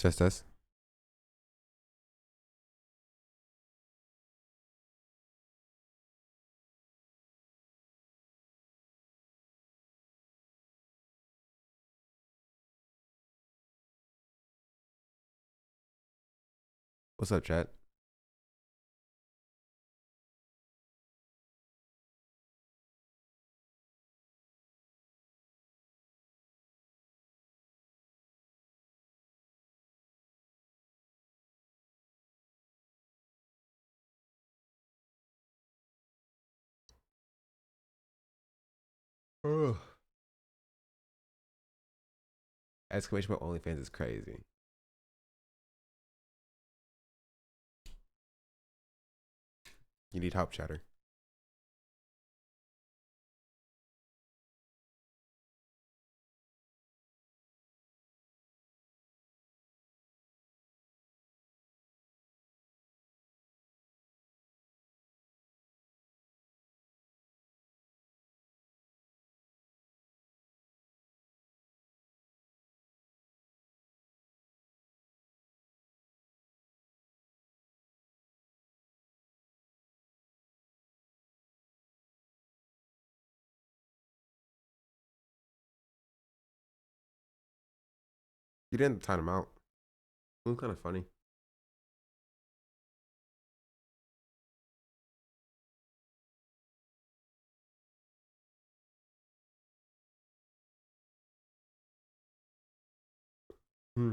Test. What's up, chat? Ugh. Exclamation point OnlyFans is crazy. You need help, chatter. You didn't time him out. It was kind of funny. Hmm.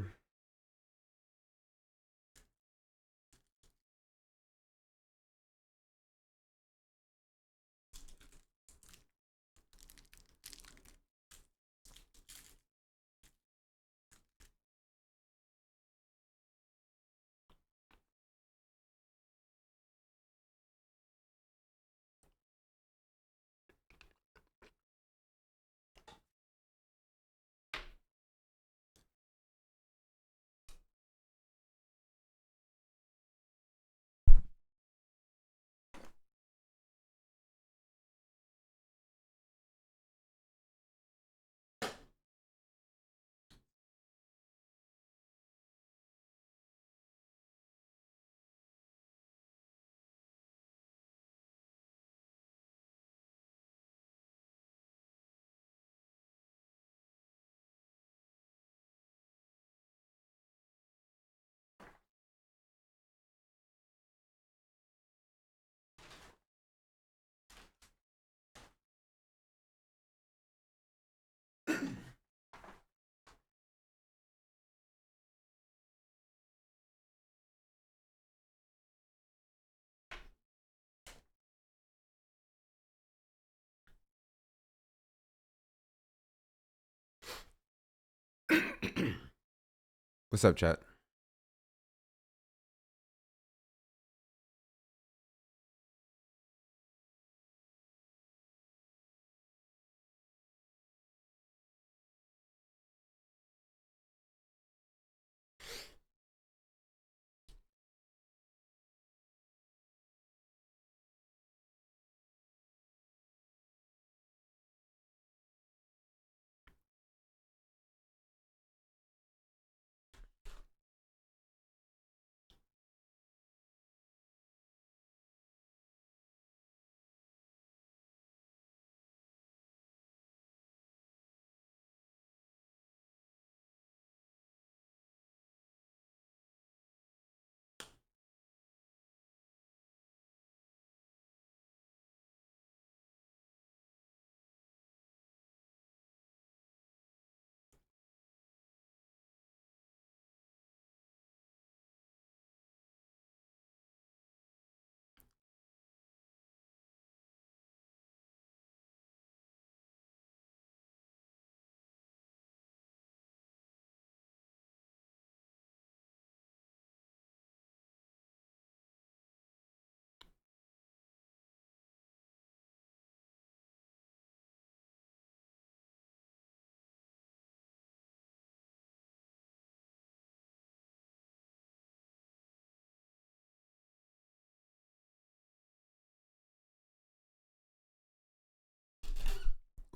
What's up, chat?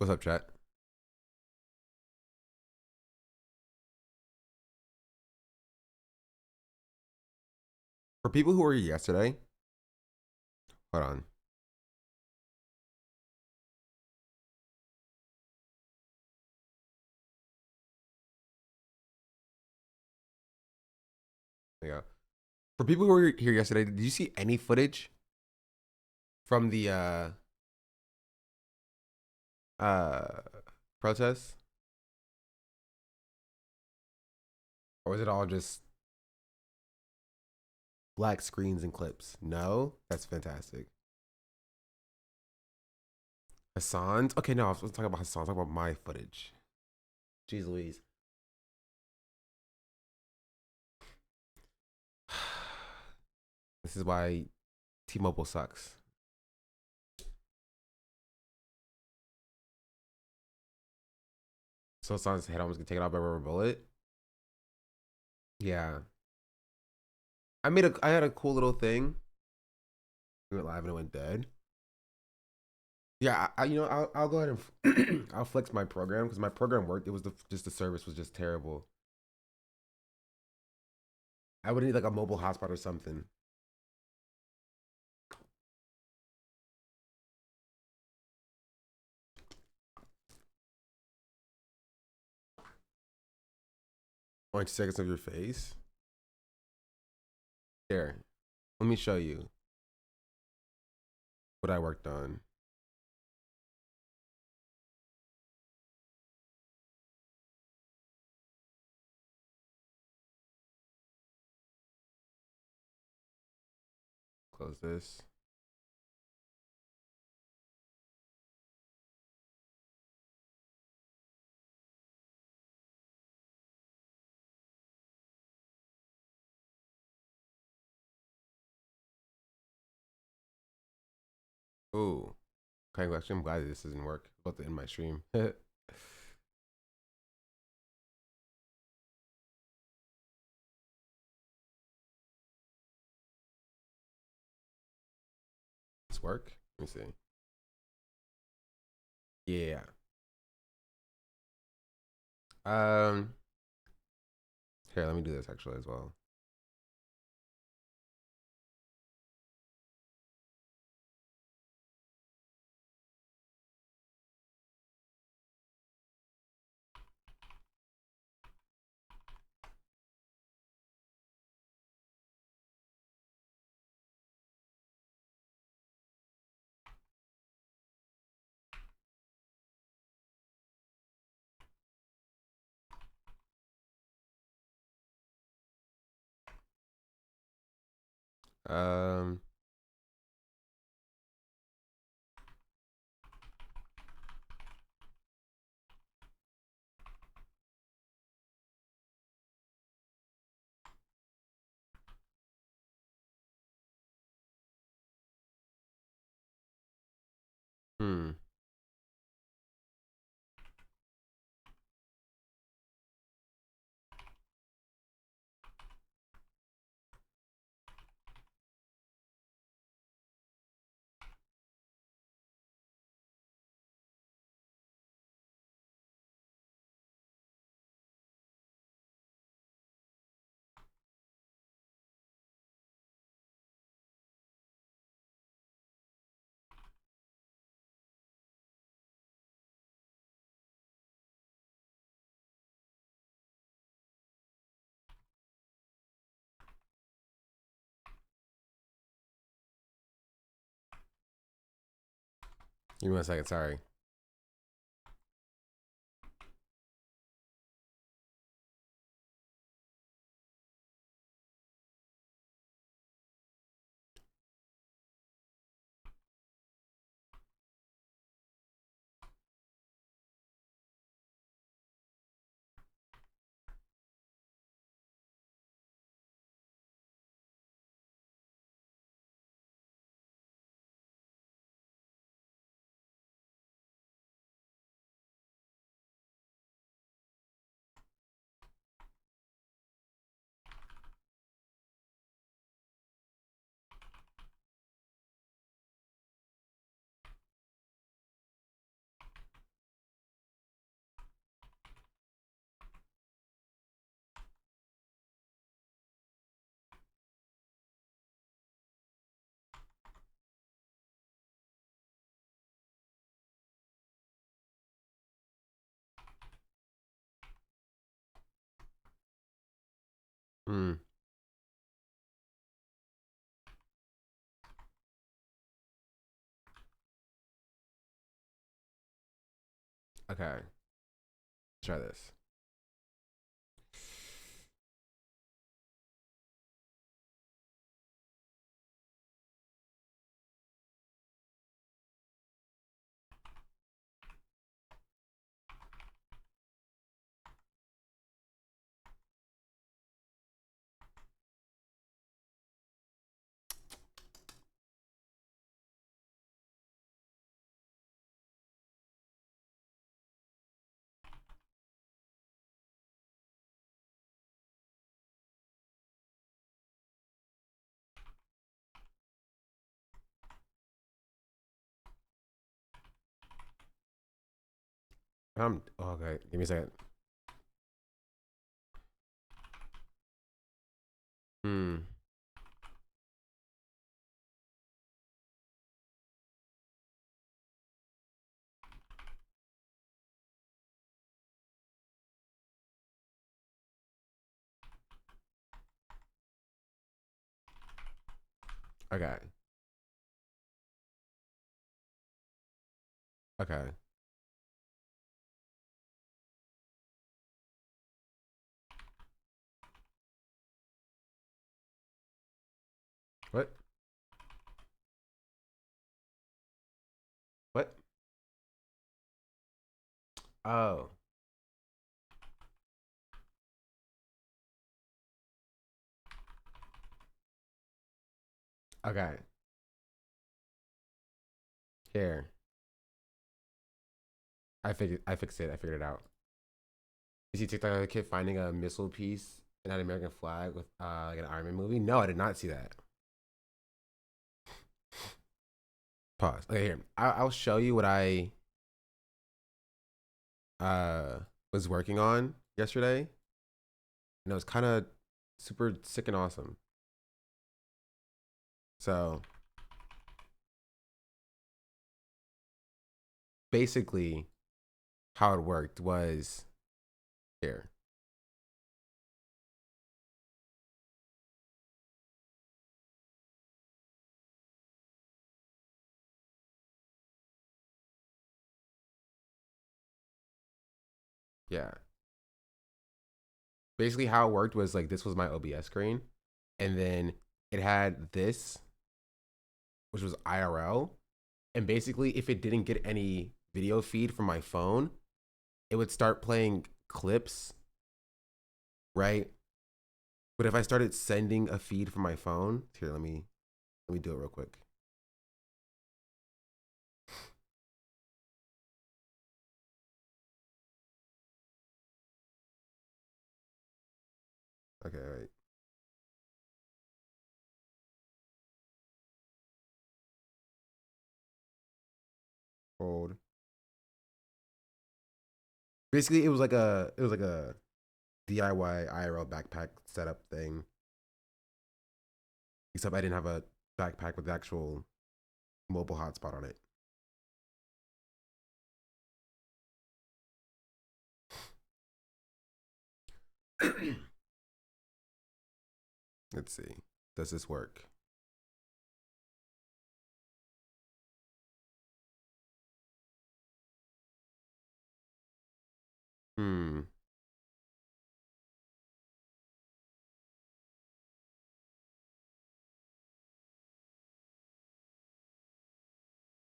What's up, chat? For people who were here yesterday, hold on. Yeah. For people who were here yesterday, did you see any footage from the uh protests? Or was it all just black screens and clips? No? That's fantastic. Hassan's? Okay, no, I was talking about Hassan's. Talking about my footage. Jeez Louise. This is why T-Mobile sucks. So Hassan's head almost gonna take it out by a rubber bullet. Yeah. I had a cool little thing. We went live and it went dead. Yeah, I'll go ahead and I'll flex my program because my program worked. It was just the service was just terrible. I would need like a mobile hotspot or something. Like seconds of your face. Here, let me show you what I worked on. Close this. Ooh. Okay, actually, I'm glad this doesn't work. I'm about to end my stream. It's work. Let me see. Yeah. Um. Here, let me do this actually as well. Um. Hmm. Give me 1 second. Sorry. Hmm. Okay. Let's try this. Okay. Give me a second. Hmm. Okay. Okay. What? What? Oh. Okay. Here. I fixed it. I figured it out. You see TikTok of a kid finding a missile piece in an American flag with like an Iron Man movie? No, I did not see that. Pause. Okay, here. I'll show you what I uh was working on yesterday. And it was kind of super sick and awesome. So basically how it worked was here. Yeah. Basically how it worked was like this was my OBS screen. And then it had this, which was IRL. And basically if it didn't get any video feed from my phone, it would start playing clips, right? But if I started sending a feed from my phone, here, let me do it real quick. Okay, wait. Hold. Basically, it was like a DIY IRL backpack setup thing. Except I didn't have a backpack with the actual mobile hotspot on it. Let's see. Does this work? Hmm.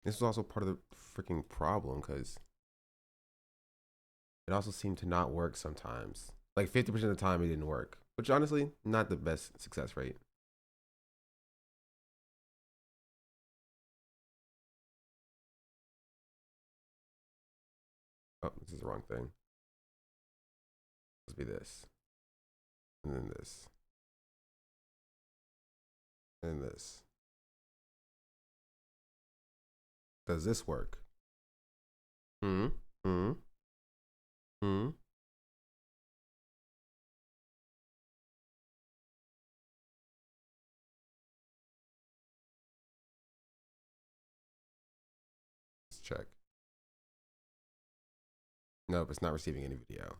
This was also part of the freaking problem because it also seemed to not work sometimes. Like 50% of the time, it didn't work, which honestly, not the best success rate. Oh, this is the wrong thing. Let's be this. And then this. And this. Does this work? Hmm. Hmm. Hmm. Let's check. Nope, it's not receiving any video.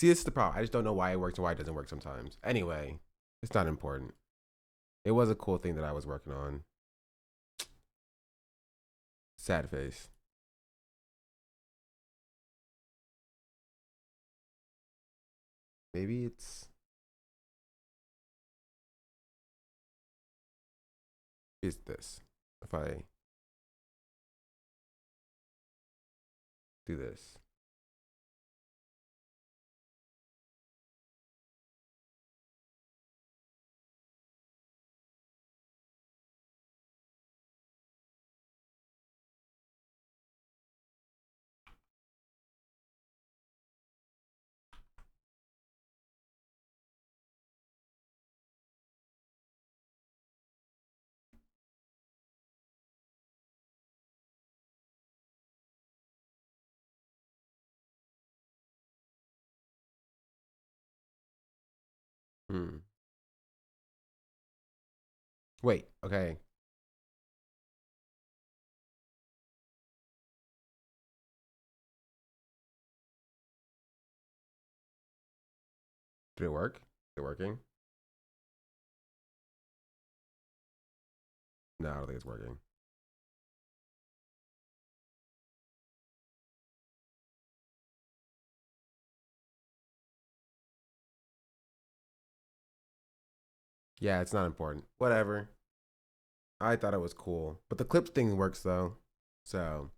See, this is the problem. I just don't know why it works and why it doesn't work sometimes. Anyway, it's not important. It was a cool thing that I was working on. Sad face. Maybe it's this. If I do this. Hmm. Wait, okay. Did it work? Is it working? No, I don't think it's working. Yeah, it's not important. Whatever. I thought it was cool. But the clips thing works though. So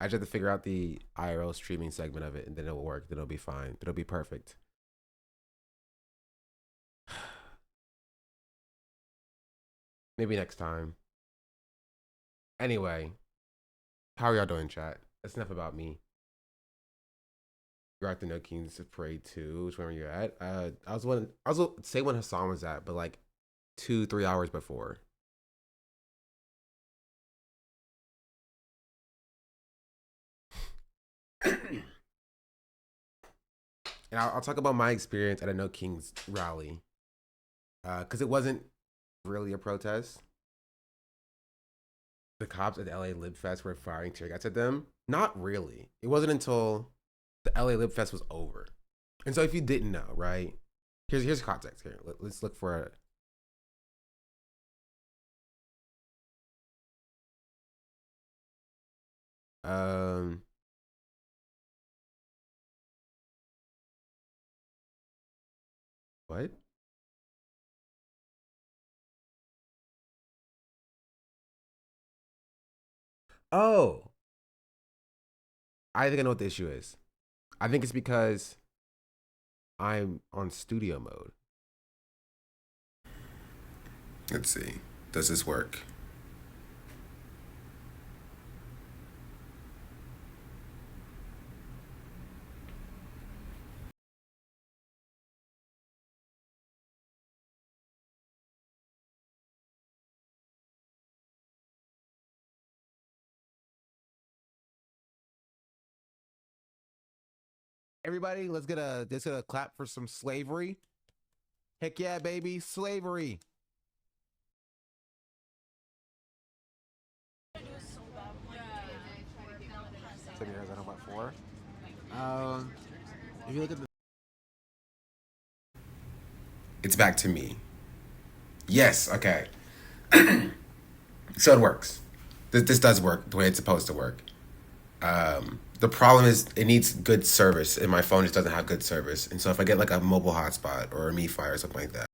I just have to figure out the IRL streaming segment of it and then it'll work. Then it'll be fine. It'll be perfect. Maybe next time. Anyway, how are y'all doing, chat? That's enough about me. You're at the No Kings Parade too. Which one were you at? I was say when Hassan was at, but like 2-3 hours before. And I'll talk about my experience at a No Kings rally, because it wasn't really a protest. The cops at the LA Lib Fest were firing tear gas at them. Not really. It wasn't until the LA Lib Fest was over. And so if you didn't know, right? Here's context here. Let's look for um what? Oh, I think I know what the issue is. I think it's because I'm on studio mode. Let's see. Does this work? Everybody, let's get a clap for some slavery. Heck yeah, baby, slavery. So here's I know what for. If you look at the It's back to me. Yes, okay. So it works. This does work the way it's supposed to work. The problem is it needs good service, and my phone just doesn't have good service. And so if I get like a mobile hotspot or a MiFi or something like that.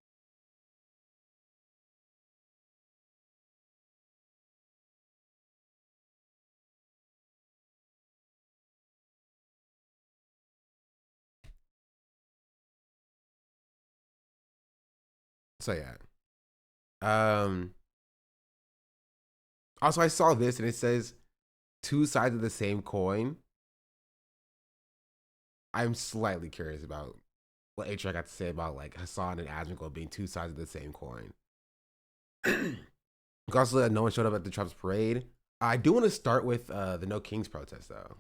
So yeah. Um. Also, I saw this and it says two sides of the same coin. I'm slightly curious about what HR got to say about like Hassan and Asmiko being two sides of the same coin. Also, no one showed up at the Trump's parade. I do want to start with the No Kings protest though.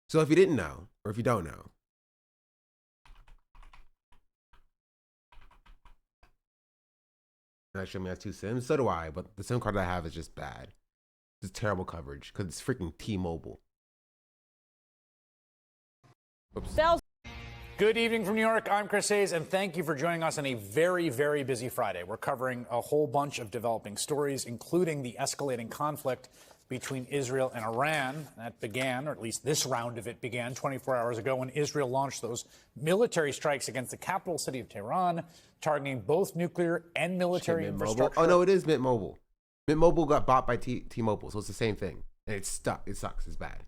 So if you didn't know, or if you don't know, actually, I have two SIMs. So do I, but the SIM card I have is just bad. It's terrible coverage because it's freaking T-Mobile. Oops. Good evening from New York. I'm Chris Hayes, and thank you for joining us on a very, very busy Friday. We're covering a whole bunch of developing stories, including the escalating conflict between Israel and Iran. That began, or at least this round of it began, 24 hours ago when Israel launched those military strikes against the capital city of Tehran, targeting both nuclear and military infrastructure. Oh, no, it is Mint Mobile. Mint Mobile got bought by T-Mobile, so it's the same thing. And it's stuck. It sucks. It's bad.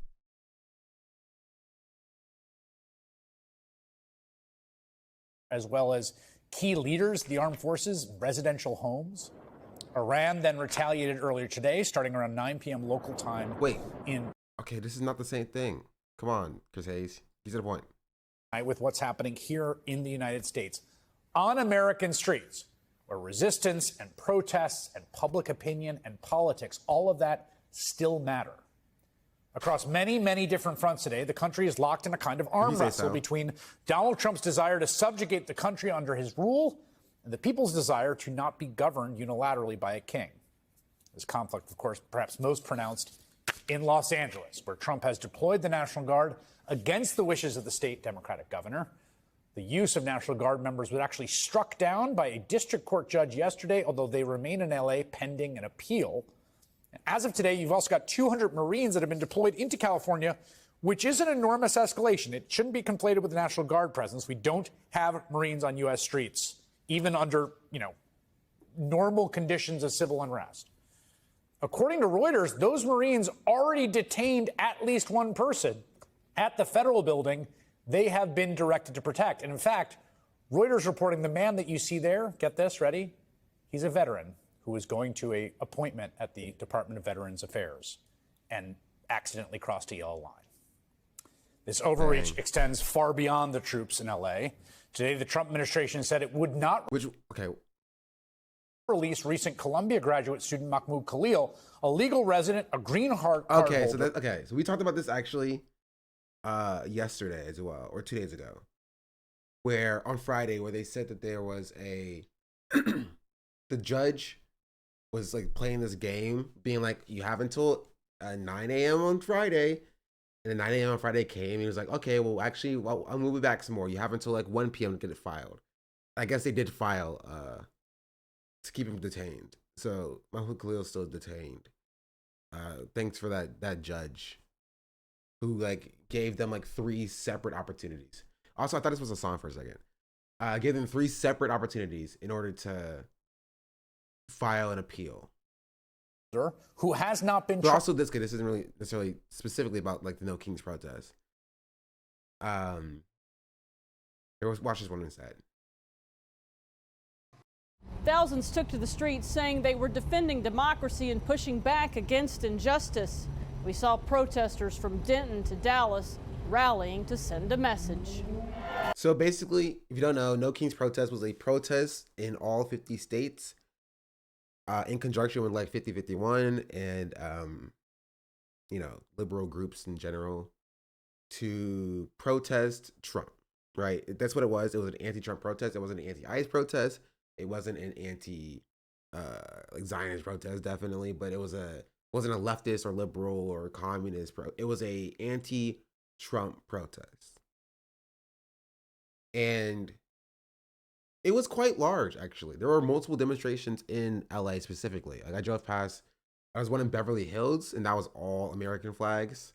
As well as key leaders of the armed forces, residential homes. Iran then retaliated earlier today, starting around 9 p.m. local time. Wait. Okay, this is not the same thing. Come on, Chris Hayes. Get to the point. With what's happening here in the United States on American streets, where resistance and protests and public opinion and politics, all of that still matter. Across many, many different fronts today, the country is locked in a kind of arm wrestle between Donald Trump's desire to subjugate the country under his rule and the people's desire to not be governed unilaterally by a king. This conflict, of course, perhaps most pronounced in Los Angeles, where Trump has deployed the National Guard against the wishes of the state Democratic governor. The use of National Guard members was actually struck down by a district court judge yesterday, although they remain in L.A. pending an appeal. As of today, you've also got 200 Marines that have been deployed into California, which is an enormous escalation. It shouldn't be conflated with the National Guard presence. We don't have Marines on U.S. streets, even under, normal conditions of civil unrest. According to Reuters, those Marines already detained at least one person at the federal building they have been directed to protect. And in fact, Reuters reporting the man that you see there, get this, ready? He's a veteran who was going to an appointment at the Department of Veterans Affairs and accidentally crossed a yellow line. This overreach extends far beyond the troops in L.A. Today, the Trump administration said it would not release recent Columbia graduate student Mahmoud Khalil, a legal resident, a green card holder. So we talked about this actually yesterday as well, or 2 days ago, where on Friday, where they said that there was the judge was like playing this game, being like, you have until 9 a.m. on Friday. And then 9 a.m. on Friday came, and he was like, okay, well, actually, I'll move it back some more. You have until like 1 p.m. to get it filed. I guess they did file to keep him detained. So Mahmoud Khalil is still detained. Thanks for that judge who like gave them like 3 separate opportunities. Also, I thought this was a song for a second. Gave them 3 separate opportunities in order to file an appeal. Who has not been. But also, this isn't really necessarily specifically about like the No Kings protest. Watch this one instead. Thousands took to the streets saying they were defending democracy and pushing back against injustice. We saw protesters from Denton to Dallas rallying to send a message. So basically, if you don't know, No Kings protest was a protest in all 50 states. In conjunction with like 5051 and liberal groups in general, to protest Trump, right? That's what it was. It was an anti-Trump protest. It wasn't an anti-ICE protest. It wasn't an anti Zionist protest, definitely, but it wasn't a leftist or liberal or communist it was a anti-Trump protest. And it was quite large, actually. There were multiple demonstrations in LA specifically. Like I drove past, I was one in Beverly Hills, and that was all American flags.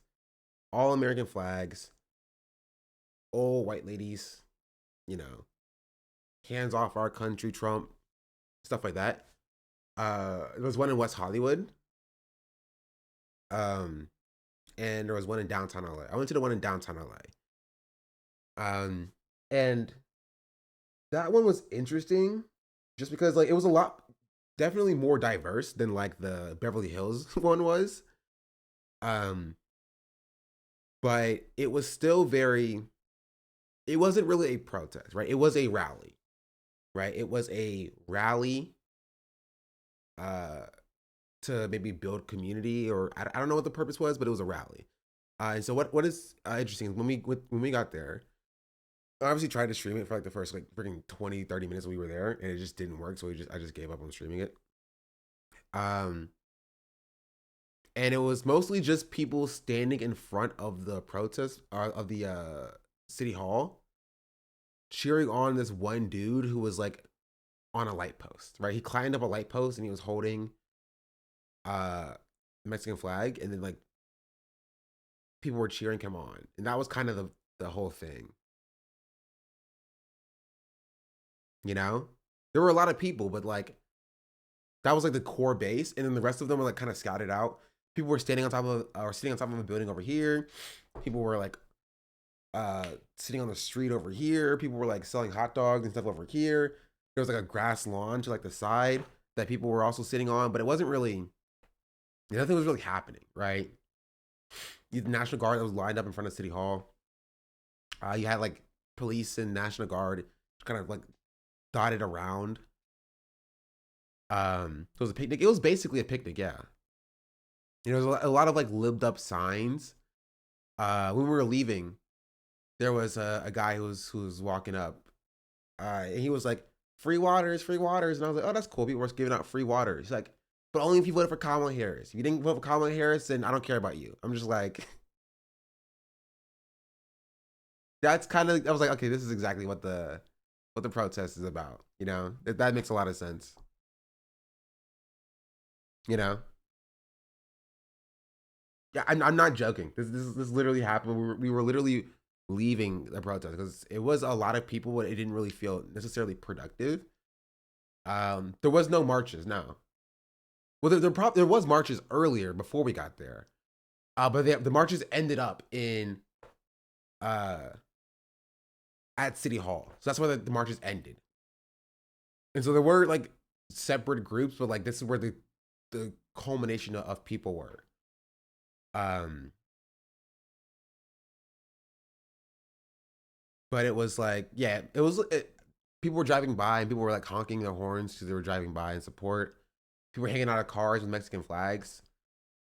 All American flags. Old white ladies, hands off our country, Trump, stuff like that. There was one in West Hollywood. And there was one in downtown LA. I went to the one in downtown LA. And that one was interesting just because like it was definitely more diverse than like the Beverly Hills one was. But it was still it wasn't really a protest, right? It was a rally, right? It was a rally to maybe build community, or I don't know what the purpose was, but it was a rally. And so what is interesting, when we got there, I obviously tried to stream it for like the first like freaking 20-30 minutes we were there, and it just didn't work, so I just gave up on streaming it. And it was mostly just people standing in front of the protest, of the City Hall, cheering on this one dude who was like on a light post, right? He climbed up a light post and he was holding the Mexican flag, and then like people were cheering him on, and that was kind of the whole thing. You know, there were a lot of people, but like that was like the core base, and then the rest of them were like kind of scattered out. People were standing on top of or sitting on top of a building over here. People were like sitting on the street over here. People were like selling hot dogs and stuff over here. There was like a grass lawn to like the side that people were also sitting on, but it wasn't really, nothing was really happening, right? The National Guard that was lined up in front of City Hall. You had like police and National Guard kind of like dotted around. It was a picnic. It was basically a picnic, yeah. You know, there was a lot of like libbed up signs. When we were leaving, there was a guy who was walking up, and he was like, free waters, and I was like, oh, that's cool. People were giving out free waters. He's like, but only if you voted for Kamala Harris. If you didn't vote for Kamala Harris, then I don't care about you. I'm just like, that's kind of, I was like, okay, this is exactly what the protest is about. You know, that makes a lot of sense. You know, yeah, I'm not joking. This literally happened. We were literally leaving the protest because it was a lot of people, but it didn't really feel necessarily productive. There was no marches. No. Well, there was marches earlier before we got there, but the marches ended up in at City Hall. So that's where the marches ended. And so there were like separate groups, but like this is where the culmination of people were. But it was like, yeah, people were driving by and people were like honking their horns because they were driving by in support. People were hanging out of cars with Mexican flags.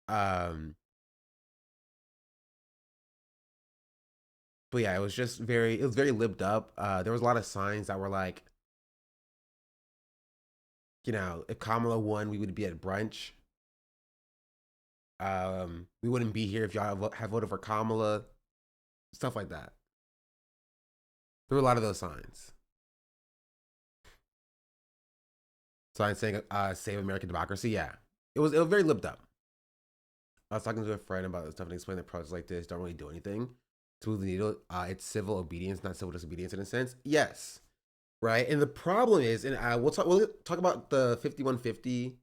But yeah, it was very libbed up. There was a lot of signs that were like, you know, if Kamala won, we would be at brunch. We wouldn't be here if y'all have voted for Kamala. Stuff like that. There were a lot of those signs. Signs saying "Save American Democracy." Yeah, it was very libbed up. I was talking to a friend about this stuff and explaining that protests like this don't really do anything to move the needle. It's civil obedience, not civil disobedience in a sense. Yes, right. And the problem is, and we'll talk about the 5150,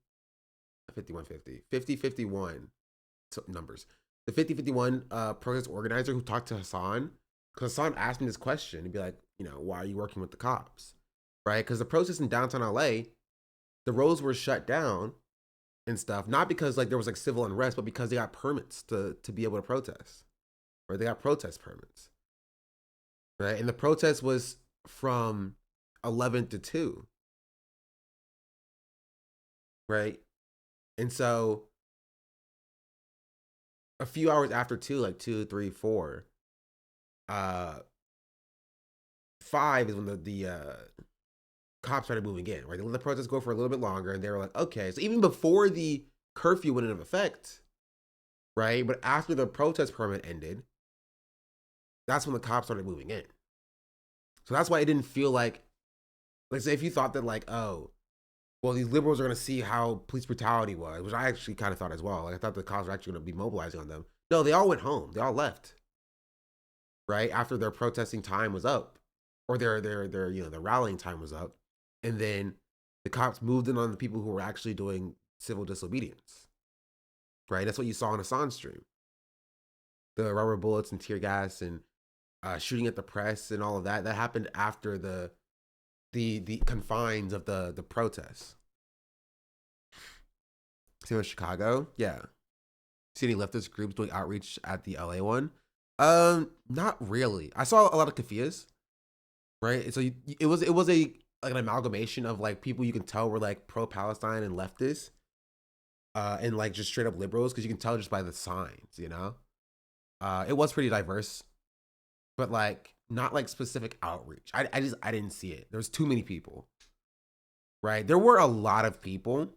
5051 numbers. The 5051 protest organizer who talked to Hassan, because Hassan asked me this question. He'd be like, you know, why are you working with the cops? Right? Because the protests in downtown LA, the roads were shut down and stuff, not because like there was like civil unrest, but because they got permits to be able to protest. Right? They got protest permits. Right? And the protest was from 11 to 2. Right? And so a few hours after 2, like 2, 3, 4, 5 is when the cops started moving in, right? They let the protests go for a little bit longer, and they were like, okay. So even before the curfew went into effect, right? But after the protest permit ended, that's when the cops started moving in. So that's why it didn't feel like say if you thought that like, oh, well, these liberals are going to see how police brutality was, which I actually kind of thought as well. Like I thought the cops were actually going to be mobilizing on them. No, they all went home. They all left, right? After their protesting time was up, or their their rallying time was up. And then the cops moved in on the people who were actually doing civil disobedience, right? That's what you saw on Assange stream. The rubber bullets and tear gas and shooting at the press and all of that. That happened after the confines of the protests. Same in Chicago, yeah. See any leftist groups doing outreach at the LA one? Not really. I saw a lot of keffiyehs, right? So it was a like an amalgamation of like people you can tell were like pro-Palestine and leftists, and like just straight up liberals, because you can tell just by the signs, you know. It was pretty diverse, but like not like specific outreach. I didn't see it. There was too many people, right? There were a lot of people,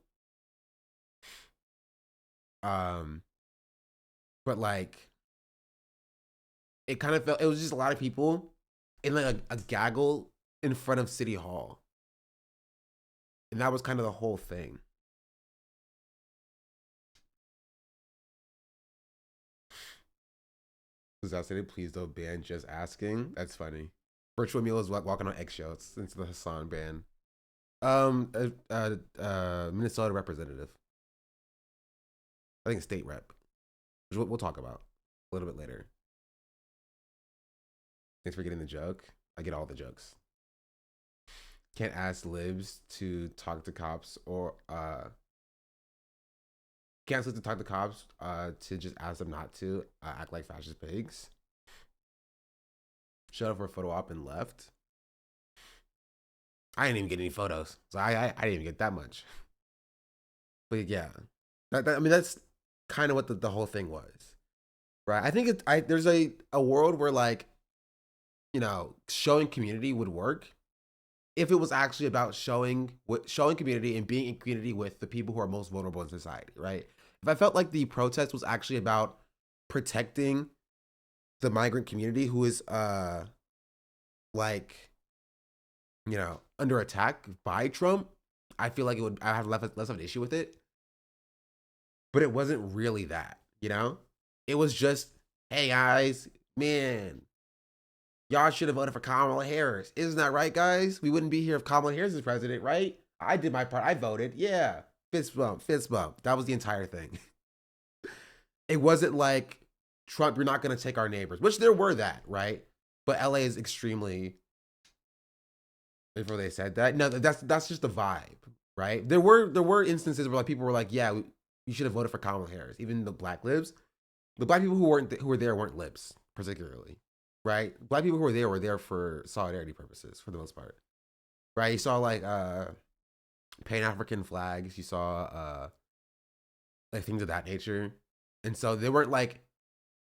but like it kind of felt, it was just a lot of people in like a gaggle in front of City Hall. And that was kind of the whole thing. Assassinated, please don't ban, just asking. That's funny. Virtual Meal is walking on eggshells into the Hassan ban. Minnesota representative. I think state rep, which we'll talk about a little bit later. Thanks for getting the joke. I get all the jokes. Can't ask libs to talk to cops or can't ask libs to talk to cops to just ask them not to act like fascist pigs. Showed up for a photo op and left. I didn't even get any photos, so I didn't even get that much. But yeah, I mean that's kind of what the whole thing was, right? I think there's a world where, like, you know, showing community would work if it was actually about showing community and being in community with the people who are most vulnerable in society, right? If I felt like the protest was actually about protecting the migrant community who is like, you know, under attack by Trump, I feel like I have less of an issue with it. But it wasn't really that, you know? It was just, hey guys, man, y'all should have voted for Kamala Harris. Isn't that right, guys? We wouldn't be here if Kamala Harris is president, right? I did my part. I voted. Yeah. Fist bump, fist bump. That was the entire thing. It wasn't like, Trump, you're not going to take our neighbors, which there were that, right? But LA is extremely, before they said that, no, that's just the vibe, right? There were instances where like people were like, yeah, you should have voted for Kamala Harris. Even the black libs, the black people who were there weren't libs particularly, right? Black people who were there for solidarity purposes for the most part, right? You saw like Pan-African flags, you saw like things of that nature, and so they weren't like,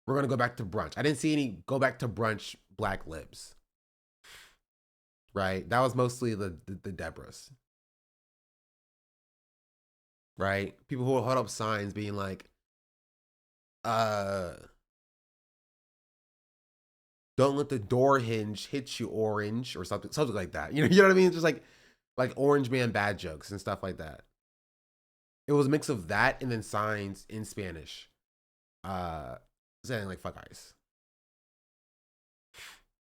we're gonna go back to brunch. I didn't see any go back to brunch black libs, right? That was mostly the Debras, right? People who hold up signs being like, don't let the door hinge hit you, orange, or something like that. You know what I mean? It's just like orange man bad jokes and stuff like that. It was a mix of that and then signs in Spanish, saying like fuck ICE.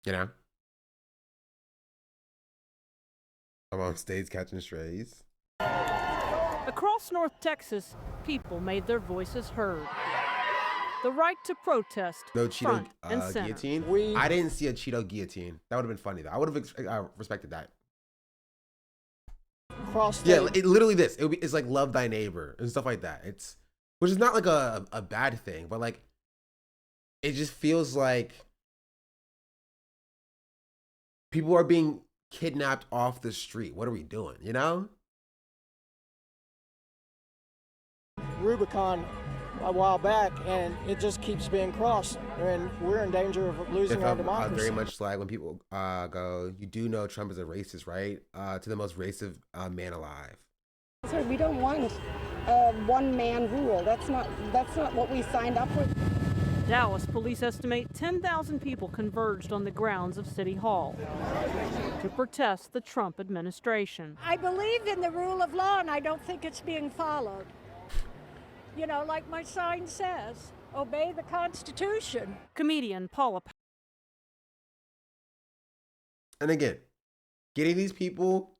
You know? I'm on stage catching strays. Across North Texas, people made their voices heard. The right to protest, No Cheeto front and center. guillotine. I didn't see a Cheeto guillotine. That would have been funny though. I would have respected that. Yeah, literally this. It's like love thy neighbor and stuff like that. It's, which is not like a bad thing, but like it just feels like people are being kidnapped off the street. What are we doing? You know? Rubicon a while back, and it just keeps being crossed, and we're in danger of losing our democracy. Very much like when people go, you do know Trump is a racist, right? To the most racist man alive. Sir, we don't want one-man rule. That's not what we signed up for. Dallas police estimate 10,000 people converged on the grounds of City Hall to protest the Trump administration. I believe in the rule of law, and I don't think it's being followed. You know, like my sign says, obey the Constitution. Comedian Paula. And again, getting these people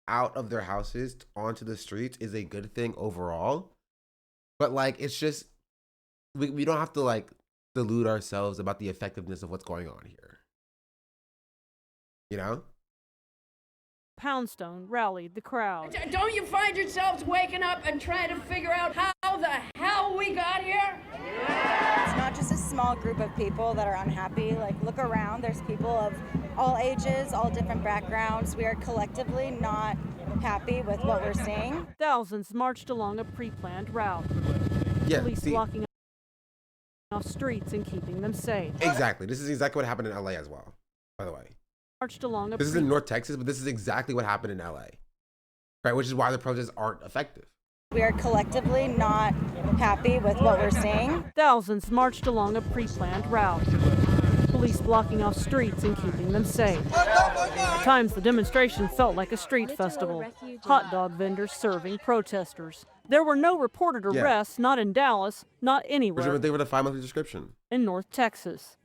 out of their houses onto the streets is a good thing overall. But like, it's just, we don't have to like delude ourselves about the effectiveness of what's going on here. You know? Poundstone rallied the crowd. Don't you find yourselves waking up and trying to figure out how the hell we got here? It's not just a small group of people that are unhappy. Like, look around, there's people of all ages, all different backgrounds. We are collectively not happy with what we're seeing. Thousands marched along a pre-planned route. Yeah, Police blocking off streets and keeping them safe. Exactly. This is exactly what happened in LA as well, by the way. Marched along a this is in North Texas, but this is exactly what happened in LA, right? Which is why the protests aren't effective. We are collectively not happy with what we're seeing. Thousands marched along a pre-planned route. police blocking off streets and keeping them safe. At times, the demonstration felt like a street festival. Hot dog vendors serving protesters. There were no reported arrests, not in Dallas, not anywhere. Which they were the 5-month description. In North Texas.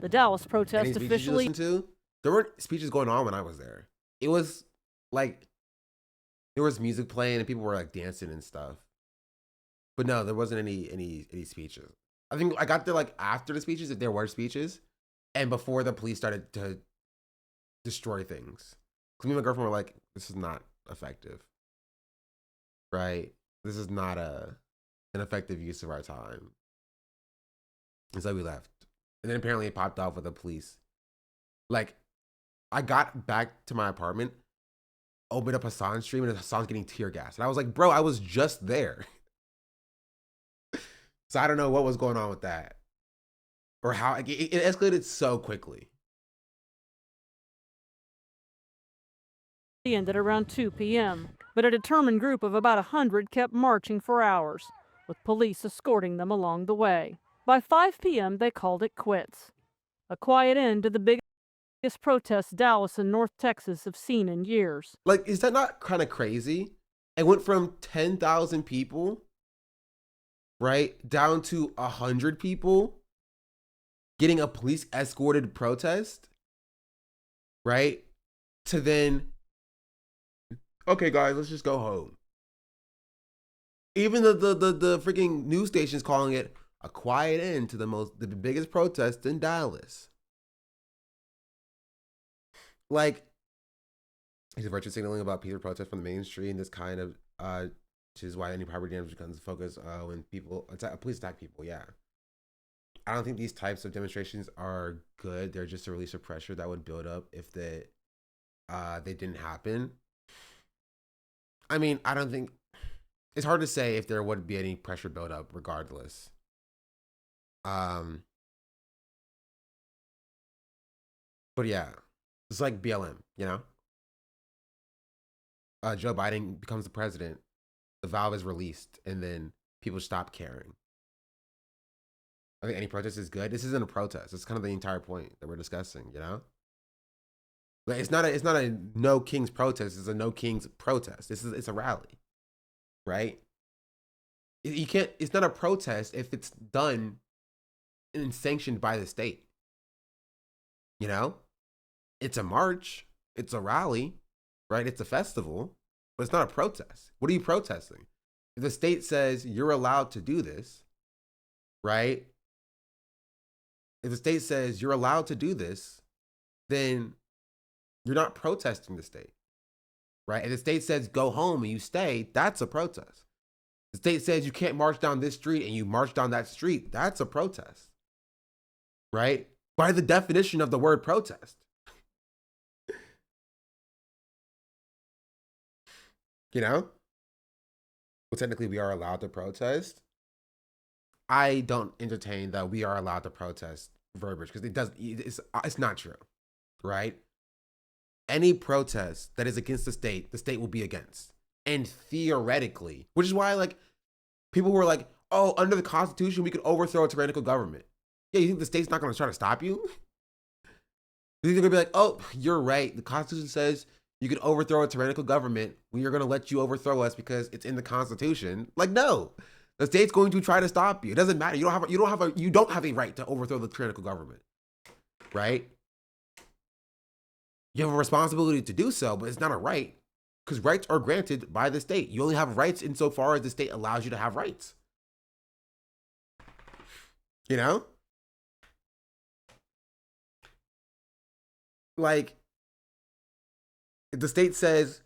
The Dallas protest Any speeches officially. you listened to? There weren't speeches going on when I was there. It was like there was music playing and people were like dancing and stuff. But no, there wasn't any speeches. I think I got there like after the speeches, if there were speeches, and before the police started to destroy things. Because me and my girlfriend were like, "This is not effective, right? This is not an effective use of our time." And so we left. And then apparently it popped off with the police. Like, I got back to my apartment, opened up Hassan's stream, and Hassan's getting tear gas. And I was like, bro, I was just there. So I don't know what was going on with that. Or how it escalated so quickly. Ended around 2 p.m., but a determined group of about 100 kept marching for hours, with police escorting them along the way. By 5 p.m., they called it quits. A quiet end to the biggest protests Dallas and North Texas have seen in years. Like, is that not kind of crazy? It went from 10,000 people, right, down to 100 people getting a police escorted protest, right, to then, okay, guys, let's just go home. Even the freaking news stations calling it a quiet end to the biggest protest in Dallas. Like, is virtue signaling about peaceful protest from the mainstream. This kind of, which is why any property damage becomes a focus when police attack people. Yeah, I don't think these types of demonstrations are good. They're just a release of pressure that would build up if they didn't happen. I mean, I don't think it's hard to say if there would be any pressure build up regardless. But yeah, it's like BLM, you know? Joe Biden becomes the president, the valve is released, and then people stop caring. I think any protest is good. This isn't a protest. It's kind of the entire point that we're discussing, you know? Like, it's not a no kings protest. It's a no kings protest. It's a rally, right? You can't. It's not a protest if it's done and sanctioned by the state. You know, it's a march. It's a rally, right? It's a festival, but it's not a protest. What are you protesting? If the state says you're allowed to do this, right? If the state says you're allowed to do this, then you're not protesting the state, right? If the state says go home and you stay, that's a protest. The state says you can't march down this street and you march down that street, that's a protest, right? By the definition of the word protest. You know? Well, technically we are allowed to protest. I don't entertain that we are allowed to protest verbiage because it's not true, right? Any protest that is against the state will be against. And theoretically, which is why, like, people were like, oh, under the Constitution, we could overthrow a tyrannical government. Yeah, you think the state's not going to try to stop you? You think they're going to be like, oh, you're right. The Constitution says you could overthrow a tyrannical government. We are going to let you overthrow us because it's in the Constitution. Like, no. The state's going to try to stop you. It doesn't matter. You don't have a right to overthrow the tyrannical government. Right? You have a responsibility to do so, but it's not a right because rights are granted by the state. You only have rights insofar as the state allows you to have rights. You know? Like, if the state says,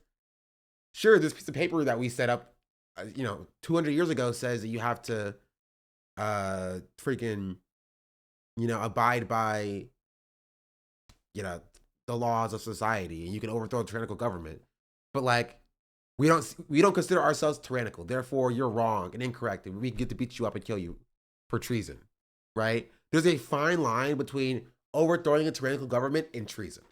sure, this piece of paper that we set up, 200 years ago says that you have to abide by, the laws of society and you can overthrow a tyrannical government. But like, we don't consider ourselves tyrannical. Therefore, you're wrong and incorrect. And we get to beat you up and kill you for treason, right? There's a fine line between overthrowing a tyrannical government and treason.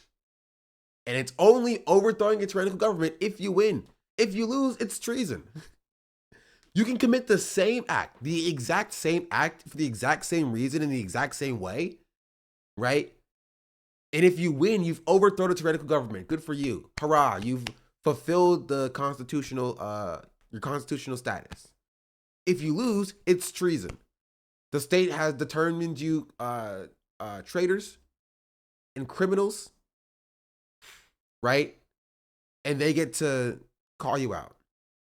And it's only overthrowing a tyrannical government if you win. If you lose, it's treason. You can commit the same act, the exact same act for the exact same reason in the exact same way, right? And if you win, you've overthrown a tyrannical government. Good for you. Hurrah. You've fulfilled the constitutional, your constitutional status. If you lose, it's treason. The state has determined you traitors and criminals, right? And they get to call you out.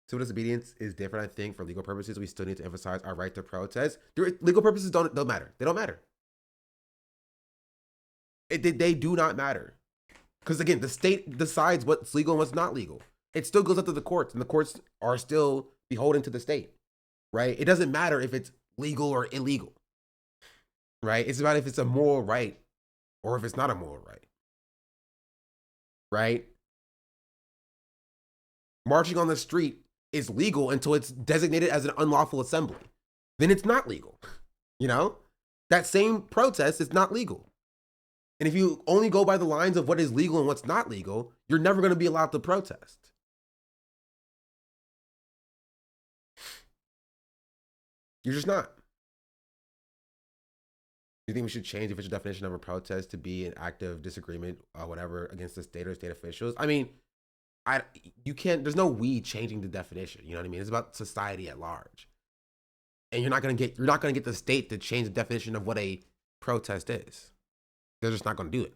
Civil disobedience is different, I think. For legal purposes, we still need to emphasize our right to protest. Legal purposes don't matter. They don't matter. They do not matter. Because again, the state decides what's legal and what's not legal. It still goes up to the courts, and the courts are still beholden to the state, right? It doesn't matter if it's legal or illegal, right? It's about if it's a moral right or if it's not a moral right, right? Marching on the street is legal until it's designated as an unlawful assembly. Then it's not legal, you know? That same protest is not legal. And if you only go by the lines of what is legal and what's not legal, you're never going to be allowed to protest. You're just not. Do you think we should change the official definition of a protest to be an act of disagreement, whatever, against the state or state officials? I mean, you can't, there's no we changing the definition. You know what I mean? It's about society at large. And you're not going to get the state to change the definition of what a protest is. They're just not going to do it.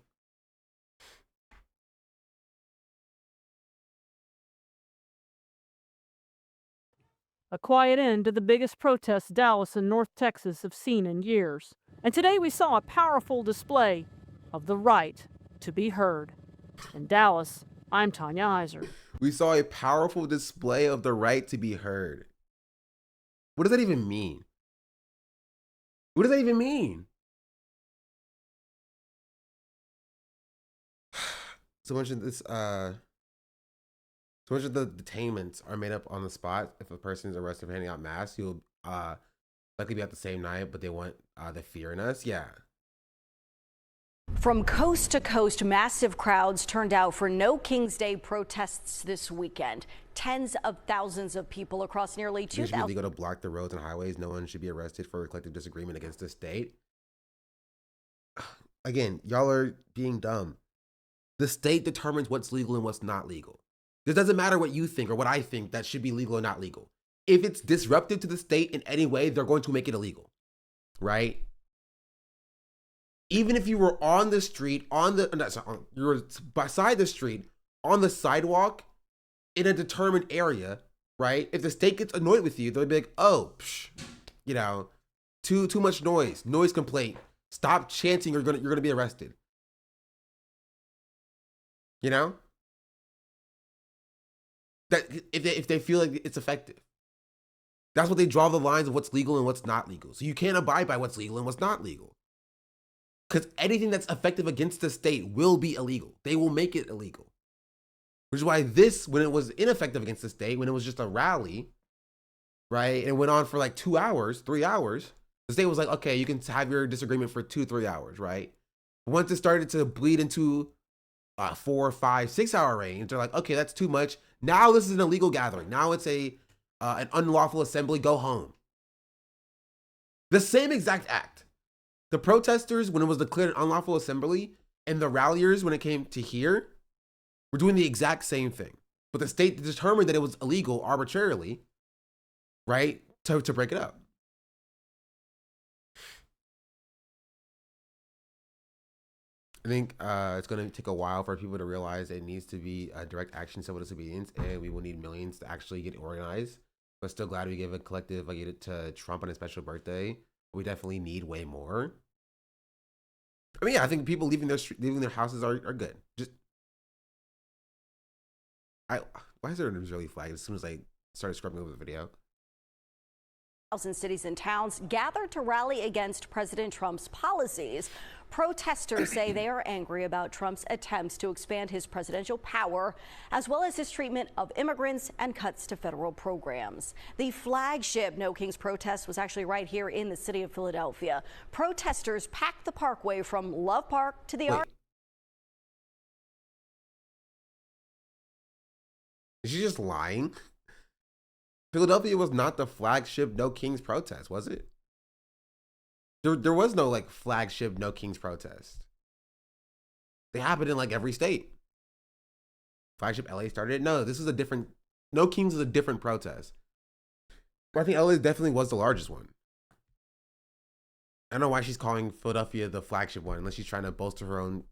A quiet end to the biggest protests Dallas and North Texas have seen in years. And today we saw a powerful display of the right to be heard. In Dallas, I'm Tanya Iser. We saw a powerful display of the right to be heard. What does that even mean? What does that even mean? So much of this, so much of the detainments are made up on the spot. If a person is arrested for handing out masks, you'll likely be at the same night, but they want the fear in us. Yeah. From coast to coast, massive crowds turned out for No King's Day protests this weekend. Tens of thousands of people across nearly 2,000. It should be illegal to block the roads and highways. No one should be arrested for a collective disagreement against the state. Again, y'all are being dumb. The state determines what's legal and what's not legal. It doesn't matter what you think or what I think that should be legal or not legal. If it's disruptive to the state in any way, they're going to make it illegal, right? Even if you were on the street, you were beside the street, on the sidewalk, in a determined area, right? If the state gets annoyed with you, they'll be like, oh, you know, too much noise complaint. Stop chanting, you're gonna be arrested. You know? That if they feel like it's effective. That's what they draw the lines of what's legal and what's not legal. So you can't abide by what's legal and what's not legal. Because anything that's effective against the state will be illegal. They will make it illegal. Which is why this, when it was ineffective against the state, when it was just a rally, right? And it went on for like 2 hours, 3 hours. The state was like, okay, you can have your disagreement for 2-3 hours, right? Once it started to bleed into 4, 5, 6 hour range, they're like, okay, that's too much. Now this is an illegal gathering. Now it's an unlawful assembly. Go home. The same exact act. The protesters, when it was declared an unlawful assembly, and the ralliers, when it came to here, were doing the exact same thing. But the state determined that it was illegal arbitrarily, right, to break it up. I think it's going to take a while for people to realize it needs to be a direct action civil disobedience, and we will need millions to actually get organized. But still glad we gave a collective like it to Trump on his special birthday. We definitely need way more. I mean, yeah, I think people leaving their houses are good. Just why is there an Israeli flag as soon as I started scrubbing over the video? Thousands cities and towns gathered to rally against President Trump's policies. Protesters say they are angry about Trump's attempts to expand his presidential power, as well as his treatment of immigrants and cuts to federal programs. The flagship No Kings protest was actually right here in the city of Philadelphia. Protesters packed the parkway from Love Park to the Art. Is she just lying? Philadelphia was not the flagship No Kings protest, was it? There was no like flagship No Kings protest. They happen in like every state. Flagship LA started it. No, this is a different. No Kings is a different protest. But I think LA definitely was the largest one. I don't know why she's calling Philadelphia the flagship one, unless she's trying to bolster her own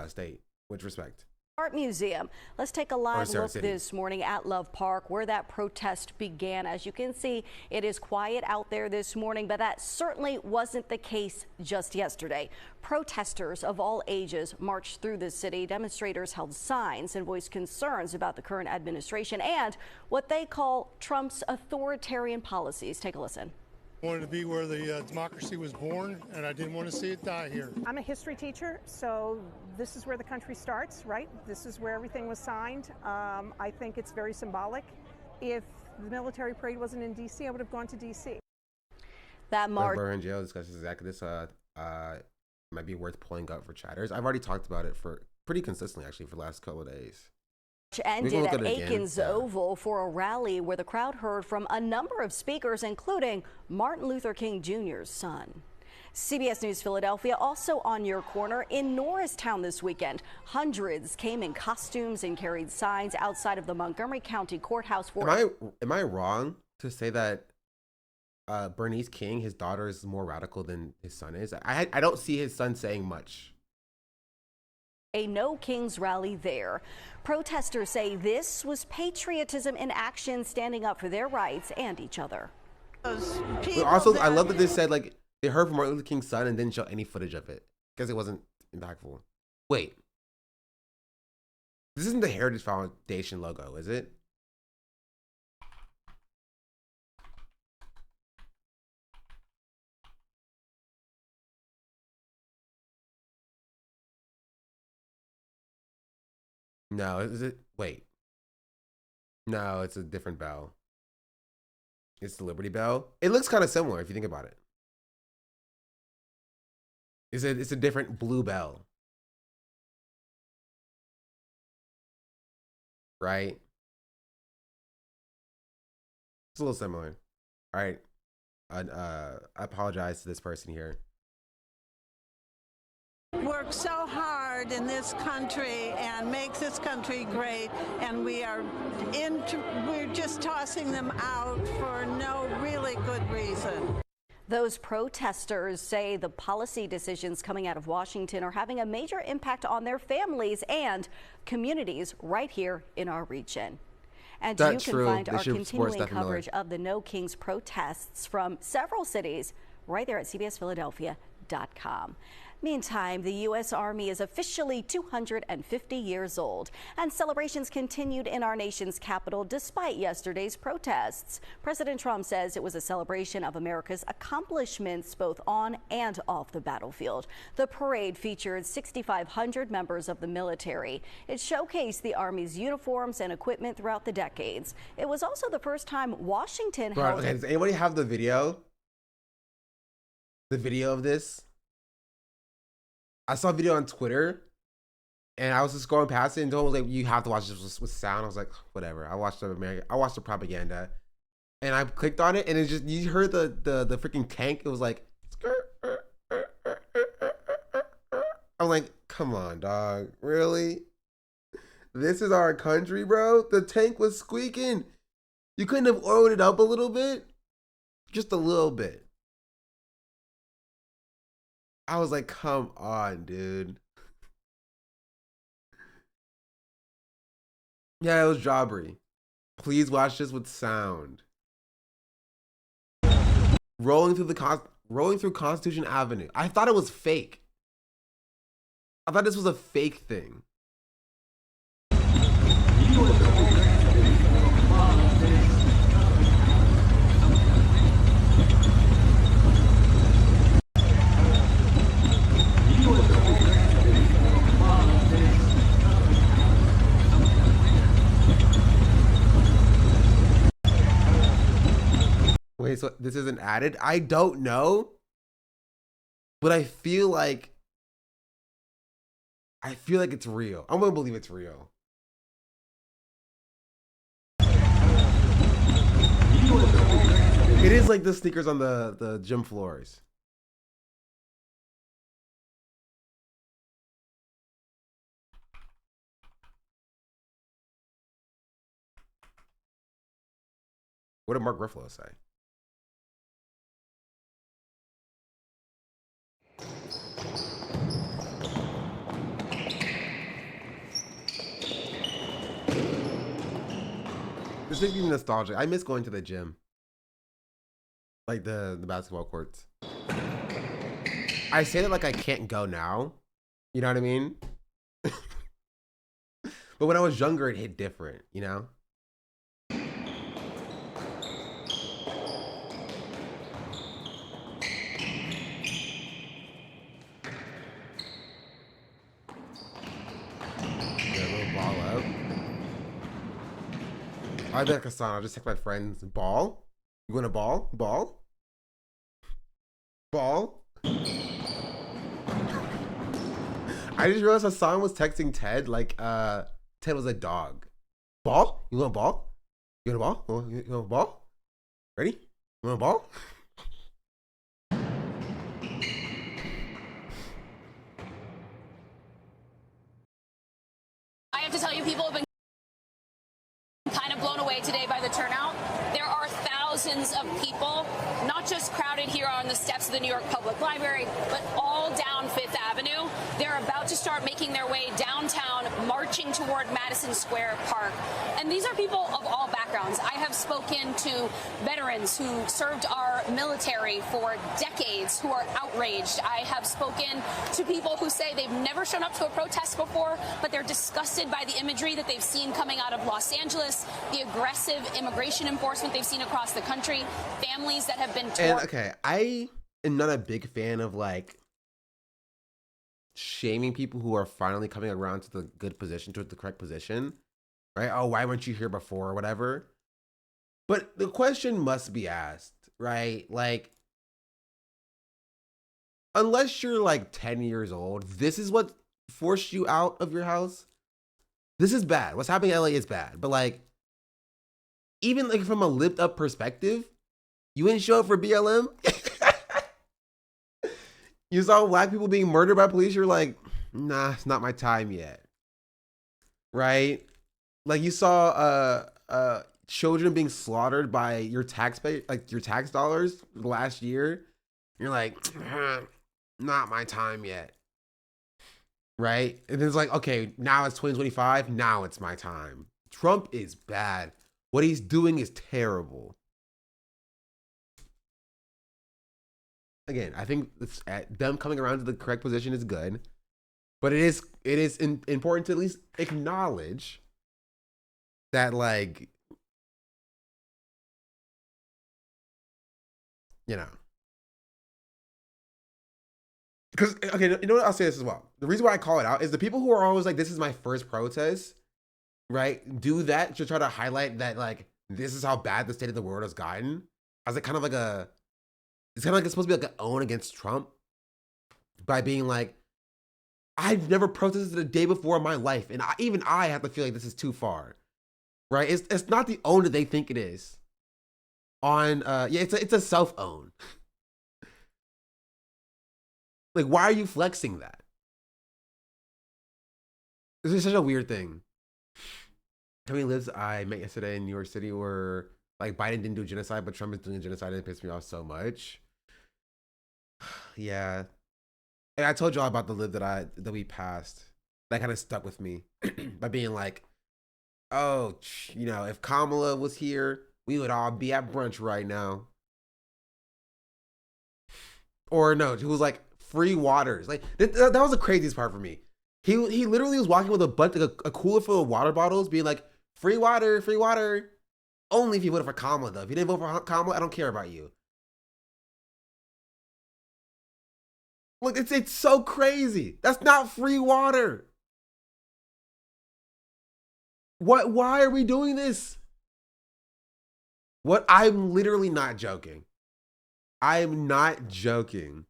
state. With respect. Art Museum. Let's take a live look City. this morning at Love Park, where that protest began. As you can see, it is quiet out there this morning, but that certainly wasn't the case just yesterday. Protesters of all ages marched through the city. Demonstrators held signs and voiced concerns about the current administration and what they call Trump's authoritarian policies. Take a listen. I wanted to be where the democracy was born, and I didn't want to see it die here. I'm a history teacher, so this is where the country starts, right? This is where everything was signed. I think it's very symbolic. If the military parade wasn't in D.C., I would have gone to D.C. That march. In jail discusses exactly this. Might be worth pulling up for chatters. I've already talked about it for pretty consistently, actually, for the last couple of days. Ended at Aikens Oval for a rally where the crowd heard from a number of speakers, including Martin Luther King Jr.'s son. CBS News Philadelphia also on your corner in Norristown this weekend. Hundreds came in costumes and carried signs outside of the Montgomery County Courthouse for. Am I wrong to say that Bernice King, his daughter, is more radical than his son is? I don't see his son saying much. A No Kings rally there. Protesters say this was patriotism in action, standing up for their rights and each other. Also, I love that they said like they heard from Martin Luther King's son and didn't show any footage of it because it wasn't impactful. Wait, this isn't the Heritage Foundation logo, is it? No, is it? Wait. No, it's a different bell. It's the Liberty Bell. It looks kind of similar if you think about it. It's a different blue bell. Right? It's a little similar. All right. I apologize to this person here. Work so hard in this country and make this country great, and we're just tossing them out for no really good reason. Those protesters say the policy decisions coming out of Washington are having a major impact on their families and communities right here in our region. And That's you can true. find They our should support continuing Stephen Miller. coverage of the No Kings protests from several cities right there at cbsphiladelphia.com. Meantime, the U.S. Army is officially 250 years old, and celebrations continued in our nation's capital despite yesterday's protests. President Trump says it was a celebration of America's accomplishments both on and off the battlefield. The parade featured 6,500 members of the military. It showcased the Army's uniforms and equipment throughout the decades. It was also the first time Washington held. Okay, does anybody have the video? The video of this? I saw a video on Twitter and I was just scrolling past it and someone was like, you have to watch this with sound. I was like, whatever. I watched the propaganda and I clicked on it and it's just, you heard the freaking tank. It was like, I'm like, come on, dog. Really? This is our country, bro? The tank was squeaking. You couldn't have oiled it up a little bit? Just a little bit. I was like, come on, dude. Yeah, it was Jaubrey. Please watch this with sound. Rolling through Constitution Avenue. I thought it was fake. I thought this was a fake thing. Wait, so this isn't added? I don't know. But I feel like it's real. I'm gonna believe it's real. It is like the sneakers on the gym floors. What did Mark Ruffalo say? This makes me nostalgic. I miss going to the gym. Like the basketball courts. I say that like I can't go now. You know what I mean? But when I was younger, it hit different, you know? Yeah, a little ball out. I'll be like Hassan, I'll just text my friends, ball? You want a ball? Ball? Ball? I just realized Hassan was texting Ted like Ted was a dog. Ball? You want a ball? You want a ball? You want a ball? Ready? You want a ball? I have to tell you, people have been kind of blown away today by the turnout. There are thousands of people, not just crowded here on the steps of the New York Public Library, but all down Fifth Avenue. They're about to start making their way downtown, marching toward Madison Square Park. And these are people of all backgrounds. I have spoken to veterans who served our military for decades who are outraged. I have spoken to people who say they've never shown up to a protest before, but they're disgusted by the imagery that they've seen coming out of Los Angeles, the aggressive immigration enforcement they've seen across the country, families that have been torn. And okay, I am not a big fan of like shaming people who are finally coming around to the good position, to the correct position, right? Oh, why weren't you here before or whatever? But the question must be asked, right? Like, unless you're like 10 years old, this is what forced you out of your house. This is bad. What's happening in LA is bad. But like, even like from a lived up perspective, you didn't show up for BLM. You saw black people being murdered by police. You're like, nah, it's not my time yet. Right? Like you saw children being slaughtered by your taxpayer, like your tax dollars last year. You're like, not my time yet. Right? And it's like, okay, now it's 2025. Now it's my time. Trump is bad. What he's doing is terrible. Again, I think them coming around to the correct position is good, but it is important to at least acknowledge that, like, you know, because okay, you know what? I'll say this as well. The reason why I call it out is the people who are always like, "This is my first protest," right? Do that to try to highlight that, like, this is how bad the state of the world has gotten, as a kind of like a. It's kind of like it's supposed to be like an own against Trump by being like, I've never protested a day before in my life. And even I have to feel like this is too far, right? It's not the own that they think it is. Yeah, it's a self-own. Like, why are you flexing that? This is such a weird thing. How many lives I met yesterday in New York City where like Biden didn't do genocide, but Trump is doing genocide, and it pissed me off so much. Yeah. And I told y'all about the live that we passed. That kind of stuck with me by being like, oh, you know, if Kamala was here, we would all be at brunch right now. Or no, he was like free waters. Like that was the craziest part for me. He literally was walking with a cooler full of water bottles, being like, free water, free water. Only if you voted for Kamala, though. If you didn't vote for Kamala, I don't care about you. Look, it's so crazy. That's not free water. Why are we doing this? I'm literally not joking. I'm not joking.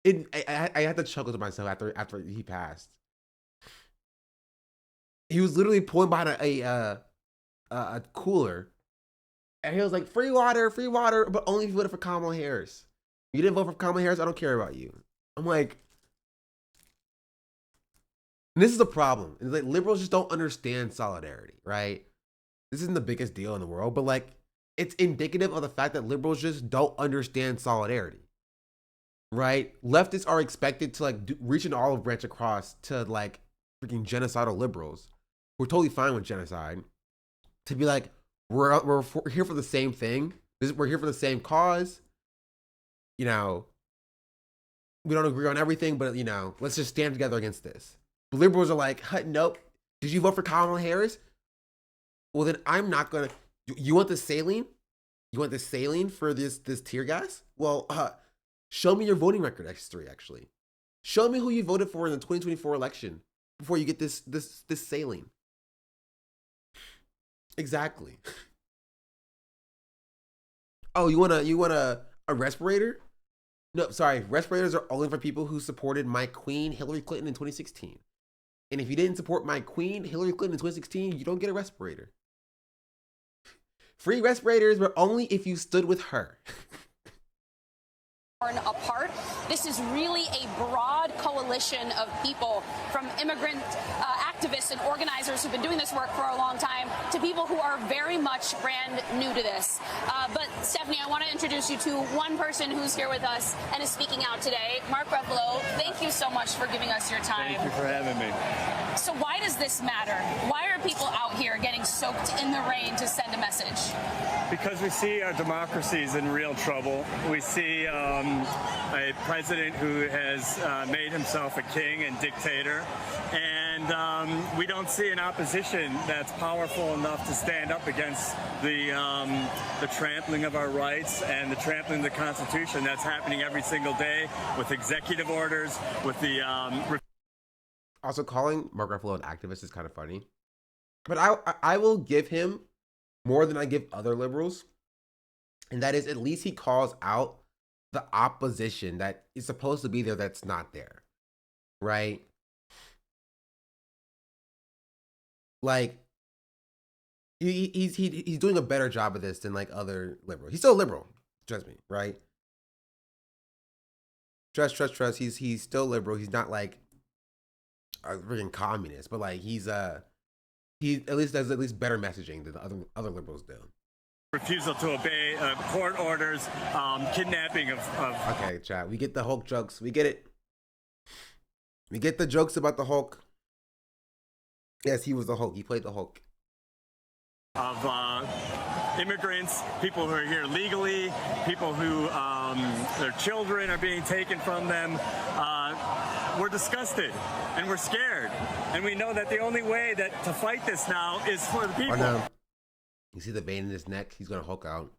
I had to chuckle to myself after he passed. He was literally pulling behind a cooler, and he was like, free water, but only if you voted for Kamala Harris. You didn't vote for Kamala Harris, I don't care about you. I'm like, and this is the problem. It's like liberals just don't understand solidarity, right? This isn't the biggest deal in the world, but like, it's indicative of the fact that liberals just don't understand solidarity, right? Leftists are expected to like reach an olive branch across to like freaking genocidal liberals. We're totally fine with genocide. To be like, we're here for the same thing. We're here for the same cause. You know, we don't agree on everything, but you know, let's just stand together against this. But liberals are like, nope. Did you vote for Kamala Harris? Well, then I'm not gonna. You want the saline? You want the saline for this tear gas? Well, show me your voting record history. Actually, show me who you voted for in the 2024 election before you get this saline. Exactly. Oh, you want a respirator? No, sorry. Respirators are only for people who supported my queen Hillary Clinton in 2016. And if you didn't support my queen Hillary Clinton in 2016, you don't get a respirator. Free respirators were only if you stood with her. Apart. This is really a broad coalition of people, from immigrant activists and organizers who've been doing this work for a long time to people who are very much brand new to this. But Stephanie, I want to introduce you to one person who's here with us and is speaking out today. Mark Ruffalo, thank you so much for giving us your time. Thank you for having me. So why does this matter? Why are people out here getting soaked in the rain to send a message? Because we see our democracies in real trouble. We see a president who has made himself a king and dictator, and we don't see an opposition that's powerful enough to stand up against the trampling of our rights and the trampling of the Constitution that's happening every single day with executive orders, with the Also, calling Mark Ruffalo an activist is kind of funny, but I will give him more than I give other liberals, and that is at least he calls out the opposition that is supposed to be there that's not there, right? Like he's doing a better job of this than like other liberals. He's still a liberal, trust me, right? Trust. He's still liberal. He's not like a freaking communist, but like he at least does at least better messaging than the other liberals do. refusal to obey court orders, kidnapping of... Okay, chat. We get the Hulk jokes. We get it. We get the jokes about the Hulk. Yes, he was the Hulk. He played the Hulk. Of immigrants, people who are here legally, people who their children are being taken from them. We're disgusted and we're scared. And we know that the only way that to fight this now is for the people. Oh, no. You see the vein in his neck? He's going to Hulk out.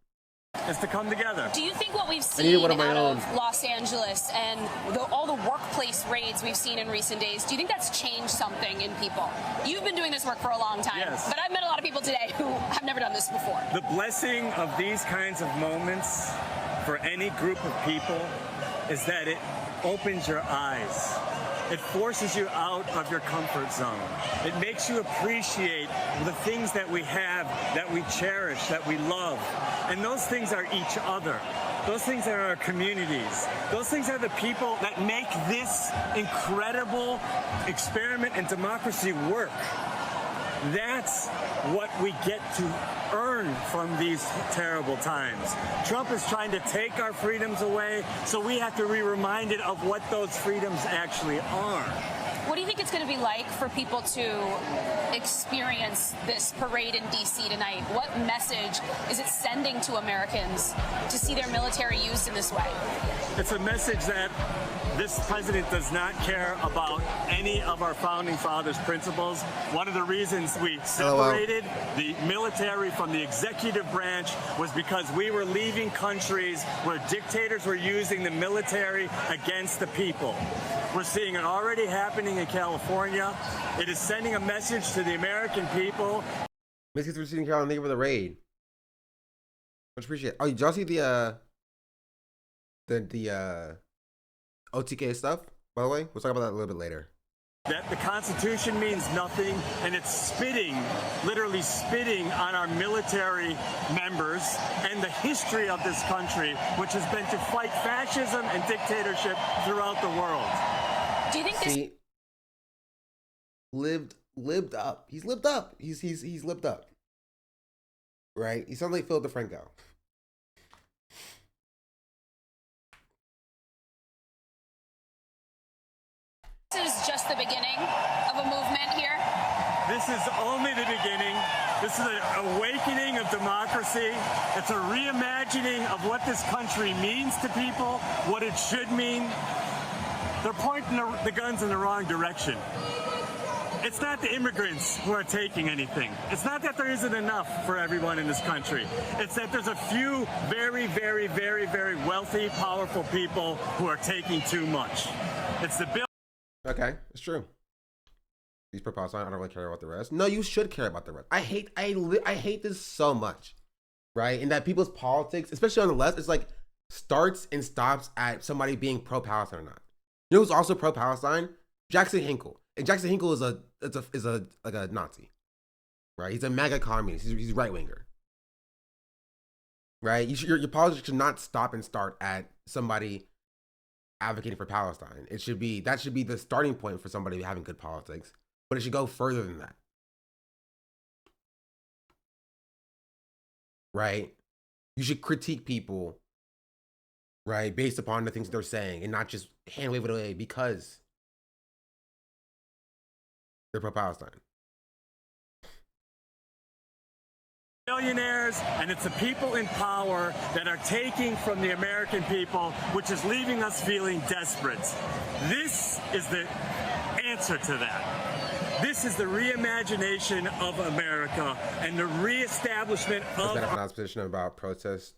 Is to come together. Do you think what we've seen out of Los Angeles and all the workplace raids we've seen in recent days, do you think that's changed something in people? You've been doing this work for a long time, yes. But I've met a lot of people today who have never done this before. The blessing of these kinds of moments for any group of people is that it opens your eyes. It forces you out of your comfort zone. It makes you appreciate the things that we have, that we cherish, that we love. And those things are each other. Those things are our communities. Those things are the people that make this incredible experiment in democracy work. That's what we get to earn from these terrible times. Trump is trying to take our freedoms away, so we have to be reminded of what those freedoms actually are. What do you think it's going to be like for people to experience this parade in D.C. tonight? What message is it sending to Americans to see their military used in this way? It's a message that this president does not care about any of our founding fathers' principles. One of the reasons we separated the military from the executive branch was because we were leaving countries where dictators were using the military against the people. We're seeing it already happening in California. It is sending a message to the American people. Miss we're sitting here on the raid. Much appreciate it. Oh, did y'all see the OTK stuff, by the way? We'll talk about that a little bit later. That the Constitution means nothing, and it's spitting, literally spitting on our military members and the history of this country, which has been to fight fascism and dictatorship throughout the world. Do you think this... lived up. He's lived up. He's lived up. right? He sounds like Phil DeFranco. This is just the beginning of a movement here. This is only the beginning. This is an awakening of democracy. It's a reimagining of what this country means to people, what it should mean. They're pointing the guns in the wrong direction. It's not the immigrants who are taking anything. It's not that there isn't enough for everyone in this country. It's that there's a few very, very, very, very wealthy, powerful people who are taking too much. It's the bill. Okay, it's true. He's pro Palestine. I don't really care about the rest. No, you should care about the rest. I hate this so much, right? And that people's politics, especially on the left, it's like starts and stops at somebody being pro Palestine or not. You know who's also pro Palestine? Jackson Hinkle. And Jackson Hinkle is like a Nazi, right? He's a MAGA communist. He's right winger, right? Your politics should not stop and start at somebody advocating for Palestine. That should be the starting point for somebody having good politics, but it should go further than that, right? You should critique people, right, based upon the things they're saying, and not just hand wave it away because they're pro-Palestine. Billionaires, and it's the people in power that are taking from the American people, which is leaving us feeling desperate. This is the answer to that. This is the reimagination of America and the reestablishment of... Is that a position about protests?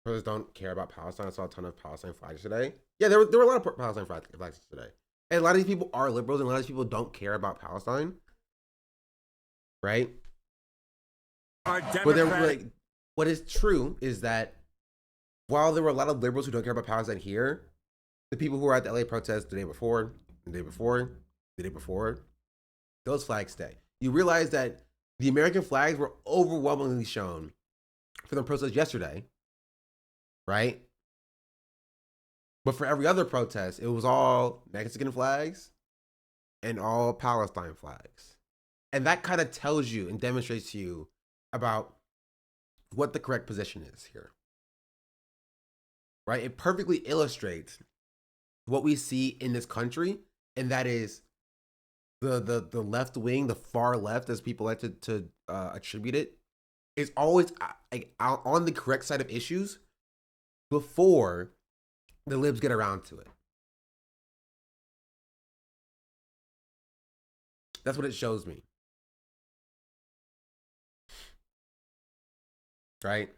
Protests don't care about Palestine. I saw a ton of Palestine flags today. Yeah, there were a lot of Palestine flags today. And a lot of these people are liberals, and a lot of these people don't care about Palestine, right? But like, what is true is that while there were a lot of liberals who don't care about Palestine here, the people who were at the LA protest the day before, those flags stay. You realize that the American flags were overwhelmingly shown for the protest yesterday, right? But for every other protest, it was all Mexican flags and all Palestine flags. And that kind of tells you and demonstrates to you about what the correct position is here. Right? It perfectly illustrates what we see in this country, and that is the left wing, the far left, as people like to attribute it, is always out on the correct side of issues before the libs get around to it. That's what it shows me. Right?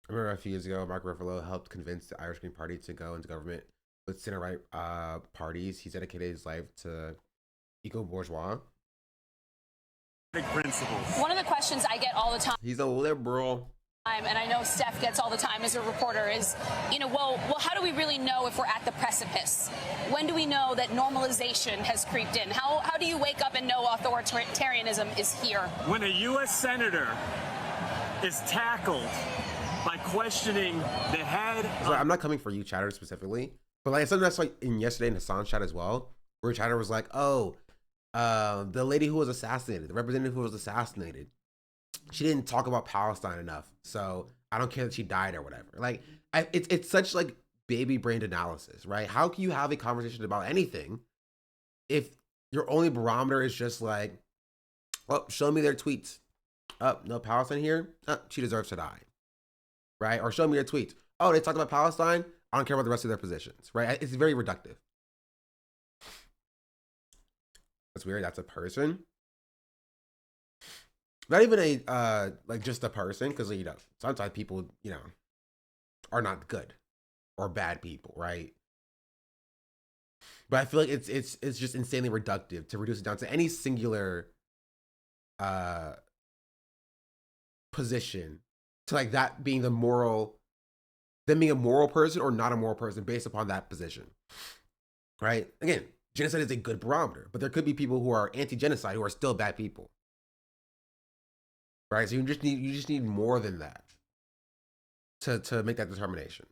I remember a few years ago, Mark Ruffalo helped convince the Irish Green Party to go into government with center-right parties. He's dedicated his life to eco-bourgeois principles. One of the questions I get all the time, he's a liberal, and I know Steph gets all the time as a reporter, is, well, how do we really know if we're at the precipice? When do we know that normalization has creeped in? How do you wake up and know authoritarianism is here? When a U.S. senator is tackled by questioning the head... So I'm not coming for you, Chatter, specifically, but like something I saw in yesterday in Hassan's chat as well, where Chatter was like, the lady who was assassinated, the representative who was assassinated, she didn't talk about Palestine enough, so I don't care that she died or whatever. Like, it's such like baby brained analysis, right? How can you have a conversation about anything if your only barometer is just like, oh, show me their tweets. Oh, no Palestine here? She deserves to die, right? Or show me their tweets. Oh, they talked about Palestine? I don't care about the rest of their positions, right? It's very reductive. That's weird. That's a person. Not even a like just a person, because sometimes people are not good or bad people, right? But I feel like it's just insanely reductive to reduce it down to any singular position, to like that being them being a moral person or not a moral person based upon that position, right? Again, genocide is a good barometer, but there could be people who are anti-genocide who are still bad people. Right, so you just need more than that to make that determination.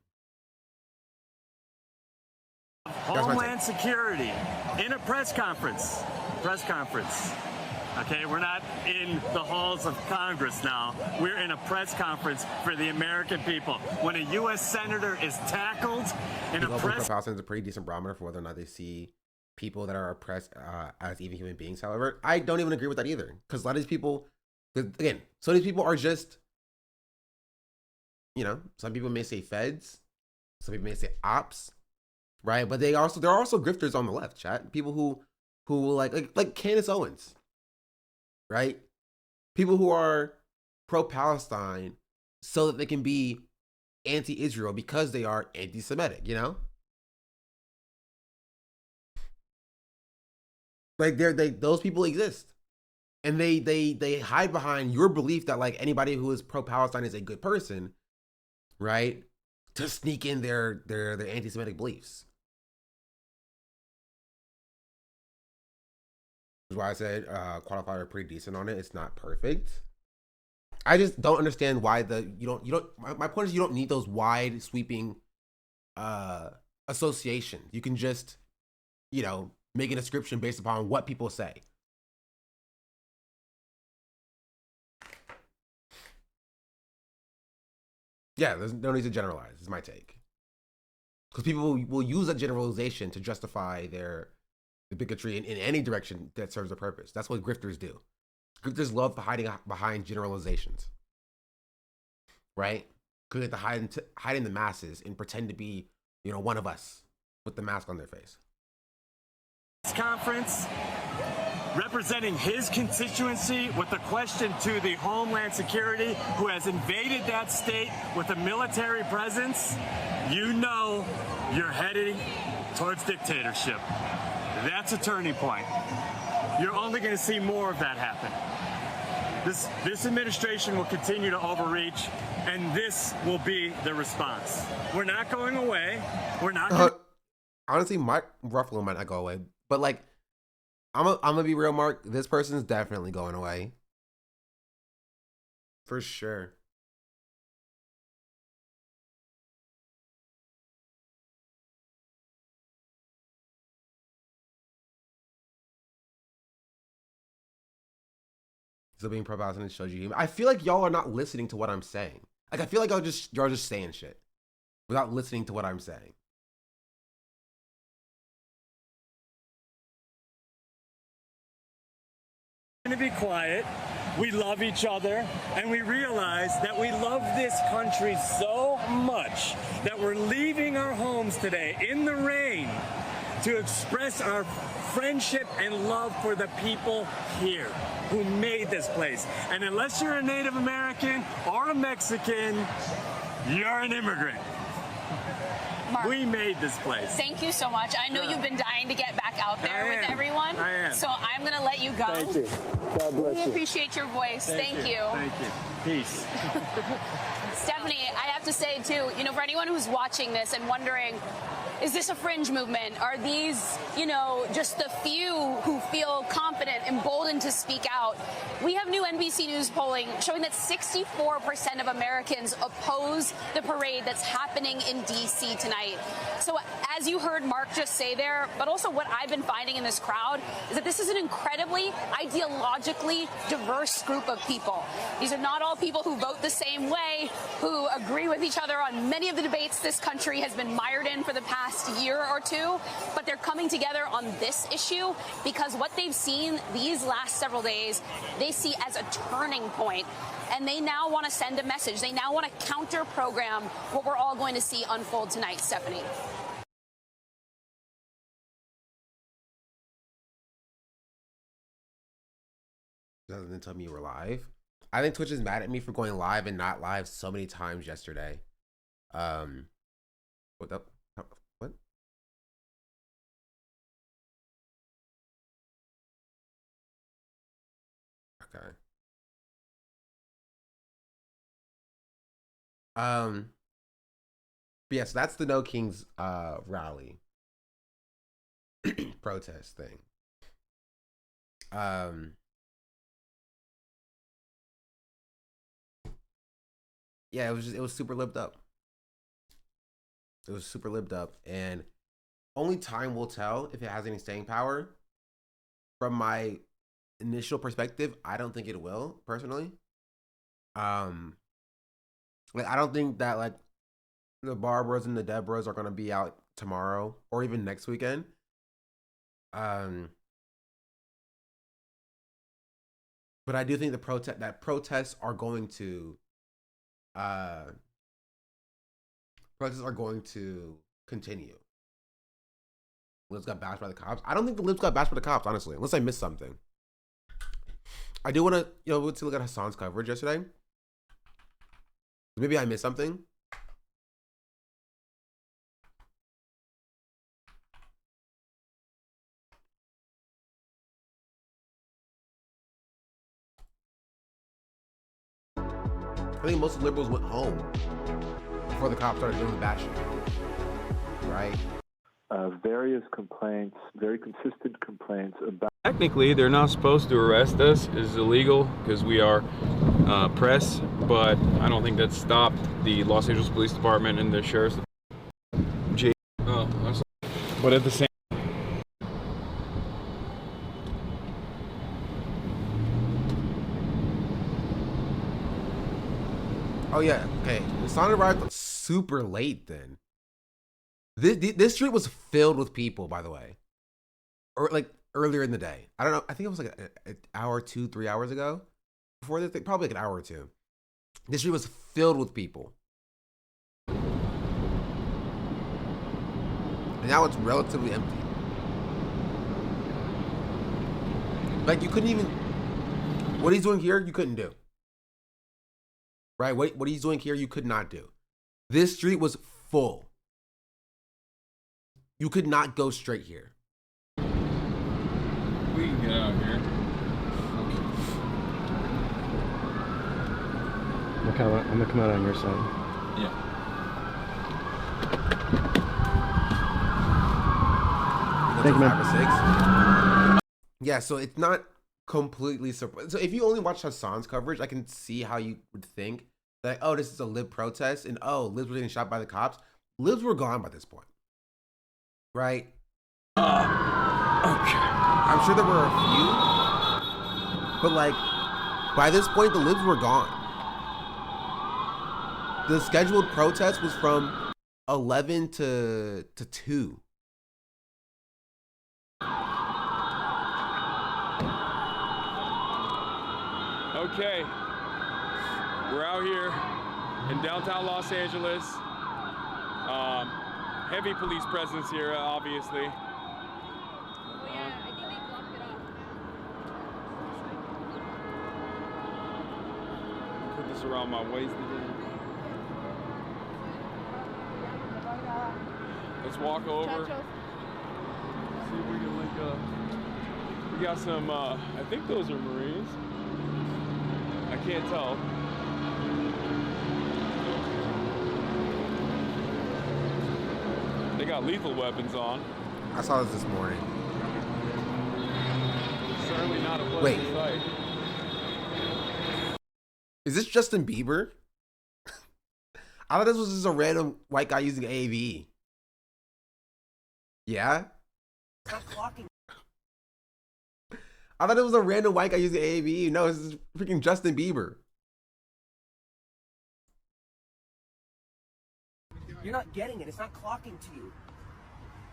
Homeland Security in a press conference. Okay, we're not in the halls of Congress now. We're in a press conference for the American people. When a U.S. senator is tackled in a press... Palestine is a pretty decent barometer for whether or not they see people that are oppressed as even human beings. However, I don't even agree with that either. Because a lot of these people, again, some of these people are just, you know, some people may say feds, some people may say ops, right? But there are also grifters on the left, chat. People who will like Candace Owens, right? People who are pro-Palestine so that they can be anti-Israel because they are anti-Semitic, you know? Like those people exist. And they hide behind your belief that like anybody who is pro-Palestine is a good person, right? To sneak in their anti-Semitic beliefs. That's why I said qualifier are pretty decent on it. It's not perfect. I just don't understand why my point is you don't need those wide sweeping associations. You can just, you know, make a description based upon what people say. Yeah, there's no need to generalize, is my take. Because people will use that generalization to justify the bigotry in any direction that serves a purpose. That's what grifters do. Grifters love hiding behind generalizations, right? Because they have to hide in the masses and pretend to be, you know, one of us with the mask on their face. Conference representing his constituency with a question to the Homeland Security who has invaded that state with a military presence, you know you're heading towards dictatorship. That's a turning point. You're only going to see more of that happen. This administration will continue to overreach, and this will be the response. We're not going away. We're not. Honestly, Mark Ruffalo might not go away, but like, I'm gonna be real, Mark. This person's definitely going away, for sure. So being pro-Palestinian shows you. I feel like y'all are not listening to what I'm saying. Like I feel like y'all just saying shit without listening to what I'm saying. To be quiet, we love each other, and we realize that we love this country so much that we're leaving our homes today in the rain to express our friendship and love for the people here who made this place. And unless you're a Native American or a Mexican, you're an immigrant. Mark, we made this place. Thank you so much. I know you've been dying to get back out there with everyone. I am. So I'm going to let you go. Thank you. God bless we you. appreciate your voice. Thank you. Thank you. Peace. Stephanie, I have to say, too, you know, for anyone who's watching this and wondering, is this a fringe movement? Are these, you know, just the few who feel confident, emboldened to speak out? We have new NBC News polling showing that 64% of Americans oppose the parade that's happening in D.C. tonight. So as you heard Mark just say there, but also what I've been finding in this crowd is that this is an incredibly ideologically diverse group of people. These are not all people who vote the same way, who agree with each other on many of the debates this country has been mired in for the past year or two, but they're coming together on this issue because what they've seen these last several days, they see as a turning point, and they now want to send a message. They now want to counter-program what we're all going to see unfold tonight, Stephanie. Doesn't tell me you were live. I think Twitch is mad at me for going live and not live so many times yesterday. What up? What? Okay. But yes, that's the No Kings rally protest thing. Yeah, it was super libbed up. It was super libbed up, and only time will tell if it has any staying power. From my initial perspective, I don't think it will personally. Like I don't think that like the Barbaras and the Debras are gonna be out tomorrow or even next weekend. But I do think protests are going to continue. Libs got bashed by the cops. I don't think the Libs got bashed by the cops, honestly, unless I missed something. I do want to, to look at Hassan's coverage yesterday. Maybe I missed something. I think most liberals went home before the cops started doing the bashing. Right? Various complaints, very consistent complaints about. Technically, they're not supposed to arrest us. It's illegal because we are press, but I don't think that stopped the Los Angeles Police Department and the sheriff's. But at the same. Oh yeah, okay. The Hassan arrived super late then. This street was filled with people, by the way. Or like earlier in the day. I don't know. I think it was like an hour, 2-3 hours ago. Before this, probably like an hour or two. This street was filled with people. And now it's relatively empty. Like you couldn't even. What he's doing here, you couldn't do. Right? What he's doing here, you could not do. This street was full. You could not go straight here. We can get out here. I'm gonna come out on your side. Yeah. Thank you, man. Yeah, so it's not completely surprising. So if you only watch Hassan's coverage, I can see how you would think that, oh, this is a Lib protest, and oh, Libs were getting shot by the cops. Libs were gone by this point. Right? Okay. I'm sure there were a few, but like by this point, the Libs were gone. The scheduled protest was from 11 to 2. Okay. We're out here in downtown Los Angeles. Heavy police presence here, obviously. Yeah, I think they blocked it off. Put this around my waist again. Let's walk over. See if we can link up. We got some, I think those are Marines. I can't tell. They got lethal weapons on. I saw this morning. Certainly not a pleasant sight. Is this Justin Bieber? I thought this was just a random white guy using AAV. Yeah? Stop clocking. I thought it was a random white guy using AAV. No, this is freaking Justin Bieber. You're not getting it. It's not clocking to you.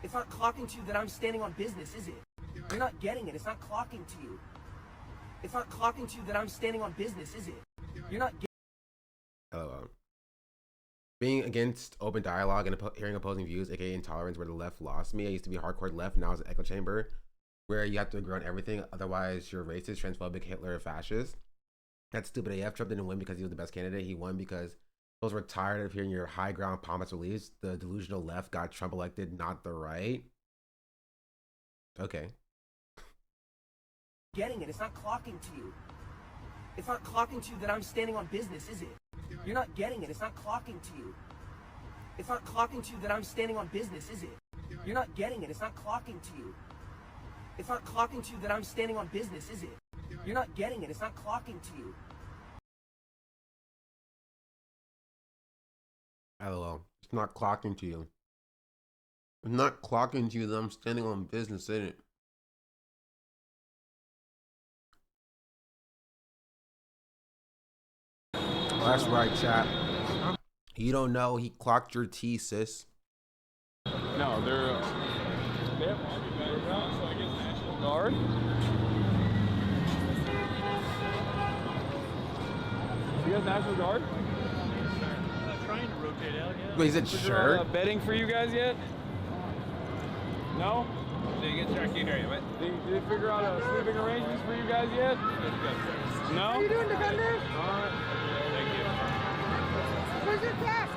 It's not clocking to you that I'm standing on business, is it? You're not getting it. It's not clocking to you. It's not clocking to you that I'm standing on business, is it? You're not getting LOL. Being against open dialogue and hearing opposing views, aka intolerance, where the left lost me. I used to be hardcore left, now it's an echo chamber, where you have to agree on everything, otherwise you're racist, transphobic, Hitler, or fascist. That's stupid AF. Trump didn't win because he was the best candidate. He won because those were tired of hearing your high ground promise beliefs. The delusional left got Trump elected, not the right. Okay. getting it. It's not clocking to you. It's not clocking to you that I'm standing on business, is it? You're not getting it. It's not clocking to you. It's not clocking to you that I'm standing on business, is it? You're not getting it. It's not clocking to you. It's not clocking to you that I'm standing on business, is it? You're not getting it. It's not clocking to you. LOL. It's not clocking to you. It's not clocking to you that I'm standing on business, isn't it? That's right, chat. You don't know he clocked your T, sis. No, they have army background, so I guess National Guard. You guys National Guard? Trying to rotate out, yeah. Wait, is it sure? Bedding for you guys yet? No? So you get charcuterie, what? Did they figure out sleeping arrangements for you guys yet? No? How you doing, Defender? All right. Thank you. Where's your cat?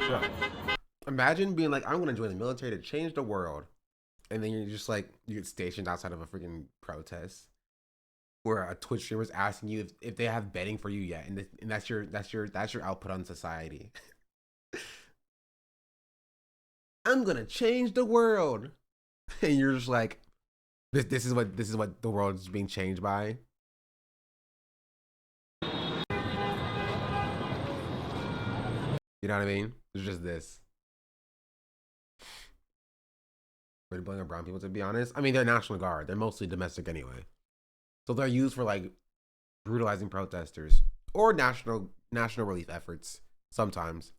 Bro, imagine being like, I'm gonna join the military to change the world, and then you're just like, you get stationed outside of a freaking protest where a Twitch streamer is asking you if they have bedding for you yet, and that's your output on society. I'm gonna change the world, and you're just like, this is what the world is being changed by. You know what I mean? It's just this. Way to blame on brown people, to be honest. I mean, they're National Guard. They're mostly domestic anyway. So they're used for like brutalizing protesters or national relief efforts sometimes.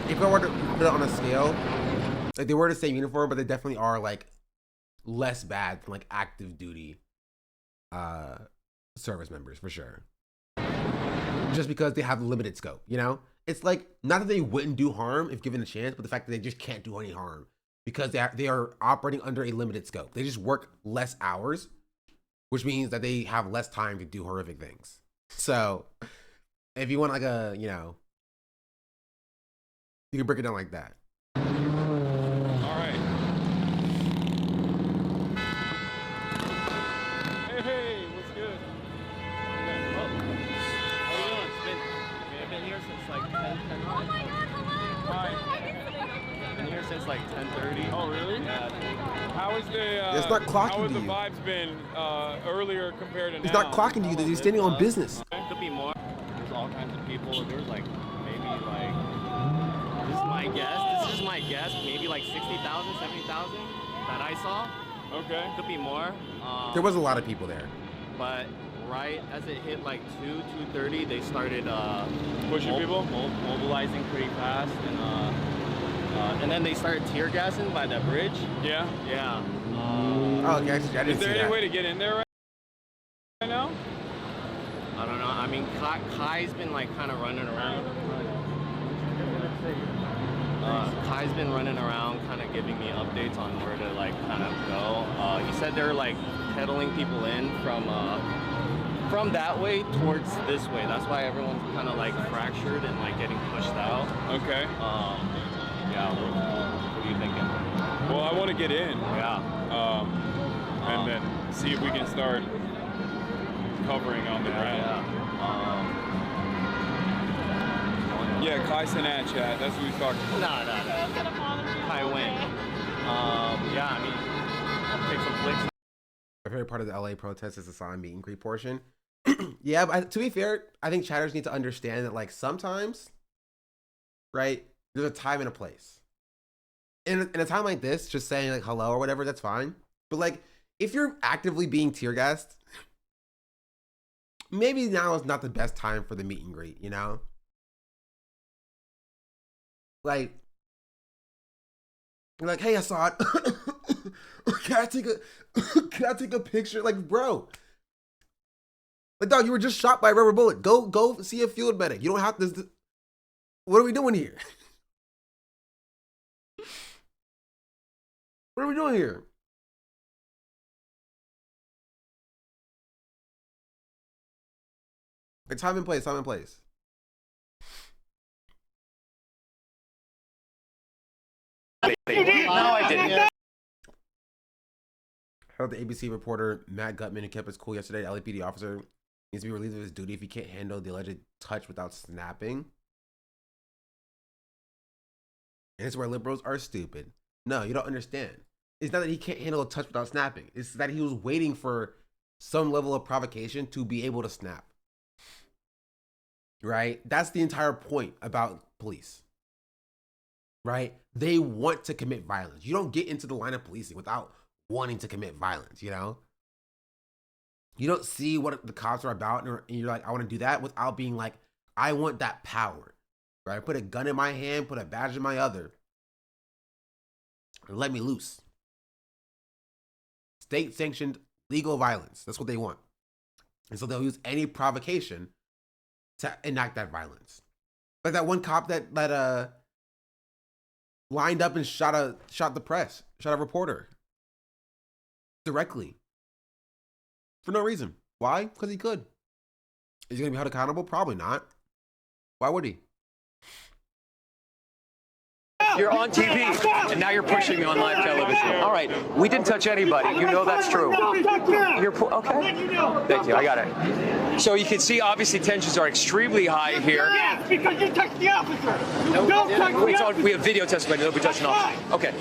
If I were to put it on a scale, like they wear the same uniform, but they definitely are like less bad than like active duty service members for sure. Just because they have limited scope, you know? It's like, not that they wouldn't do harm if given a chance, but the fact that they just can't do any harm because they are operating under a limited scope. They just work less hours, which means that they have less time to do horrific things. So if you want like a, you know, you can break it down like that. All right. Hey, what's good? How you doing? I've been here since like 10. Oh my God, hello! Hi. I've been here since like 10:30. Oh, really? Yeah. How is the It's not clocking how has to the you. vibes been earlier compared to now? It's not clocking to you that you're standing on business. Could be more. There's all kinds of people. There's like maybe like, this is my guess. This is my guess. Maybe like 60,000, 70,000 that I saw. Okay. Could be more. There was a lot of people there. But right as it hit like 2:30, they started pushing people, mobilizing pretty fast, and then they started tear gassing by that bridge. Yeah. Yeah. Oh, okay. I didn't Is there see any that. way to get in there right now? I don't know. I mean, Kai's been like kind of running around. Kai's been running around, kind of giving me updates on where to like kind of go. He said they're like pedaling people in from that way towards this way. That's why everyone's kind of like fractured and like getting pushed out. Okay. Yeah. What are you thinking? Well, I want to get in. Yeah. And then see if we can start covering on the ground. Yeah, Kai Sinat chat. That's what we talked about. No. Kai win. Yeah, I mean, I'll take some flicks. My favorite part of the LA protest is the silent meet and greet portion. Yeah, but to be fair, I think chatters need to understand that like sometimes, right, there's a time and a place. In a time like this, just saying like hello or whatever, that's fine. But like, if you're actively being tear gassed, maybe now is not the best time for the meet and greet, you know? Like, you're like, hey, Assad, can I take a picture? Like, bro, like, dog, you were just shot by a rubber bullet. Go see a field medic. You don't have to. What are we doing here? What are we doing here? Like, time and place, time and place. No, I didn't. How the ABC reporter Matt Gutman, who kept his cool yesterday, LAPD officer, needs to be relieved of his duty if he can't handle the alleged touch without snapping. And it's where liberals are stupid. No, you don't understand. It's not that he can't handle a touch without snapping. It's that he was waiting for some level of provocation to be able to snap. Right? That's the entire point about police. Right? They want to commit violence. You don't get into the line of policing without wanting to commit violence, you know? You don't see what the cops are about and you're like, I want to do that without being like, I want that power. Right? Put a gun in my hand, put a badge in my other. And let me loose. State-sanctioned legal violence. That's what they want. And so they'll use any provocation to enact that violence. Like that one cop that lined up and shot the press, shot a reporter directly for no reason. Why? Because he could. Is he gonna be held accountable? Probably not. Why would he? You're on TV, and now you're pushing me on live television. All right, we didn't touch anybody. You know that's true. You're okay. Thank you. I got it. So you can see, obviously, tensions are extremely high here. Yes, because you touched the officer. Don't touch the officer. We have video testimony. Nobody touched an officer. Okay.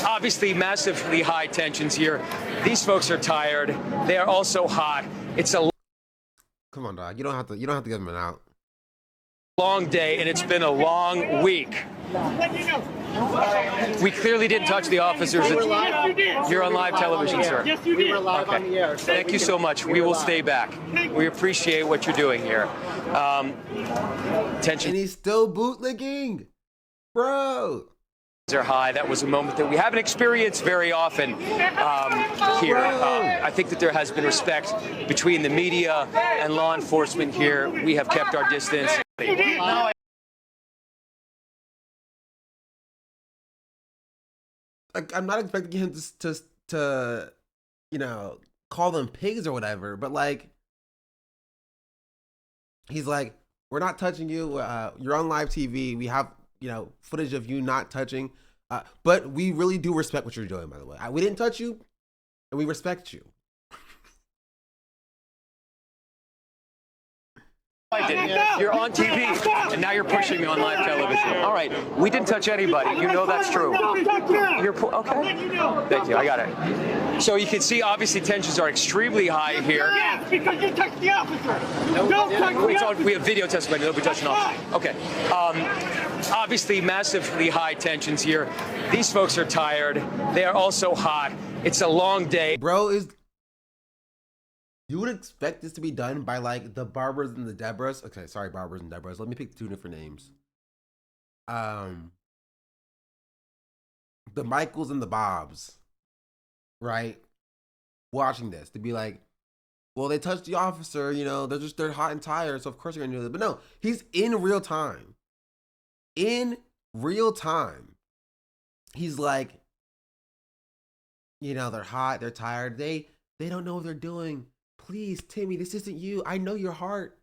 Obviously, massively high tensions here. These folks are tired. They are also hot. It's a Come on, dog. You don't have to give them an out. long day, and it's been a long week. We clearly didn't touch the officers. You're on live television, sir. Yes, you did. We were live on the air. Thank you so much. We will stay back. We appreciate what you're doing here. Tension. And he's still bootlegging, bro. Are high. That was a moment that we haven't experienced very often here. I think that there has been respect between the media and law enforcement here. We have kept our distance. I'm not expecting him to you know, call them pigs or whatever, but like, he's like, we're not touching you. You're on live TV. We have, you know, footage of you not touching, but we really do respect what you're doing, by the way. We didn't touch you, and we respect you. I didn't. You're on TV, and now you're pushing me on live television. All right, we didn't touch anybody. You know that's true. You're okay. Thank you. I got it. So you can see, obviously, tensions are extremely high here. Yes, because you touched the officer. Don't touch the officer. We have video testimony. Nobody touched an officer. Okay. Obviously, massively high tensions here. These folks are tired. They are also hot. It's a long day. Bro, you would expect this to be done by like the Barbers and the Debras. Okay, sorry, Barbers and Debras. Let me pick two different names. The Michaels and the Bobs, right? Watching this to be like, well, they touched the officer, you know, they're hot and tired, so of course they're gonna do this. But no, he's in real time. In real time, he's like, you know, they're hot, they're tired, they don't know what they're doing. Please, Timmy, this isn't you. I know your heart.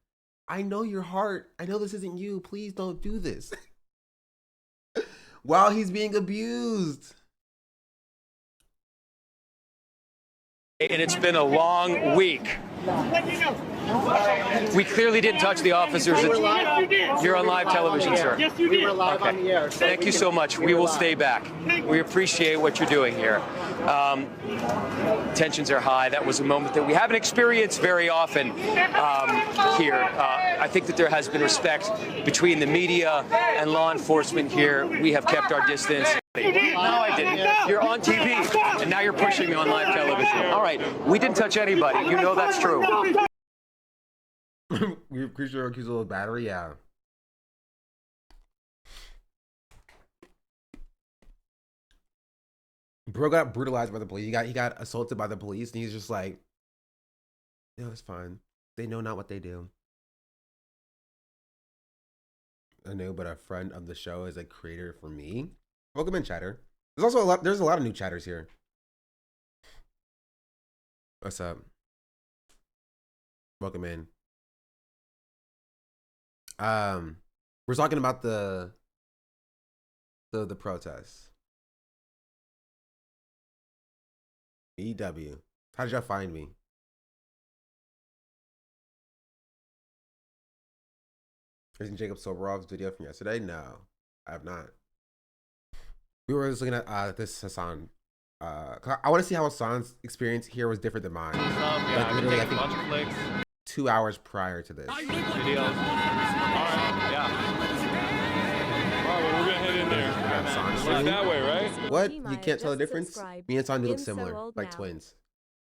I know your heart. I know this isn't you. Please don't do this. While he's being abused. And it's been a long week. We clearly didn't touch the officers. You're on live television, sir. Yes, you did. We were live on the air. Thank you so much. We will stay back. We appreciate what you're doing here. Tensions are high. That was a moment that we haven't experienced very often here. I think that there has been respect between the media and law enforcement here. We have kept our distance. No, I didn't. You're on TV, and now you're pushing me on live television. All right, we didn't touch anybody. You know that's true. We're pretty sure accused of battery, yeah. Bro got brutalized by the police. He got assaulted by the police, and he's just like, no, it's fine. They know not what they do. I know, but a friend of the show is a creator for me. Welcome in, chatter. There's also there's a lot of new chatters here. What's up? Welcome in. We're talking about the protests. EW. How did y'all find me? Isn't Jacob Soborov's video from yesterday? No, I have not. We were just looking at this Hassan I want to see how Hassan's experience here was different than mine. Yeah, Like I've been literally, I taking a think bunch of flicks. 2 hours prior to this. Videos. Alright, yeah. Alright, well, we're gonna head in there. It's that way, right? What? You can't tell the difference? Me and Sandy look similar, like twins.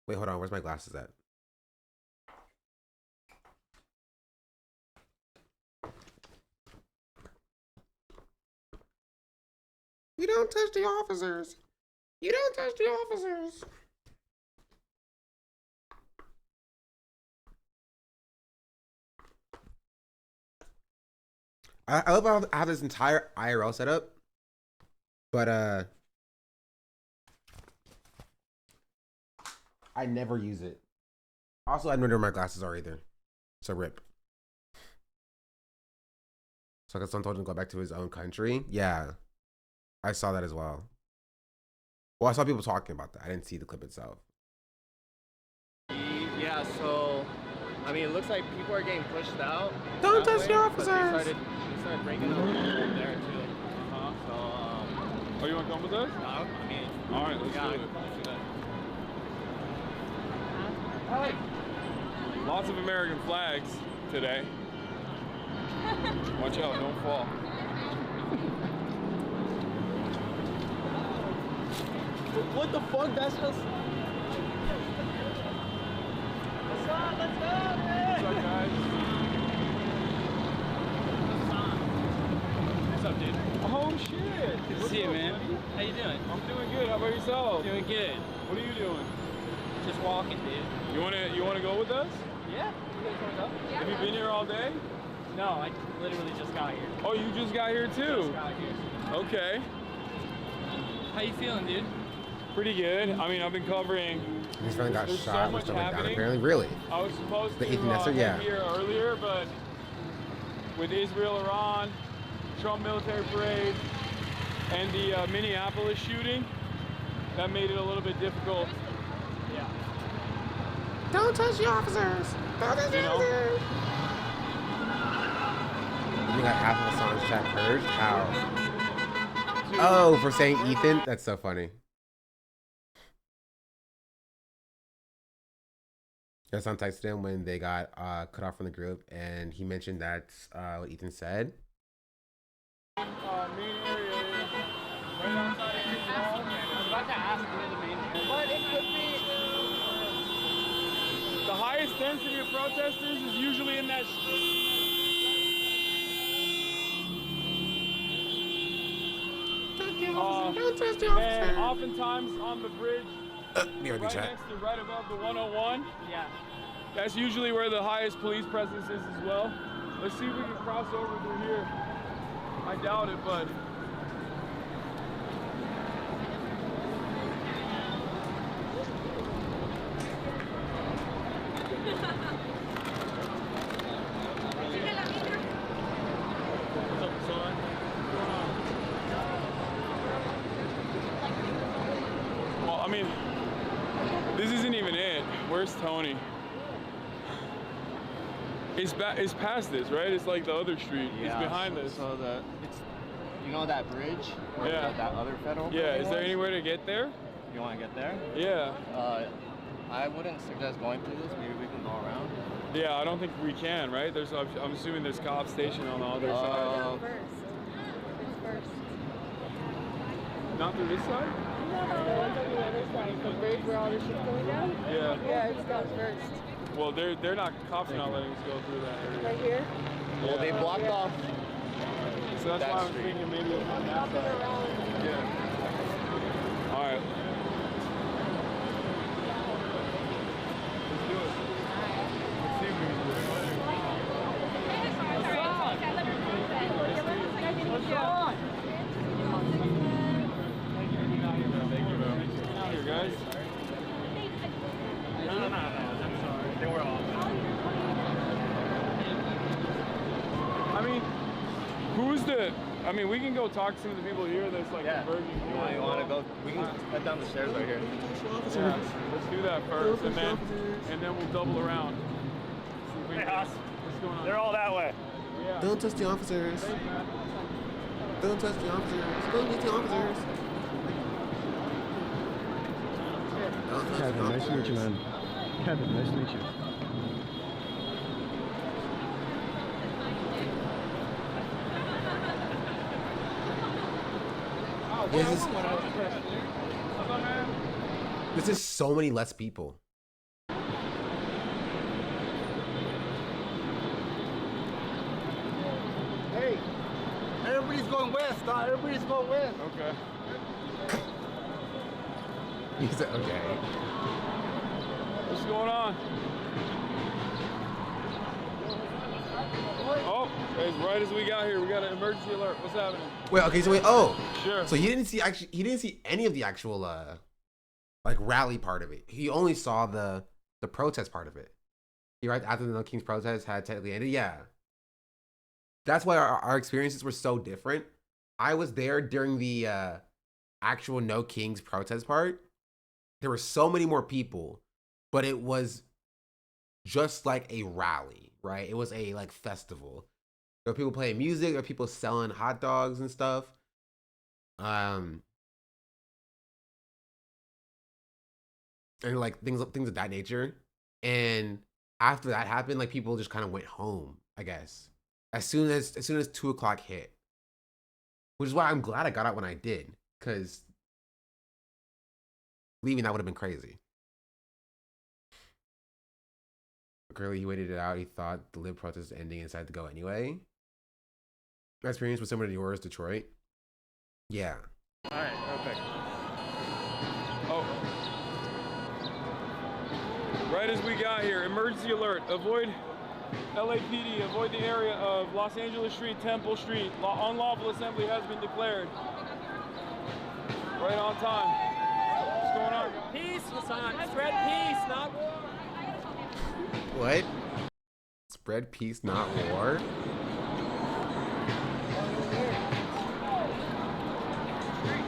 Wait, hold on. Where's my glasses at? You don't touch the officers. You don't touch the officers. I love how I have this entire IRL setup, but I never use it. Also, I don't know where my glasses are either. So rip. So I guess someone told him to go back to his own country. Yeah, I saw that as well. Well, I saw people talking about that. I didn't see the clip itself. Yeah, so I mean, it looks like people are getting pushed out. Don't touch the officers. They started breaking up people there too. So, oh, you want to come with us? No, I mean, all right, let's do it. Let's do that. Lots of American flags today. Watch out, don't fall. What the fuck? That's just. What's up, guys? What's up, dude? Oh, shit. Good to see you, man. Buddy? How you doing? I'm doing good. How about yourself? Doing good. What are you doing? Just walking, dude. You wanna go with us? Yeah. You guys wanna go? Yeah. Have you been here all day? No, I literally just got here. Oh, you just got here too? Just got here. Okay. How you feeling, dude? Pretty good. I mean, I've been covering. His friend got There's shot so and much stuff like that. happening. Apparently, really. I was supposed The to Ethan Nestor, head yeah. here earlier, but with Israel, Iran, Trump military parade, and the Minneapolis shooting, that made it a little bit difficult. Yeah. Don't touch the officers. Don't touch the officers. You got half of Hassan's chat purged? How? Oh, for saying Ethan? That's so funny. Hassan texted him when they got cut off from the group, and he mentioned that's what Ethan said. Main area is right outside of City Hall. I was about to ask where the main area is. But it could be. The highest density of protesters is usually in that. And oftentimes on the bridge, right next to, right above the 101. Yeah. That's usually where the highest police presence is as well. Let's see if we can cross over through here. I doubt it, but. Well, I mean, this isn't even it. Where's Tony? It's past this, right? It's like the other street. Yeah, it's behind this. So it's you know that bridge? Where Yeah. that other federal Yeah, building is there was? anywhere to get there? You want to get there? Yeah. I wouldn't suggest going through this. Maybe we can go around. Yeah, I don't think we can, right? I'm assuming there's cops stationed on the other side. Not through this side? No, it's on the other side. The bridge where all the shit's going down? Yeah. Yeah, it's down first. Well, they're not, cops are not letting us go through that area. Right here? Well, they blocked off. So that's that why I'm street. thinking maybe it's on that side. Yeah. All right. Let's do it. Let's see if we can do it. Thank you, bro. Here, guys. No. I'm sorry. They were off. I mean, I mean, we can go talk to some of the people here that's like converging. You want to go? We can head down the stairs right here. Yeah, let's do that first, and then we'll double around. Hey, Haas. What's going on? They're all that way. Yeah. Don't touch the officers. Don't touch the officers. Don't touch the officers. Kevin, nice to meet you, man. Kevin, nice to meet you. This is so many less people. Hey, everybody's going west. Everybody's going west. Okay. He said, okay. What's going on? Oh, as right as we got here, we got an emergency alert. What's happening? Wait, okay, so wait, oh. Sure. So he didn't see any of the actual like rally part of it. He only saw the protest part of it. He right after the No Kings protest had technically ended. Yeah. That's why our experiences were so different. I was there during the actual No Kings protest part. There were so many more people, but it was just like a rally, right? It was a like festival. There were people playing music, there were people selling hot dogs and stuff. And like things of that nature. And after that happened, like people just kind of went home, I guess. As soon as 2 o'clock hit. Which is why I'm glad I got out when I did, because leaving that would have been crazy. Clearly, he waited it out. He thought the Lib protest was ending and decided to go anyway. My experience was similar to yours, Detroit. Yeah. All right, okay. Oh. Right as we got here, emergency alert. Avoid LAPD, avoid the area of Los Angeles Street, Temple Street. Unlawful assembly has been declared. Right on time. What's going on? Peace, Hassan. Spread peace, not war. What? Spread peace, not war?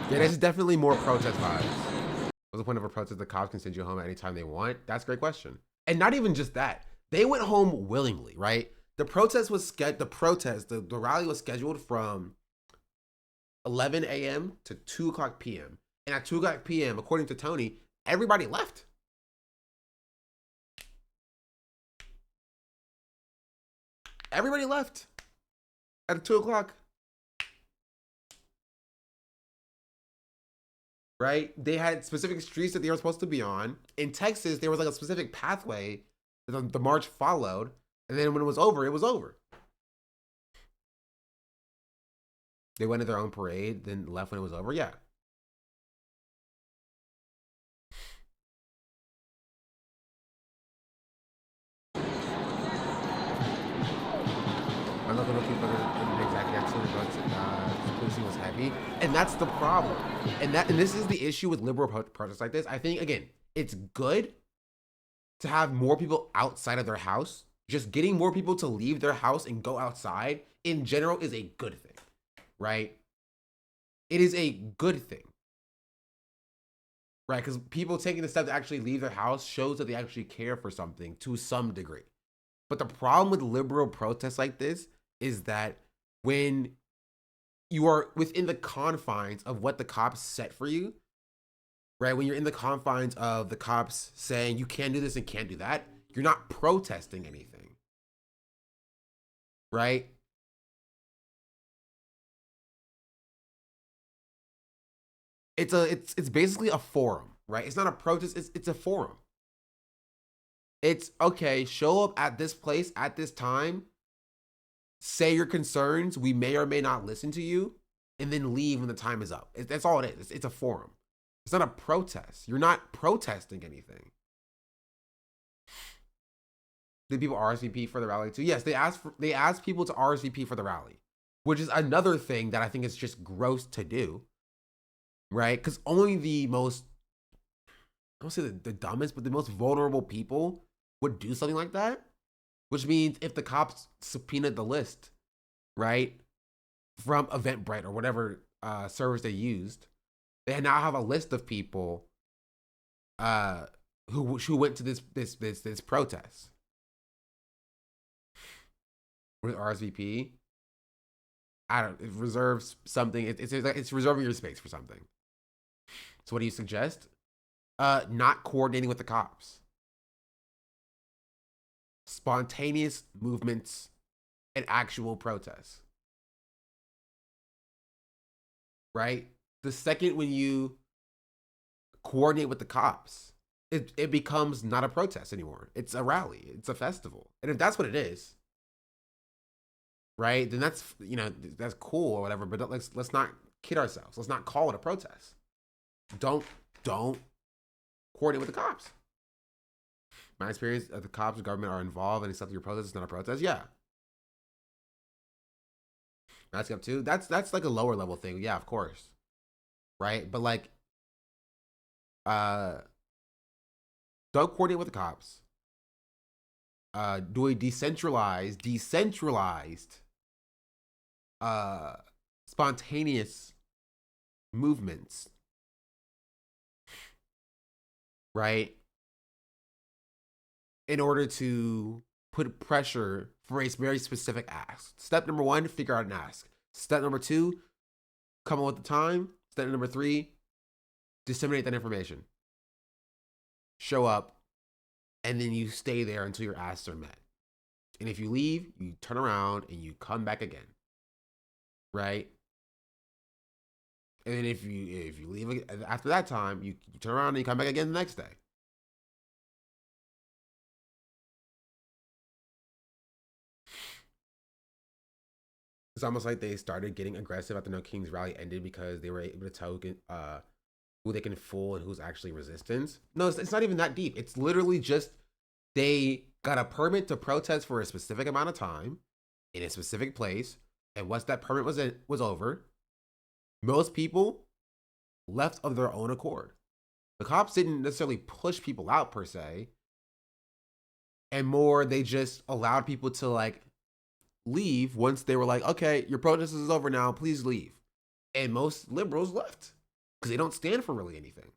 Yeah, this is definitely more protest vibes. What's the point of a protest? The cops can send you home at any time they want? That's a great question. And not even just that. They went home willingly, right? The protest was the rally was scheduled from 11 a.m. to 2 o'clock p.m. And at 2 o'clock p.m., according to Tony, everybody left. Everybody left at 2 o'clock. Right? They had specific streets that they were supposed to be on. In Texas, there was like a specific pathway that the march followed. And then when it was over, it was over. They went to their own parade, then left when it was over. Yeah. I'm not gonna keep exactly actually, but policing was heavy, and that's the problem. And this is the issue with liberal protests like this. I think again, it's good to have more people outside of their house. Just getting more people to leave their house and go outside in general is a good thing, right? It is a good thing, right? Because people taking the step to actually leave their house shows that they actually care for something to some degree. But the problem with liberal protests like this is that when you are within the confines of what the cops set for you, right? When you're in the confines of the cops saying you can't do this and can't do that, you're not protesting anything, right? It's basically a forum, right? It's not a protest, it's a forum. It's okay, show up at this place at this time, say your concerns, we may or may not listen to you, and then leave when the time is up. That's all it is. It's a forum. It's not a protest. You're not protesting anything. Did people RSVP for the rally too? Yes, they asked people to RSVP for the rally, which is another thing that I think is just gross to do, right? Because only the most, I don't say the dumbest, but the most vulnerable people would do something like that. Which means if the cops subpoenaed the list, right, from Eventbrite or whatever service they used, they now have a list of people who went to this protest. With RSVP, it reserves something. It's reserving your space for something. So what do you suggest? Not coordinating with the cops. Spontaneous movements and actual protests. Right? The second when you coordinate with the cops, it becomes not a protest anymore. It's a rally. It's a festival. And if that's what it is, right, then that's, you know, that's cool or whatever, but let's not kid ourselves. Let's not call it a protest. Don't coordinate with the cops. My experience of the cops and government are involved and accept your protest is not a protest. Yeah. Masking up too. That's like a lower level thing. Yeah, of course. Right? But like, don't coordinate with the cops. Do a decentralized, spontaneous movements. Right? In order to put pressure for a very specific ask. Step number 1, figure out an ask. Step number 2, come up with the time. Step number 3, disseminate that information. Show up, and then you stay there until your asks are met. And if you leave, you turn around and you come back again. Right? And then if you leave after that time, you turn around and you come back again the next day. It's almost like they started getting aggressive after No King's rally ended because they were able to tell who they can fool and who's actually resistance. No, it's not even that deep. It's literally just they got a permit to protest for a specific amount of time in a specific place, and once that permit was over, most people left of their own accord. The cops didn't necessarily push people out per se, and more they just allowed people to like leave once they were like, okay, your protest is over now, please leave. And most liberals left because they don't stand for really anything.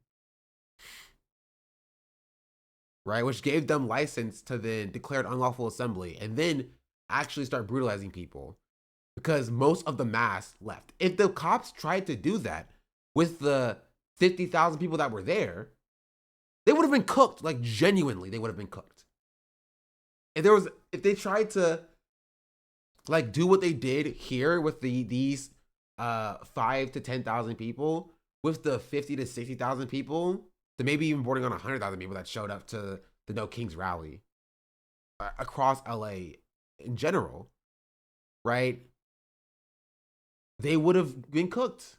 Right? Which gave them license to then declare an unlawful assembly and then actually start brutalizing people because most of the mass left. If the cops tried to do that with the 50,000 people that were there, they would have been cooked. Like genuinely, they would have been cooked. If they tried to like do what they did here with these 5 to 10,000 people, with the 50 to 60,000 people, to maybe even bordering on 100,000 people that showed up to the No Kings rally across LA in general, right? They would have been cooked,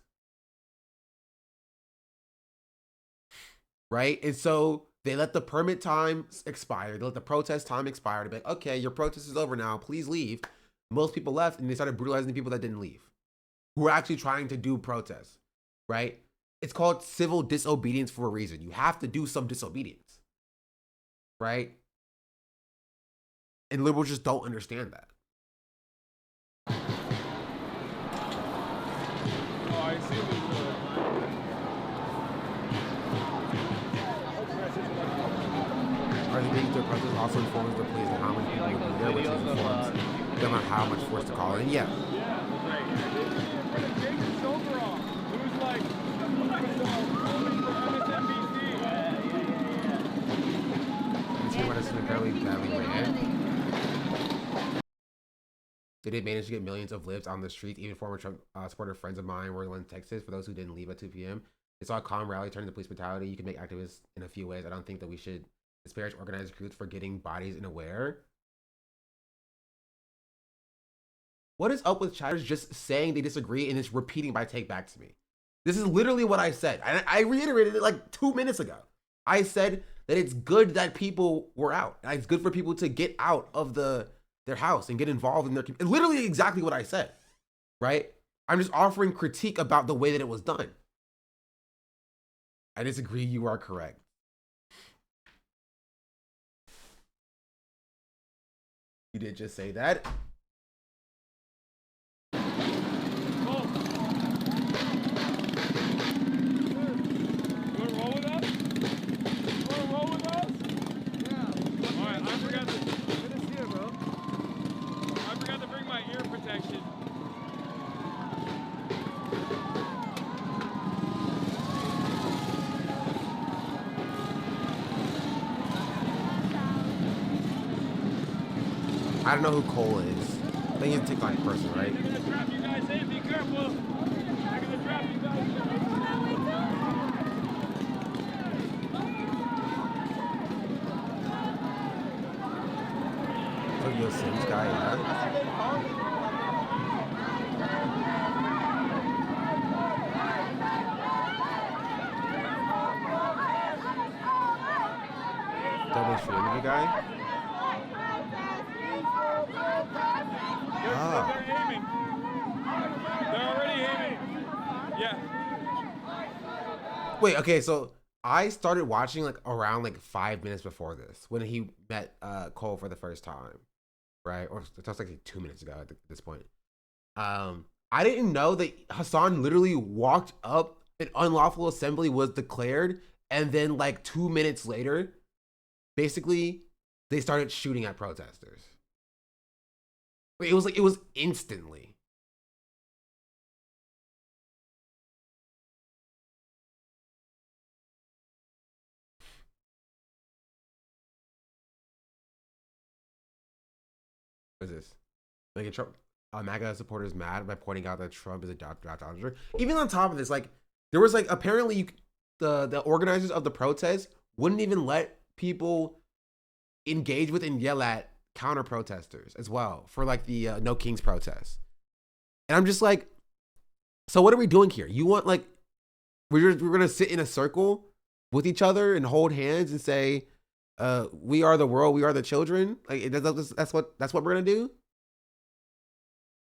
right? And so they let the permit time expire. They let the protest time expire to be like, okay, your protest is over now, please leave. Most people left, and they started brutalizing the people that didn't leave, who were actually trying to do protests, right? It's called civil disobedience for a reason. You have to do some disobedience, right? And liberals just don't understand that. Oh, I see Are the being to protest also informs the police on how many people will be there, which informs them on how much force to call in. Yeah. They did manage to get millions of lives on the streets. Even former Trump supporter friends of mine were in Texas. For those who didn't leave at 2 p.m., they saw a calm rally turn into police brutality. You can make activists in a few ways. I don't think that we should disparage organized groups for getting bodies unaware. What is up with chatters just saying they disagree and it's repeating by take back to me? This is literally what I said. I reiterated it like 2 minutes ago. I said that it's good that people were out. It's good for people to get out of their house and get involved in their community. Literally exactly what I said, right? I'm just offering critique about the way that it was done. I disagree. You are correct. You did just say that. I don't know who Cole is. I think he's a TikTok person, right? Be careful. They're gonna trap you guys. Tokyo Sims guy, yeah. Double streaming guy. They're aiming. They're already aiming. Yeah. Wait, okay, so I started watching like around like 5 minutes before this when he met Cole for the first time, right? Or it was like 2 minutes ago at this point. I didn't know that Hassan literally walked up, an unlawful assembly was declared, and then like 2 minutes later, basically they started shooting at protesters. It was instantly. What is this? Making Trump MAGA supporters mad by pointing out that Trump is a draft dodger. Even on top of this, like there was like apparently the organizers of the protest wouldn't even let people engage with and yell at counter protesters as well for like the No Kings protest. And I'm just like, so what are we doing here? You want like we're gonna sit in a circle with each other and hold hands and say, we are the world, we are the children. Like that's what we're gonna do.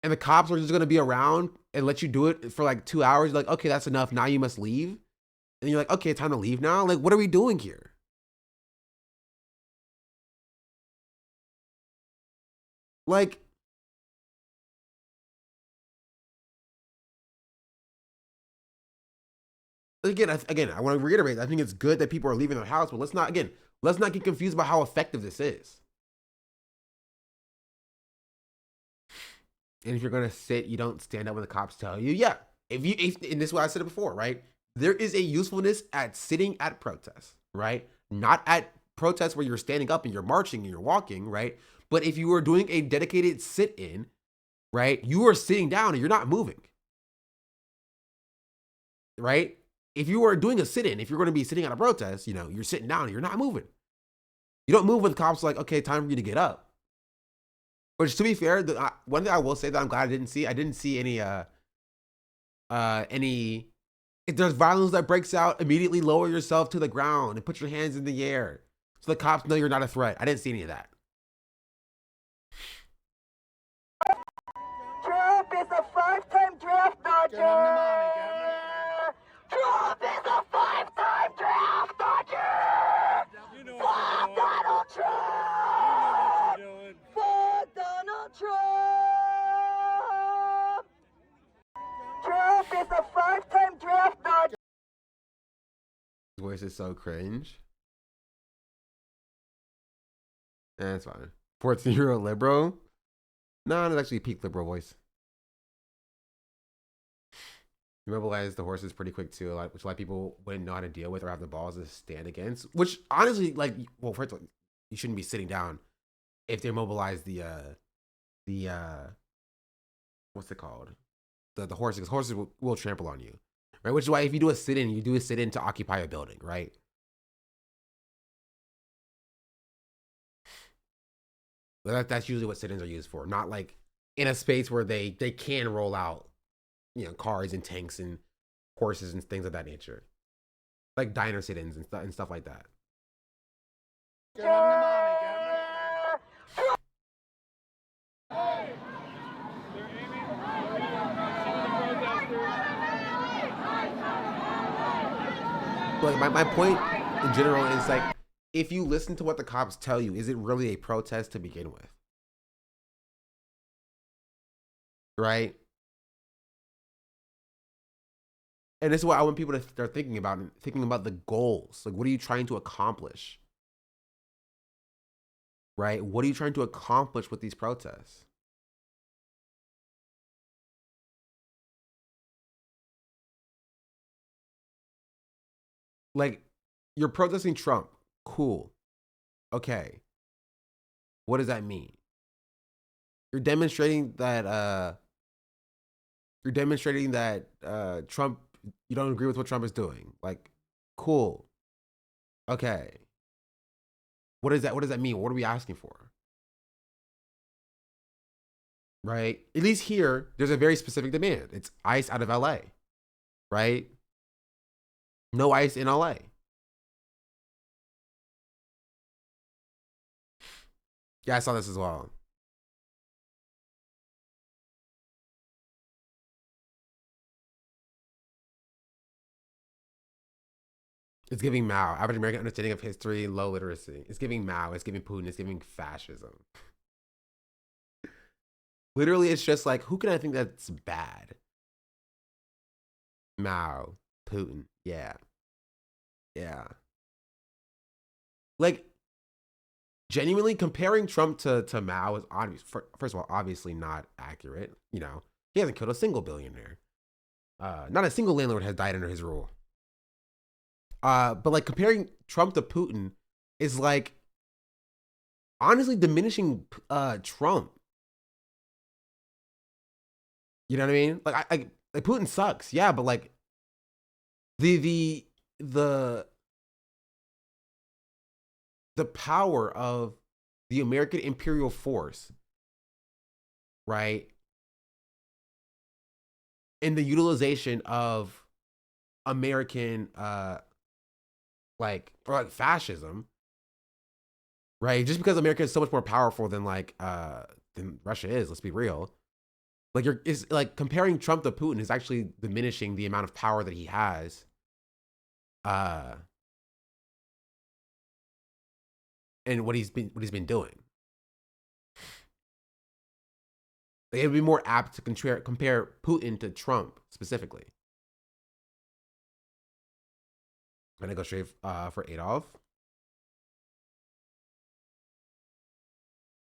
And the cops are just gonna be around and let you do it for like 2 hours. You're like, okay, that's enough. Now you must leave. And you're like, okay, time to leave now. Like, what are we doing here? Like, again, I want to reiterate. I think it's good that people are leaving their house, but let's not get confused about how effective this is. And if you're gonna sit, you don't stand up when the cops tell you. Yeah, and this is what I said it before, right? There is a usefulness at sitting at protests, right? Not at protests where you're standing up and you're marching and you're walking, right? But if you are doing a dedicated sit-in, right, you are sitting down and you're not moving, right? If you are doing a sit-in, if you're going to be sitting at a protest, you're sitting down and you're not moving. You don't move when the cops are like, okay, time for you to get up. Which, to be fair, one thing I will say that I'm glad I didn't see any. If there's violence that breaks out, immediately lower yourself to the ground and put your hands in the air so the cops know you're not a threat. I didn't see any of that. Trump is a five-time draft dodger! Trump is a five-time draft dodger! Fuck Donald Trump! Fuck Donald Trump! Trump is a five-time draft dodger! His voice is so cringe. That's fine. 14-year-old liberal? No, it's actually peak liberal voice. You mobilize the horses pretty quick too, which a lot of people wouldn't know how to deal with or have the balls to stand against. Which honestly, like, well, first of all, you shouldn't be sitting down if they mobilize the what's it called? The horses, because horses will trample on you, right? Which is why if you do a sit-in, you do a sit-in to occupy a building, right? That's usually what sit-ins are used for, not like in a space where they can roll out, cars and tanks and horses and things of that nature, like diner sit-ins and stuff like that. Like my point in general is like, if you listen to what the cops tell you, is it really a protest to begin with? Right? And this is what I want people to start thinking about the goals. Like, what are you trying to accomplish? Right? What are you trying to accomplish with these protests? Like, you're protesting Trump. Cool. Okay. What does that mean? you're demonstrating that Trump, you don't agree with what Trump is doing. Like, cool. Okay. What does that mean? What are we asking for? Right? At least here, there's a very specific demand. It's ICE out of LA. Right? No ICE in LA. Yeah, I saw this as well. It's giving Mao, average American understanding of history, low literacy. It's giving Mao, it's giving Putin, it's giving fascism. Literally, it's just like, who can I think that's bad? Mao, Putin, yeah. Yeah. Like, genuinely comparing Trump to Mao is obvious. First of all, obviously not accurate. You know, he hasn't killed a single billionaire. Not a single landlord has died under his rule. But like comparing Trump to Putin is like honestly diminishing Trump. You know what I mean? Like like Putin sucks, yeah, but like the power of the American imperial force, right? And the utilization of American like fascism, right? Just because America is so much more powerful than than Russia is, let's be real. Like it's like comparing Trump to Putin is actually diminishing the amount of power that he has. And what he's been doing. Like, it would be more apt to compare Putin to Trump specifically. I'm gonna go straight for Adolf.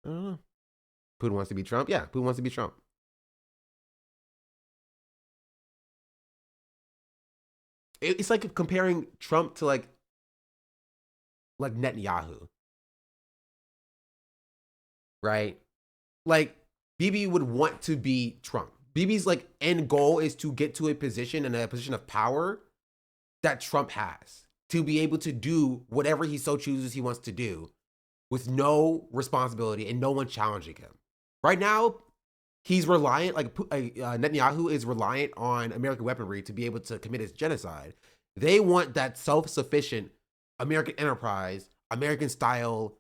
I don't know. Putin wants to be Trump? Yeah, Putin wants to be Trump. It's like comparing Trump to like Netanyahu. Right? Like, Bibi would want to be Trump. Bibi's like end goal is to get to a position of power that Trump has, to be able to do whatever he so chooses he wants to do with no responsibility and no one challenging him. Right now, he's reliant, Netanyahu is reliant on American weaponry to be able to commit his genocide. They want that self-sufficient American enterprise, American-style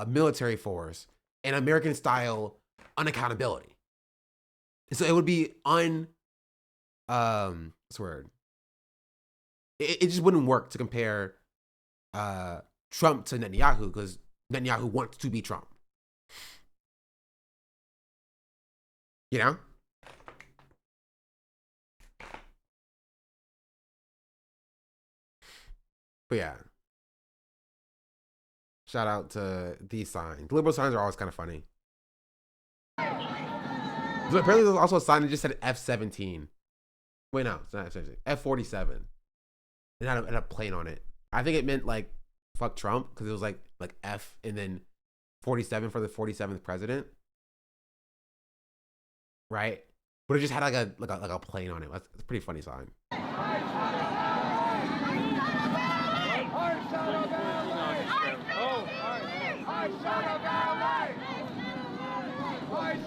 military force, and American-style unaccountability. So it would be what's the word? It just wouldn't work to compare Trump to Netanyahu because Netanyahu wants to be Trump. You know? But yeah. Shout out to these signs. Liberal signs are always kind of funny. So apparently there's also a sign that just said F-17. Wait, no, it's not F-17. F-47. It had a plane on it. I think it meant like fuck Trump because it was like F and then 47 for the 47th president. Right? But it just had like a plane on it. That's a pretty funny sign.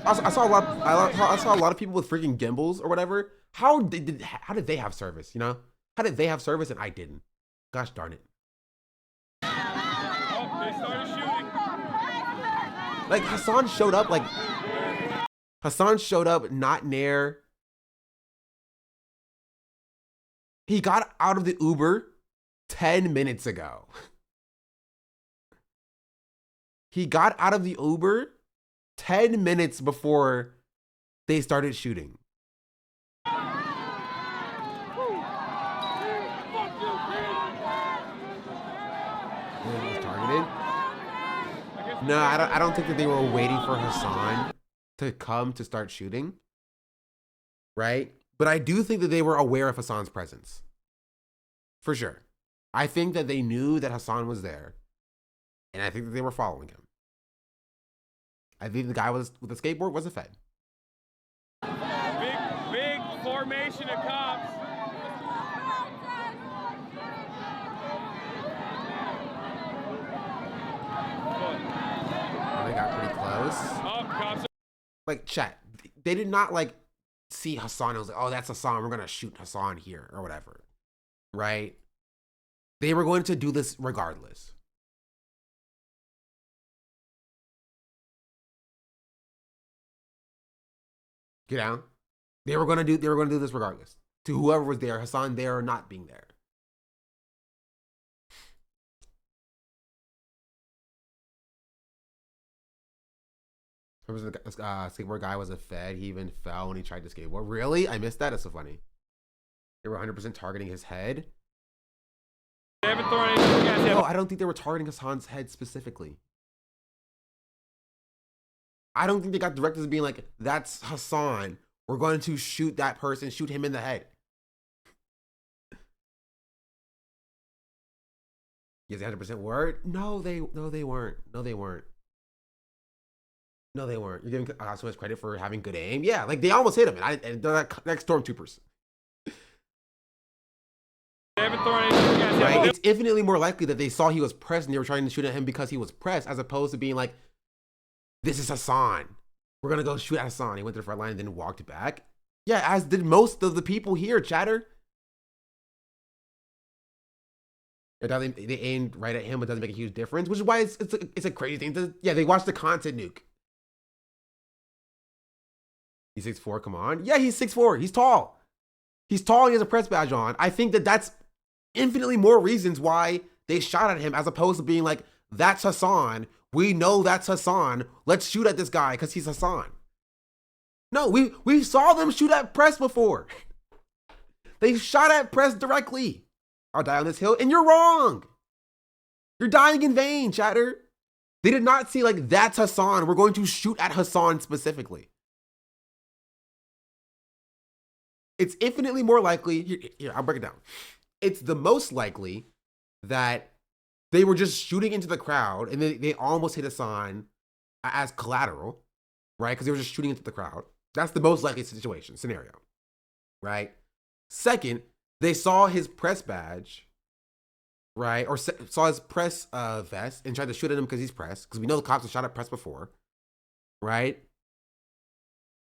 I saw a lot of people with freaking gimbals or whatever. How did they have service? You know, how did they have service and I didn't? Gosh darn it! Oh, they started shooting. Like Hassan showed up not near. He got out of the Uber 10 minutes ago. He got out of the Uber 10 minutes before they started shooting. He was targeted. No, I don't think that they were waiting for Hassan to come to start shooting. Right? But I do think that they were aware of Hassan's presence. For sure. I think that they knew that Hassan was there. And I think that they were following him. I think the guy with the skateboard was a Fed. Big formation of cops. They got pretty close. Oh, cops. Like, chat, they did not like see Hassan and was like, oh, that's Hassan, we're gonna shoot Hassan here or whatever, right? They were going to do this regardless. Get down. They were gonna do this regardless. To whoever was there, Hassan there or not being there. There was a skateboard guy was a Fed. He even fell when he tried to skateboard. Really? I missed that. That's so funny. They were 100% targeting his head. No, I don't think they were targeting Hassan's head specifically. I don't think they got directors being like, that's Hassan. We're going to shoot that person, shoot him in the head. Is it 100% word? No, they weren't. No, they weren't. No, they weren't. You're giving so much credit for having good aim. Yeah, like they almost hit him. And they're like stormtroopers. Right? It's infinitely more likely that they saw he was pressed and they were trying to shoot at him because he was pressed, as opposed to being like, this is Hassan. We're gonna go shoot at Hassan. He went to the front line and then walked back. Yeah, as did most of the people here, chatter. They aimed right at him, but doesn't make a huge difference, which is why it's a crazy thing. Yeah, they watched the content nuke. He's 6'4", come on. Yeah, he's 6'4", he's tall. He's tall and he has a press badge on. I think that's infinitely more reasons why they shot at him, as opposed to being like, that's Hassan. We know that's Hassan. Let's shoot at this guy because he's Hassan. No, we saw them shoot at press before. They shot at press directly. I'll die on this hill, and you're wrong. You're dying in vain, chatter. They did not see like, that's Hassan. We're going to shoot at Hassan specifically. It's infinitely more likely, here, I'll break it down. It's the most likely that they were just shooting into the crowd and they almost hit Hassan as collateral, right? Because they were just shooting into the crowd. That's the most likely scenario, right? Second, they saw his press badge, right? Or saw his press vest and tried to shoot at him because he's press, because we know the cops have shot at press before, right?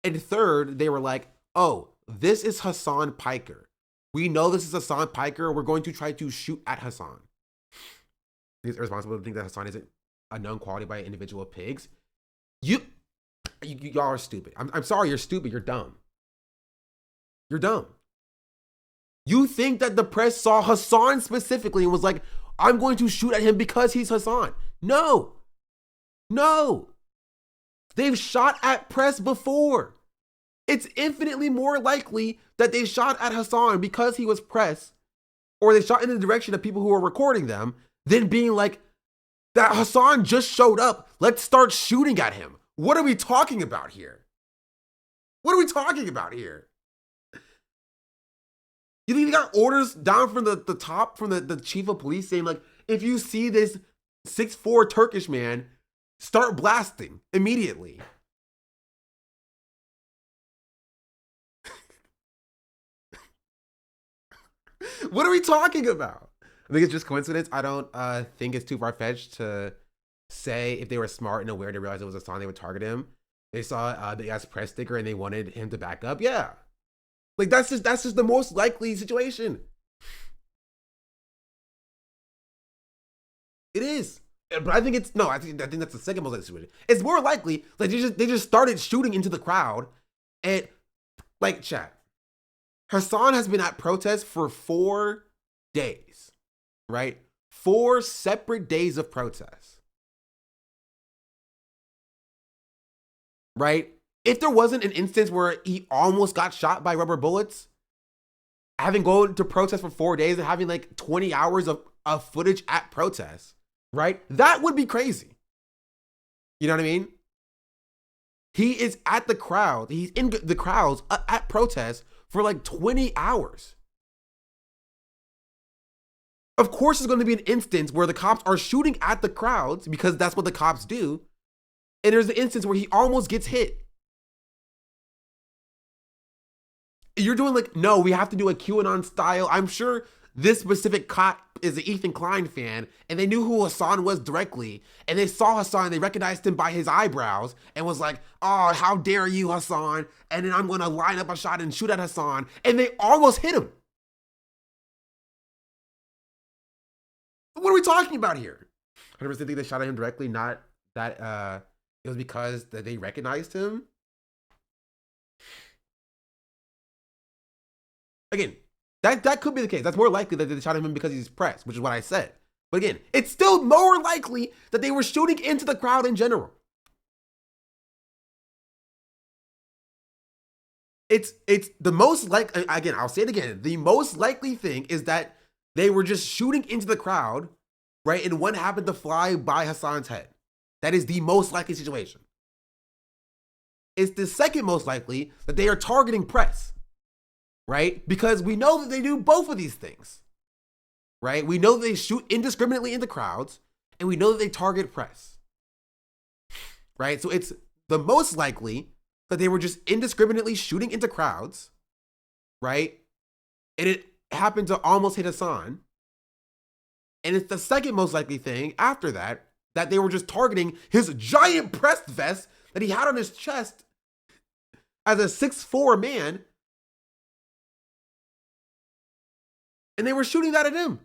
And third, they were like, oh, this is Hassan Piker. We know this is Hassan Piker. We're going to try to shoot at Hassan. It's irresponsible to think that Hassan isn't a known quality by individual pigs. Y'all are stupid. I'm sorry, you're stupid. You're dumb. You're dumb. You think that the press saw Hassan specifically and was like, I'm going to shoot at him because he's Hassan. No. No. They've shot at press before. It's infinitely more likely that they shot at Hassan because he was press, or they shot in the direction of people who were recording them, than being like, that Hassan just showed up. Let's start shooting at him. What are we talking about here? What are we talking about here? You think they got orders down from the top, from the chief of police saying like, if you see this 6'4" Turkish man, start blasting immediately. What are we talking about? I think it's just coincidence. I don't think it's too far-fetched to say if they were smart and aware to realize it was Hassan, they would target him. They saw the guy's press sticker and they wanted him to back up. Yeah. Like that's just the most likely situation. It is. But I think it's, no, I think that's the second most likely situation. It's more likely like they just started shooting into the crowd and like, chat. Hassan has been at protests for 4 days, right? 4 separate days of protests, right? If there wasn't an instance where he almost got shot by rubber bullets, having gone to protest for 4 days and having like 20 hours of footage at protests, right? That would be crazy. You know what I mean? He is at the crowd. He's in the crowds at protests for like 20 hours. Of course, there's going to be an instance where the cops are shooting at the crowds because that's what the cops do. And there's an instance where he almost gets hit. You're doing like, no, we have to do a QAnon style. I'm sure this specific cop is an Ethan Klein fan, and they knew who Hassan was directly, and they saw Hassan, and they recognized him by his eyebrows, and was like, oh, how dare you, Hassan, and then I'm gonna line up a shot and shoot at Hassan, and they almost hit him. What are we talking about here? 100% think they shot at him directly, not that it was because that they recognized him. Again, that could be the case. That's more likely that they shot him because he's press, which is what I said. But again, it's still more likely that they were shooting into the crowd in general. It's the most likely, again, I'll say it again. The most likely thing is that they were just shooting into the crowd, right? And one happened to fly by Hassan's head. That is the most likely situation. It's the second most likely that they are targeting press, right? Because we know that they do both of these things, right? We know that they shoot indiscriminately into crowds, and we know that they target press, right? So it's the most likely that they were just indiscriminately shooting into crowds, right? And it happened to almost hit Hassan. And it's the second most likely thing after that, that they were just targeting his giant press vest that he had on his chest as a 6'4" man. And they were shooting that at him.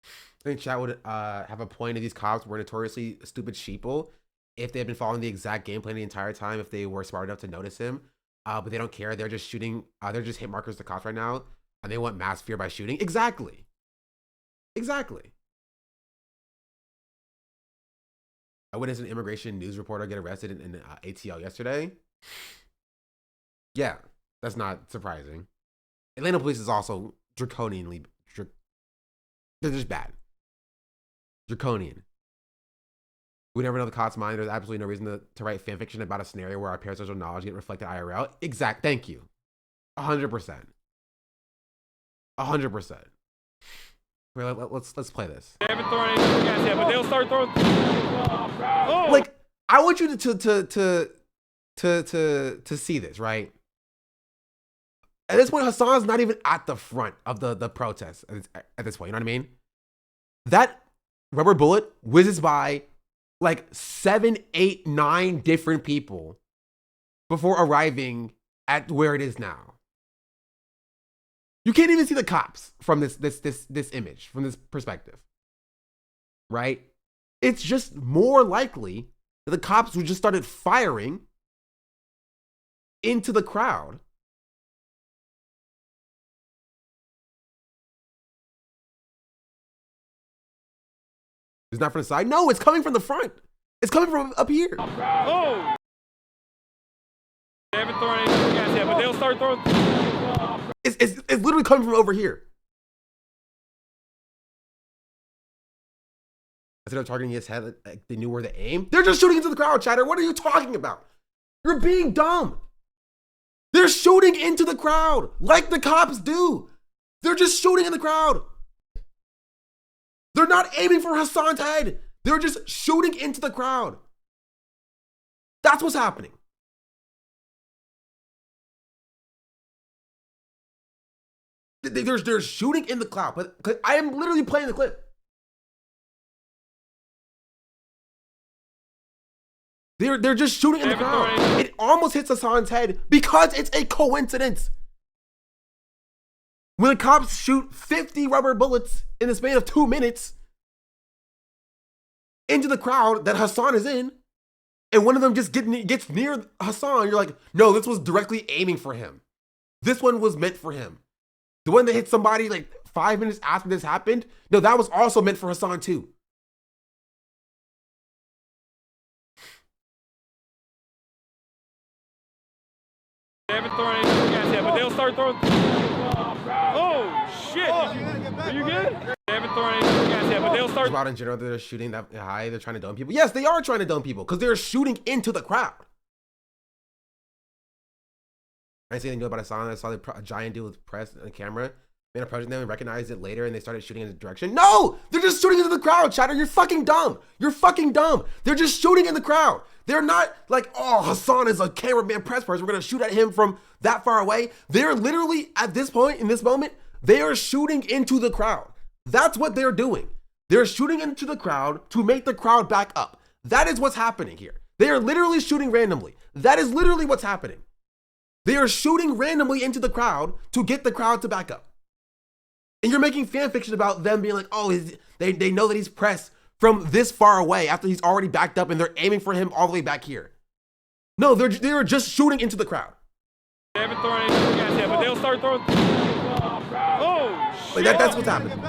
I think chat would have a point if these cops were notoriously stupid sheeple if they had been following the exact game plan the entire time, if they were smart enough to notice him. But they don't care. They're just shooting. They're just hit markers to cops right now. And they want mass fear by shooting. Exactly. Exactly. I witnessed an immigration news reporter get arrested in ATL yesterday. Yeah, that's not surprising. Atlanta police is also draconianly, they're just bad. Draconian. We never know the cops' mind. There's absolutely no reason to write fan fiction about a scenario where our parasocial knowledge get reflected IRL. Exact. Thank you. 100%. 100%. Let's play this. They haven't thrown anything yet, but they'll start throwing. Oh. Like, I want you to see this, right? At this point, Hassan's not even at the front of the protest at this point. You know what I mean? That rubber bullet whizzes by like 7, 8, 9 different people before arriving at where it is now. You can't even see the cops from this image, from this perspective, right? It's just more likely that the cops would just started firing into the crowd. It's not from the side. No, it's coming from the front. It's coming from up here. Oh! They haven't thrown anything yet, but they'll start throwing. It's literally coming from over here. Instead of targeting his head, like they knew where to aim. They're just shooting into the crowd, chatter. What are you talking about? You're being dumb. They're shooting into the crowd like the cops do. They're just shooting in the crowd. They're not aiming for Hassan's head. They're just shooting into the crowd. That's what's happening. They're shooting in the crowd, but I am literally playing the clip. They're just shooting in the crowd. It almost hits Hassan's head because it's a coincidence. When the cops shoot 50 rubber bullets in the span of 2 minutes into the crowd that Hassan is in, and one of them just gets near Hassan, you're like, no, this was directly aiming for him. This one was meant for him. The one that hit somebody like 5 minutes after this happened, no, that was also meant for Hassan too. They haven't thrown anything yet, but they'll start throwing. Oh, shit. Are you good? They haven't thrown anything yet, but they'll start. About in general, they're shooting that high. They're trying to dome people. Yes, they are trying to dome people because they're shooting into the crowd. I didn't see anything good about Hassan. I saw a giant dude with press and a camera. man approaching them and recognized it later and they started shooting in the direction. No! They're just shooting into the crowd, Chatter. You're fucking dumb. You're fucking dumb. They're just shooting in the crowd. They're not like, oh, Hassan is a cameraman press person. We're going to shoot at him from that far away. They're literally, at this point, in this moment, they are shooting into the crowd. That's what they're doing. They're shooting into the crowd to make the crowd back up. That is what's happening here. They are literally shooting randomly. That is literally what's happening. They are shooting randomly into the crowd to get the crowd to back up. And you're making fan fiction about them being like, oh, they know that he's pressed from this far away after he's already backed up and they're aiming for him all the way back here. No, they're just shooting into the crowd. They haven't thrown anything at yet, but they'll start throwing. Oh, shit. Like that's what's happening.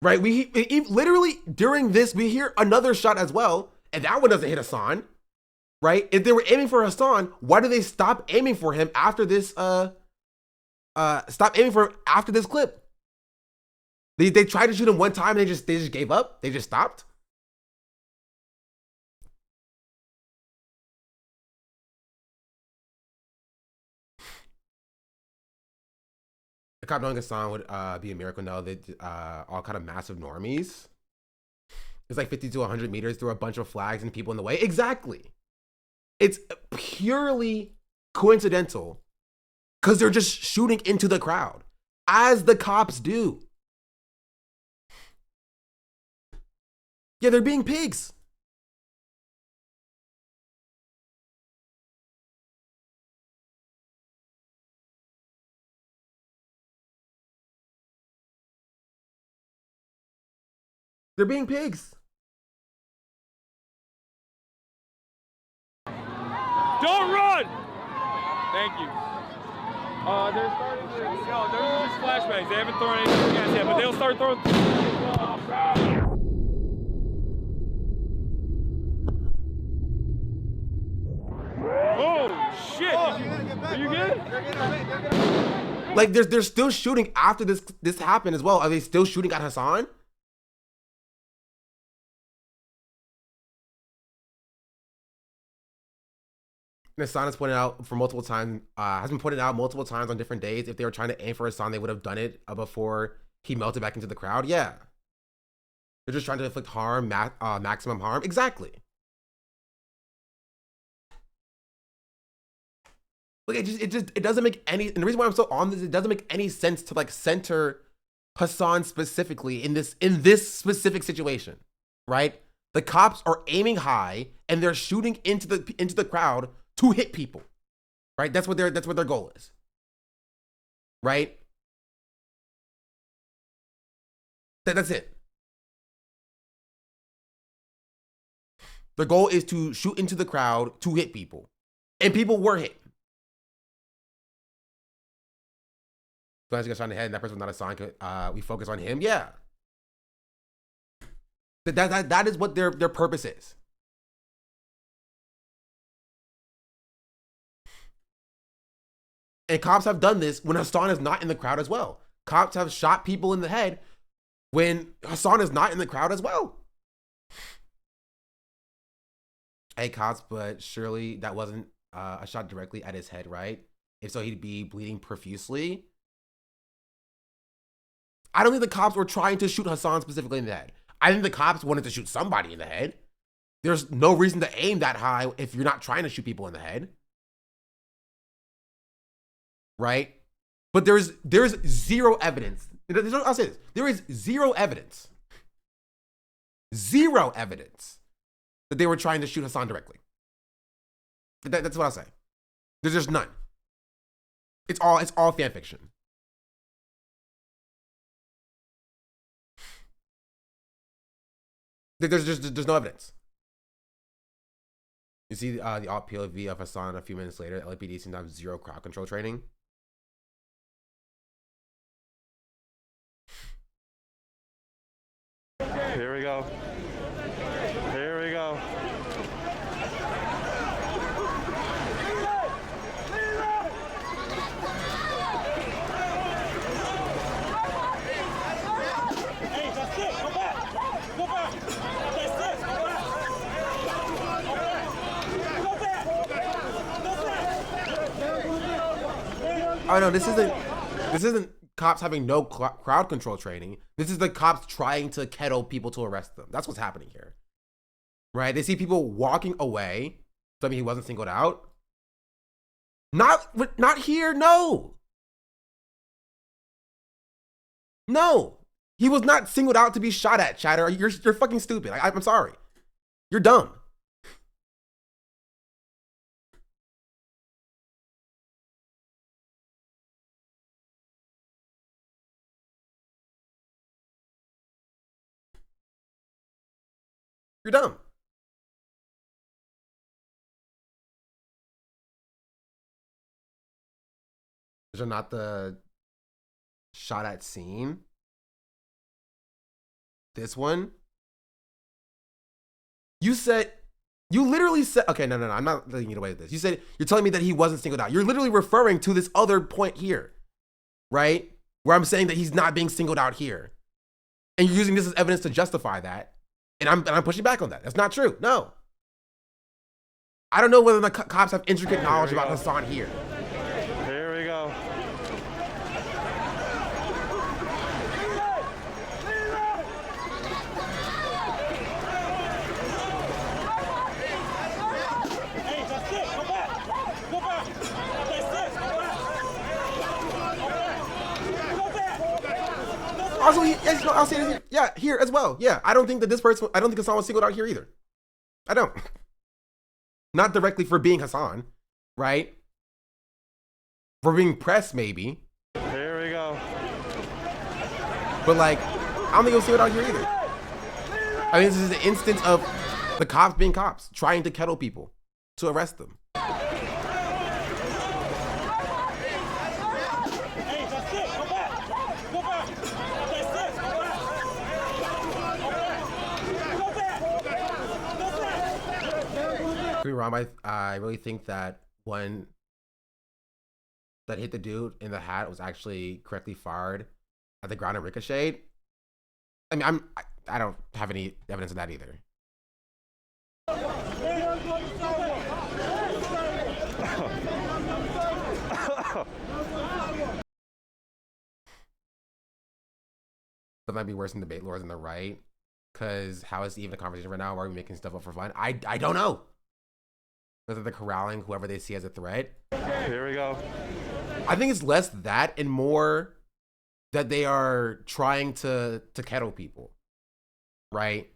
Right, we literally during this, we hear another shot as well, and that one doesn't hit Hassan. Right? If they were aiming for Hassan, why did they stop aiming for him after this after this clip? They tried to shoot him one time and they just gave up. They just stopped. The cop knowing Hassan would be a miracle. No, they all kind of massive normies. It's like 50 to 100 meters through a bunch of flags and people in the way. Exactly. It's purely coincidental because they're just shooting into the crowd, as the cops do. Yeah, they're being pigs. They're being pigs. Don't run! Thank you. They're starting to, no, they're just flashbangs. They haven't thrown anything at yet, but they'll start throwing. Oh, shit. Are you good? Like, they're still shooting after this happened as well. Are they still shooting at Hassan? Hassan has pointed out for multiple times, has been pointed out multiple times on different days. If they were trying to aim for Hassan, they would have done it before he melted back into the crowd. Yeah. They're just trying to inflict harm, maximum harm. Exactly. Like, it doesn't make any, and the reason why I'm so on this, it doesn't make any sense to like center Hassan specifically in this specific situation, right? The cops are aiming high and they're shooting into the crowd to hit people, right? That's what their goal is, right? That's it. Their goal is to shoot into the crowd to hit people, and people were hit. So as you guys on the head, and that person was not a sign. We focus on him, yeah. That is what their purpose is. And cops have done this when Hassan is not in the crowd as well. Cops have shot people in the head when Hassan is not in the crowd as well. Hey, cops, but surely that wasn't a shot directly at his head, right? If so, he'd be bleeding profusely. I don't think the cops were trying to shoot Hassan specifically in the head. I think the cops wanted to shoot somebody in the head. There's no reason to aim that high if you're not trying to shoot people in the head. Right? But there's zero evidence. I'll say this. There is zero evidence. Zero evidence that they were trying to shoot Hassan directly. That's what I'll say. There's just none. It's all fan fiction. There's no evidence. You see the alt POV of Hassan a few minutes later. LAPD seems to have zero crowd control training. Here we go. Here we go. Hey, that's it. Go back. Go back. That's it. Go back. Go back. Go back. Oh no, this isn't cops having no crowd control training. This is the cops trying to kettle people to arrest them. That's what's happening here, right? They see people walking away. So I mean, he wasn't singled out. Not here. No, he was not singled out to be shot at. Chatter, you're fucking stupid. I'm sorry, you're dumb. You're dumb. These are not the shot at scene. This one. You literally said, okay, no, I'm not letting you get away with this. You said, you're telling me that he wasn't singled out. You're literally referring to this other point here, right? Where I'm saying that he's not being singled out here. And you're using this as evidence to justify that. And I'm pushing back on that. That's not true. No. I don't know whether the cops have intricate knowledge about Hassan here. Here we go. Hey, that's it. Go back. Go back. That's it. Go back. Also, I'll say this, yeah, here as well. Yeah, I don't think Hassan was singled out here either. I don't. Not directly for being Hassan, right? For being pressed, maybe. Here we go. But like, I don't think he was singled out here either. I mean, this is an instance of the cops being cops, trying to kettle people to arrest them. To be wrong, I really think that one that hit the dude in the hat was actually correctly fired at the ground and ricocheted. I mean, I don't have any evidence of that either. That might be worse than debate lords on the right, because how is it even a conversation right now? Why are we making stuff up for fun? I don't know. Whether they're corralling whoever they see as a threat. Here we go. I think it's less that and more that they are trying to kettle people, right?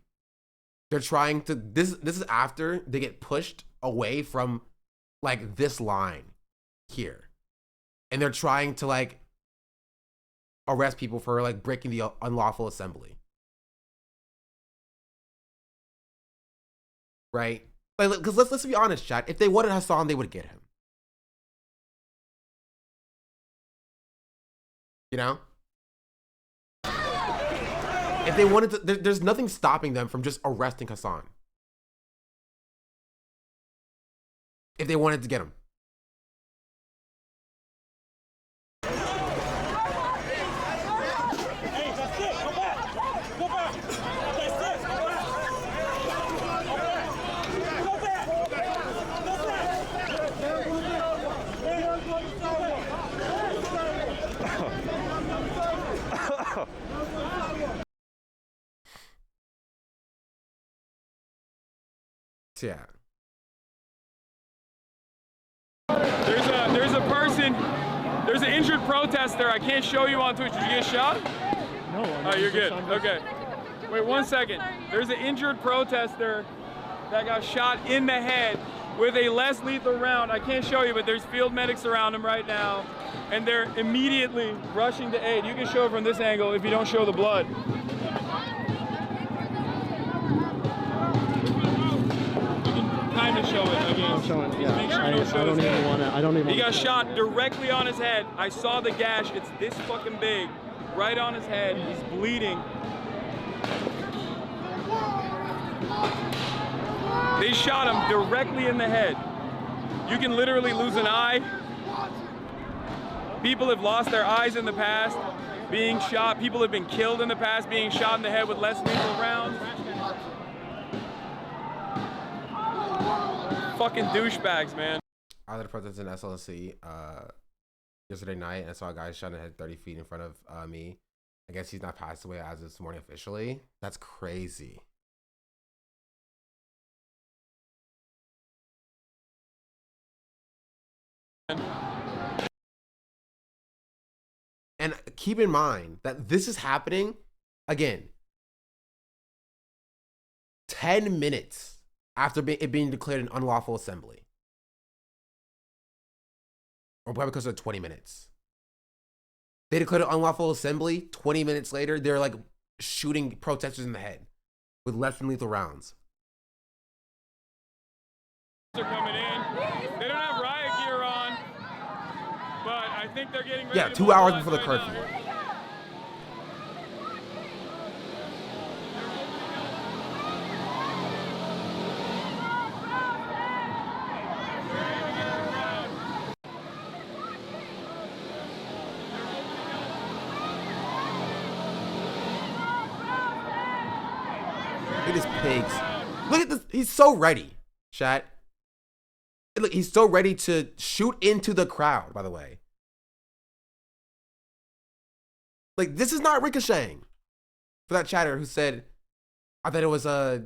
They're trying to, this is after they get pushed away from like this line here. And they're trying to like arrest people for like breaking the unlawful assembly. Right? Like, because let's be honest, chat. If they wanted Hassan, they would get him. You know? If they wanted to, there's nothing stopping them from just arresting Hassan. If they wanted to get him. Yeah. There's an injured protester. I can't show you on Twitch. Did you get shot? No. Oh, you're good. Okay. Wait 1 second. There's an injured protester that got shot in the head with a less lethal round. I can't show you, but there's field medics around him right now, and they're immediately rushing to aid. You can show it from this angle if you don't show the blood. Kind of show it again. I'm showing, yeah. Make sure I don't even want to. He got shot directly on his head. I saw the gash. It's this fucking big, right on his head. He's bleeding. They shot him directly in the head. You can literally lose an eye. People have lost their eyes in the past being shot. People have been killed in the past being shot in the head with less lethal rounds. Fucking douchebags, man. Other protests in SLC, yesterday night, and I saw a guy shot in the head 30 feet in front of me. I guess he's not passed away as of this morning officially. That's crazy. And keep in mind that this is happening, again, 10 minutes after it being declared an unlawful assembly. Or probably because of 20 minutes. They declared an unlawful assembly. 20 minutes later, they're like shooting protesters in the head with less than lethal rounds. They're coming in. They don't have riot gear on, but I think they're getting ready. Yeah, to 2 hours mobilize before the right curfew. now. Look at his pigs. Look at this. He's so ready, chat. Look, he's so ready to shoot into the crowd, by the way. Like, this is not ricocheting. For that chatter who said, I thought it was a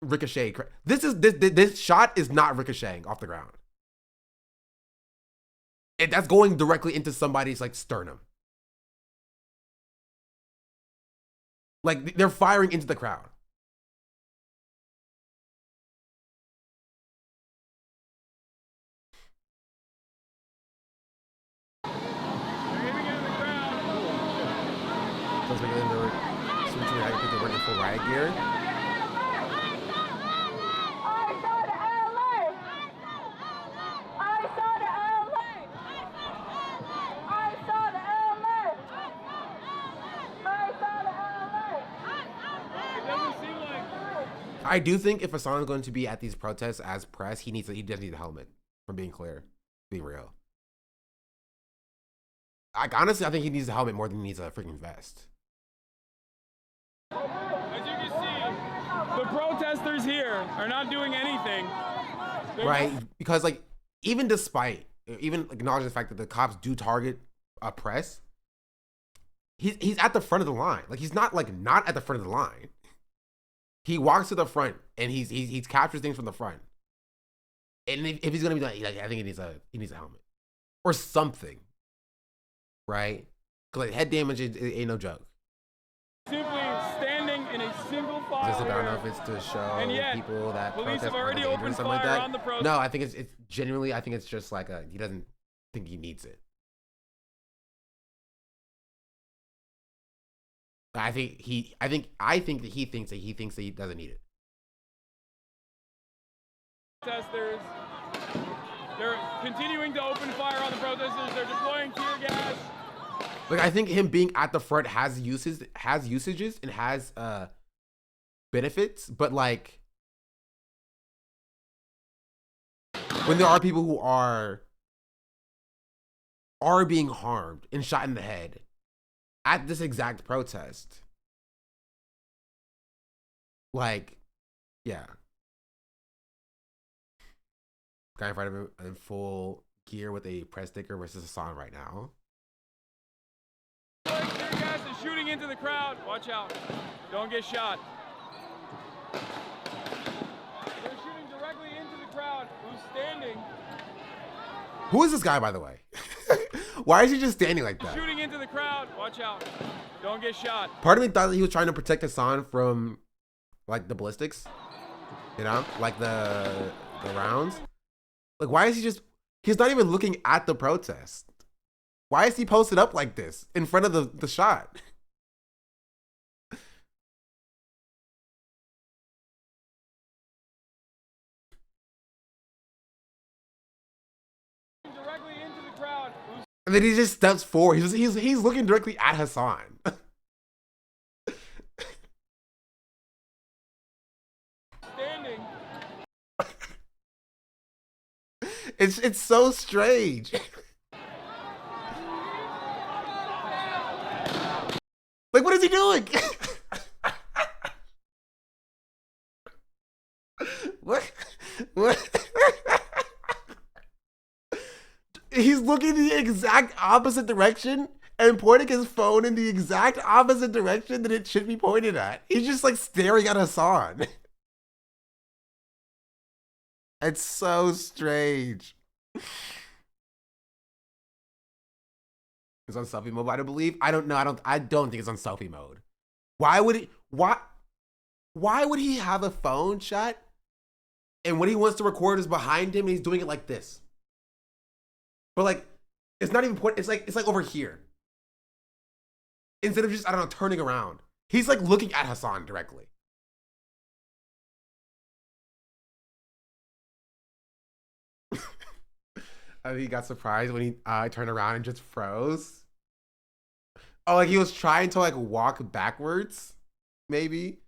ricochet. This shot is not ricocheting off the ground. That's going directly into somebody's like sternum. Like, they're firing into the crowd. Sounds like they're switching to people running full riot gear. I do think if Hassan's going to be at these protests as press, he does need a helmet. From being clear, being real. Honestly, I think he needs a helmet more than he needs a freaking vest. As you can see, the protesters here are not doing anything. Right? Because like, even acknowledging the fact that the cops do target press, he's at the front of the line. Like, he's not at the front of the line. He walks to the front and he captures things from the front. And if he's gonna be like, I think he needs a helmet or something, right? Because like, head damage ain't no joke. Simply standing in a single file. Just, I don't know if it's to show people that police protest have already opened something like fire that. on the protest. No, I think it's genuinely. I think it's just like he doesn't think he needs it. I think that he thinks that he doesn't need it. Protesters, they're continuing to open fire on the protesters. They're deploying tear gas. Like, I think him being at the front has usages and has benefits, but like when there are people who are being harmed and shot in the head at this exact protest, like, yeah. Guy in front of him in full gear with a press sticker versus Hassan right now. Tear gas is shooting into the crowd. Watch out. Don't get shot. They're shooting directly into the crowd who's standing. Who is this guy, by the way? Why is he just standing like that? Shooting into the crowd. Watch out. Don't get shot. Part of me thought that he was trying to protect Hassan from like the ballistics. You know? Like the rounds. Like, why is he's not even looking at the protest. Why is he posted up like this in front of the shot? Directly into the crowd. And then he just steps forward. He's looking directly at Hassan. Standing. It's so strange. Like, what is he doing? What? He's looking the exact exact opposite direction and pointing his phone in the exact opposite direction that it should be pointed at. He's just like staring at Hassan. It's so strange. It's on selfie mode, I don't believe. I don't know. I don't think it's on selfie mode. Why would he have a phone shot? And what he wants to record is behind him and he's doing it like this. But like, it's not even it's like over here. Instead of just, I don't know, turning around. He's like looking at Hassan directly. He got surprised when he turned around and just froze. Oh, like he was trying to like walk backwards, maybe.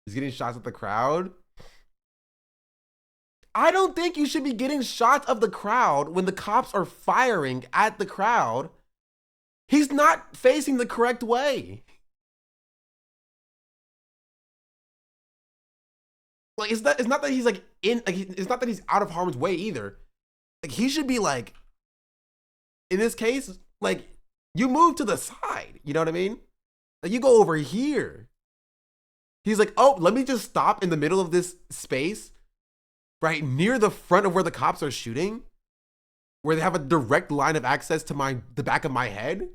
He's getting shots at the crowd. I don't think you should be getting shots of the crowd when the cops are firing at the crowd. He's not facing the correct way. Like it's not that he's like in, like it's not that he's out of harm's way either. Like he should be like, in this case, like you move to the side. You know what I mean? Like you go over here. He's like, oh, let me just stop in the middle of this space, right near the front of where the cops are shooting, where they have a direct line of access to the back of my head,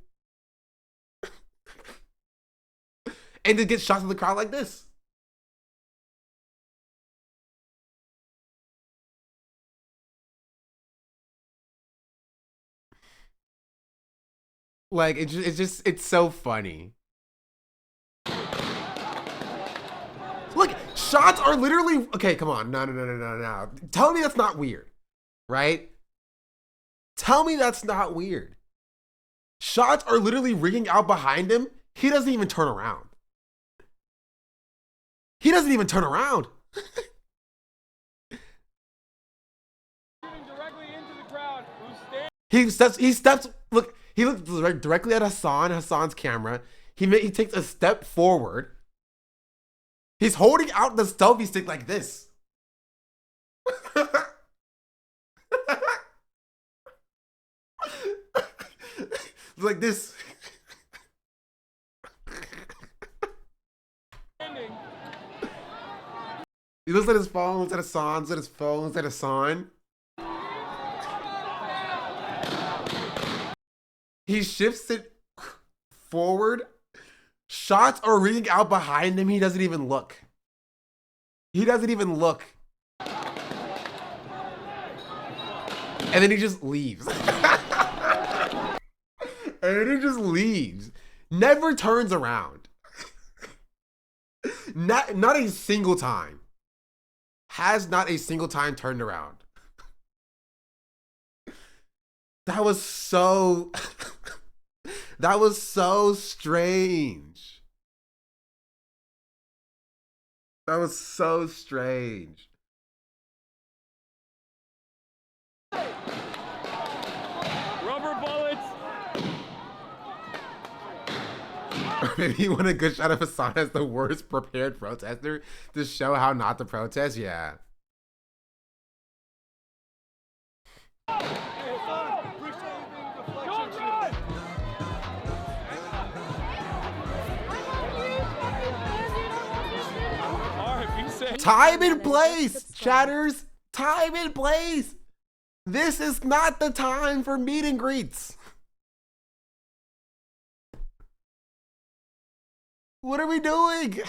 and to get shots of the crowd like this. Like it's so funny. Look, shots are literally okay. Come on, no. Tell me that's not weird, right? Tell me that's not weird. Shots are literally ringing out behind him. He doesn't even turn around. He doesn't even turn around. He steps. Look, he looks directly at Hassan's camera. He takes a step forward. He's holding out the selfie stick like this. Like this. He looks at his phone, looks at Hassan, looks at his phone, looks at Hassan. He shifts it forward. Shots are ringing out behind him. He doesn't even look. He doesn't even look. And then he just leaves. And then he just leaves. Never turns around. Not a single time. Has not a single time turned around. That was so... That was so strange. That was so strange. Rubber bullets. Maybe you want a good shot of Hassan as the worst prepared protester to show how not to protest? Yeah. Time and place, chatters. Time and place. This is not the time for meet and greets. What are we doing?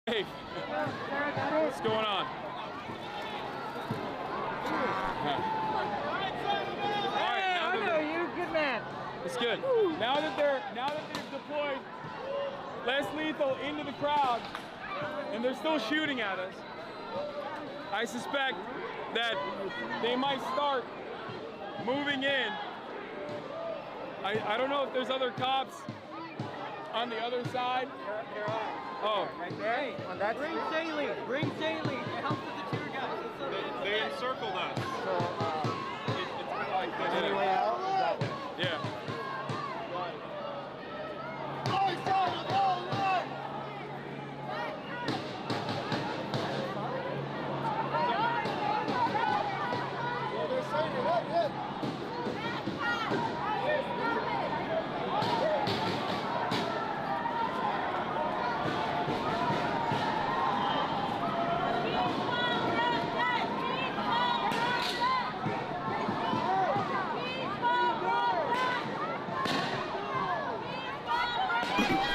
Hey, what's going on? I know you, good man. It's good. Now that they've deployed less lethal into the crowd, and they're still shooting at us, I suspect that they might start moving in. I don't know if there's other cops on the other side. There are. Oh. Right there. Hey, bring Shaley. Bring Shaley. Help with the tear gas. They encircled us. So, It's kind of like this. any way out? Yeah.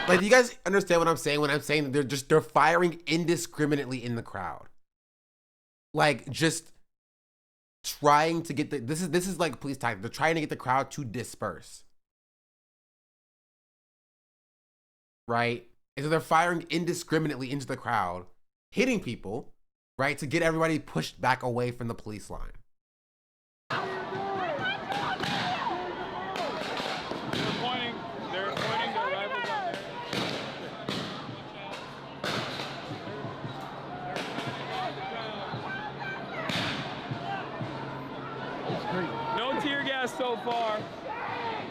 Like, do you guys understand what I'm saying when I'm saying that they're firing indiscriminately in the crowd? Like, just trying to get this is like police tactic. They're trying to get the crowd to disperse. Right? And so they're firing indiscriminately into the crowd, hitting people, right, to get everybody pushed back away from the police line. They're pointing their rifles on there. No tear gas so far,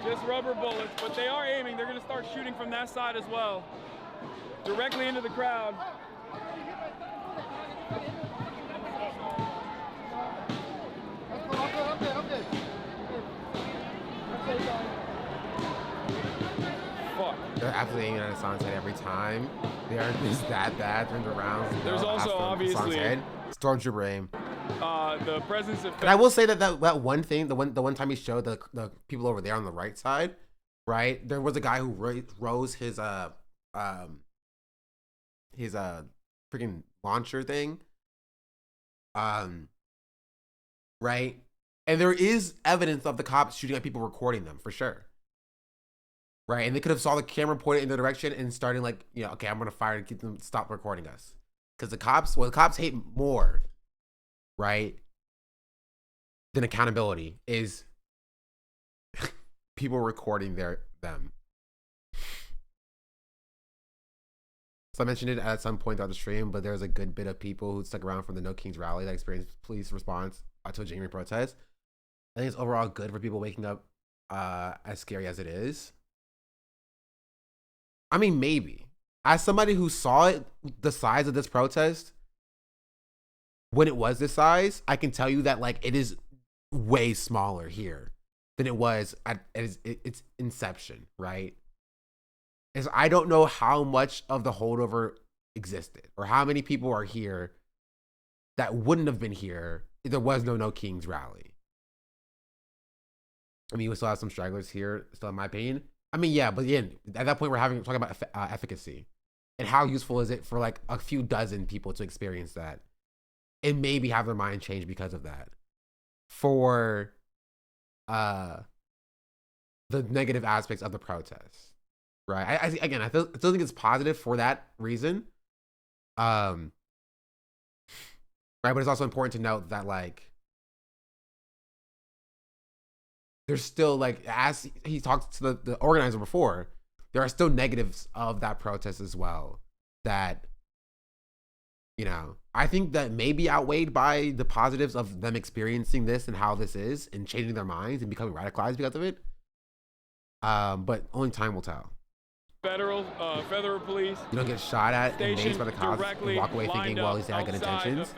just rubber bullets, but they are aiming. They're going to start shooting from that side as well, directly into the crowd. They're absolutely aiming at Hassan's head every time. They are just that bad, turns around. There's also obviously Stormtrooper aim. The presence of. And I will say that one thing, the one time he showed the people over there on the right side, right? There was a guy who rose his freaking launcher thing, right? And there is evidence of the cops shooting at people, recording them for sure. Right, and they could have saw the camera pointed in their direction and starting like, you know, okay, I'm gonna fire to get them to stop recording us, because the cops hate more, right, than accountability is people recording them. So I mentioned it at some point throughout the stream, but there's a good bit of people who stuck around from the No Kings rally that experienced police response to a January protest. I think it's overall good for people waking up, as scary as it is. I mean, maybe. As somebody who saw it, the size of this protest, when it was this size, I can tell you that, like, it is way smaller here than it was at its inception, right? And so I don't know how much of the holdover existed or how many people are here that wouldn't have been here if there was no Kings rally. I mean, we still have some stragglers here, still in my opinion. I mean, yeah, but again, at that point, we're talking about efficacy and how useful is it for like a few dozen people to experience that and maybe have their mind change because of that. For the negative aspects of the protest, right? I still think it's positive for that reason. Right, but it's also important to note that, like, there's still, like, as he talked to the organizer before, there are still negatives of that protest as well that, you know, I think that may be outweighed by the positives of them experiencing this and how this is and changing their minds and becoming radicalized because of it. But only time will tell. Federal police. You don't get shot at and maced by the cops and walk away thinking, well, at least they had good intentions.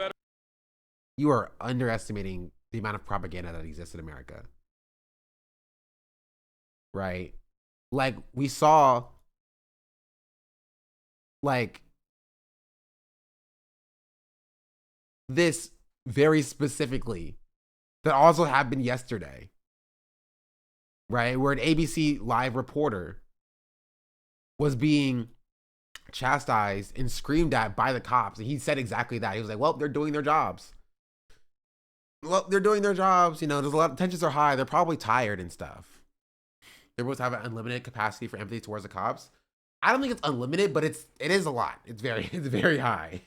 You are underestimating the amount of propaganda that exists in America. Right? Like, we saw, like, this very specifically that also happened yesterday, right? Where an ABC Live reporter was being chastised and screamed at by the cops. And he said exactly that. He was like, well, they're doing their jobs. Well, they're doing their jobs. You know, there's a lot of tensions are high. They're probably tired and stuff. They're supposed to have an unlimited capacity for empathy towards the cops. I don't think it's unlimited, but it is a lot. It's very high.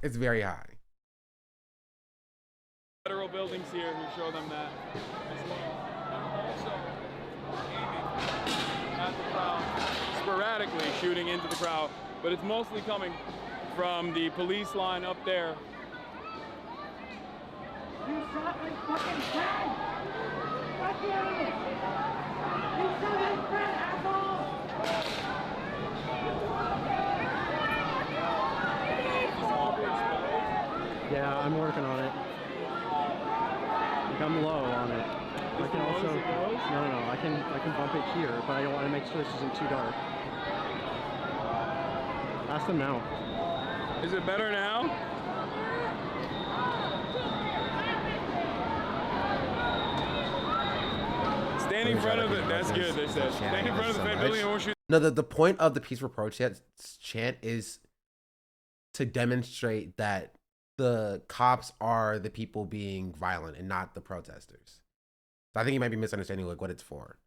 It's very high. Federal buildings here who show them that as well. Also aiming at the crowd, sporadically shooting into the crowd, but it's mostly coming from the police line up there. You shot my fucking friend! Fuck you! You shot my friend, asshole! Yeah, I'm working on it. Like, I'm low on it. I can also no. I can bump it here, but I don't want to make sure this isn't too dark. Ask them now. Is it better now? Stand in front of it. That's good. They said. Stand in front of the Fed building and won't shoot. No, the point of the peaceful protest chant is to demonstrate that the cops are the people being violent and not the protesters. So I think you might be misunderstanding like what it's for.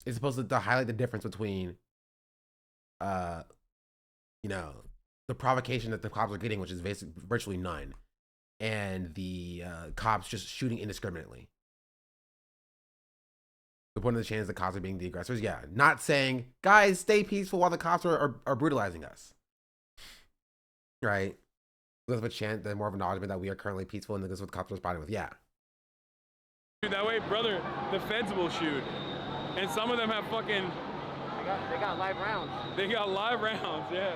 It's supposed to highlight the difference between, you know, the provocation that the cops are getting, which is virtually none, and the cops just shooting indiscriminately. The point of the chant is the cops are being the aggressors. Yeah, not saying, guys, stay peaceful while the cops are brutalizing us. Right? Less of a chant, then more of acknowledgement that we are currently peaceful and this is what the cops are responding with. Yeah. That way, brother, the feds will shoot. And some of them have fucking... They got live rounds. They got live rounds, yeah.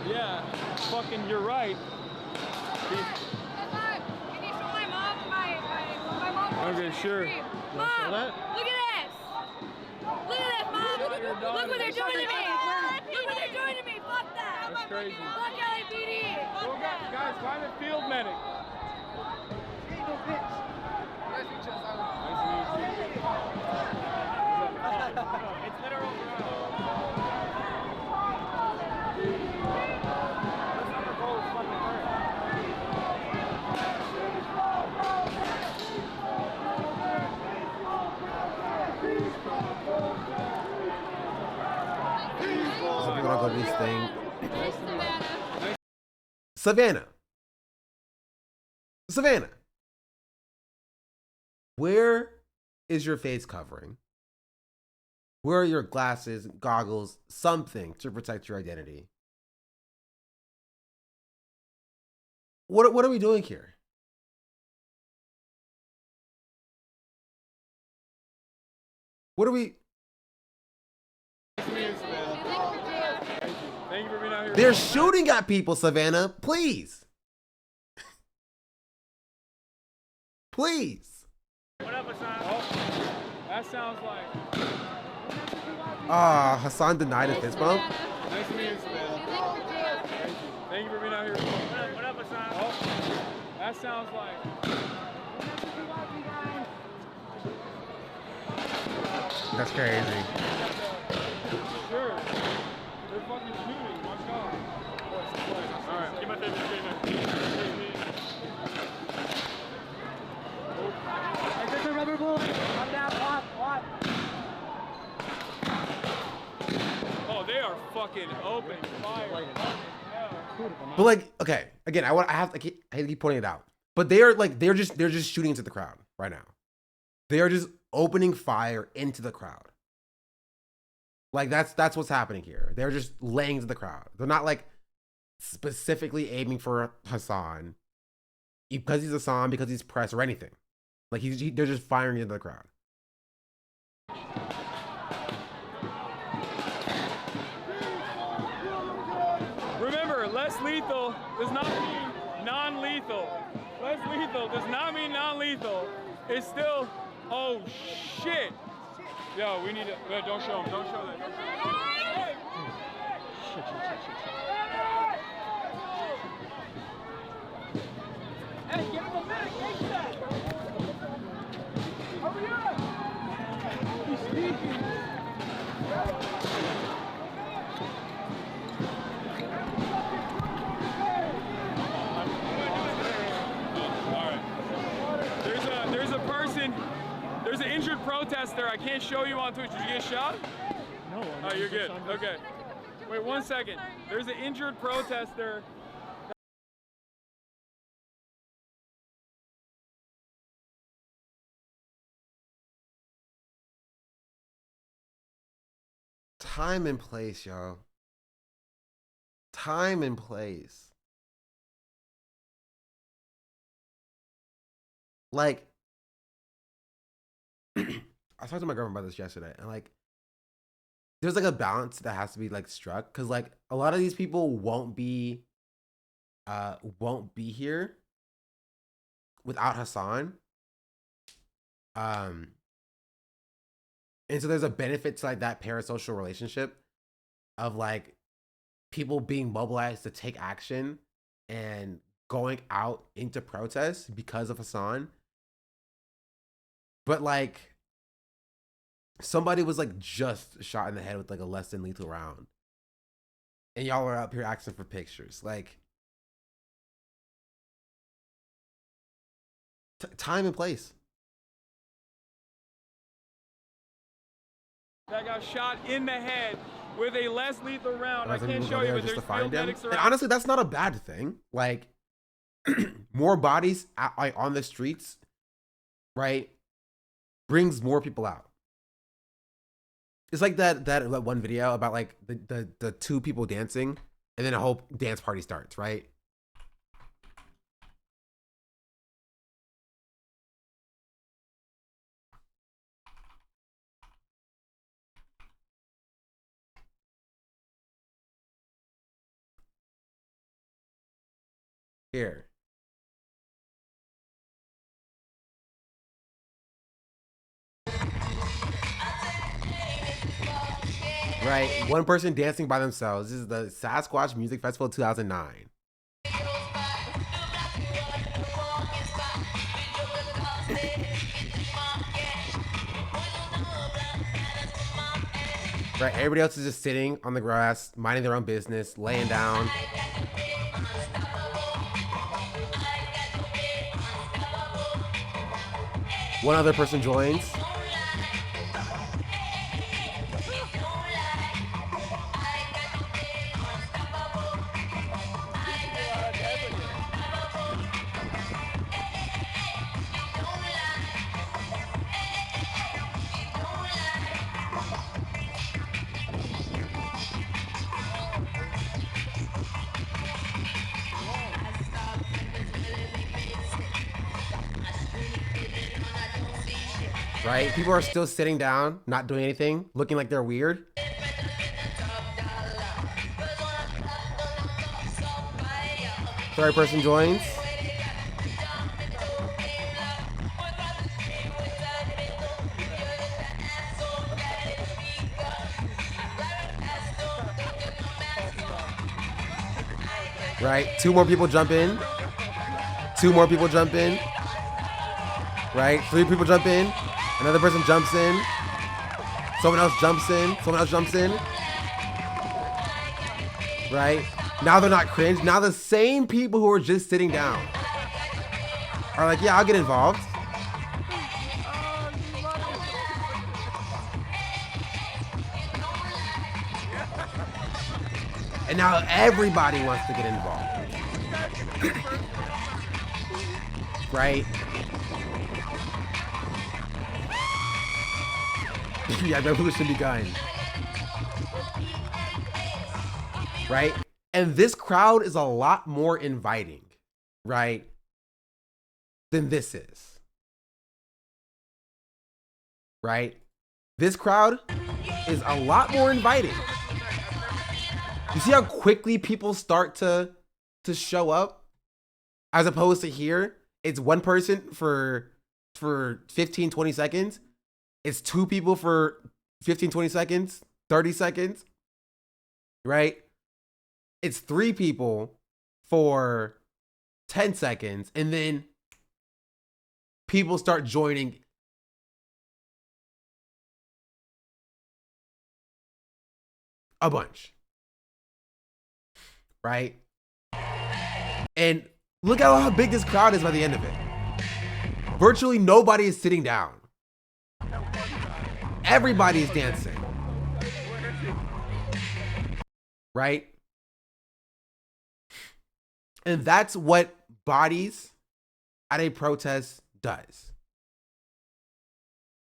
Yeah, fucking, you're right. Can you show my mom my mom? Okay, sure. Mom, look at this. Look at this, Mom. Look what they're doing to me. Look what they're doing to me. Fuck that. That's crazy. Fuck LAPD. Fuck that. Guys, find a field medic. It's literal. Some people don't go to this thing. Savannah. Savannah. Where is your face covering? Where are your glasses, goggles, something to protect your identity? What are we doing here? What are we? Thank you for being out here. They're shooting at people, Savannah. Please. Please. Whatever, son. Oh, that sounds like... Hassan denied a fist bump. Nice to meet you, man. Thank you for being out here. Whatever, son. Oh, that sounds like... That's crazy. Sure. They're fucking shooting. Watch out. Alright, get my favorite skater. I took a rubber bullet. Come down, what? Oh, they are fucking open fire. But like, okay, again, I hate to keep pointing it out, but they're just shooting into the crowd right now. They are just opening fire into the crowd. Like that's what's happening here. They're just laying to the crowd. They're not like specifically aiming for Hassan because he's Hassan, because he's press or anything. Like they're just firing into the crowd. Remember, less lethal does not mean non-lethal. Less lethal does not mean non-lethal. It's still, oh shit. Yo, we need to, don't show him, don't show that. Shit. Hey, give him a minute, take that. Hurry up. He's sneaking. There's an injured protester. I can't show you on Twitch. Did you get shot? No. Oh, you're good. Okay. Wait 1 second. There's an injured protester. Time and place, y'all. Time and place. Like, I was talking to my girlfriend about this yesterday, and like, there's like a balance that has to be like struck, because like a lot of these people won't be here without Hassan. And so there's a benefit to like that parasocial relationship of like people being mobilized to take action and going out into protest because of Hassan. But like somebody was like just shot in the head with like a less than lethal round. And y'all are up here asking for pictures. Like time and place. That got shot in the head with a less lethal round. I can't show Go you, there but just there's to find field him. medics And around. honestly, that's not a bad thing. Like more bodies like on the streets, right, brings more people out. It's like that one video about like the two people dancing, and then a whole dance party starts, right? Here. Right, one person dancing by themselves. This is the Sasquatch Music Festival 2009. Right, everybody else is just sitting on the grass, minding their own business, laying down. One other person joins. Right? People are still sitting down, not doing anything, looking like they're weird. Third person joins. Right? Two more people jump in. Two more people jump in. Right? Three people jump in. Another person jumps in. Someone else jumps in. Someone else jumps in. Right? Now they're not cringe. Now the same people who are just sitting down are like, yeah, I'll get involved. And now everybody wants to get involved. Right? Yeah, revolution begun. Right? And this crowd is a lot more inviting, right, than this is. Right? This crowd is a lot more inviting. You see how quickly people start to show up? As opposed to here, it's one person for 15, 20 seconds. It's two people for 15, 20 seconds, 30 seconds, right? It's three people for 10 seconds, and then people start joining. A bunch. Right? And look at how big this crowd is by the end of it. Virtually nobody is sitting down. Everybody is dancing. Right? And that's what bodies at a protest does.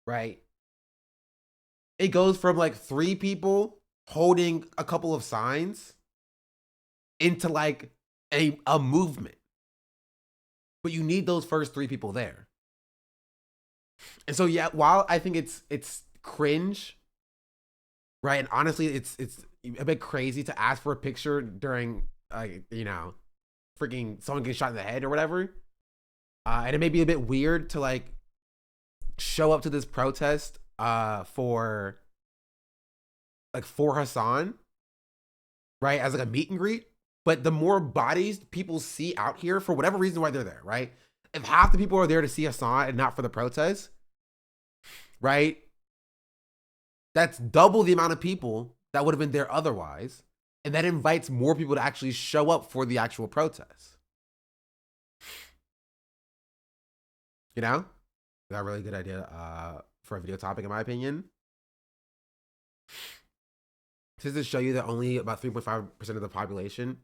Right? It goes from like three people holding a couple of signs into like a movement. But you need those first three people there. And so yeah, while I think it's cringe, right? And honestly, it's a bit crazy to ask for a picture during freaking someone getting shot in the head or whatever. And it may be a bit weird to like show up to this protest for Hassan, right? As like a meet and greet. But the more bodies people see out here, for whatever reason why they're there, right? If half the people are there to see Hassan and not for the protest, right? That's double the amount of people that would have been there otherwise. And that invites more people to actually show up for the actual protest. You know? Is that a really good idea for a video topic, in my opinion? Just to show you that only about 3.5% of the population,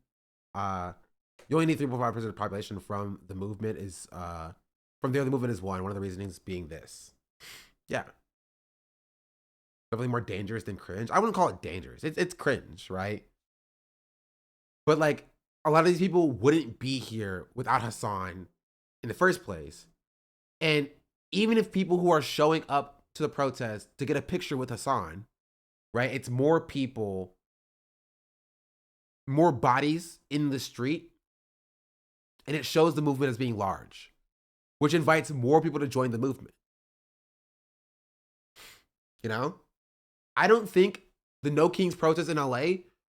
you only need 3.5% of the population from the movement is, from the other movement is one of the reasonings being this. Yeah. Definitely more dangerous than cringe. I wouldn't call it dangerous. It's cringe, right? But like, a lot of these people wouldn't be here without Hassan in the first place. And even if people who are showing up to the protest to get a picture with Hassan, right? It's more people, more bodies in the street. And it shows the movement as being large, which invites more people to join the movement. You know? I don't think the No Kings protest in LA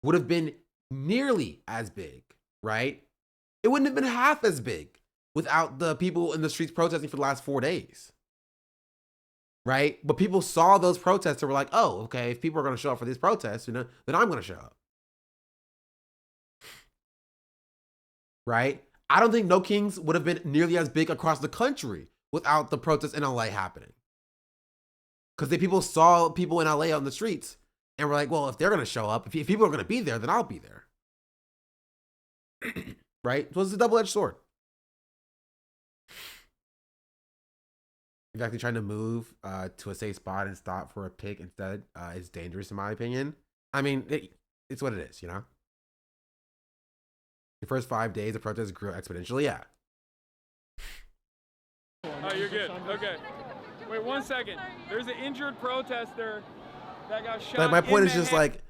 would have been nearly as big, right? It wouldn't have been half as big without the people in the streets protesting for the last 4 days, right? But people saw those protests and were like, oh, okay, if people are going to show up for these protests, you know, then I'm going to show up. Right? I don't think No Kings would have been nearly as big across the country without the protests in LA happening. Because the people saw people in LA on the streets and were like, well, if they're going to show up, if people are going to be there, then I'll be there. Right? So it's a double-edged sword. Exactly, trying to move to a safe spot and stop for a pick instead is dangerous, in my opinion. I mean, it's what it is, you know? The first 5 days, the protest grew exponentially, yeah. Oh, you're good. Okay. Wait 1 second. There's an injured protester that got shot. Like, my point is just like,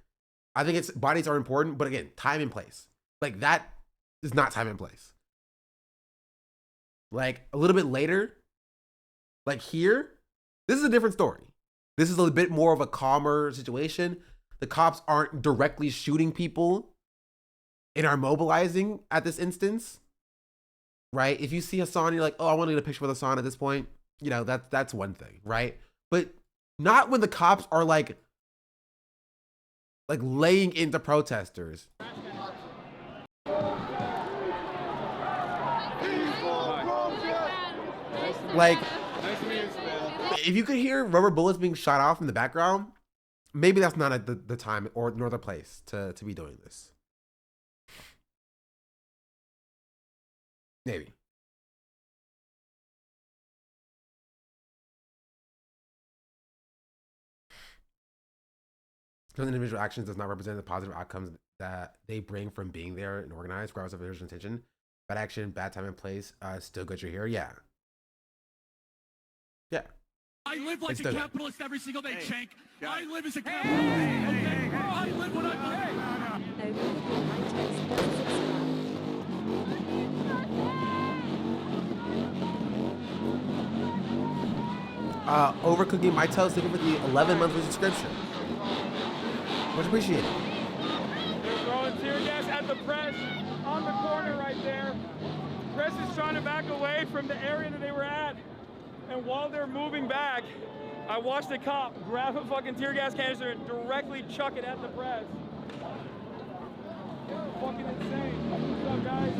I think it's bodies are important, but again, time and place. Like, that is not time and place. Like, a little bit later, like here, this is a different story. This is a bit more of a calmer situation. The cops aren't directly shooting people and are mobilizing at this instance, right? If you see Hassan, you're like, oh, I want to get a picture with Hassan at this point. You know, that's one thing, right? But not when the cops are like laying into protesters. Like, if you could hear rubber bullets being shot off in the background, maybe that's not the time or nor the place to be doing this. Maybe. Because individual actions does not represent the positive outcomes that they bring from being there and organized, regardless of their intention. Bad action, bad time and place, still good you're here. Yeah. Yeah. I live like It's a still capitalist every single day, Shank. I live as a capitalist. Okay? I live what I Overcooking my toast, thank you for the 11-month subscription. Much appreciated. They're throwing tear gas at the press on the corner right there. Press is trying to back away from the area that they were at. And while they're moving back, I watched a cop grab a fucking tear gas canister and directly chuck it at the press. Fucking insane. What's up, guys?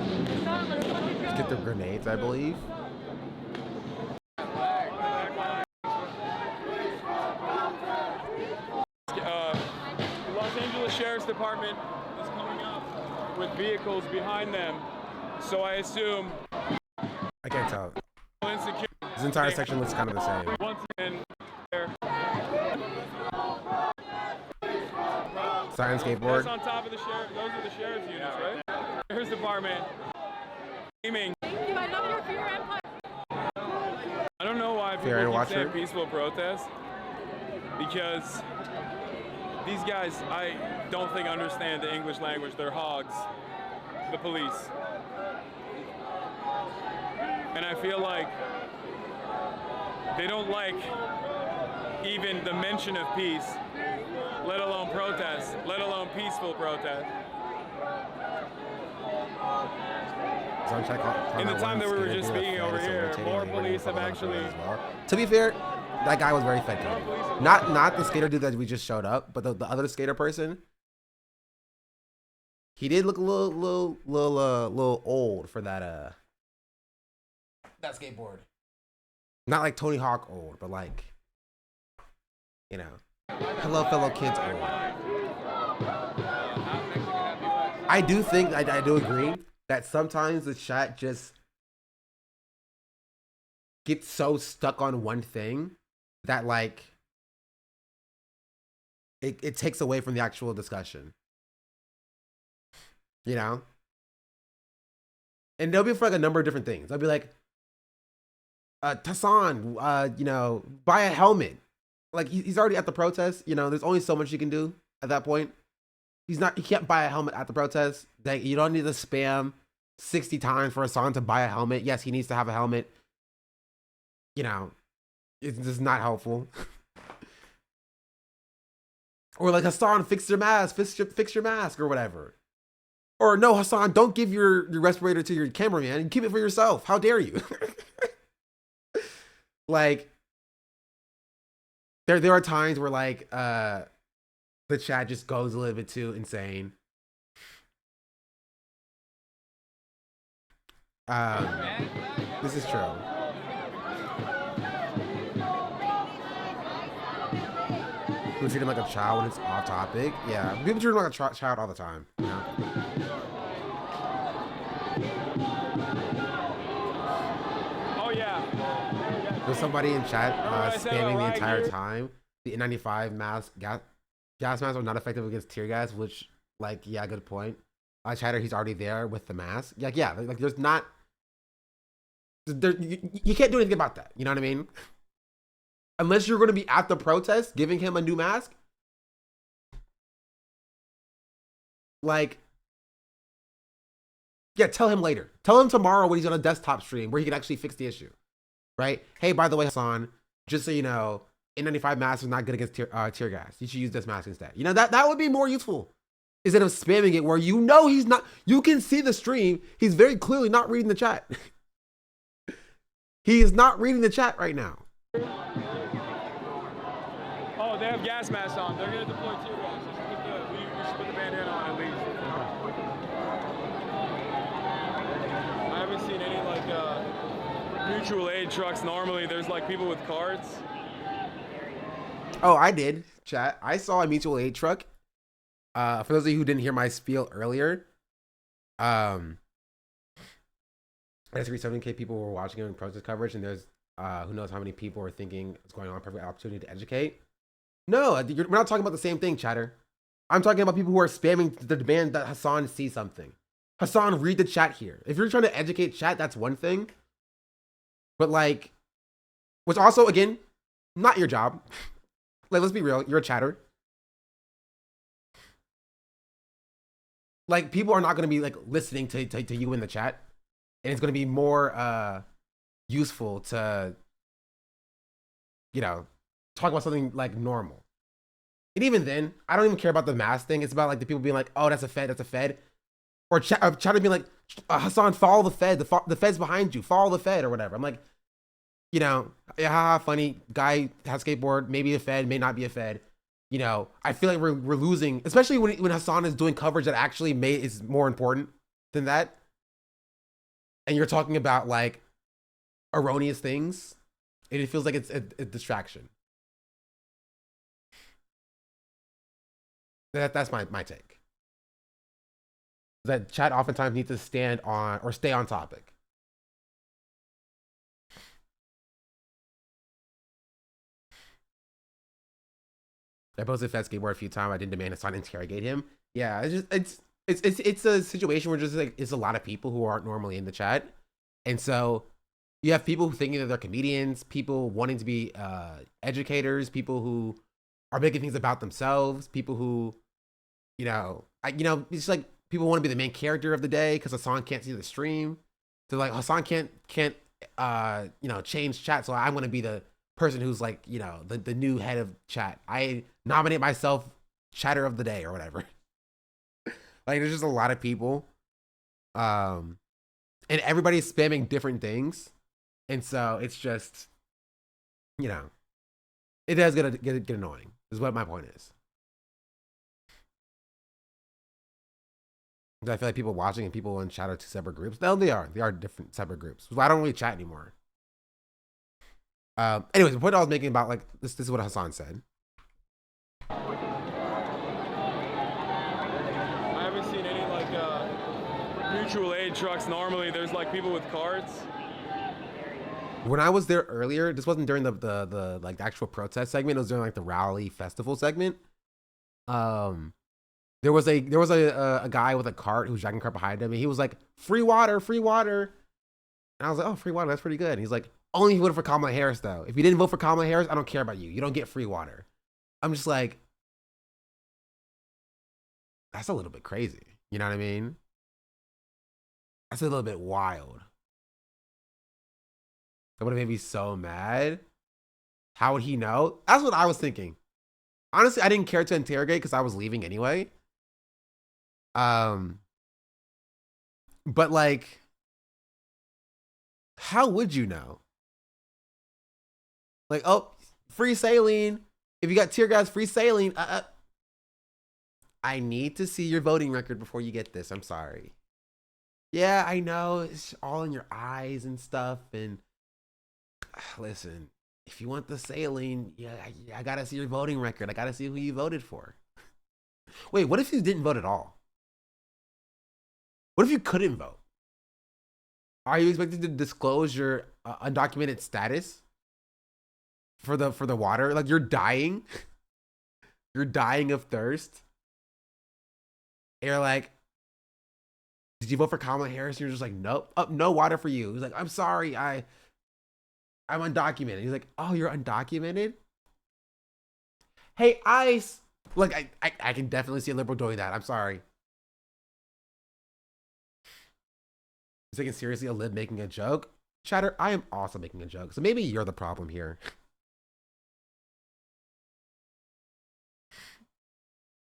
Let's get the grenades, I believe. Los Angeles Sheriff's Department is coming up with vehicles behind them. So I assume... I can't tell. This entire section looks kind of the same. Once again, Science skateboard. that's on top of the sheriff. Those are the sheriff's units, right? Sheriff's Department. Aiming. Thank you. I love your Fear Empire. I don't know why Fear and people keep saying Watcher. peaceful protest. Because these guys, I don't think understand the English language. They're hogs. The police. And I feel like they don't like even the mention of peace, let alone protest, let alone peaceful protest. In the time that we were just speaking over here, more police have actually. To be fair, that guy was very fed. Not the skater dude that we just showed up, but the other skater person. He did look a little old for that skateboard. Not like Tony Hawk old, but like, you know, hello fellow kids old. I do think I do agree that sometimes the chat just gets so stuck on one thing that like it takes away from the actual discussion. You know? And they'll be for like a number of different things. I'll be like, Tassan, you know, buy a helmet. Like he's already at the protest. You know, there's only so much you can do at that point. He can't buy a helmet at the protest. Like, you don't need to spam 60 times for Hassan to buy a helmet. Yes, he needs to have a helmet. You know, it's just not helpful. Or like, Hassan, fix your mask, fix your mask or whatever. Or no, Hassan, don't give your respirator to your cameraman and keep it for yourself. How dare you? Like, there are times where like the chat just goes a little bit too insane. This is true. People treat him like a child when it's off topic. Yeah, people treat him like a child all the time. You know? Oh yeah. There's somebody in chat spamming the entire time. The N95 mask, gas masks are not effective against tear gas, which, like, yeah, good point. Chatter, he's already there with the mask. Like, yeah, like there's not. You can't do anything about that. You know what I mean? Unless you're going to be at the protest giving him a new mask. Like, yeah, tell him later. Tell him tomorrow when he's on a desktop stream where he can actually fix the issue. Right? Hey, by the way, Hassan, just so you know, N95 mask is not good against tear gas. You should use this mask instead. You know, that would be more useful. Instead of spamming it where you know he's not, you can see the stream. He's very clearly not reading the chat. He is not reading the chat right now. Oh, they have gas masks on. They're going to deploy tear gas. We should put the bandana on at least. I haven't seen any like mutual aid trucks. Normally there's like people with carts. Oh, I did, chat. I saw a mutual aid truck. For those of you who didn't hear my spiel earlier, I guess 7K people were watching it in protest coverage, and there's who knows how many people are thinking it's going on. Perfect opportunity to educate. No, we're not talking about the same thing, chatter. I'm talking about people who are spamming the demand that Hassan see something. Hassan, read the chat here. If you're trying to educate chat, that's one thing. But like, which also, again, not your job. Like, let's be real, you're a chatter. Like, people are not going to be like listening to you in the chat, and it's going to be more useful to, you know, talk about something like normal. And even then, I don't even care about the mask thing. It's about like the people being like, "Oh, that's a Fed, that's a Fed," or chatter being like, "Hassan, follow the Fed. The Fed's behind you. Follow the Fed or whatever." I'm like, you know, yeah, funny guy has skateboard. Maybe a Fed, may not be a Fed. You know, I feel like we're losing, especially when Hassan is doing coverage that actually is more important than that. And you're talking about like erroneous things. It feels like it's a distraction. That's my take. That chat oftentimes needs to stand on or stay on topic. I posted Fed skateboard a few times. I didn't demand Hassan interrogate him. Yeah, it's a situation where just like it's a lot of people who aren't normally in the chat, and so you have people who thinking that they're comedians, people wanting to be educators, people who are making things about themselves, people who, you know, it's like people want to be the main character of the day because Hassan can't see the stream. So like Hassan can't you know, change chat, so I'm gonna be the person who's like, you know, the new head of chat. I nominate myself chatter of the day or whatever. Like, there's just a lot of people And everybody's spamming different things, and so it's just, you know, it does get annoying. Is what my point is. I feel like people watching and people in chat are two separate groups. No, they are. They are different separate groups. So I don't really chat anymore. Anyways, the point I was making about like this is what Hassan said. I haven't seen any like mutual aid trucks. Normally, there's like people with carts. When I was there earlier, this wasn't during the like the actual protest segment. It was during like the rally festival segment. There was a guy with a cart who was dragging a cart behind him, and he was like, free water. And I was like, oh, free water, that's pretty good. And he's like, only if you voted for Kamala Harris, though. If you didn't vote for Kamala Harris, I don't care about you. You don't get free water. I'm just like, that's a little bit crazy. You know what I mean? That's a little bit wild. That would have made me so mad. How would he know? That's what I was thinking. Honestly, I didn't care to interrogate because I was leaving anyway. But like, how would you know? Like, oh, free saline. If you got tear gas, free saline. I need to see your voting record before you get this. I'm sorry. Yeah, I know it's all in your eyes and stuff. And listen, if you want the saline, yeah, I gotta see your voting record. I gotta see who you voted for. Wait, what if you didn't vote at all? What if you couldn't vote? Are you expected to disclose your undocumented status for the water? Like you're dying, you're dying of thirst. And you're like, did you vote for Kamala Harris? And you're just like, nope, no water for you. He's like, I'm sorry, I'm undocumented. He's like, oh, you're undocumented? Hey, ICE. Look, I can definitely see a liberal doing that. I'm sorry. He's taking seriously a lib making a joke. Chatter, I am also making a joke. So maybe you're the problem here.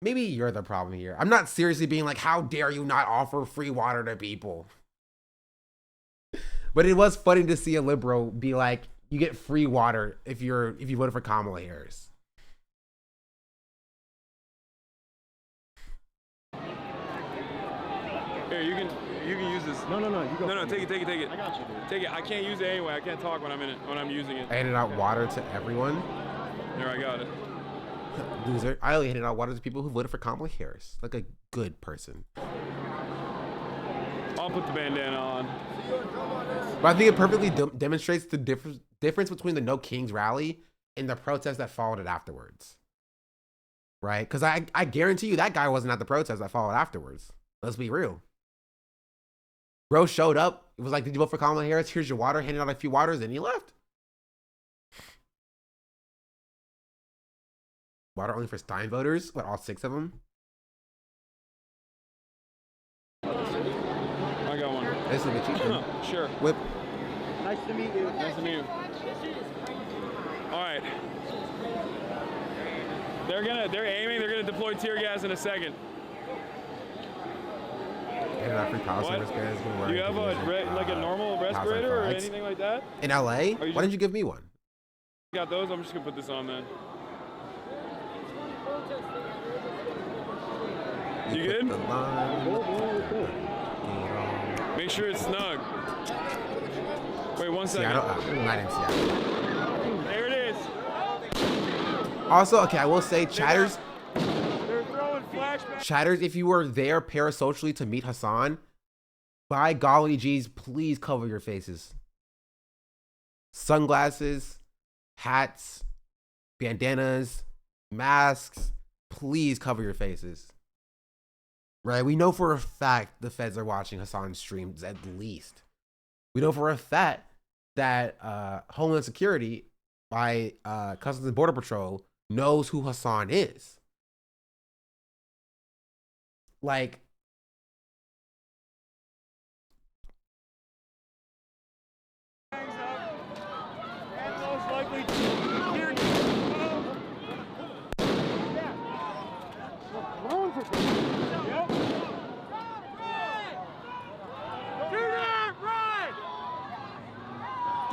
Maybe you're the problem here. I'm not seriously being like, how dare you not offer free water to people? But it was funny to see a liberal be like, you get free water if you voted for Kamala Harris. Here, you can use this. No, you go. No, take it. I got you, dude. Take it. I can't use it anyway. I can't talk when I'm using it. I handed out water to everyone. There, I got it. Loser. I only handed out water to people who voted for Kamala Harris. Like a good person. I'll put the bandana on. But I think it perfectly demonstrates the difference between the No Kings rally and the protest that followed it afterwards. Right? Because I guarantee you that guy wasn't at the protest that followed afterwards. Let's be real. Bro showed up. It was like, did you vote for Kamala Harris? Here's your water. Handed out a few waters, and he left. Water only for Stein voters? What, all 6 of them? I got one. This will be cheap. Sure. Whip. Nice to meet you. Nice to meet you. All right. They're aiming. They're gonna deploy tear gas in a second. And that free power service guy is gonna work. Do you have like a normal respirator or anything like that? In LA? Why didn't you give me one? Got those? I'm just gonna put this on then. You good? Make sure it's snug. Wait 1 second. I didn't see that. There it is. Also, okay, I will say, chatters. They're throwing flashbacks. Chatters, if you were there parasocially to meet Hassan, by golly geez, please cover your faces. Sunglasses, hats, bandanas, masks, please cover your faces. Right? We know for a fact the feds are watching Hassan's streams at least. We know for a fact that Homeland Security by Customs and Border Patrol knows who Hassan is. Like,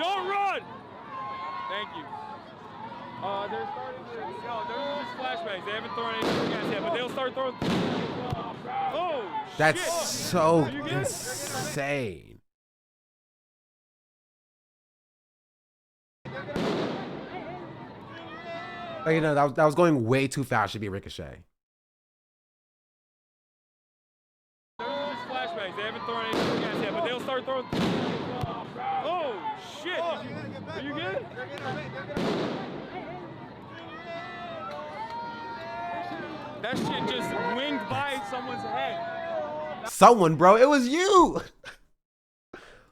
Don't run! Thank you. They're starting to, there's flashbangs. They haven't thrown any gas yet, but they'll start throwing. Oh, That's shit. so Are you good? insane. Like, you know, that was going way too fast to be Ricochet. There's flashbangs. They haven't thrown any gas yet, but they'll start throwing. Oh, shit. Are you good? That shit just winged by someone's head. Someone, bro. It was you.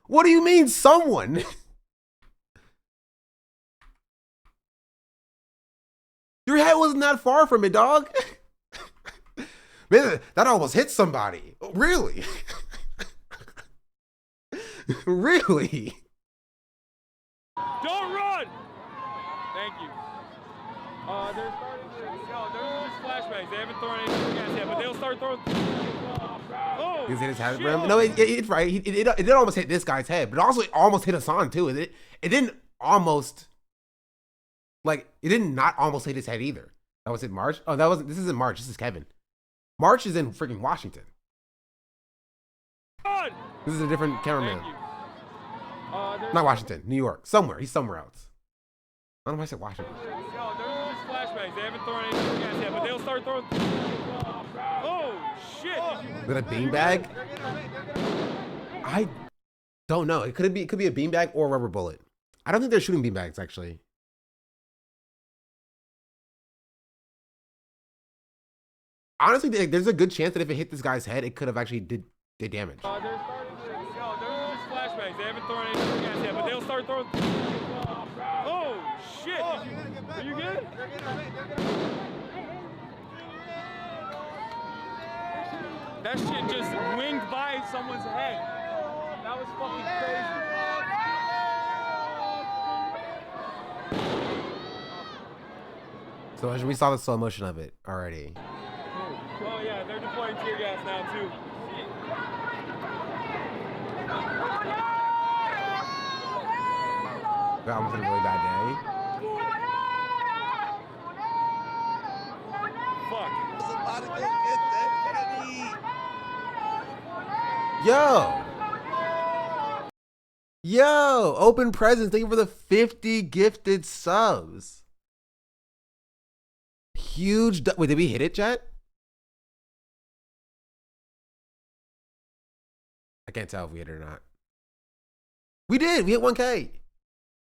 What do you mean, someone? Your head wasn't that far from it, dog. Man, that almost hit somebody. Really? Really? Don't run! Thank you. They're starting to, there's flashbangs. They haven't thrown any gas yet, but they'll start throwing. Oh, He hit his head, shit. bro. No, it right. It did almost hit this guy's head, but also it almost hit Hassan too. It didn't almost, like, it did not almost hit his head either. That was it, March. Oh, that wasn't. This isn't March. This is Kevin. March is in freaking Washington. Run! This is a different cameraman. Thank you. Not Washington, New York. Somewhere. He's somewhere else. I don't know why I said Washington. There's flashbangs. They haven't thrown any gas yet, but they'll start throwing. Oh, shit. Is it a beanbag? I don't know. It could be a beanbag or a rubber bullet. I don't think they're shooting beanbags, actually. Honestly, there's a good chance that if it hit this guy's head, it could have actually did damage. There's flashbangs. They haven't thrown any gas yet, but they'll start throwing. Oh, shit. Are you good? That shit just winged by someone's head. That was fucking crazy. So we saw the slow motion of it already. Oh yeah, they're deploying tear gas now too. That was a really bad day. Yo! Yo! Open presents. Thank you for the 50 gifted subs. Huge. Wait, did we hit it, chat? I can't tell if we hit it or not. We did. We hit 1K.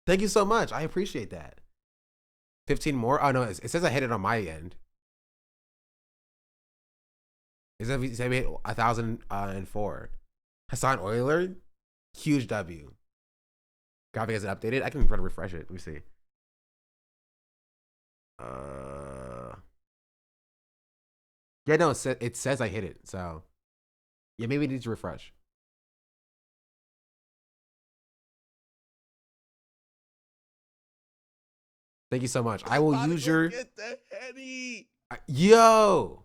Thank you so much. I appreciate that. 15 more? Oh, no. It says I hit it on my end. It says we hit 1,004. Hassan Euler? Huge W. Graphic hasn't updated. I can try to refresh it. Let me see. Yeah, no, it says I hit it. So, yeah, maybe it needs to refresh. Thank you so much. I will use your. Yo!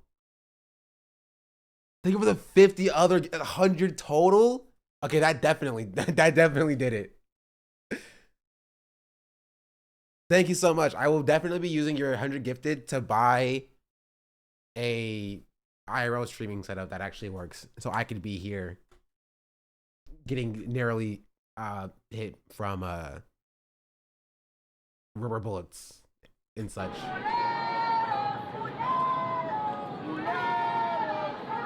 Thank you for the 50 other 100 total. Okay, that definitely did it. Thank you so much. I will definitely be using your 100 gifted to buy a IRL streaming setup that actually works, so I could be here getting narrowly hit from rubber bullets and such.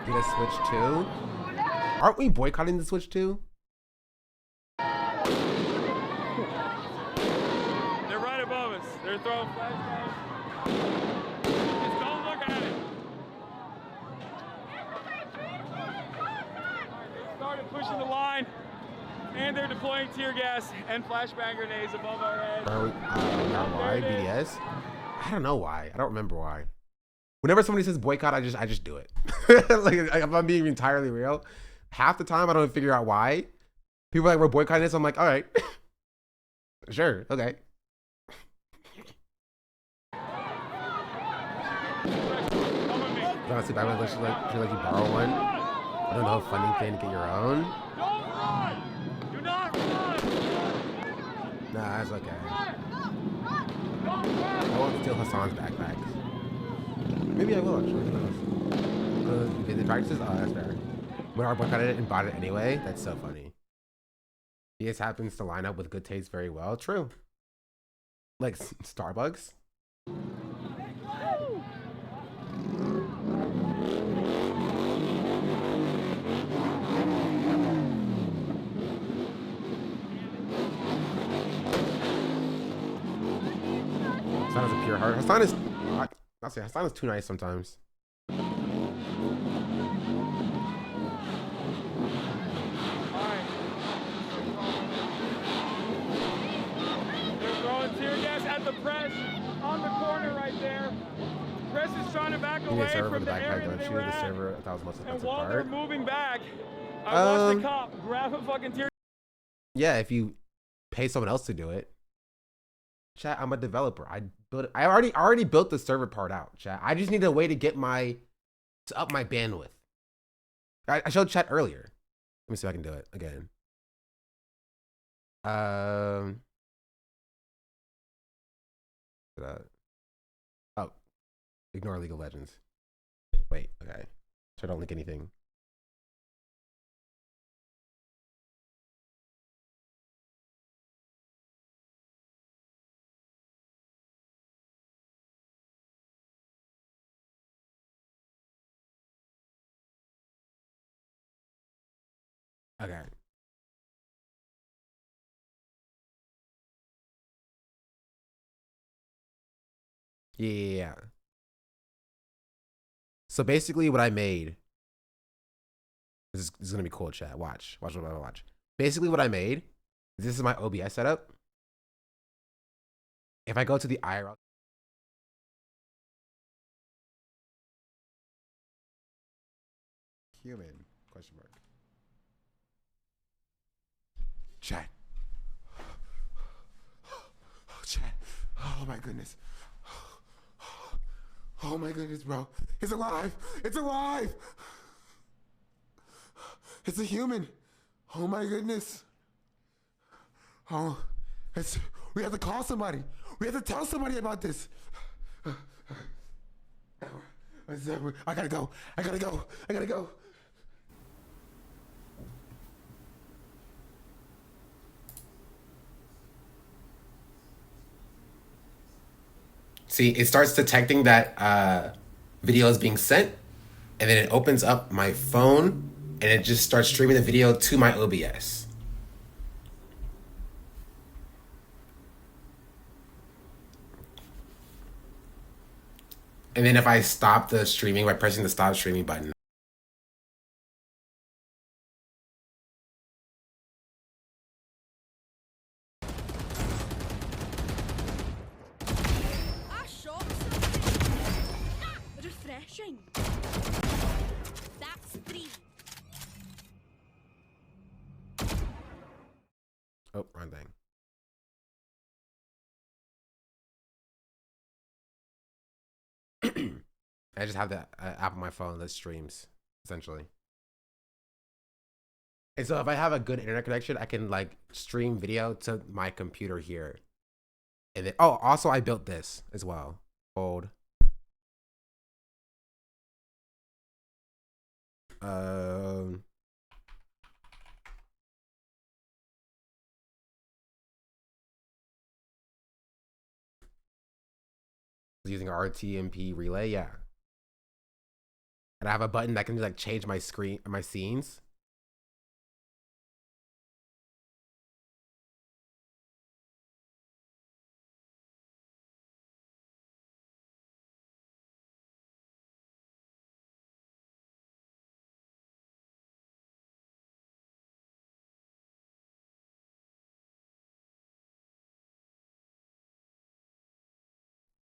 Get a Switch 2? Aren't we boycotting the Switch 2? They're right above us. They're throwing flashbangs. Just don't look at it. They started pushing the line, and they're deploying tear gas and flashbang grenades above our heads. Why? BDS? I don't know why. I don't remember why. Whenever somebody says boycott, I just do it. Like, if I'm being entirely real, half the time I don't figure out why. People are like, we're boycotting this. I'm like, all right. Sure, okay. Honestly, I would let you borrow one. I don't know, funding thing to get your own. Don't run! Do not run! Nah, that's okay. I won't steal Hassan's backpacks. Maybe I will, actually. Who knows? If it practices, oh, that's fair. When our boycotted it and bought it anyway, that's so funny. He just happens to line up with good taste very well. True. Like Starbucks. Hassan is a pure heart. Hassan is, I'll say Hassan is too nice sometimes. Tear gas at the press on the corner right there. Press is trying to back away from the area that they were at. And while they're moving back, I watched the cop grab a fucking tear. Yeah, if you pay someone else to do it. Chat, I'm a developer. I already built the server part out, chat. I just need a way to get to up my bandwidth. I showed chat earlier. Let me see if I can do it again. Oh, ignore League of Legends. Wait, okay. So I don't link anything. Okay. Yeah. So basically what I made, this is gonna be cool, chat. Watch what I watch. Basically what I made, this is my OBS setup. If I go to the IRL, human, question mark. Chat. Oh, chat. Oh my goodness. Oh my goodness, bro. It's alive. It's alive. It's a human. Oh my goodness. Oh, we have to call somebody. We have to tell somebody about this. I gotta go. I gotta go. I gotta go. See, it starts detecting that video is being sent, and then it opens up my phone, and it just starts streaming the video to my OBS. And then if I stop the streaming by pressing the stop streaming button, Refreshing. That's 3. oh, wrong thing. I just have that app on my phone that streams, essentially. And so if I have a good internet connection, I can like stream video to my computer here. And then, oh, also I built this as well. Hold. Using RTMP relay, yeah. And I have a button that can like change my screen, my scenes.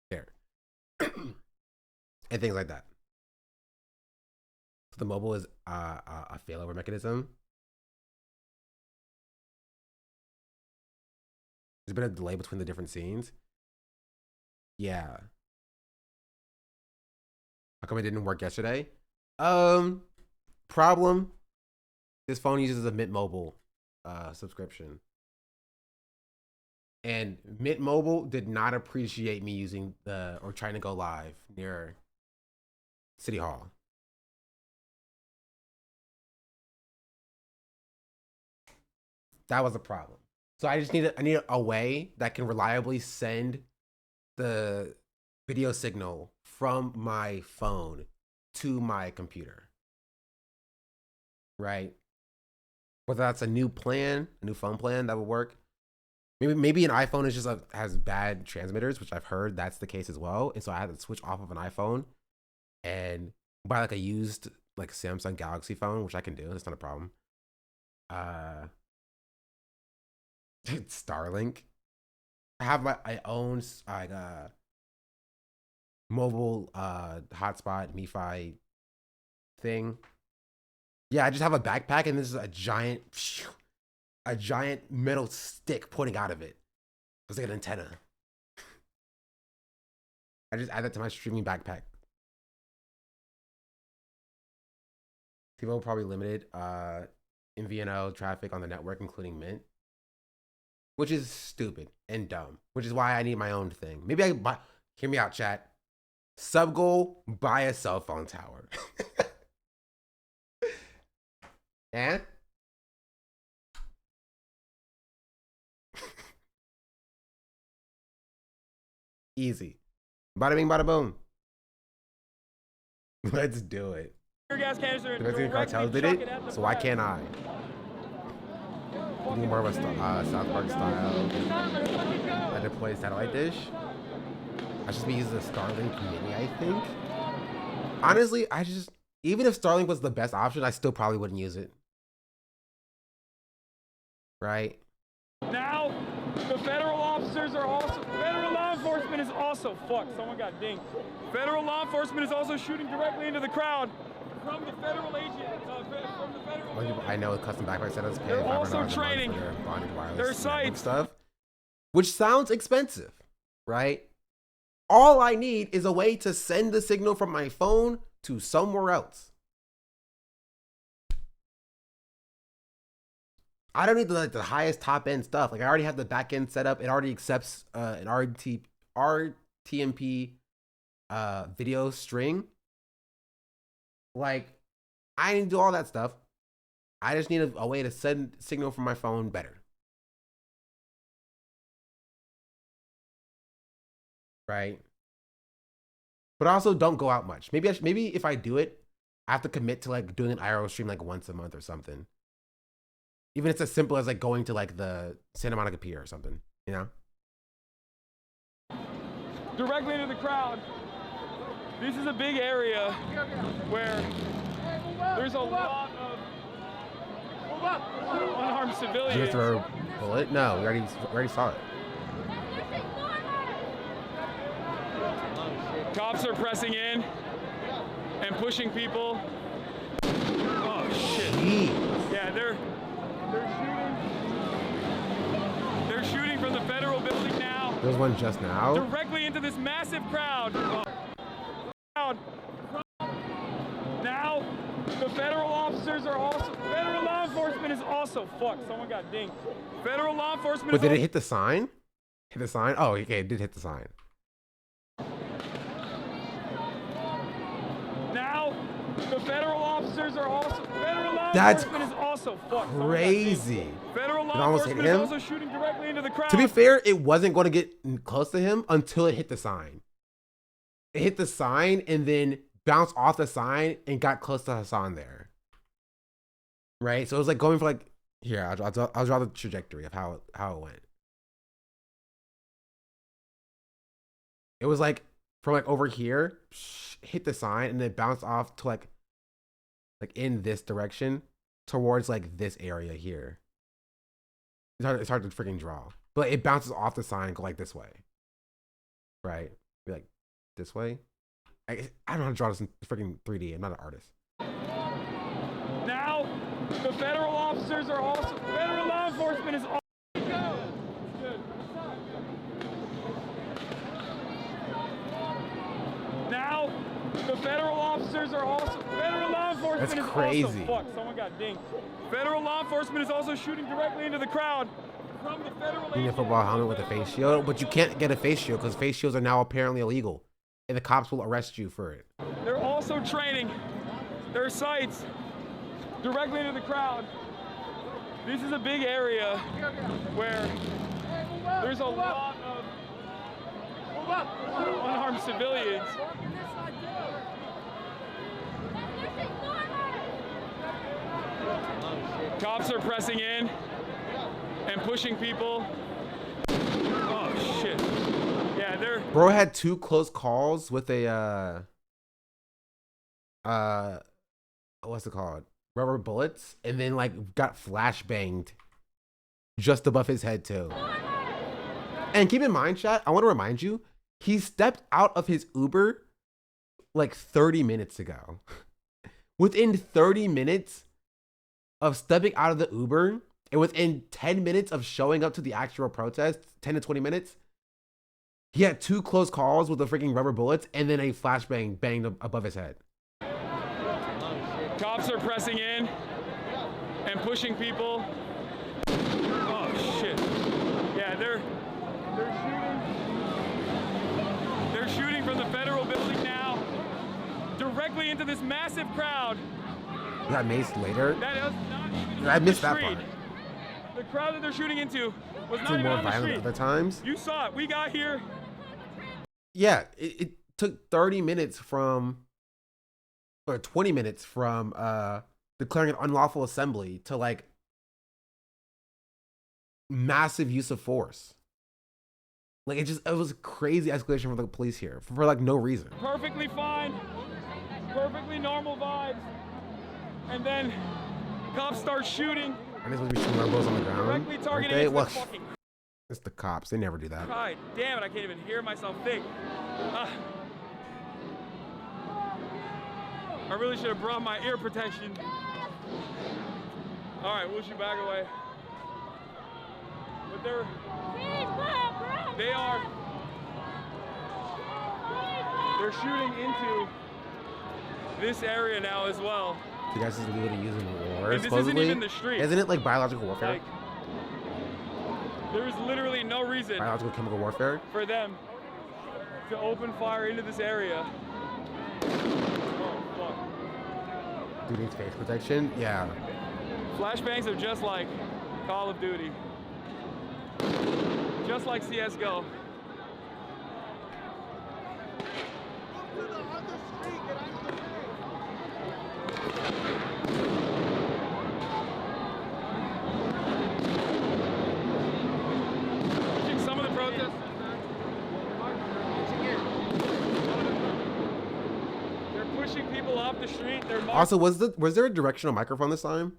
There. And things like that. So the mobile is a failover mechanism. There's been a delay between the different scenes. Yeah. How come it didn't work yesterday? Problem. This phone uses a Mint Mobile subscription. And Mint Mobile did not appreciate me using or trying to go live near City Hall. That was a problem. So I need a way that can reliably send the video signal from my phone to my computer. Right? Whether that's a new plan, a new phone plan that would work. Maybe an iPhone is just has bad transmitters, which I've heard that's the case as well. And so I had to switch off of an iPhone and buy like a used like Samsung Galaxy phone, which I can do. That's not a problem. Starlink. I have my own mobile hotspot MiFi thing. Yeah, I just have a backpack and this is a giant metal stick pointing out of it. It's like an antenna. I just add that to my streaming backpack. People probably limited MVNO traffic on the network, including Mint, which is stupid and dumb, which is why I need my own thing. Maybe I buy, hear me out, chat. Sub goal, buy a cell phone tower. And easy. Bada bing, bada boom. Let's do it. The Mexican cartel did it, so why can't I? Do more of a South Park style. I deploy a satellite dish. I should be using the Starlink Mini, I think. Honestly, even if Starlink was the best option, I still probably wouldn't use it. Right? Now, the federal officers are also, federal law enforcement is also, someone got dinged. Federal law enforcement is also shooting directly into the crowd from the federal agent, from the federal. I know custom backpack setups pay They're $500 also a month training for their bonded wireless their network sites. stuff, which sounds expensive, right? All I need is a way to send the signal from my phone to somewhere else. I don't need the highest top end stuff. Like I already have the back end set up. It already accepts an RTMP video string. Like I didn't do all that stuff. I just need a way to send signal from my phone better. Right? But also don't go out much. Maybe if I do it, I have to commit to like doing an IRL stream like once a month or something. Even if it's as simple as like going to like the Santa Monica Pier or something, you know? Directly into the crowd. This is a big area where there's a lot of unarmed civilians. Did you throw a bullet? No, we already saw it. Cops are pressing in and pushing people. Oh shit. Jeez. Yeah, they're shooting from the federal building now. There's one just now. Directly into this massive crowd. Now, the federal officers are also, federal law enforcement is also, someone got dinged. Federal law enforcement But did it hit the sign? Hit the sign? Oh, okay, it did hit the sign. Now, the federal officers are also, federal law That's enforcement is also, crazy. Federal It law almost hit enforcement is him. also shooting directly into the crowd. To be fair, it wasn't going to get close to him until it hit the sign. It hit the sign and then bounced off the sign and got close to Hassan there. Right? So it was like going for like, here, I'll draw the trajectory of how it went. It was like from like over here, hit the sign and then bounced off to like in this direction towards like this area here. It's hard to freaking draw, but it bounces off the sign and go like this way. Right? Be like this way. I don't know how to draw this in freaking 3D. I'm not an artist. Now, the federal officers are also, federal law enforcement is also. Good. Now, the federal officers are also, federal law enforcement That's is crazy. also, someone got dinged. Federal law enforcement is also shooting directly into the crowd from the federal You need a football helmet with a face shield, but you can't get a face shield because face shields are now apparently illegal, and the cops will arrest you for it. They're also training their sights directly into the crowd. This is a big area where there's a lot of unarmed civilians. Cops are pressing in and pushing people. Oh shit. Yeah, they're Bro had 2 close calls with a what's it called? Rubber bullets, and then like got flashbanged just above his head too. And keep in mind, chat, I want to remind you, he stepped out of his Uber like 30 minutes ago. Within 30 minutes of stepping out of the Uber, and within 10 minutes of showing up to the actual protest, 10 to 20 minutes, he had 2 close calls with the freaking rubber bullets and then a flashbang banged above his head. cops are pressing in and pushing people. Oh shit. Yeah, they're shooting from the federal building now directly into this massive crowd. You got maced later? That is not even I missed the that street. part. The crowd that they're shooting into was not It's even more on the violent street. other times. You saw it. We got here. Yeah, it took 30 minutes from, or 20 minutes from declaring an unlawful assembly to like massive use of force. Like it was crazy escalation from the police here for like no reason. Perfectly fine. Perfectly normal vibes. And then cops start shooting. And this was be shooting rebels on the ground. Directly aren't targeting they? into Well, the fucking. it's the cops. They never do that. God damn it! I can't even hear myself think. I really should have brought my ear protection. All right, we'll shoot back away. But they're shooting into this area now as well. You guys is legal to use in war. And this supposedly. isn't even the street. Isn't it like biological warfare? Like, there's literally no reason Biological chemical warfare? for them to open fire into this area. Oh, fuck. Dude needs face protection? Yeah. Flashbangs are just like Call of Duty. Just like CSGO. Some of the protesters. They're pushing people off the street. They're Also, was there a directional microphone this time?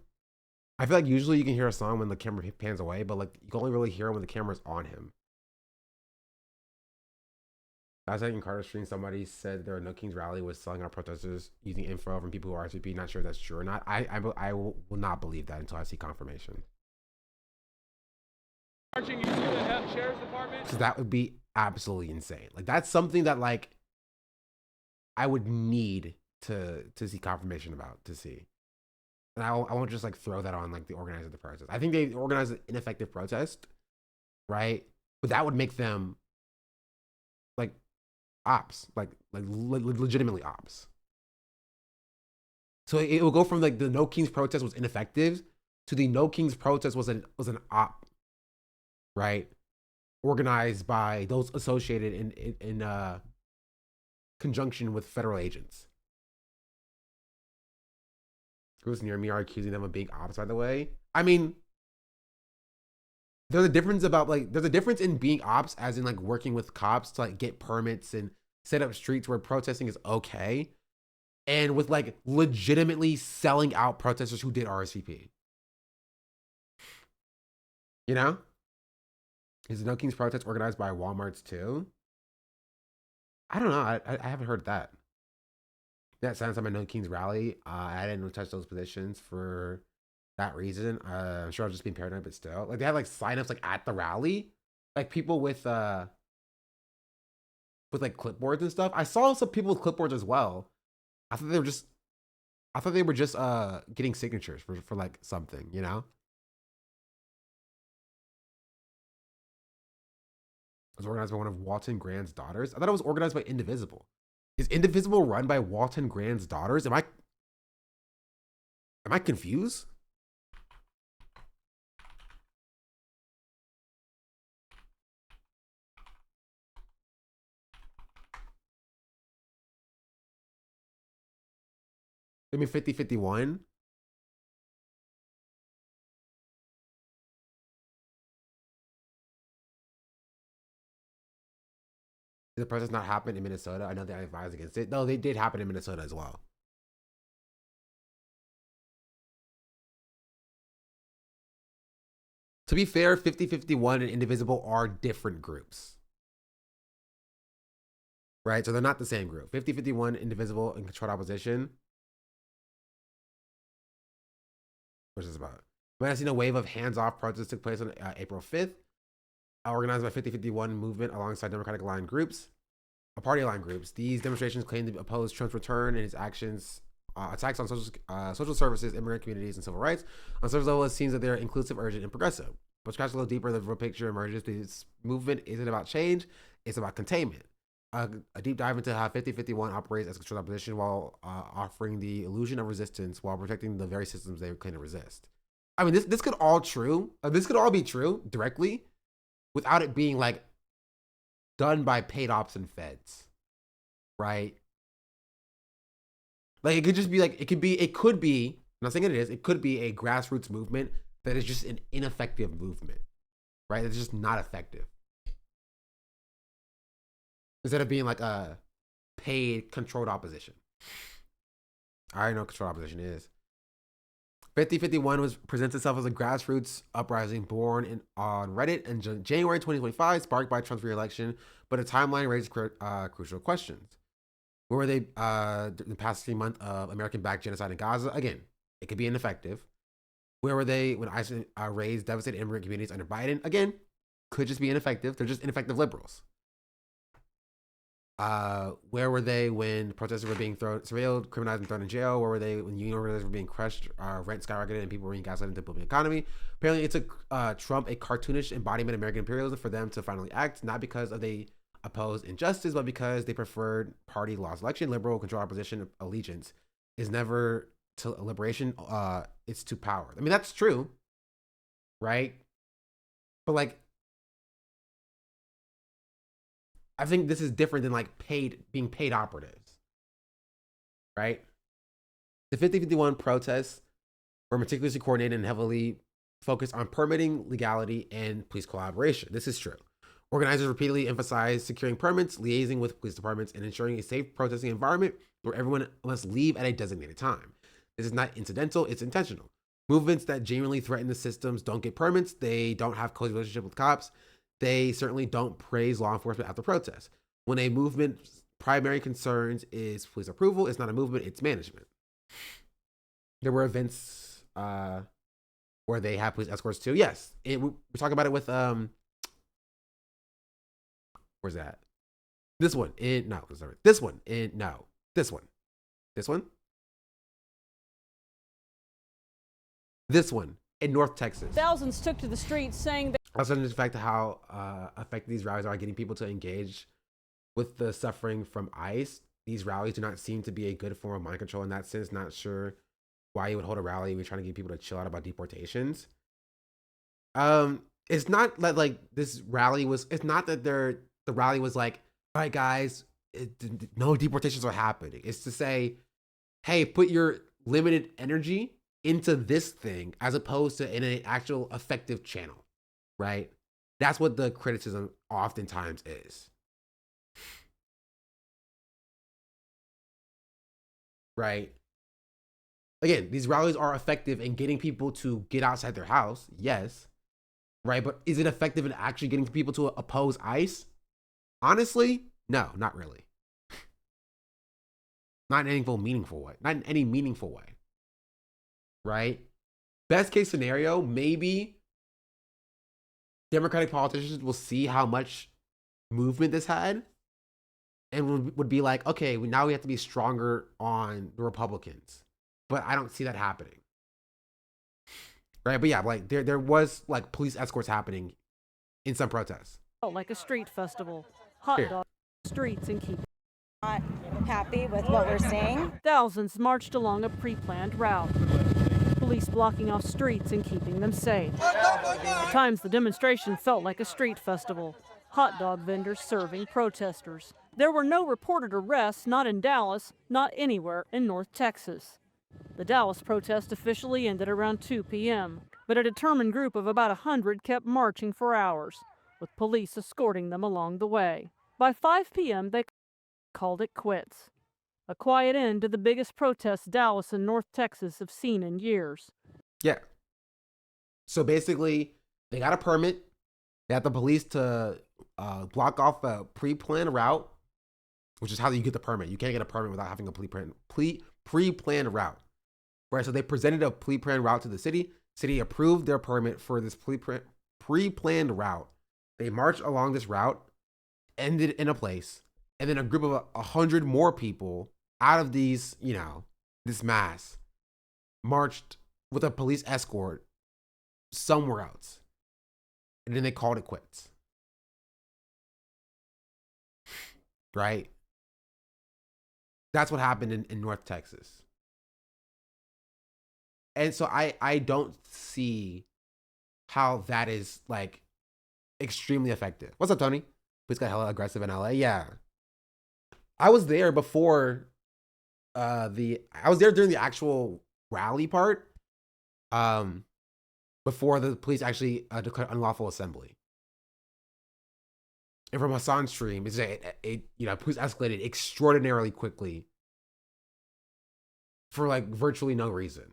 I feel like usually you can hear a song when the camera pans away, but like you can only really hear it when the camera's on him. Last night in Carter Street, somebody said their No Kings rally was selling out protesters using info from people who are RSVP. Not sure if that's true or not. I will not believe that until I see confirmation. marching into the sheriff's department. Because that would be absolutely insane. Like that's something that like I would need to see confirmation about to see. And I won't just like throw that on like the organizer of the protest. I think they organized an ineffective protest, right? But that would make them like ops, like legitimately ops. So it will go from like the No Kings protest was ineffective to the No Kings protest was an op, right? Organized by those associated in conjunction with federal agents. Groups near me are accusing them of being ops, by the way. I mean, there's a difference in being ops as in like working with cops to like get permits and set up streets where protesting is okay, and with like legitimately selling out protesters who did RSVP. You know? Is the No Kings protest organized by Walmart's too? I don't know. I haven't heard that. That sounds like my No Kings rally. I didn't touch those positions for that reason. I'm sure I was just being paranoid, but still. Like they had like signups like at the rally. Like people with like clipboards and stuff. I saw some people with clipboards as well. I thought they were just getting signatures for like something, you know? was organized by one of Walton Grand's daughters. I thought it was organized by Indivisible. Is Indivisible run by Walton Grand's daughters? Am I confused? I mean 50-51. Did the protest not happen in Minnesota? I know they advised against it. No, they did happen in Minnesota as well. To be fair, 50-51 and Indivisible are different groups. Right? So they're not the same group. 50-51, Indivisible, and Controlled Opposition. What's this about? When I seen a wave of hands-off protests took place on April 5th, organized by 50-51 movement alongside Democratic aligned groups, party aligned groups. These demonstrations claim to oppose Trump's return and his actions, attacks on social services, immigrant communities, and civil rights. On some level, it seems that they're inclusive, urgent, and progressive. But scratch a little deeper, the real picture emerges. This movement isn't about change; it's about containment. A deep dive into how 50-51 operates as a controlled opposition while offering the illusion of resistance while protecting the very systems they claim to resist. I mean, this could all true. This could all be true directly, without it being like done by paid ops and feds, right? Like it could just be like it could be. I'm not saying it is. It could be a grassroots movement that is just an ineffective movement, right? It's just not effective. Instead of being like a paid controlled opposition. I already know what controlled opposition is. 50-51 presents itself as a grassroots uprising born on Reddit in January 2025, sparked by Trump's re-election, but a timeline raises crucial questions. Where were they the past 3 months of American-backed genocide in Gaza? Again, it could be ineffective. Where were they when ISIS raised devastated immigrant communities under Biden? Again, could just be ineffective. They're just ineffective liberals. Where were they when protesters were being surveilled, criminalized, and thrown in jail? Where were they when union organizers were being crushed, rent skyrocketed, and people were being gaslit into booming economy? Apparently, it took Trump, a cartoonish embodiment of American imperialism, for them to finally act, not because they opposed injustice, but because they preferred party lost election. Liberal control opposition allegiance is never to liberation, it's to power. I mean, that's true, right? But like, I think this is different than like being paid operatives, right? The 50-51 protests were meticulously coordinated and heavily focused on permitting, legality, and police collaboration. This is true. Organizers repeatedly emphasized securing permits, liaising with police departments, and ensuring a safe protesting environment where everyone must leave at a designated time. This is not incidental, it's intentional. Movements that genuinely threaten the systems don't get permits, they don't have close relationship with cops, they certainly don't praise law enforcement after protests. When a movement's primary concerns is police approval, it's not a movement, it's management. There were events where they have police escorts too. Yes, we talk about it with where's that? This one in no, sorry. This one in no. This one. This one. This one in North Texas. Thousands took to the streets saying that Also, the fact of how effective these rallies are getting people to engage with the suffering from ICE. These rallies do not seem to be a good form of mind control in that sense. Not sure why you would hold a rally. We're trying to get people to chill out about deportations. It's not that like this rally was. It's not that the rally was like, all right, guys, no deportations are happening. It's to say, hey, put your limited energy into this thing as opposed to in an actual effective channel, right? That's what the criticism oftentimes is. Right? Again, these rallies are effective in getting people to get outside their house, yes, right? But is it effective in actually getting people to oppose ICE? Honestly, no, not really. Not in any meaningful way. Not in any meaningful way. Right? Best case scenario, maybe Democratic politicians will see how much movement this had and would be like, okay, now we have to be stronger on the Republicans. But I don't see that happening. Right? But yeah, like there was like police escorts happening in some protests. felt like a street festival. Hot Here. dog streets and keep Not happy with what we're seeing. Thousands marched along a pre-planned route. Police blocking off streets and keeping them safe. At times, the demonstration felt like a street festival. Hot dog vendors serving protesters. There were no reported arrests, not in Dallas, not anywhere in North Texas. The Dallas protest officially ended around 2 p.m., but a determined group of about 100 kept marching for hours, with police escorting them along the way. By 5 p.m., they called it quits. A quiet end to the biggest protests Dallas and North Texas have seen in years. Yeah. So basically, they got a permit. They had the police to block off a pre-planned route, which is how you get the permit. You can't get a permit without having a pre-planned route. Right, so they presented a pre-planned route to the city. City approved their permit for this pre-planned route. They marched along this route, ended in a place, and then a group of 100 more people out of these, this mass, marched with a police escort somewhere else. And then they called it quits. Right? That's what happened in North Texas. And so I don't see how that is like extremely effective. What's up, Tony? Police got hella aggressive in LA. Yeah. I was there before I was there during the actual rally part. Before the police actually declared unlawful assembly. And from Hassan's stream, police escalated extraordinarily quickly for like virtually no reason.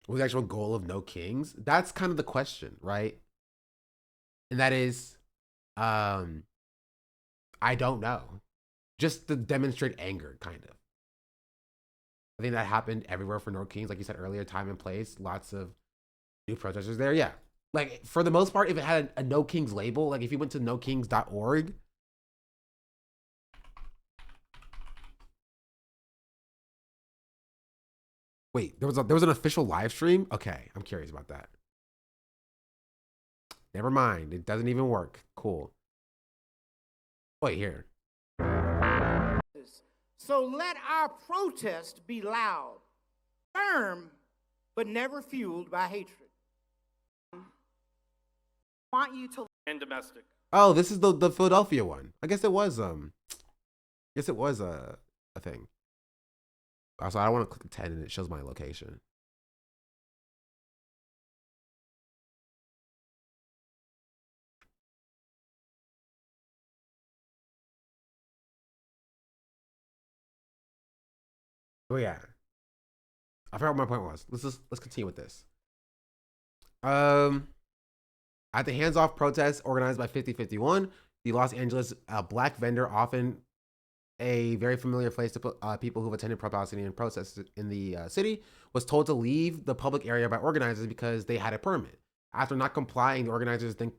Was the actual goal of no kings? That's kind of the question, right? And that is, I don't know. Just to demonstrate anger, kind of. I think that happened everywhere for no kings, like you said earlier, time and place. Lots of new protesters there, yeah. Like, for the most part, if it had a no kings label, like if you went to nokings.org, wait, there was an official live stream? Okay, I'm curious about that. Never mind, it doesn't even work. Cool. Wait, here. So let our protest be loud, firm, but never fueled by hatred. Want you to and domestic. Oh, this is the Philadelphia one. I guess it was a thing. Also, I don't want to click 10 and it shows my location. Oh yeah. I forgot what my point was. Let's continue with this. At the hands-off protest organized by 5051, the Los Angeles black vendor, often a very familiar place to put people who've attended pro-Palestinian protests in the city, was told to leave the public area by organizers because they had a permit. After not complying, the organizers then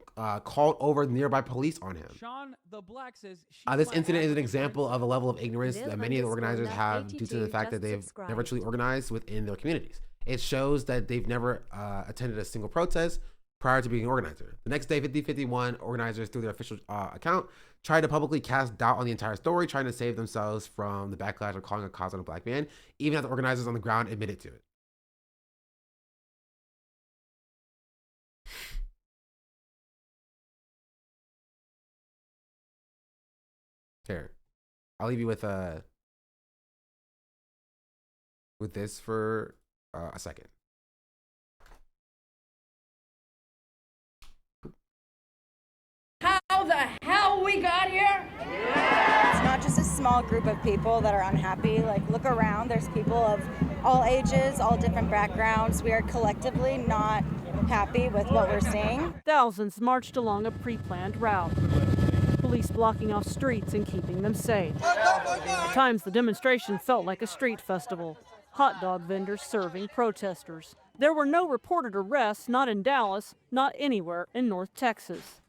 called over nearby police on him. Sean, the black says This incident is an example of a level of ignorance that many of the organizers have due to the fact that they've never truly organized within their communities. It shows that they've never attended a single protest prior to being an organizer. The next day, 5051 organizers, through their official account, tried to publicly cast doubt on the entire story, trying to save themselves from the backlash of calling a cause on a black man, even as the organizers on the ground admitted to it. Here, I'll leave you with this for a second. How the hell we got here? It's not just a small group of people that are unhappy. Like, look around. There's people of all ages, all different backgrounds. We are collectively not happy with what we're seeing. Thousands marched along a pre-planned route. Police blocking off streets and keeping them safe. At times, the demonstration felt like a street festival. Hot dog vendors serving protesters. There were no reported arrests, not in Dallas, not anywhere in North Texas.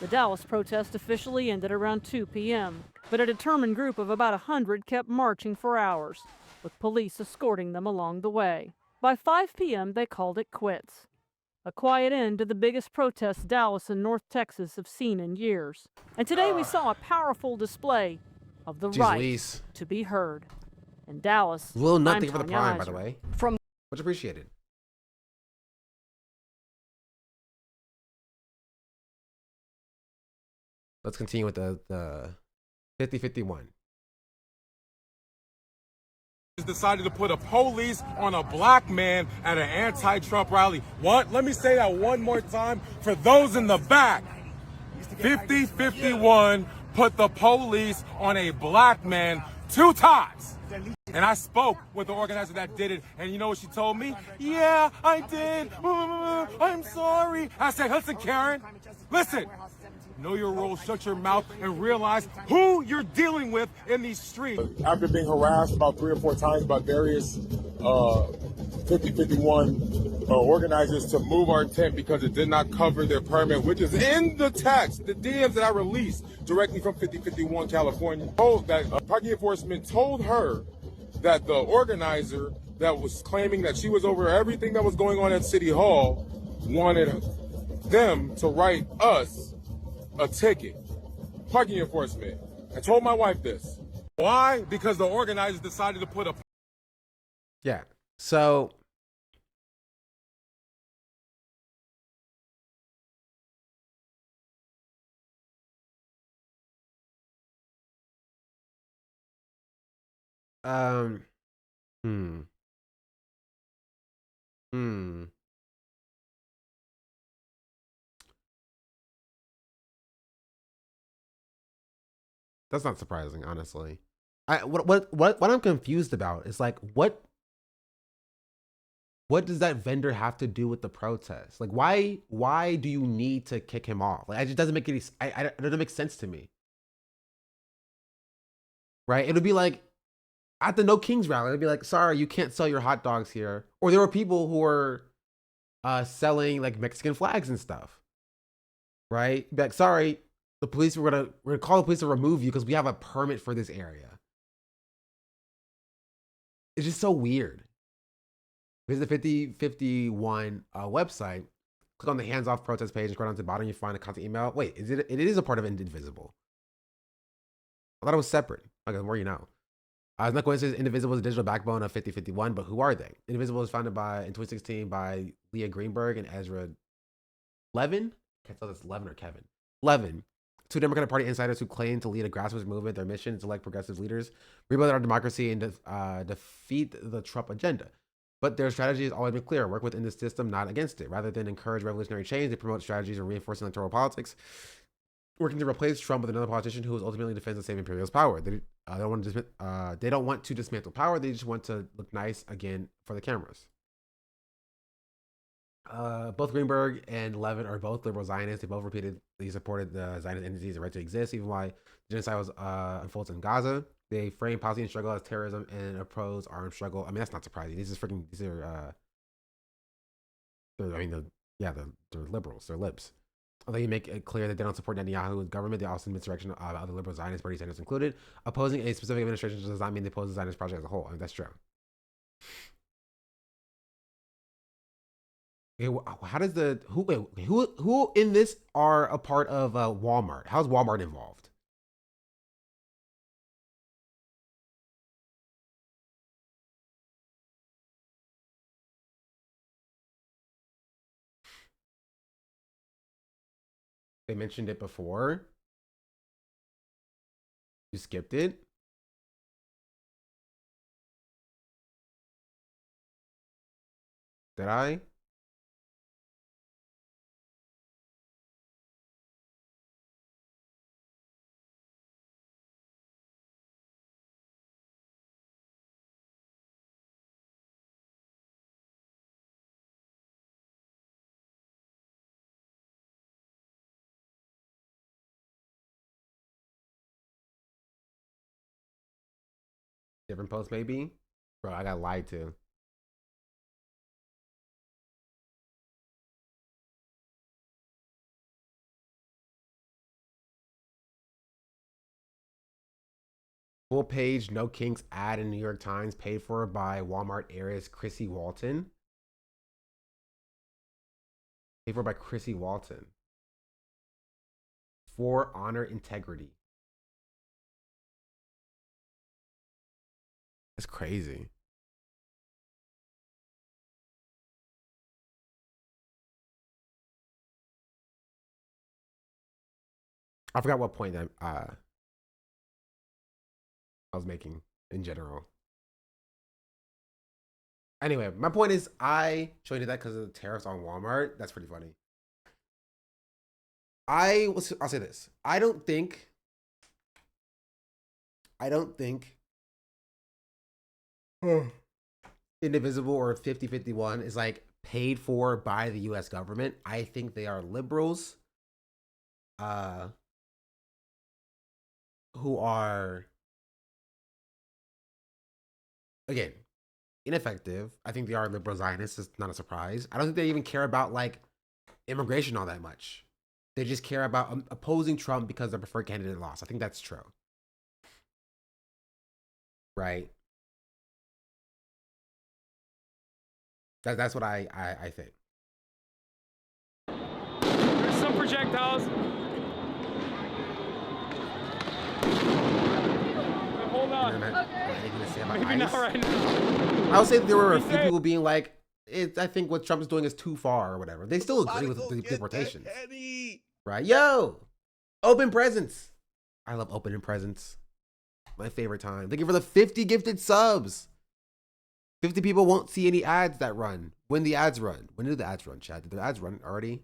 The Dallas protest officially ended around 2 p.m., but a determined group of about 100 kept marching for hours, with police escorting them along the way. By 5 p.m., they called it quits. A quiet end to the biggest protests Dallas and North Texas have seen in years. And today we saw a powerful display of the Jeez right Louise. to be heard. In Dallas, Lil Nut, I'm thank you for the Tanya prime, by Iser. the way. From much appreciated. Let's continue with the 50-51. Decided to put a police on a black man at an anti-Trump rally. What? Let me say that one more time for those in the back. 50-51 put the police on a black man 2 times. And I spoke with the organizer that did it, and you know what she told me? Yeah, I did. I'm sorry. I said, listen, Karen, listen. Know your role, shut your mouth, and realize who you're dealing with in these streets. After being harassed about 3 or 4 times by various 50-51 organizers to move our tent because it did not cover their permit, which is in the text, the DMs that I released directly from 50-51 California, told that parking enforcement told her that the organizer that was claiming that she was over everything that was going on at City Hall wanted them to write us a ticket. Parking enforcement. I told my wife this. Why? Because the organizers decided to put a... Yeah. So um hmm. Hmm. That's not surprising, honestly. What I'm confused about is like what does that vendor have to do with the protest? Like why do you need to kick him off? Like it just doesn't make any it doesn't make sense to me. Right? It'll be like at the No Kings rally, it'd be like, sorry, you can't sell your hot dogs here. Or there were people who were selling like Mexican flags and stuff. Right? Be like, sorry, the police we're gonna call the police to remove you because we have a permit for this area. It's just so weird. Visit the 5051 website. Click on the hands-off protest page and scroll down to the bottom. You find a contact email. Wait, it is a part of Indivisible. I thought it was separate. Okay, the more you know. It's not coincidence. Indivisible is the digital backbone of 5051, but who are they? Indivisible was founded in 2016 by Leah Greenberg and Ezra Levin. Can't tell if it's Levin or Kevin. Levin. 2 Democratic Party insiders who claim to lead a grassroots movement. Their mission is to elect progressive leaders, rebuild our democracy, and defeat the Trump agenda. But their strategy has always been clear: work within the system, not against it. Rather than encourage revolutionary change, they promote strategies of reinforcing electoral politics, working to replace Trump with another politician who ultimately defends the same imperialist power. They don't want to dismantle power. They just want to look nice again for the cameras. Both Greenberg and Levin are both liberal Zionists. They both repeatedly supported the Zionist entities' right to exist, even while genocide was unfolds in Gaza. They frame Palestinian struggle as terrorism and oppose armed struggle. I mean, that's not surprising. These are they're liberals. They're libs. Although you make it clear that they don't support Netanyahu's government, they also misdirection of other liberal Zionist party standards included. Opposing a specific administration does not mean they oppose the Zionist project as a whole. I mean, that's true. Okay, how does who in this are a part of Walmart? How's Walmart involved? They mentioned it before. You skipped it. Did I? Different post maybe? Bro, I got lied to. Full page No Kings ad in New York Times paid for by Walmart heiress Chrissy Walton. Paid for by Chrissy Walton. For honor integrity. That's crazy. I forgot what point I was making in general. Anyway, my point is I showed you that because of the tariffs on Walmart. That's pretty funny. I'll say this. I don't think Indivisible or 5051 is like paid for by the US government. I think they are liberals who are, again, ineffective. I think they are liberal Zionists. It's not a surprise. I don't think they even care about like immigration all that much. They just care about opposing Trump because their preferred candidate lost. I think that's true. Right? That's what I think. There's some projectiles. Hold on. Maybe not right now. I would say there were a few people being like, I think what Trump is doing is too far or whatever. They still agree with the deportations. Right? Yo! Open presents. I love opening presents. My favorite time. Thank you for the 50 gifted subs. 50 people won't see any ads that run. When the ads run. When did the ads run, Chad? Did the ads run already?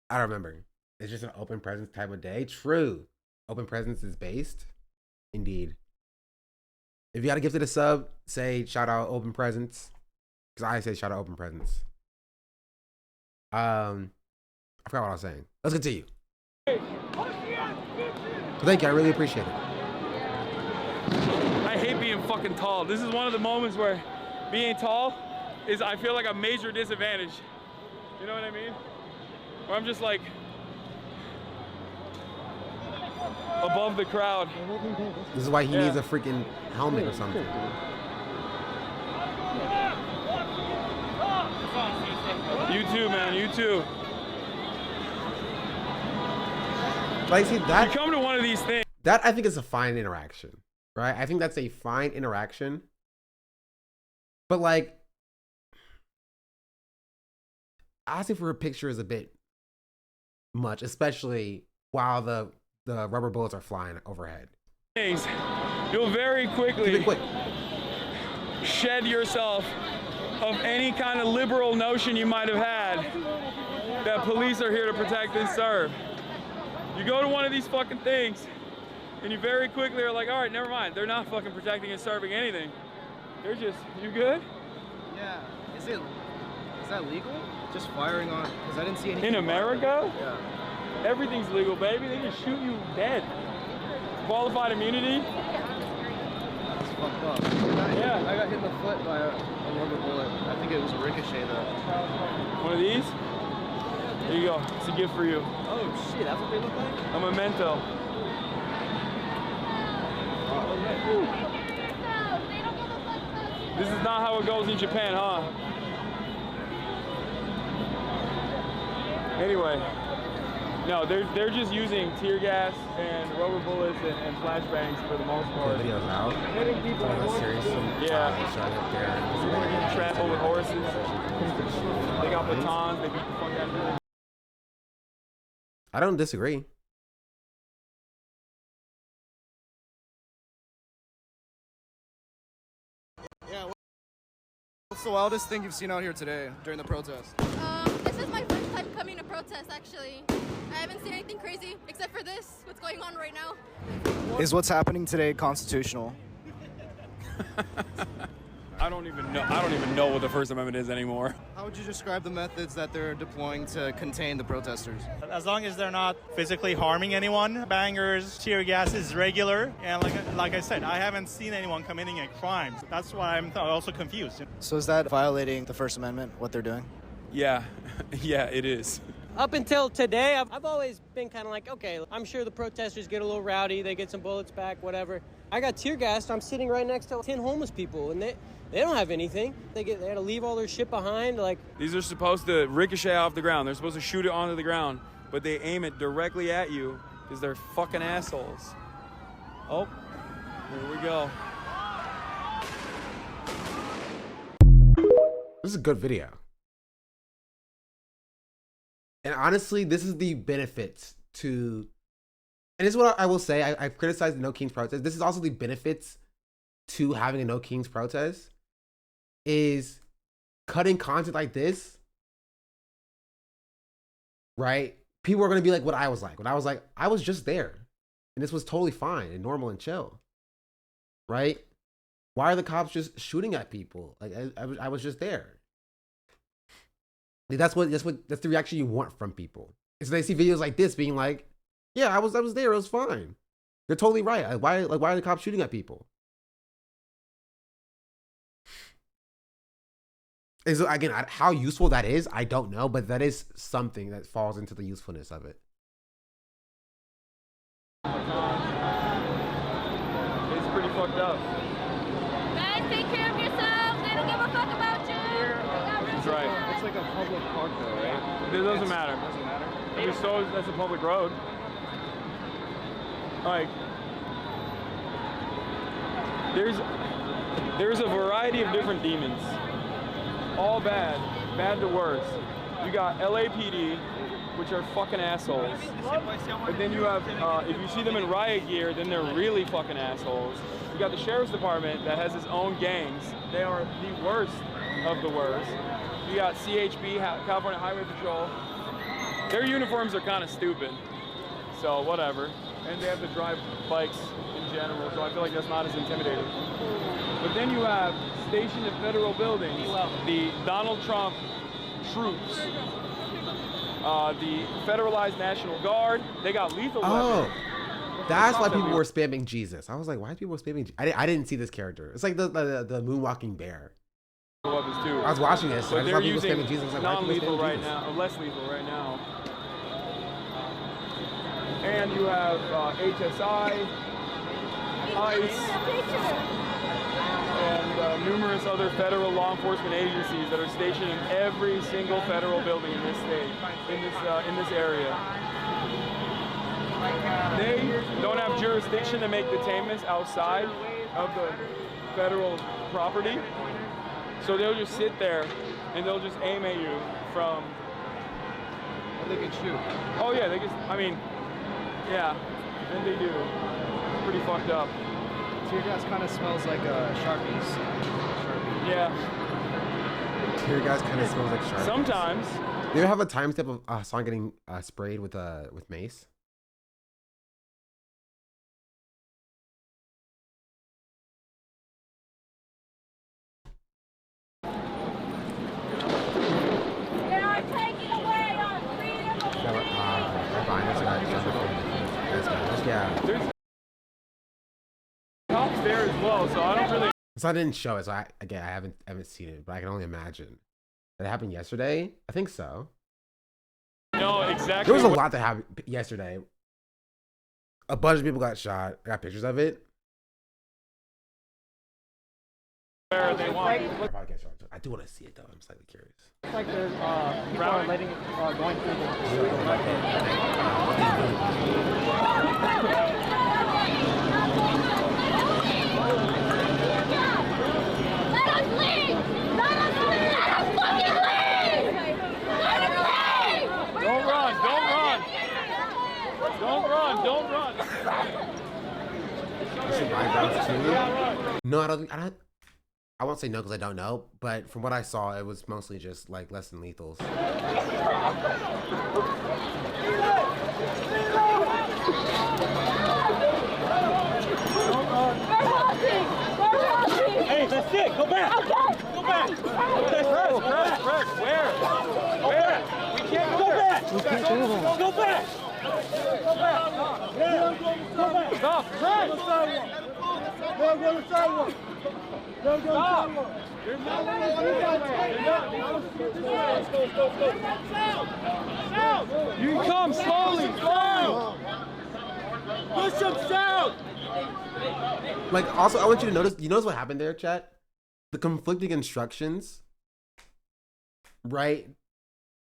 I don't remember. It's just an open presents type of day. True. Open presents is based. Indeed. If you got a gifted a sub, say shout out open presents. Because I say shout out open presents. I forgot what I was saying. Let's continue. Thank you. I really appreciate it. I hate being fucking tall. This is one of the moments where being tall is, I feel like, a major disadvantage. You know what I mean? Where I'm just like above the crowd. This is why he needs a freaking helmet or something. You too, man. You too. Like, see that? You come to one of these things. That I think is a fine interaction, right? I think that's a fine interaction. But like, asking for a picture is a bit much, especially while the rubber bullets are flying overhead. You'll very quickly shed yourself of any kind of liberal notion you might have had that police are here to protect and serve. You go to one of these fucking things and you very quickly are like, all right, never mind. They're not fucking protecting and serving anything. They're just, you good? Yeah. Is that legal? Just firing on, because I didn't see anything. In America? Yeah. Everything's legal, baby. They just shoot you dead. Qualified immunity? That's fucked up. Yeah. I got hit in the foot by a rubber bullet. I think it was a ricochet though. One of these? There you go. It's a gift for you. Oh shit, that's what they look like? A memento. This is not how it goes in Japan, huh? Anyway, no, they're just using tear gas and rubber bullets and flashbangs for the most part. The video's out. Hitting people with horses. Yeah. People are getting trampled with horses. They got batons. They beat the fuck out of them. I don't disagree. Yeah. What's the wildest thing you've seen out here today during the protest? This is my first time coming to protest, actually. I haven't seen anything crazy except for this, what's going on right now. Is what's happening today constitutional? I don't even know what the First Amendment is anymore. How would you describe the methods that they're deploying to contain the protesters? As long as they're not physically harming anyone, bangers, tear gas is regular. And like I said, I haven't seen anyone committing a crime. That's why I'm also confused. So is that violating the First Amendment, what they're doing? Yeah, yeah, it is. Up until today, I've always been kind of like, okay, I'm sure the protesters get a little rowdy, they get some bullets back, whatever. I got tear gassed. I'm sitting right next to 10 homeless people, and they don't have anything. They had to leave all their shit behind. Like, these are supposed to ricochet off the ground. They're supposed to shoot it onto the ground, but they aim it directly at you because they're fucking assholes. Oh, here we go. This is a good video. And honestly, this is the benefits to, and this is what I will say, I've criticized the No Kings protest. This is also the benefits to having a No Kings protest, is cutting content like this, right? People are going to be like what I was like. When I was like, I was just there. And this was totally fine and normal and chill, right? Why are the cops just shooting at people? Like, I was just there. Like, that's the reaction you want from people. Is they see videos like this being like, yeah, I was there, it was fine. They're totally right. Why are the cops shooting at people? Is, again, how useful that is, I don't know, but that is something that falls into the usefulness of it. It's pretty fucked up. Guys, take care of yourselves. They don't give a fuck about you. That's right. It's like a public park though, right? It doesn't matter. Doesn't matter. I mean, so that's a public road. Like, there's a variety of different demons. All bad to worse. You got LAPD, which are fucking assholes. But then you have, if you see them in riot gear, then they're really fucking assholes. You got the sheriff's department that has its own gangs. They are the worst of the worst. You got CHP, California Highway Patrol. Their uniforms are kind of stupid, so whatever. And they have to drive bikes in general, so I feel like that's not as intimidating. But then you have stationed in federal buildings, the Donald Trump troops, the Federalized National Guard. They got lethal weapons. That's why people were spamming Jesus. I was like, why are people spamming? I didn't see this character. It's like the moonwalking bear. Weapons too. I was watching this. But I they're people using spamming Jesus. Like, non-lethal right now, less lethal right now. And you have HSI, ICE, and numerous other federal law enforcement agencies that are stationed in every single federal building in this state, in this area. They don't have jurisdiction to make detainments outside of the federal property, so they'll just sit there and they'll just aim at you from. They can shoot. Oh yeah, they just. I mean, yeah, and they do. It's pretty fucked up. Tear gas kind of smells like Sharpies. Sharpie. Yeah. Tear gas kind of smells like Sharpies. Sometimes. Do you have a timestamp of someone getting sprayed with mace? There's cops there as well, so I don't really. So I didn't show it, so I haven't seen it, but I can only imagine. That happened yesterday? I think so. No, exactly. There was a lot that happened yesterday. A bunch of people got shot. I got pictures of it. Where they want. I do want to see it though. I'm slightly curious. It's like there's people are letting going through Don't run. No, I don't. I won't say no because I don't know, but from what I saw, it was mostly just like less than lethals. Hey, that's it. Go back. Go back. Press. Where? We can't go back. Go back. Go back. Stop. Press. You can come slowly, slowly. Push him south. Like, also, I want you to notice, you notice what happened there, chat? The conflicting instructions, right?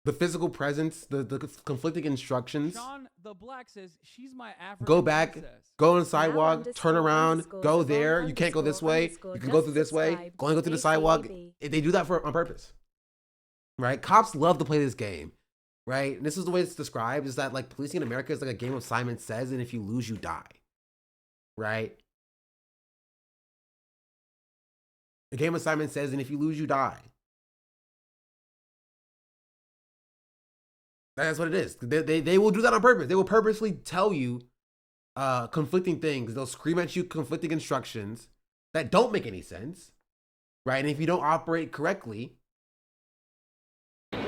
The physical presence, the conflicting instructions. Sean the Black says she's my African Go back, princess. go on the sidewalk, turn around, go there. You can't go this way. You can go through this way. Go and go through the sidewalk. They do that on purpose, right? Cops love to play this game, right? And this is the way it's described: is that like policing in America is like a game of Simon Says, and if you lose, you die, right? The game of Simon Says, and if you lose, you die. That's what it is. They will do that on purpose. They will purposely tell you conflicting things. They'll scream at you conflicting instructions that don't make any sense, right? And if you don't operate correctly, like,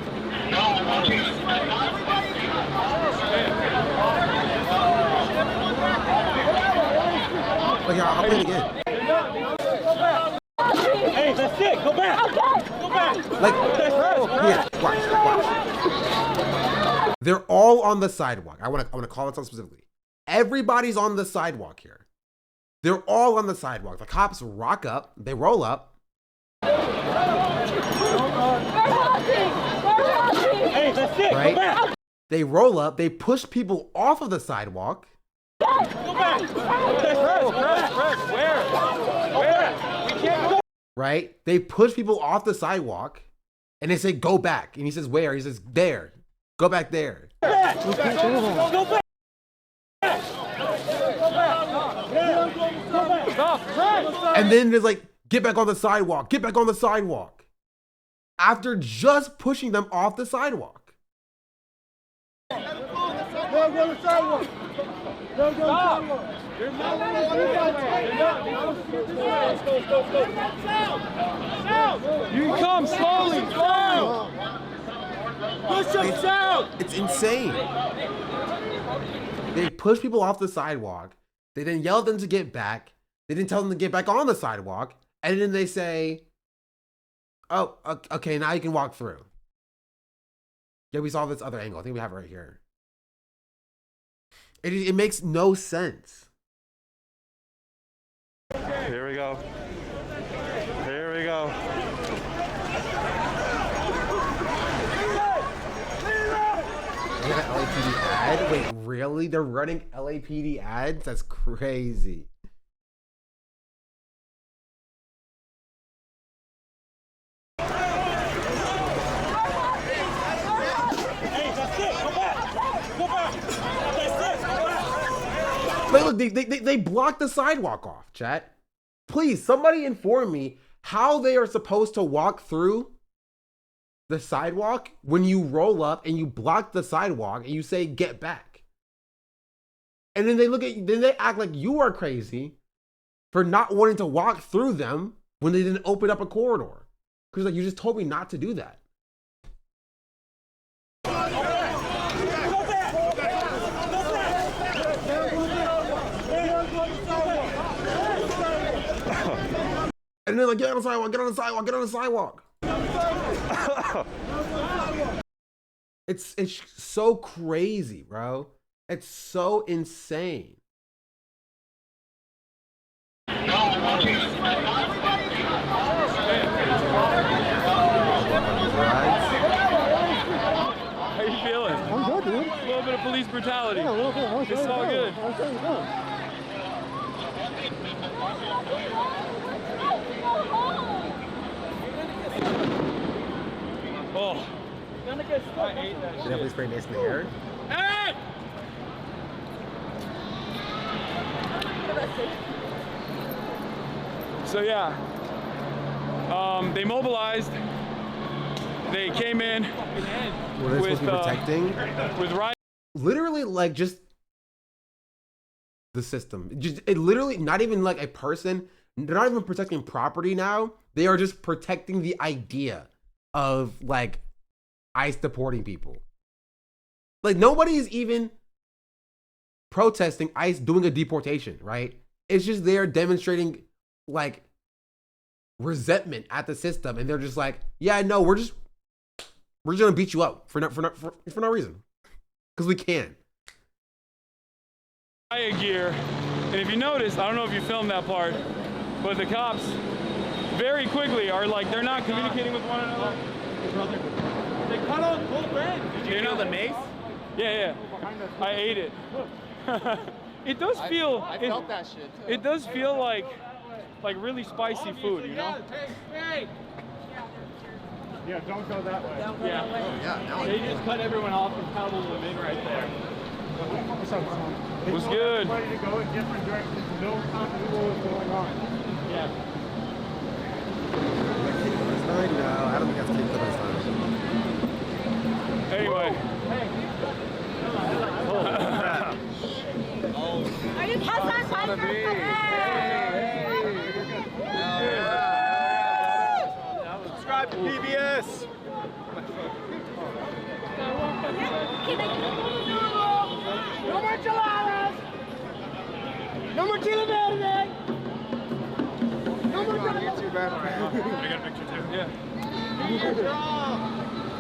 I'll play it again. Hey, that's it. Go back. Go back. Like, yeah, watch. They're all on the sidewalk. I want to call it out specifically. Everybody's on the sidewalk here. They're all on the sidewalk. The cops rock up. They roll up. Hey, that's it. Right? Go back. They roll up. They push people off of the sidewalk. Go back. Where? We can't go. Right? They push people off the sidewalk, and they say, "Go back." And he says, "Where?" He says, "There. Go back there." Go back. And then there's like, "Get back on the sidewalk. Get back on the sidewalk." After just pushing them off the sidewalk. You can come slowly, slowly. Push them south. It's insane. They push people off the sidewalk. They then yell at them to get back. They didn't tell them to get back on the sidewalk. And then they say, "Oh, okay, now you can walk through." Yeah, we saw this other angle. I think we have it right here. It makes no sense. Here we go. Here we go. They got an LAPD ad? Wait, really? They're running LAPD ads? That's crazy. Wait, look, they blocked the sidewalk off, chat. Please, somebody inform me how they are supposed to walk through the sidewalk when you roll up and you block the sidewalk and you say, "Get back." And then they act like you are crazy for not wanting to walk through them when they didn't open up a corridor. Because like, you just told me not to do that. And they're like, "Get on the sidewalk, get on the sidewalk, get on the sidewalk." It's so crazy, bro. It's so insane. How you feeling? I'm good, dude. A little bit of police brutality. Yeah, a little bit. It's all good. Oh. I ate that shit. Definitely spray mace in the air. Hey! So yeah, they mobilized. They came in Were they supposed to be protecting? With riot. Literally, like, just the system. It literally, not even like a person. They're not even protecting property now. They are just protecting the idea of like ICE deporting people. Like, nobody is even protesting ICE doing a deportation, right? It's just they're demonstrating like resentment at the system, and they're just like, yeah, no, we're just gonna beat you up for no reason, because we can. Riot gear, and if you notice, I don't know if you filmed that part, but the cops very quickly are like, they're not communicating with one another. They cut out both ends. Did you know the mace? Yeah, I ate it. It does feel. I felt that shit too. It does feel like really spicy food, you know? Yeah, don't go that way. Yeah. They just cut everyone off and paddled them in right there. Was good. Ready to go in different directions. No continuity what's going on. Yeah. No, I don't think that's Kid Clipper's time. Anyway. Are you Subscribe to PBS. No more enchiladas! No more chile verde! No more YouTube, man. I got a picture too. Yeah.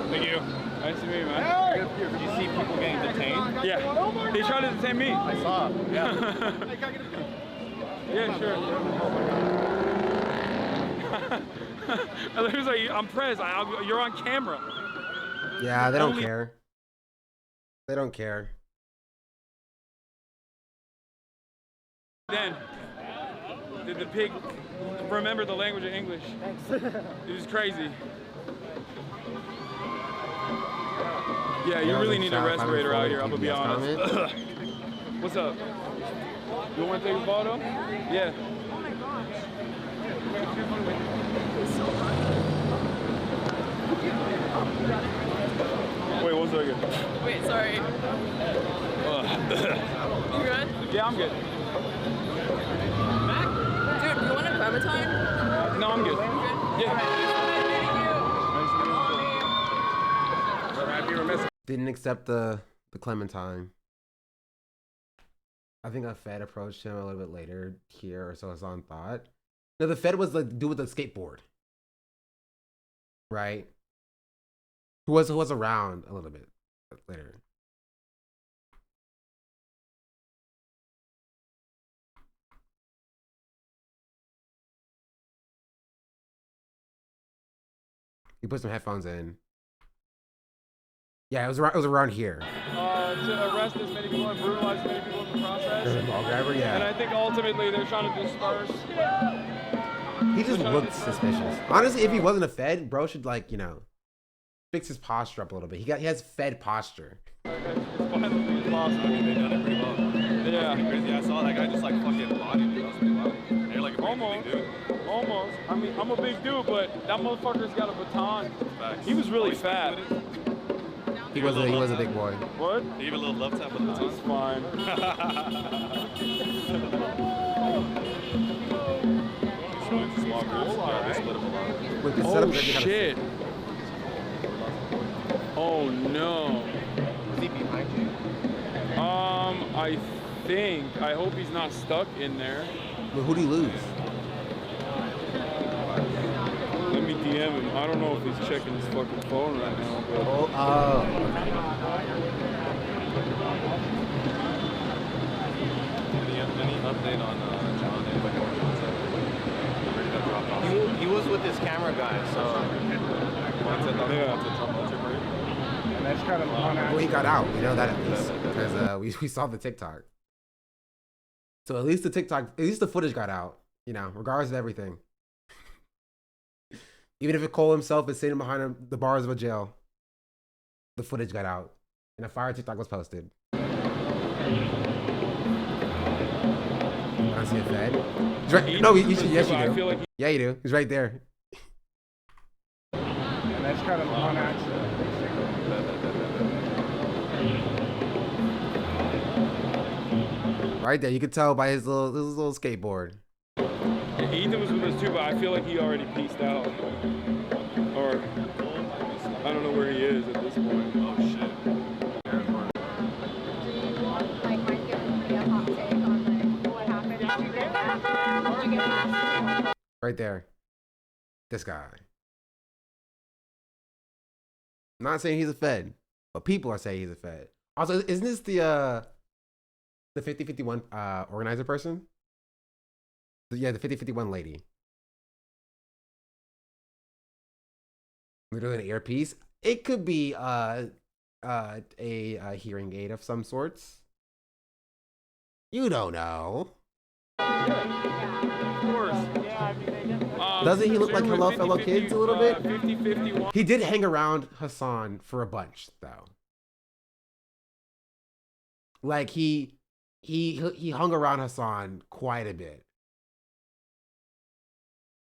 Thank you. Nice to meet you, man. Did you see people getting detained? Yeah. They tried to detain me. I saw. Yeah. Yeah, sure. He was like, I'm Prez. You're on camera. Yeah, they don't care. They don't care. Then, did the pig remember the language of English? It was crazy. Yeah, you really need a respirator out here, I'm gonna be honest. What's up? You want to take a photo? Yeah. Wait, 1 second. Wait, sorry. You good? Yeah, I'm good. Dude, you want a Clementine? No, I'm good. Didn't accept the Clementine. I think a Fed approached him a little bit later here, or so it's on thought. No, the Fed was like dude with the skateboard, right? Who was around a little bit later. He put some headphones in. Yeah, it was around here. To arrest as many people and brutalize as many people in the process. Ball grabber, yeah. And I think ultimately they're trying to disperse. He just looked suspicious. Honestly, if he wasn't a Fed, bro should like, fix his posture up a little bit. He has Fed posture. I mean, they've done it pretty well. Yeah. Pretty crazy. I saw that guy just like fucking bodied it. That was pretty wild. They're like a Almost. big dude. Almost. I mean, I'm a big dude, but that motherfucker's got a baton. Facts. He was really fat. He was a big boy. What? They give a little love tap with the baton. That's fine. Small groups. Yeah, they split up a lot. Wait, Oh shit. Oh no. Is he behind you? I think. I hope he's not stuck in there. But who'd he lose? Let me DM him. I don't know if he's checking his fucking phone right now. But... Any update on John? Anybody know where John's at? He was with his camera guy, so And that's kind of Well, he got out. We know that at least because we saw the TikTok. So at least the footage got out. Regardless of everything. Even if Cole himself is sitting behind the bars of a jail, the footage got out, and a fire TikTok was posted. I don't see a Fed. Right, no, yes, you do. Yeah, you do. He's right there. And that's kind of on accident. Right there, you could tell by his little skateboard. Yeah, Ethan was with us too, but I feel like he already pieced out. Or I don't know where he is at this point. Oh shit. Like, might give me a hot take on like what happened. right there. This guy. I'm not saying he's a Fed, but people are saying he's a Fed. Also, isn't this the 5051 organizer person? Yeah, the 5051 lady. Literally an earpiece. It could be a hearing aid of some sorts. You don't know. Of course. Doesn't he look like Hello Fellow Kids a little bit? 50-51. He did hang around Hassan for a bunch, though. Like he hung around Hassan quite a bit.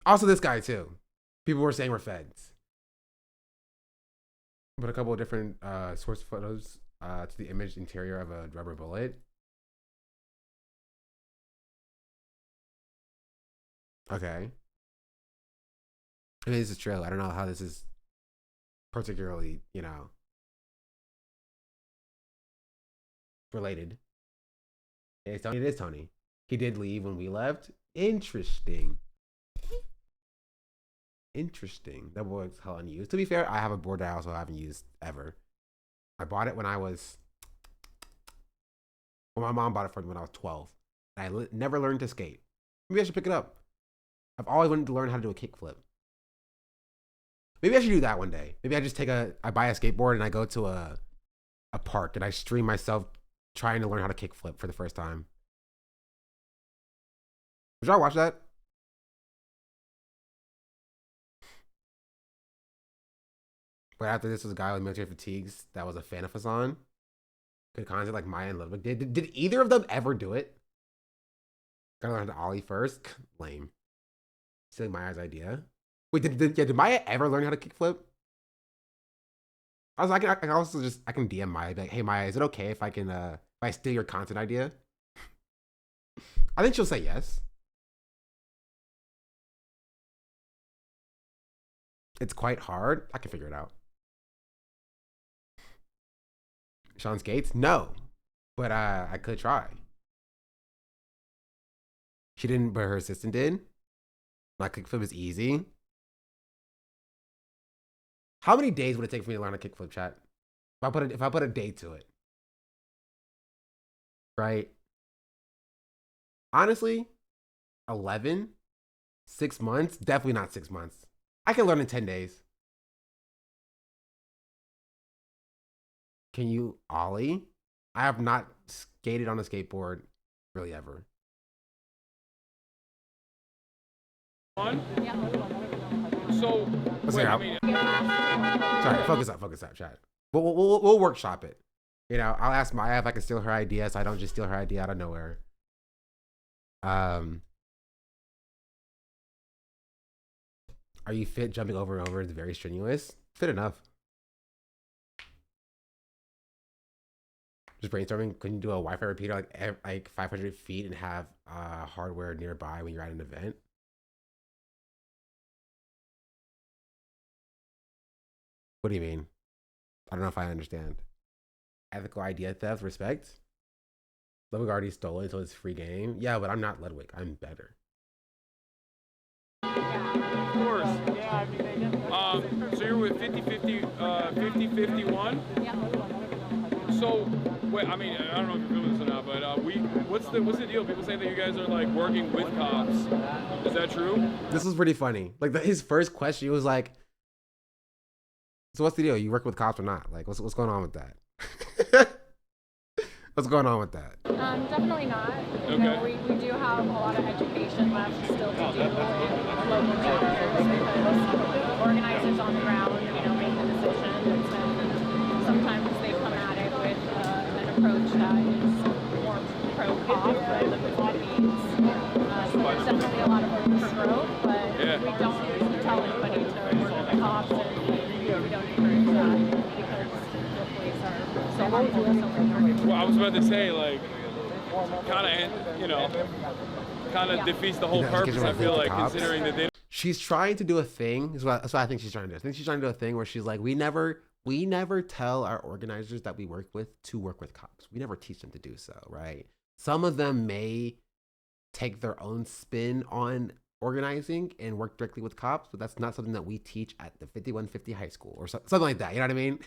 Also, this guy too. People were saying we're Feds. But a couple of different source photos to the image interior of a rubber bullet. Okay. I mean, this is true. I don't know how this is particularly, related. It's Tony. It is Tony. He did leave when we left. Interesting. Interesting. That was hell unused. To be fair, I have a board that I also haven't used ever. I bought it when I was. Well, my mom bought it for me when I was 12. I never learned to skate. Maybe I should pick it up. I've always wanted to learn how to do a kickflip. Maybe I should do that one day. Maybe I just I buy a skateboard and I go to a park and I stream myself trying to learn how to kickflip for the first time. Did y'all watch that? But after this was a guy with military fatigues that was a fan of Hassan. Good concept like Maya and Ludwig. Did either of them ever do it? Gotta learn how to ollie first. Lame. Stealing Maya's idea. Wait, did Maya ever learn how to kickflip? I can also I can DM Maya, be like, hey Maya, is it okay if I steal your content idea? I think she'll say yes. It's quite hard. I can figure it out. Sean skates? No. But I could try. She didn't, but her assistant did. My kickflip is easy. How many days would it take for me to learn a kickflip, chat? If I put a date to it. Right? Honestly, 11? 6 months? Definitely not 6 months. I can learn in 10 days. Can you ollie? I have not skated on a skateboard really ever. So, wait, I mean, sorry, focus up, chat. We'll workshop it. I'll ask Maya if I can steal her idea, so I don't just steal her idea out of nowhere. Are you fit jumping over and over? It's very strenuous. Fit enough. Just brainstorming. Couldn't you do a Wi-Fi repeater like 500 feet and have hardware nearby when you're at an event? What do you mean? I don't know if I understand. Ethical idea theft, respect. Ludwig already stole it, so it's free game. Yeah, but I'm not Ludwig. I'm better. of course. So you're with 50-51? Yeah. So, wait, I mean, I don't know if you're filming this or not, but what's the deal? People say that you guys are like working with cops. Is that true? This was pretty funny. Like his first question, he was like, so what's the deal? You work with cops or not? Like, what's going on with that? What's going on with that? Definitely not. Okay. You know, we do have a lot of education left still to do in local chapters because organizers on the ground, make the decision. And so sometimes they come at it with an approach that is more pro-cop rather than needs. So there's definitely a lot of room for growth, but we don't tell anybody to work with the cops, and we don't encourage that because the police are so harmful to so many. Well, I was about to say, like, kind of defeats the whole purpose, I feel like, considering that they... She's trying to do a thing. That's what I think she's trying to do. I think she's trying to do a thing where she's like, we never tell our organizers that we work with to work with cops. We never teach them to do so, right? Some of them may take their own spin on organizing and work directly with cops, but that's not something that we teach at the 5150 high school or something like that. You know what I mean?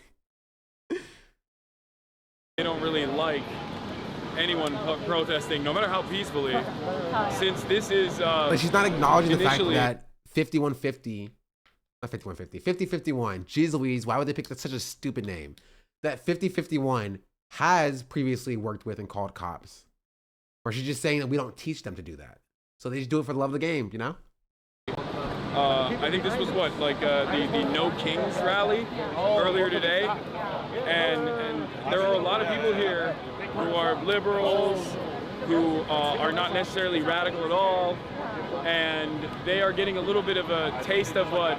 They don't really like anyone protesting, no matter how peacefully, since this is But she's not acknowledging the fact initially- that 5150, not 5150, 5051, jeez Louise, why would they pick such a stupid name? That 5051 has previously worked with and called cops. Or she's just saying that we don't teach them to do that. So they just do it for the love of the game, you know? I think this was what, like the No Kings rally earlier today, and there are a lot of people here who are liberals, who are not necessarily radical at all, and they are getting a little bit of a taste of what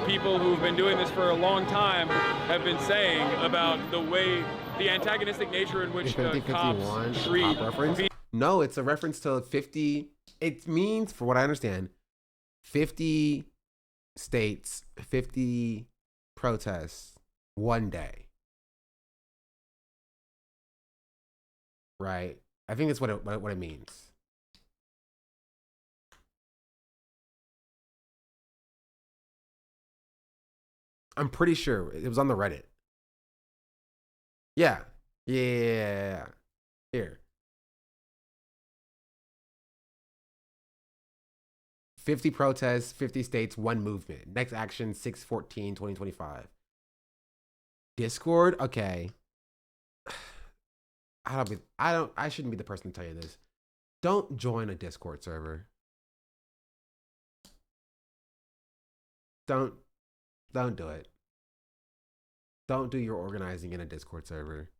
people who've been doing this for a long time have been saying about the way, the antagonistic nature in which cops treat reference? No, it's a reference to 50. It means, for what I understand, 50 states, 50 protests, one day. Right? I think that's what it means. I'm pretty sure it was on the Reddit. Yeah. Yeah. Here. 50 protests, 50 states, one movement. Next action, 6/14/2025. Discord? Okay. I shouldn't be the person to tell you this. Don't join a Discord server. Don't do it. Don't do your organizing in a Discord server.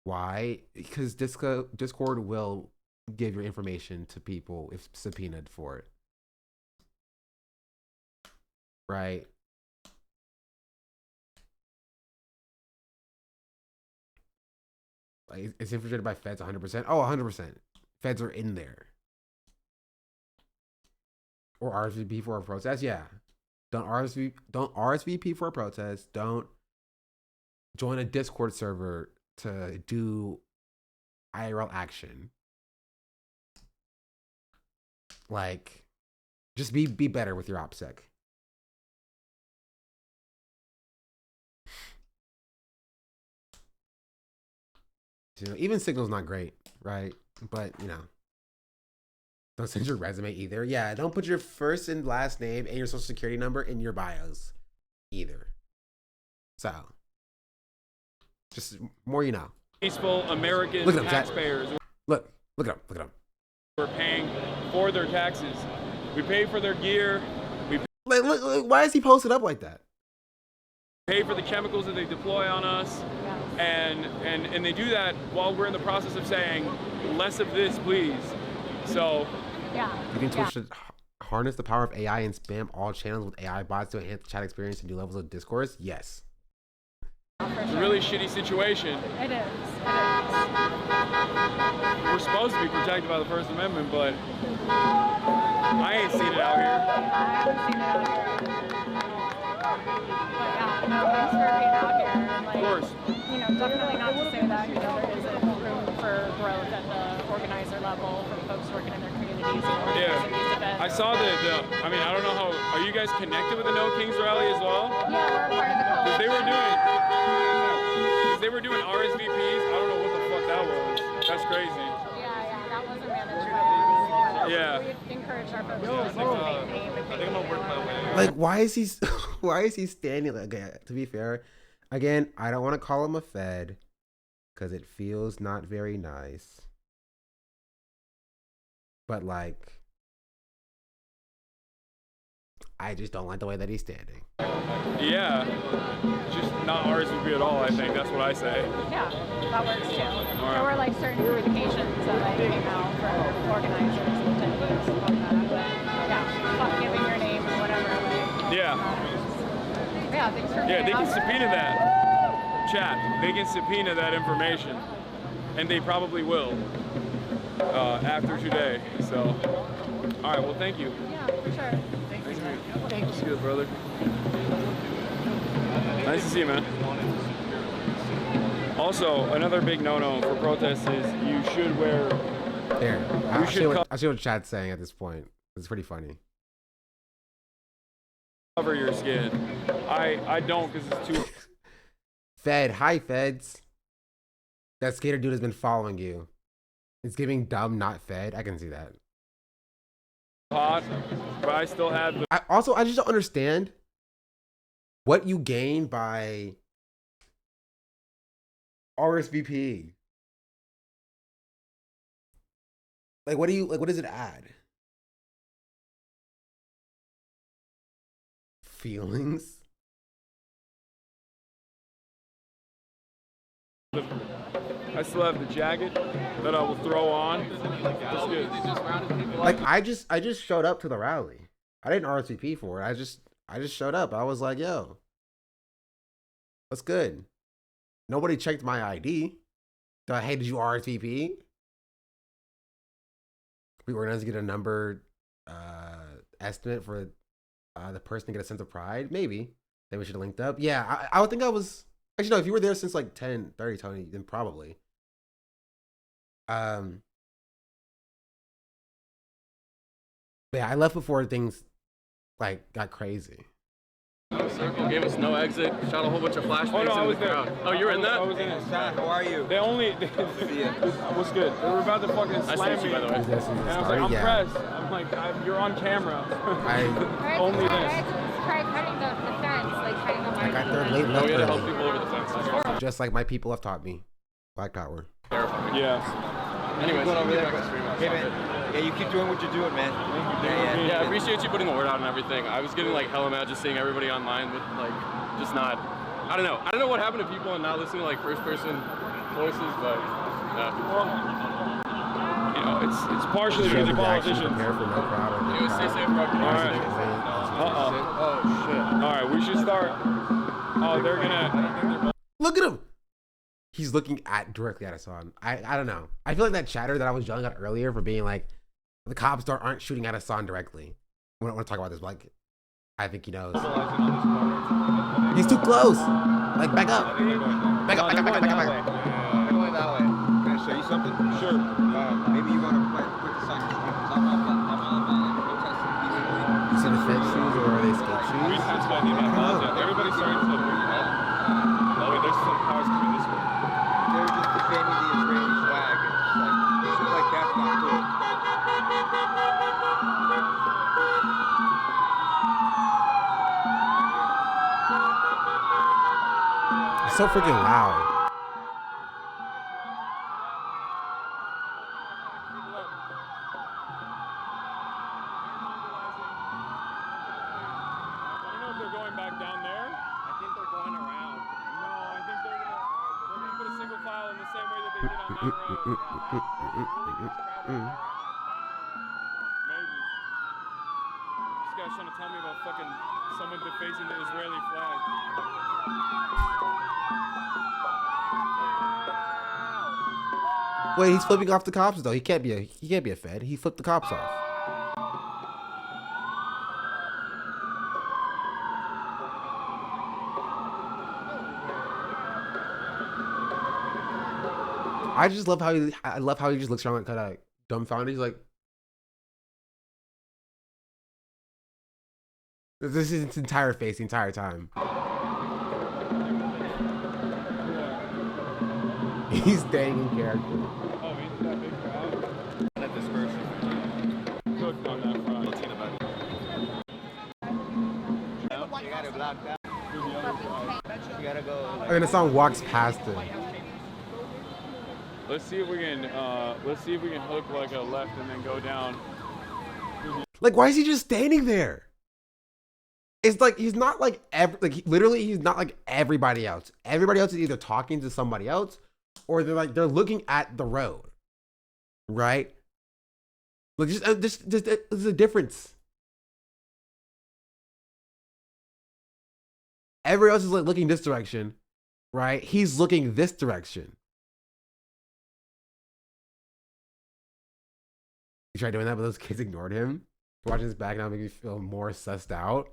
Why? Because Discord will give your information to people if subpoenaed for it. Right? Like, it's infiltrated by feds 100%. Oh, 100%. Feds are in there. Or RSVP for a protest. Yeah. Don't RSVP for a protest. Don't join a Discord server to do IRL action. Like, just be better with your OPSEC. You know, even Signal's not great, right? But, you know, don't send your resume either. Yeah, don't put your first and last name and your social security number in your bios either. So, just more you know. Peaceful American Look at them, taxpayers. Look at them. We're paying for their taxes. We pay for their gear. We look, why is he posted up like that? pay for the chemicals that they deploy on us. And they do that while we're in the process of saying, less of this, please. So, yeah. You think Twitch should harness the power of AI and spam all channels with AI bots to enhance the chat experience and new levels of discourse? Yes. It's a really shitty situation. It is. We're supposed to be protected by the First Amendment, but I ain't seen it out here. I haven't seen it out here. But yeah, no, thanks for being out here. And like, of course. You know, definitely not to say that, you know, there isn't room for growth at the organizer level for folks working in their communities and organizing these events. I saw I mean, I don't know how, are you guys connected with the No Kings rally as well? Yeah, we're part of the coalition. They were doing RSVPs. I don't know what the fuck that was. That's crazy. Yeah, that wasn't managed by us. Yeah. We encouraged our folks to participate in name and I think I'm gonna work my way. Like, why is he standing like? Okay, to be fair, again, I don't want to call him a Fed because it feels not very nice. But like, I just don't like the way that he's standing. Yeah, just not RSVP at all, I think. That's what I say. Yeah, that works too. There were like certain communications that like came out for organizers and attendees and whatnot. But yeah, fuck giving your name or whatever. Like, yeah, thanks for Yeah, they can out. subpoena that. Chat, they can subpoena that information. And they probably will after today. So, all right, well, thank you. Yeah, for sure. Thanks. Good, brother. Nice to see you, man. Also, another big no-no for protests is you should wear. There. I'll see what Chad's saying at this point. It's pretty funny. Cover your skin. I don't because it's too. Fed, hi feds. That skater dude has been following you. It's giving dumb, not fed. I can see that. Hot, but I still had the. I just don't understand what you gain by RSVP. Like, what does it add? Feelings? I still have the jacket that I will throw on. It's good. Like, I just showed up to the rally. I didn't RSVP for it. I just showed up. I was like, yo, what's good? Nobody checked my ID. So, hey, did you RSVP? We organized to get a number estimate for the person to get a sense of pride. Maybe. Then we should have linked up. Yeah, I would think I was. Actually, no, if you were there since like 10:30, Tony, then probably. Yeah, I left before things like got crazy. Circle gave us no exit, shot a whole bunch of flashbangs Oh no, I was the there. crowd. Oh, you were in that? I was in it. How are you? They only. What's good? They were about to fucking slam me. By the way. And I was like, I'm pressed. I'm like, you're on camera. Only this. Try cutting the fence, like cutting the I got there late No, left we had to help early. people over the fence. Just like my people have taught me. Black power. Yeah. Anyways, going over there. Hey man, yeah, you keep doing what you're doing, man. Yeah, I appreciate you putting the word out and everything. I was getting like hella mad just seeing everybody online with like just not. I don't know what happened to people and not listening to like first person voices, but You know, it's partially because of politicians. Prepare for no crowd or It was stay safe, bro. All right. Oh shit. All right, we should start. Oh, they're gonna. Look at him. He's looking directly at Hassan. I don't know. I feel like that chatter that I was yelling at earlier for being like, the cops aren't shooting at Hassan directly. We don't want to talk about this, but like, I think he knows. He's too close. Like, back up. Back up. They're going that way. Can I show you something? Sure. Maybe you want to put this on your screen because I'm protesting peacefully. You see the fake shoes or are they skate shoes? Everybody's starting to. Oh wait, there's some cars coming this way. They're just defaming the Israeli flag. It's like that's not good. It's so freaking loud. This guy's trying to tell me about fucking someone defacing the Israeli flag. Wait, he's flipping off the cops though. He can't be a fed. He flipped the cops off. I just love how he just looks around like kind of dumbfounded. He's like, this is its entire face the entire time. He's staying in character. Oh, he's that big crowd. That dispersion. Cooked on that front. Latina back. You gotta block that. You gotta go. And then the song walks past him. Let's see if we can hook like a left and then go down. Like, why is he just standing there? It's like he's not like literally he's not like everybody else. Everybody else is either talking to somebody else or they're looking at the road, right? Look, just there's a difference. Everybody else is like looking this direction, right? He's looking this direction. He tried doing that, but those kids ignored him. Watching this back now makes me feel more sussed out.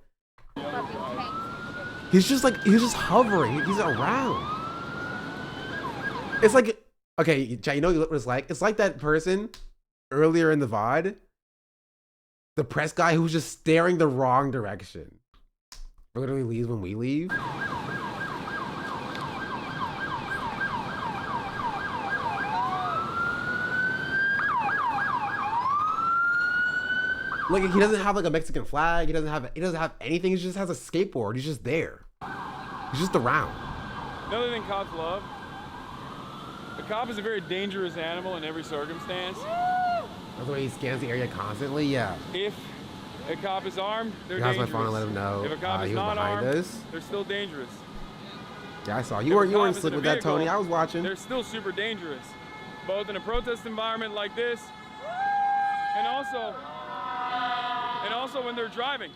He's just hovering. He's around. It's like, okay, you know what it's like? It's like that person earlier in the VOD The press guy who's just staring the wrong direction. Literally leaves when we leave. Like he doesn't have like a Mexican flag. He doesn't have anything. He just has a skateboard. He's just there. He's just around. Another thing cops love. A cop is a very dangerous animal in every circumstance. That's the way he scans the area constantly. Yeah. If a cop is armed, they're Grabs my dangerous. phone and let him know. If a cop is He was not behind armed, us. they're still dangerous. Yeah, I saw. If You a weren't cop is slick in a with that, Tony. vehicle, I was watching. They're still super dangerous, both in a protest environment like this, and also when they're driving.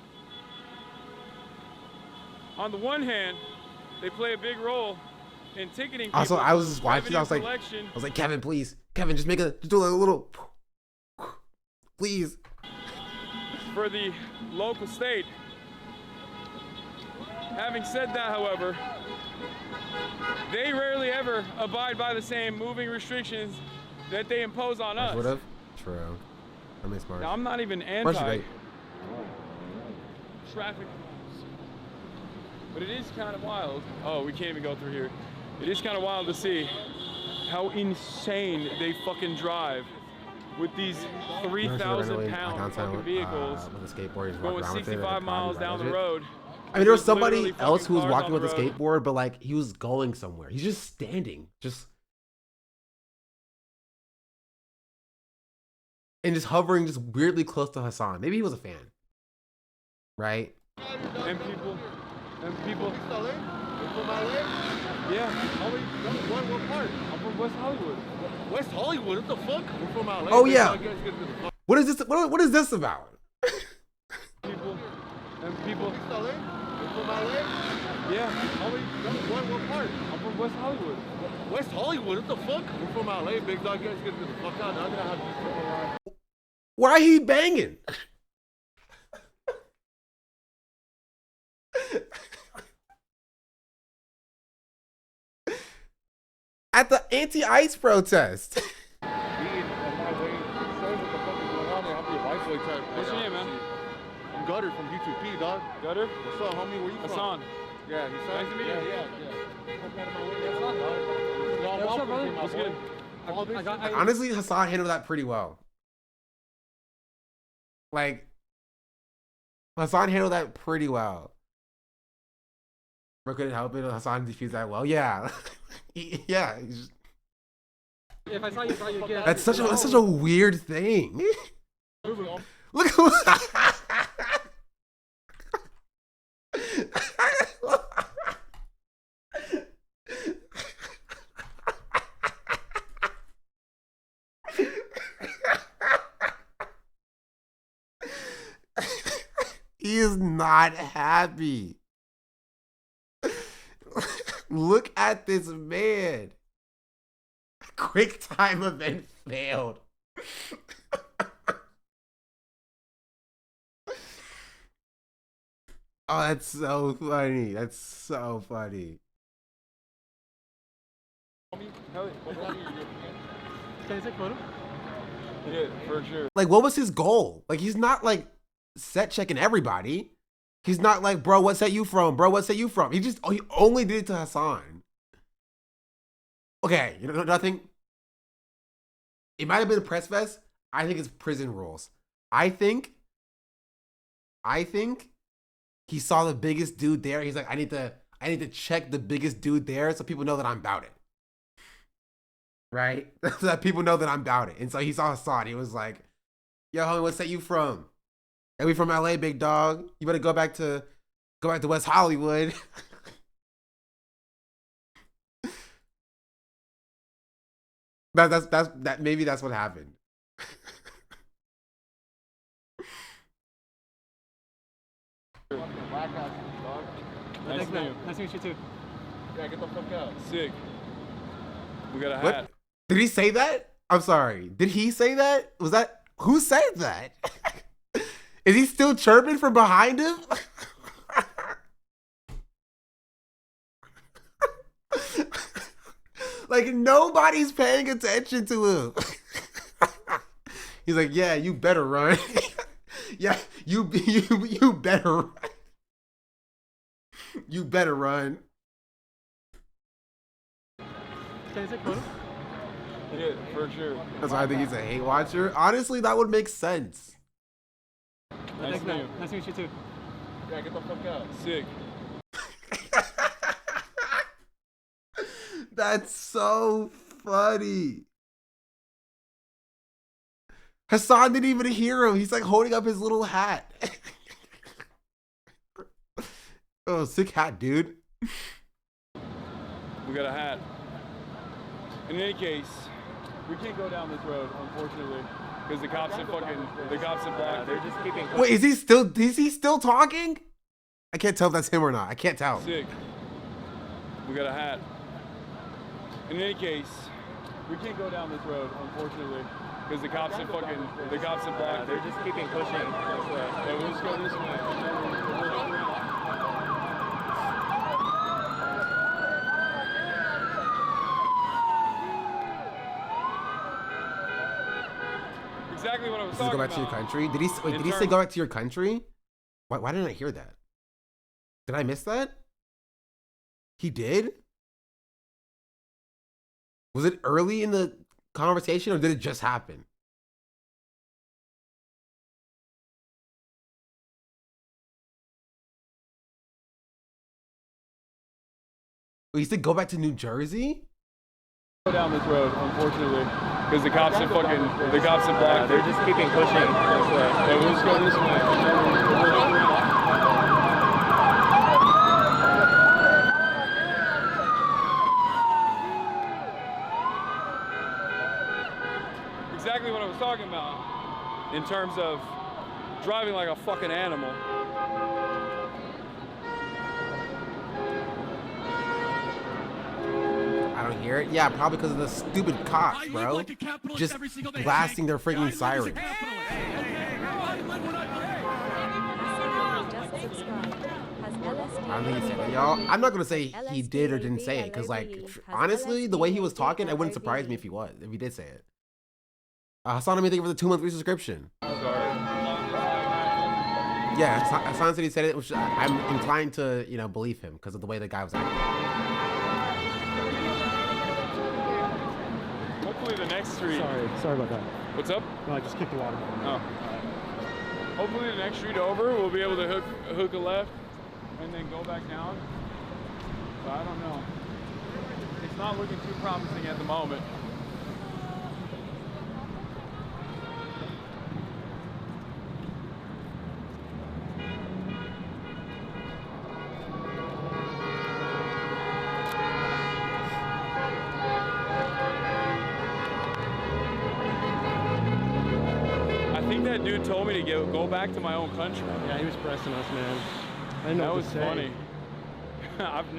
On the one hand, they play a big role in ticketing people. Also, I was just watching. I was like, Kevin, please, Kevin, just do a little, please. For the local state. Having said that, however, they rarely ever abide by the same moving restrictions that they impose on us. Would have. True. I mean, smart. Now, I'm not even anti-traffic, but it is kind of wild. Oh, we can't even go through here. It is kind of wild to see how insane they fucking drive with these 3,000-pound fucking vehicles with a skateboard, going 65 miles down the road. I mean, there was somebody else who was walking with a skateboard, but like he was going somewhere. He's just standing, and just hovering, just weirdly close to Hassan. Maybe he was a fan, right? And people. From LA? Yeah. What part? I'm from West Hollywood. West Hollywood? What the fuck? We're from LA. Oh yeah. What is this? What is this about? People. From LA? Yeah. What part? I'm from West Hollywood. West Hollywood? What the fuck? We're from LA, big dog. You guys get the fuck out. I'm gonna have to. Why he banging? At the anti-ICE protest. What's your name, man? I'm Gutter from B2P, dog. Gutter? What's up, homie? Where you from? Hassan. Yeah, Hassan? Nice to meet you. Yeah. What's up, brother? What's good? Honestly, Hassan handled that pretty well. Like, Hassan handled that pretty well. Bro couldn't help it. Hassan defused that well. Yeah. Yeah. If I saw you, get That's such a weird thing. Look who. He is not happy. Look at this man. Quick time event failed. Oh, that's so funny. That's so funny. Can I take a photo? Yeah, for sure. Like, what was his goal? Like, he's not like set checking everybody. He's not like, bro, what set you from? Bro, what set you from? He only did it to Hassan. Okay, you know nothing. It might have been a press vest. I think it's prison rules. I think he saw the biggest dude there. He's like, I need to check the biggest dude there so people know that I'm about it. Right? So that people know that I'm about it. And so he saw Hassan. He was like, yo, homie, what set you from? And we from LA, big dog. You better go back to West Hollywood. Maybe that's what happened. Nice to meet you. Nice to meet you too. Yeah, get the fuck out. Sick. We got a hat. What? Did he say that? I'm sorry. Did he say that? Who said that? Is he still chirping from behind him? Like, nobody's paying attention to him. He's like, yeah, you better run. Yeah, you better you better run. Can I take a photo? Yeah, for sure. That's why I think he's a hate watcher. Honestly, that would make sense. Nice to meet you. Nice to meet you too. Yeah, get the fuck out. Sick. That's so funny. Hassan didn't even hear him. He's like holding up his little hat. Oh, sick hat, dude. We got a hat. In any case, we can't go down this road, unfortunately, because the cops have blocked They're it. just keeping. Wait, is he still talking? I can't tell if that's him or not. I can't tell. Sick. We got a hat. In any case, we can't go down this road, unfortunately, because the cops have blocked They're it. just keeping pushing this way. Yeah, we'll just go this way. Exactly what I was Does he talking go back to your about. country? Did he say go back to your country? Why didn't I hear that? Did I miss that? He did? Was it early in the conversation or did it just happen? Wait, he said go back to New Jersey? Go down this road, unfortunately, because the cops have blocked it. They're just keeping pushing this way. Yeah, we'll just go this way. Exactly what I was talking about in terms of driving like a fucking animal. I don't hear it. Yeah, probably because of the stupid cops, bro. Just blasting their freaking sirens. I don't think he said it, y'all. I'm not gonna say he did or didn't say it, because like honestly, the way he was talking, it wouldn't surprise me if he did say it. Hassan, let me thank you for the 2-month free subscription. Yeah, Hassan said he said it, which I'm inclined to, believe him because of the way the guy was acting. Hopefully the next street. Sorry about that. What's up? No, I just kicked the water bottle. Oh. Hopefully the next street over, we'll be able to hook a left and then go back down. But I don't know. It's not looking too promising at the moment. That dude told me to go back to my own country. Yeah, he was pressing us, man. I didn't know that what was to say. funny. I've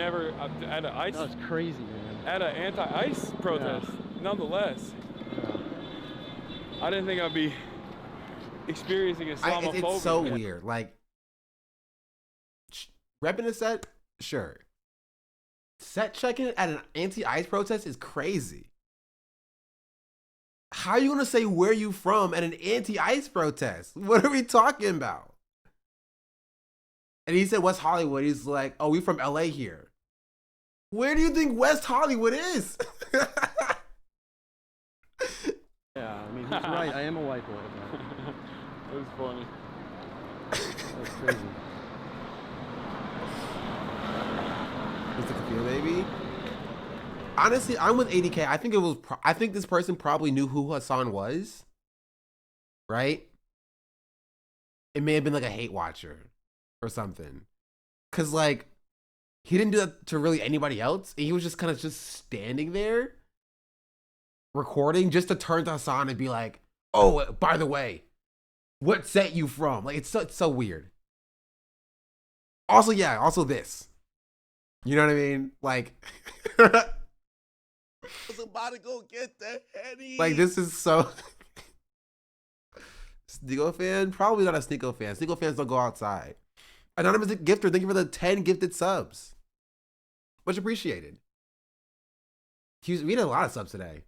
at an ice. That was crazy, man. At an anti-ice protest, nonetheless. Yeah. I didn't think I'd be experiencing Islamophobia. It's so weird. Like, repping a set, sure. Set checking at an anti-ice protest is crazy. How are you gonna say where you from at an anti-ice protest? What are we talking about? And he said West Hollywood. He's like, oh, we from LA here. Where do you think West Hollywood is? Yeah, I mean, he's right. I am a white boy. It was funny. That's crazy. What's the computer, baby? Honestly, I'm with 80K. I think I think this person probably knew who Hassan was, right? It may have been like a hate watcher or something, cause like he didn't do that to really anybody else. He was just kind of just standing there, recording, just to turn to Hassan and be like, "Oh, by the way, what set you from?" Like it's so weird. Also, yeah, also this. You know what I mean? Like. I was about to go get the Henny. Like, this is so... Sneeko fan? Probably not a Sneeko fan. Sneeko fans don't go outside. Anonymous Gifter, thank you for the 10 gifted subs. Much appreciated. We had a lot of subs today.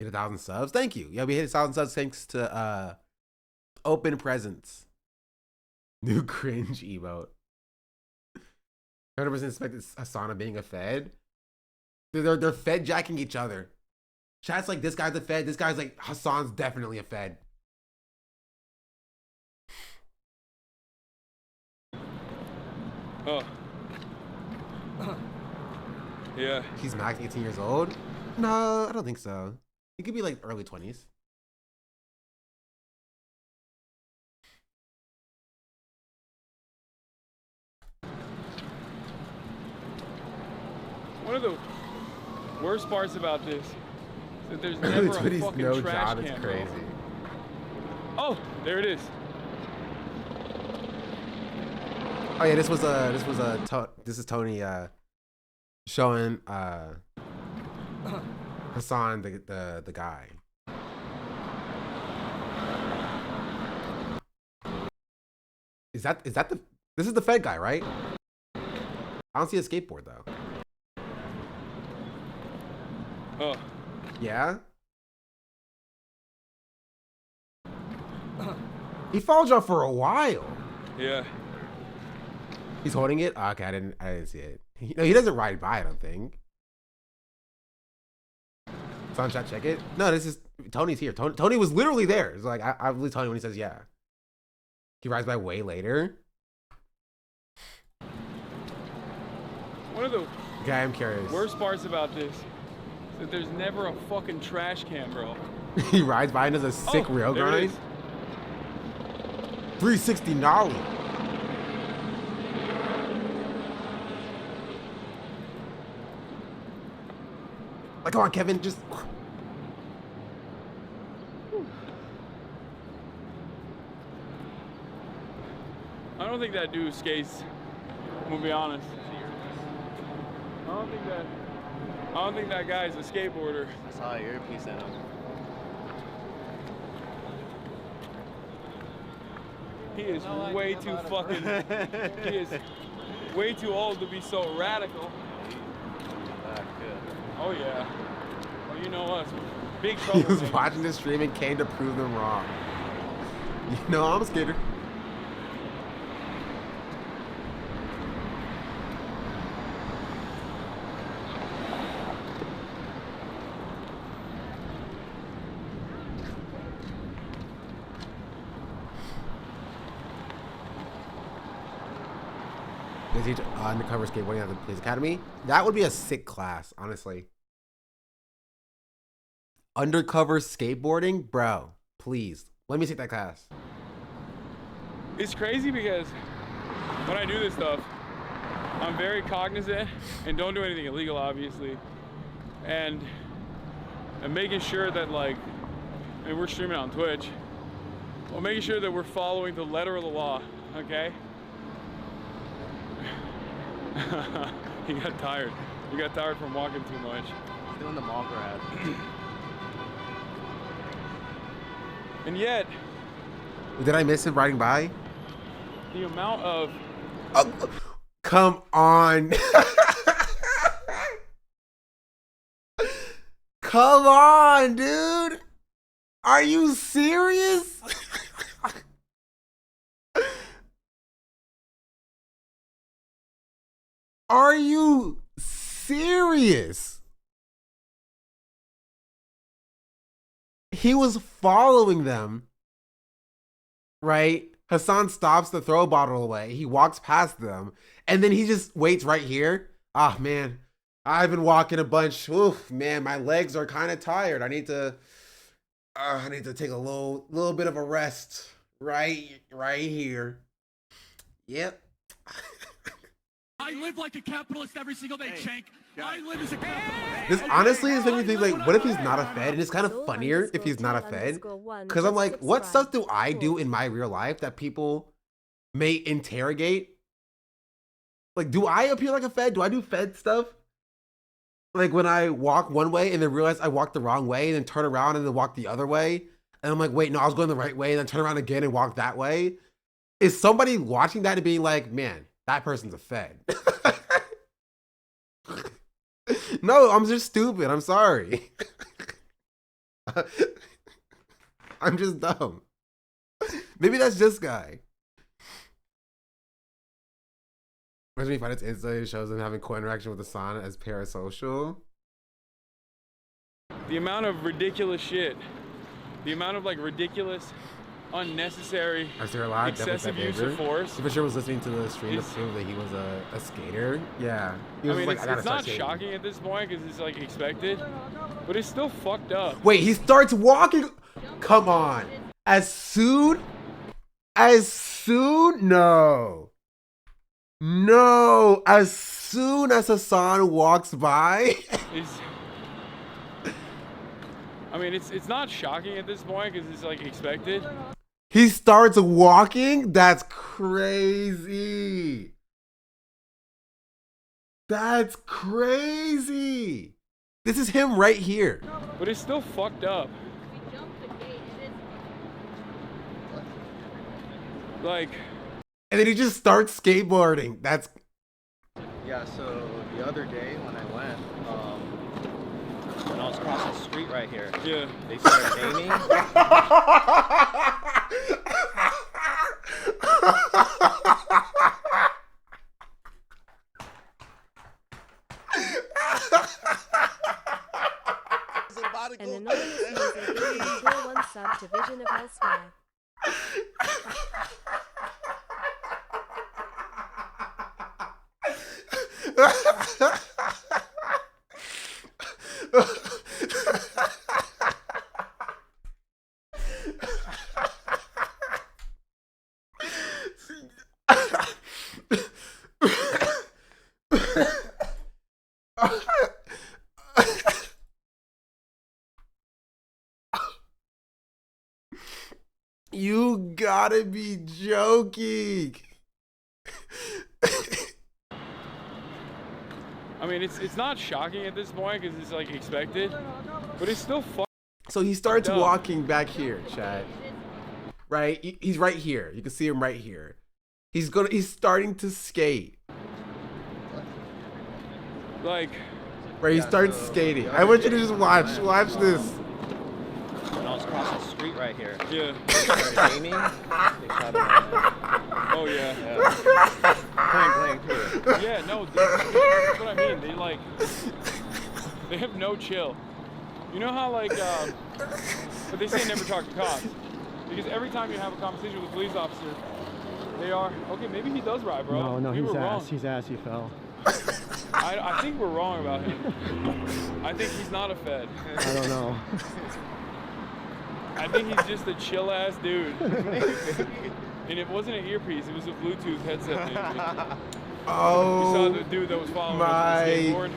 Hit 1,000 subs. Thank you. Yeah, we hit 1,000 subs thanks to Open Presents. New cringe emote. 100% suspected Asana being a Fed. They're Fed jacking each other. Chat's like, this guy's a Fed. This guy's like, Hassan's definitely a Fed. Oh. Yeah. He's max 18 years old? No, I don't think so. He could be like early 20s. One of the worst parts about this is that there's never a fucking no trash job. can. It's crazy. Oh, there it is. Oh yeah, this is Tony showing Hassan the guy. Is that the this is the Fed guy, right? I don't see a skateboard though. Oh. Yeah? He followed y'all for a while. Yeah. He's holding it? Oh, okay, I didn't see it. No, he doesn't ride by, I don't think. Sunshot, check it. No, this is Tony's here. Tony was literally there. It's like I believe Tony when he says yeah. He rides by way later. One of the okay, I'm curious. worst parts about this is that there's never a fucking trash can, bro. He rides by and does a sick rail grind. 360 nollie. Like, come on, Kevin, just. I don't think that dude skates. I'm gonna be honest. I don't think that guy's a skateboarder. I saw an earpiece in him. He is way too fucking. He is way too old to be so radical. Oh yeah. Oh, you know us. Big trouble. He was watching the stream and came to prove them wrong. You know, I'm a skater. Undercover skateboarding at the police academy. That would be a sick class, honestly. Undercover skateboarding, bro. Please let me take that class. It's crazy because when I do this stuff, I'm very cognizant and don't do anything illegal, obviously, and I'm making sure that and we're streaming on Twitch. Well, making sure that we're following the letter of the law. Okay. He got tired. He got tired from walking too much. He's doing the mall grab. And yet, did I miss him riding by? The amount of come on. Come on, dude. Are you serious? Are you serious? He was following them, right? Hassan stops to throw a bottle away. He walks past them, and then he just waits right here. Ah, man, I've been walking a bunch. Oof, man, my legs are kind of tired. I need to take a little bit of a rest right here. Yep. I live like a capitalist every single day, Shank. I live as a capitalist. This honestly is making me think, like, what if he's not a Fed? And it's kind of funnier if he's not a Fed. Because I'm like, what stuff do I do in my real life that people may interrogate? Like, do I appear like a Fed? Do I do Fed stuff? Like when I walk one way and then realize I walked the wrong way and then turn around and then walk the other way. And I'm like, wait, no, I was going the right way. And then turn around again and walk that way. Is somebody watching that and being like, man, that person's a Fed? No, I'm just stupid. I'm sorry. I'm just dumb. Maybe that's this guy. When we find its Insta, it shows them having co-interaction with the son as parasocial. The amount of ridiculous shit, the amount of like ridiculous, unnecessary, excessive use of force. He for sure was listening to the stream to prove that he was a skater. Yeah. He was I mean, like, it's not shocking at this point because it's like expected, but it's still fucked up. Wait, he starts walking. Come on. As soon? No. No. As soon as Hassan walks by. I mean, it's not shocking at this point because it's like expected. He starts walking? That's crazy. That's crazy. This is him right here. But it's still fucked up. Like. And then he just starts skateboarding. That's. Yeah, so the other day when I went, when I was crossing the street right here, yeah, they started aiming. An anonymous user gave a tier 1 sub to Vision of Elsewhere. You gotta be joking. I mean, it's not shocking at this point because it's like expected, but it's still fucked. So he starts walking back here, chat. Right? He's right here. You can see him right here. He's starting to skate. Like. Right, he starts skating. I want you to just watch this. When I was crossing the street right here, yeah, they started aiming. They shot him right there. Oh yeah. Playing too. Yeah, no, that's what I mean. They have no chill. You know how like, but they say never talk to cops because every time you have a conversation with a police officer, they are okay. Maybe he does ride, bro. No, we he's were ass. wrong. He's ass. He fell. I think we're wrong about him. I think he's not a Fed. I don't know. I think he's just a chill ass dude. And it wasn't an earpiece, it was a Bluetooth headset, dude. Oh, you saw the dude that was following us on the skateboard?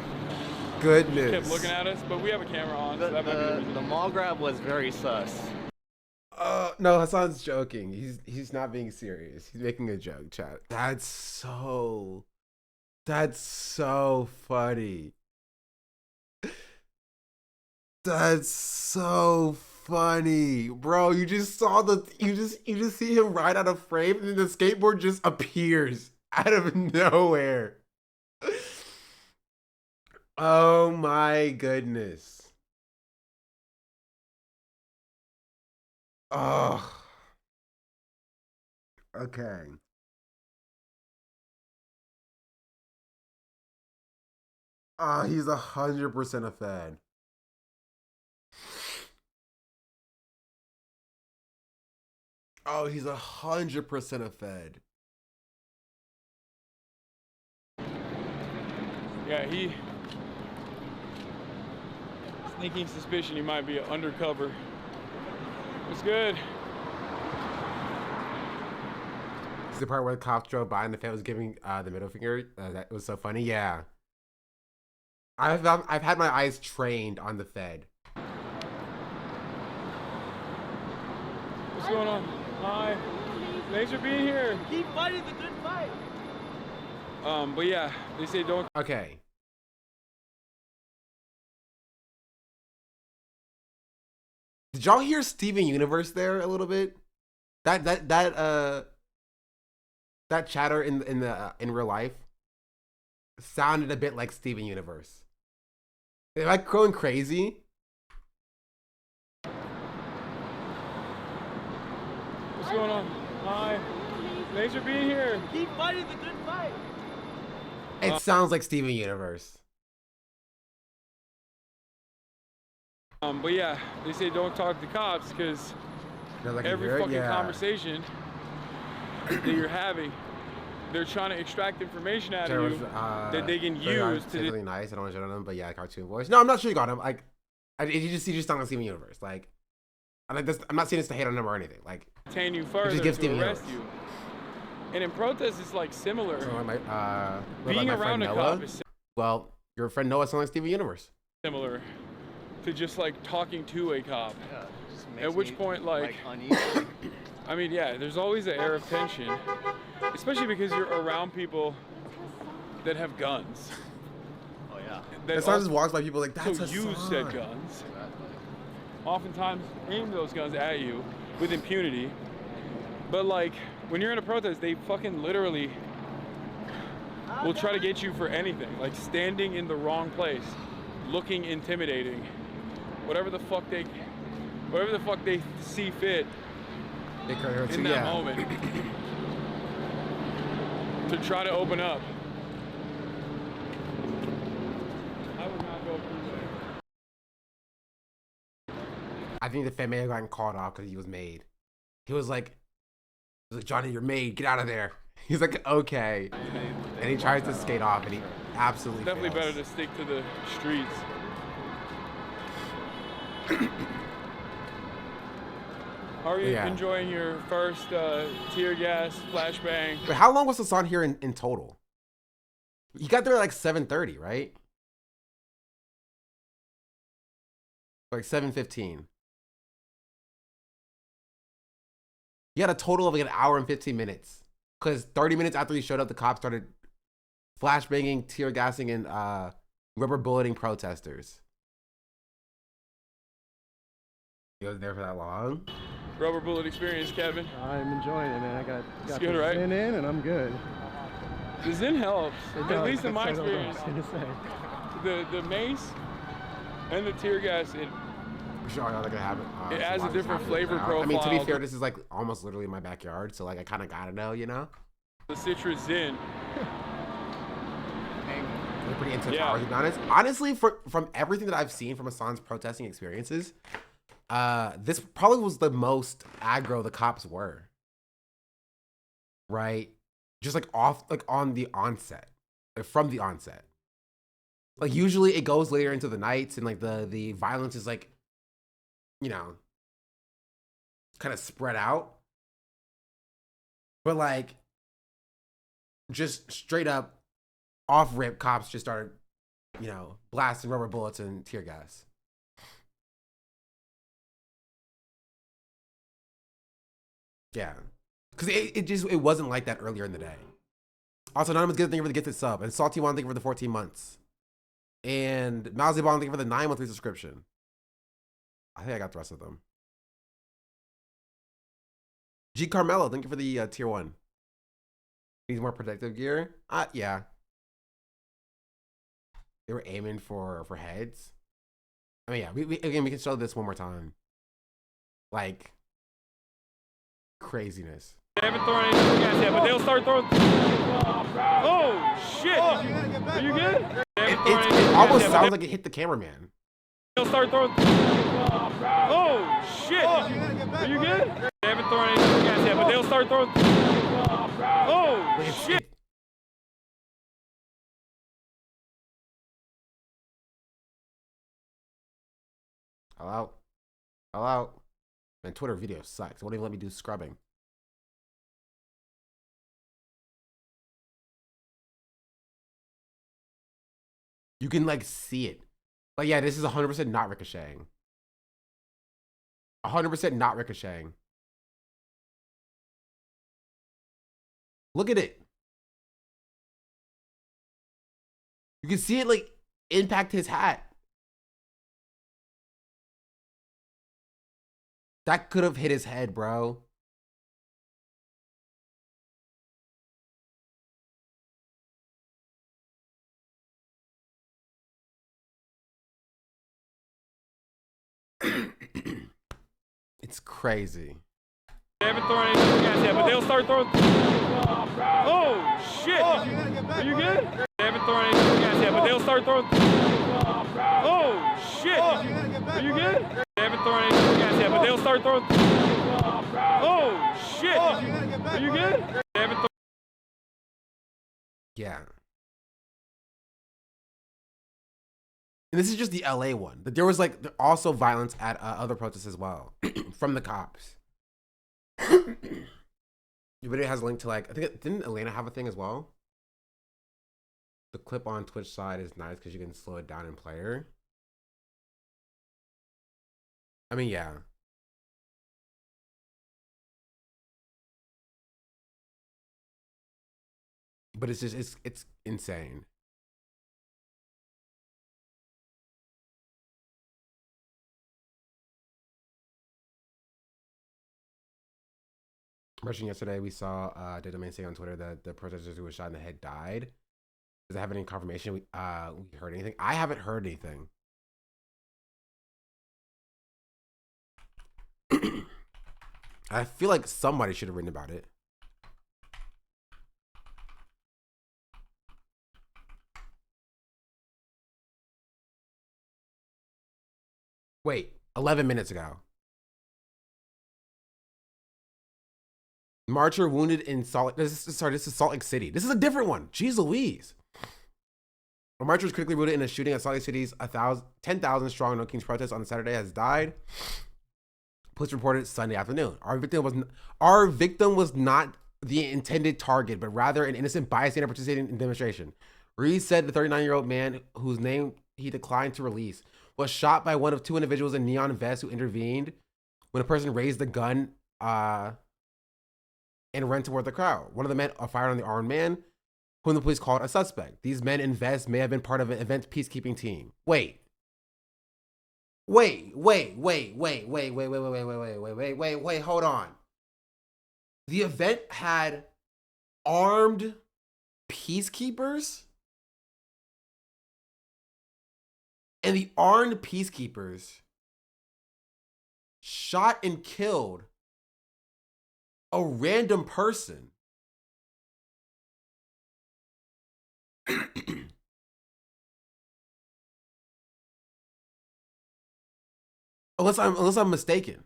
Goodness. He kept looking at us, but we have a camera on, so that might be the reason. The mall grab was very sus. No, Hassan's joking. He's not being serious. He's making a joke, chat. That's so funny. That's so funny, bro. You just saw you just see him ride out of frame, and then the skateboard just appears out of nowhere. Oh my goodness. Oh. Okay. Oh, he's 100% a Fed. Oh, he's 100% a Fed. Yeah, sneaking suspicion he might be undercover. It's good. This is the part where the cops drove by and the Fed was giving the middle finger. That was so funny. Yeah. I've had my eyes trained on the Fed. What's going on? Hi. Thanks for being here. Keep fighting the good fight. But yeah, they say don't. Okay. Did y'all hear Steven Universe there a little bit? That chatter in real life sounded a bit like Steven Universe. Am I going crazy? What's going on? Hi. Thanks for being here. Keep fighting the good fight. It sounds like Steven Universe. But yeah, they say don't talk to cops because every fucking conversation that you're having, they're trying to extract information out of you that they can use to. Really nice. I don't want to shit on him, but yeah, cartoon voice. No, I'm not sure you got him. Like, you just sound like Steven Universe. Like, I'm not saying this to hate on him or anything. Like, detain you further to arrest you. And in protests, it's like similar. So being around a cop is well, your friend Noah sounds like Steven Universe. similar to just like talking to a cop. Yeah, it just makes At which me, point, like uneasy. I mean, yeah, there's always an air of tension, especially because you're around people that have guns. Oh yeah. That just walks by people like that's so a use son. said guns. Oftentimes aim those guns at you with impunity. But like when you're in a protest, they fucking literally will try to get you for anything. Like standing in the wrong place, looking intimidating, whatever the fuck they see fit in that moment to try to open up. I would not go through there. I think the Fed may have gotten caught off because he was made. He was like, Johnny, you're made. Get out of there. He's like, okay. And he tries to skate off, and he absolutely Definitely fails. better to stick to the streets. How are you enjoying your first tear gas flashbang? But how long was Hassan here in total? He got there at like 7:30, right? Like 7:15. He had a total of like an hour and 15 minutes. Because 30 minutes after he showed up, the cops started flashbanging, tear gassing, and rubber bulleting protesters. He was there for that long? Rubber bullet experience, Kevin. I'm enjoying it, man. I got good, the right? Zin in, and I'm good. The Zin helps, It at does. least in my That's what I experience. was gonna say. The mace and the tear gas, it Sure, they're gonna have it. It adds a different flavor profile. I mean, to be fair, this is like almost literally my backyard, so like I kind of gotta know, you know. The citrus Zin. They're pretty intense hours, to be honest. Honestly, from everything that I've seen from Hassan's protesting experiences, this probably was the most aggro the cops were. Right? Just like on the onset, like from the onset. Like usually it goes later into the nights, and like the violence is like, you know, kind of spread out. But like, just straight up off rip, cops just started, you know, blasting rubber bullets and tear gas. Yeah, because it wasn't like that earlier in the day. Also, Anonymous, good, thank you for the gifted sub, and Salty One, thank you for the 14 months, and Mousy Bond, thank you for the 9 monthly subscription. I think I got the rest of them. G Carmelo, thank you for the tier 1. Needs more protective gear. Yeah. They were aiming for heads. I mean, yeah. We can show this one more time. Like craziness. They haven't thrown any tear gas yet, but they'll start throwing. Oh shit! Are you good? It almost sounds like it hit the cameraman. They'll start throwing. Oh shit! Are you good? They haven't thrown any tear gas yet, but they'll start throwing. Oh shit! Hello? Hello? Man, Twitter video sucks. It won't even let me do scrubbing. You can like see it. But yeah, this is 100% not ricocheting. 100% not ricocheting. Look at it. You can see it like impact his hat. That could have hit his head, bro. It's crazy. They haven't thrown any tear gas yet, but they'll start throwing. Oh shit! Are you good? They haven't haven't thrown any tear gas yet, but they'll start throwing. Oh shit! Are you good? They haven't thrown any tear gas yet, but they'll start throwing. Oh shit! Are you good? They haven't thrown. Yeah. And this is just the LA one. But there was like also violence at other protests as well from the cops. The video has a link to like, I think, didn't Atlanta have a thing as well? The clip on Twitch side is nice because you can slow it down and play her. I mean, yeah. But it's just, it's insane. Rushing yesterday, we saw, did a man say on Twitter that the protesters who were shot in the head died. Does it have any confirmation? We heard anything? I haven't heard anything. I feel like somebody should have written about it. Wait, 11 minutes ago. Marcher wounded in Salt. This is Salt Lake City. This is a different one. Jeez Louise. A marcher was critically wounded in a shooting at Salt Lake City's 10,000 strong No Kings protest on Saturday has died. Police reported Sunday afternoon. Our victim was not the intended target, but rather an innocent bystander participating in the demonstration. Reed said the 39-year-old man, whose name he declined to release, was shot by one of two individuals in neon vests who intervened when a person raised the gun and ran toward the crowd. One of the men fired on the armed man, whom the police called a suspect. These men in vests may have been part of an event peacekeeping team. Wait, hold on. The event had armed peacekeepers? And the armed peacekeepers shot and killed a random person. unless I'm mistaken.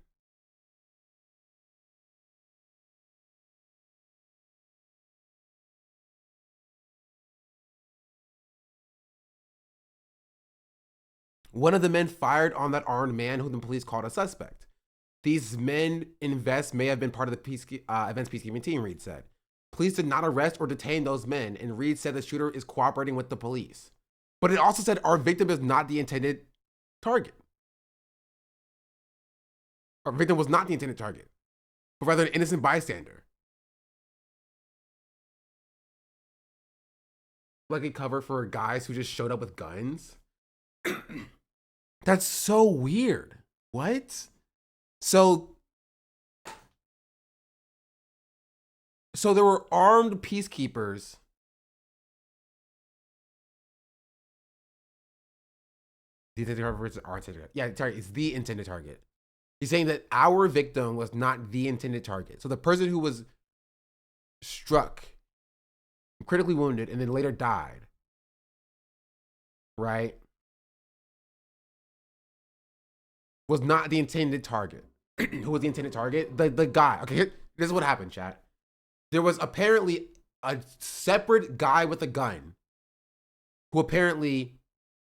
One of the men fired on that armed man who the police called a suspect. These men in vests may have been part of the event's peacekeeping team, Reed said. Police did not arrest or detain those men, and Reed said the shooter is cooperating with the police. But it also said our victim is not the intended target. Our victim was not the intended target, but rather an innocent bystander. Like a cover for guys who just showed up with guns. That's so weird. What? So there were armed peacekeepers. The intended target versus our intended target. Yeah, sorry, it's the intended target. He's saying that our victim was not the intended target. So the person who was struck, critically wounded, and then later died, right, was not the intended target. Who was the intended target? The guy. Okay, this is what happened, chat. There was apparently a separate guy with a gun who apparently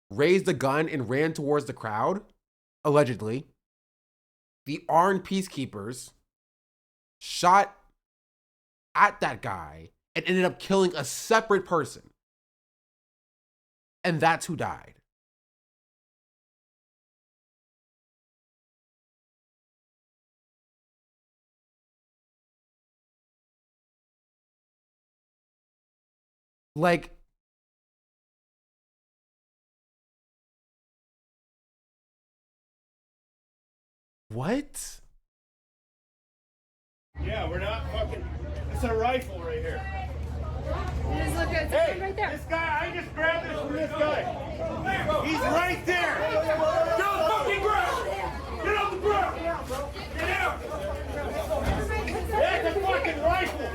raised the gun and ran towards the crowd, allegedly. The armed peacekeepers shot at that guy and ended up killing a separate person. And that's who died. Like, what? Yeah, we're not fucking. It's a rifle right here. Just look at Hey, right there. this guy, I just grabbed this from this guy. He's right there. Get on the fucking ground. Get on the ground. Get out. That's a fucking rifle.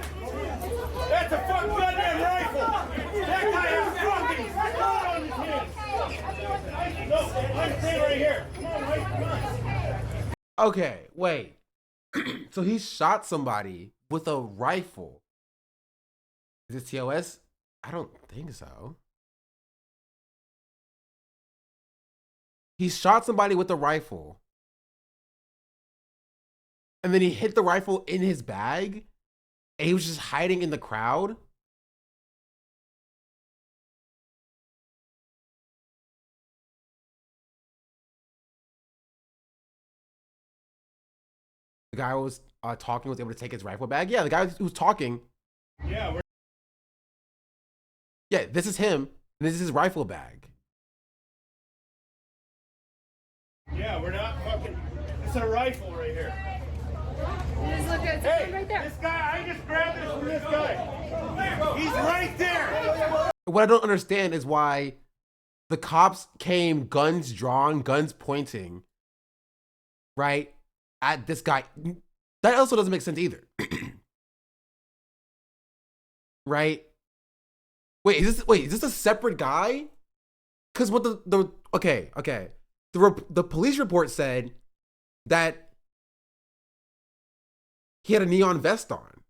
That's a fucking goddamn rifle. That guy has fucking Okay, wait. So he shot somebody with a rifle. Is this TOS? I don't think so. He shot somebody with a rifle. And then he hit the rifle in his bag. And he was just hiding in the crowd. The guy who was talking was able to take his rifle bag. Yeah, the guy who was talking. Yeah, Yeah, this is him. And this is his rifle bag. yeah, we're not fucking. It's a rifle right here. Just look at Hey, right there. this guy, I just grabbed this from this guy. He's right there. What I don't understand is why the cops came guns drawn, guns pointing, right, at this guy. That also doesn't make sense either. Right? Wait, is this a separate guy? Because what okay. The police report said that he had a neon vest on.